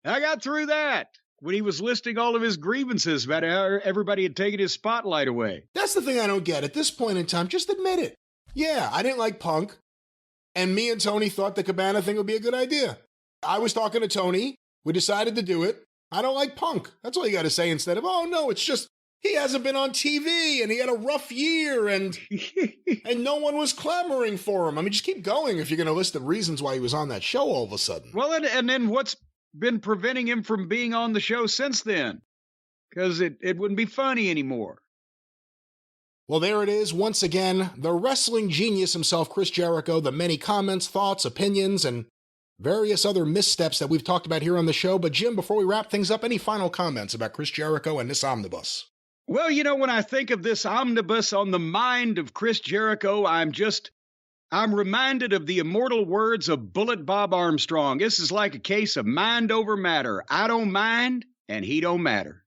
I got through that when he was listing all of his grievances about how everybody had taken his spotlight away. That's the thing I don't get. At this point in time, just admit it. Yeah, I didn't like Punk. And me and Tony thought the Cabana thing would be a good idea. I was talking to Tony. We decided to do it. I don't like Punk. That's all you got to say instead of, oh, no, it's just he hasn't been on TV and he had a rough year and no one was clamoring for him. I mean, just keep going if you're going to list the reasons why he was on that show all of a sudden. Well, and then what's been preventing him from being on the show since then? Because it wouldn't be funny anymore. Well, there it is. Once again, the wrestling genius himself, Chris Jericho, the many comments, thoughts, opinions, and various other missteps that we've talked about here on the show. But Jim, before we wrap things up, any final comments about Chris Jericho and this omnibus? Well, when I think of this omnibus on the mind of Chris Jericho, I'm reminded of the immortal words of Bullet Bob Armstrong. This is like a case of mind over matter. I don't mind, and he don't matter.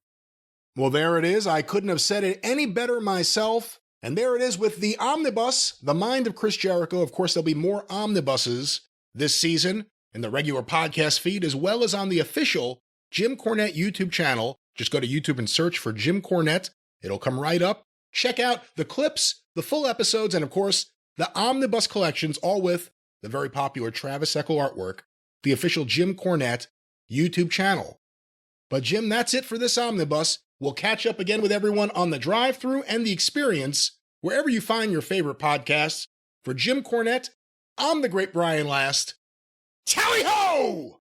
Well, there it is. I couldn't have said it any better myself. And there it is with the Omnibus, the mind of Chris Jericho. Of course, there'll be more Omnibuses this season in the regular podcast feed, as well as on the official Jim Cornette YouTube channel. Just go to YouTube and search for Jim Cornette. It'll come right up. Check out the clips, the full episodes, and of course, the Omnibus collections, all with the very popular Travis Heckel artwork, the official Jim Cornette YouTube channel. But Jim, that's it for this Omnibus. We'll catch up again with everyone on the Drive-Thru and the Experience, wherever you find your favorite podcasts. For Jim Cornette, I'm the great Brian Last. Tally ho!